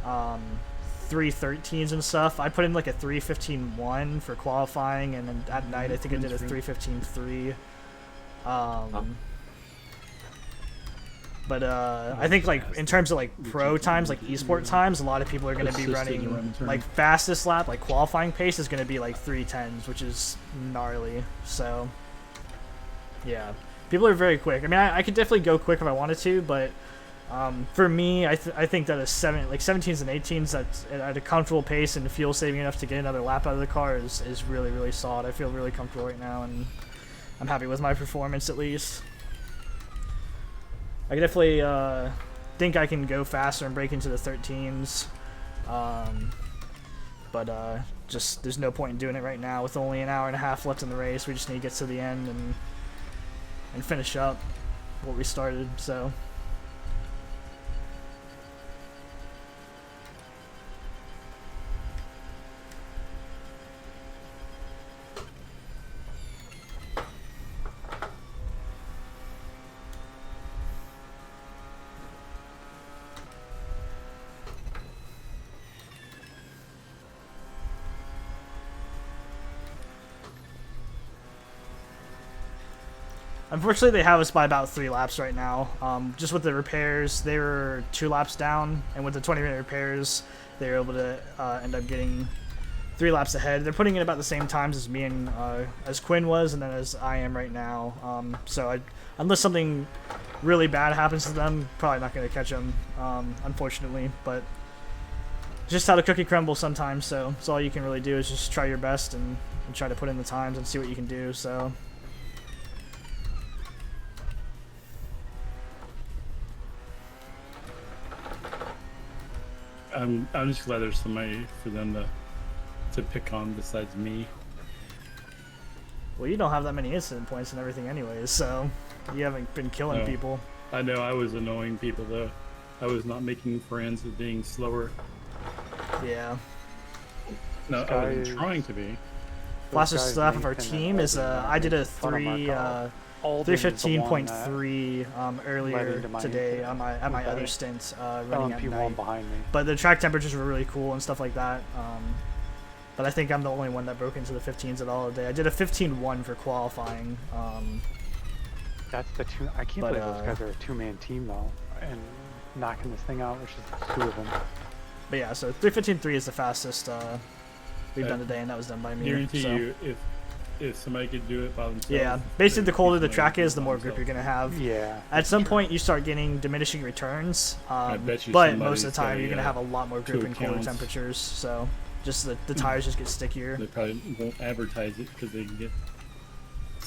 3:13s and stuff. I put in like a 3:15.1 for qualifying, and then at night I think I did a 3:15.3. But I think like in terms of like pro times, like esport times, a lot of people are going to be running like fastest lap, like qualifying pace is going to be like 3:10s, which is gnarly. So yeah, people are very quick. I mean, I could definitely go quick if I wanted to, but for me, I think that a 17s and 18s that's at a comfortable pace and fuel saving enough to get another lap out of the car is really, really solid. I feel really comfortable right now, and I'm happy with my performance at least. I could definitely think I can go faster and break into the 13s. But just there's no point in doing it right now with only an hour and a half left in the race. We just need to get to the end and finish up what we started. So. Unfortunately, they have us by about 3 laps right now. Just with the repairs, they were 2 laps down, and with the 20-minute repairs, they were able to end up getting 3 laps ahead. They're putting in about the same times as me and as Quinn was, and then as I am right now. So unless something really bad happens to them, probably not going to catch them, unfortunately. But just how the cookie crumbles sometimes. So all you can really do is just try your best and try to put in the times and see what you can do. So. I'm just glad there's somebody for them to pick on besides me. Well, you don't have that many incident points and everything anyways, so you haven't been killing people. I know I was annoying people though. I was not making friends with being slower. Yeah. No, I wasn't trying to be. Fastest lap of our team is I did a 3:15.3 earlier today on my other stint running at night. Behind me. But the track temperatures were really cool and stuff like that. But I think I'm the only one that broke into the 15s at all today. I did a 15:1 for qualifying. That's the two. I can't believe those guys are a 2-man team though, and knocking this thing out, which is 2 of them. But yeah, so 3:15.3 is the fastest we've done today, and that was done by me. Guarantee so. you, if somebody could do it by themselves. Yeah, basically the colder the track is, the more grip you're gonna have. Yeah. At some point, you start getting diminishing returns. I bet you but most of the time, got you're gonna have a lot more grip in colder accounts. temperatures. So just the tires just get stickier. They probably won't advertise it because they can get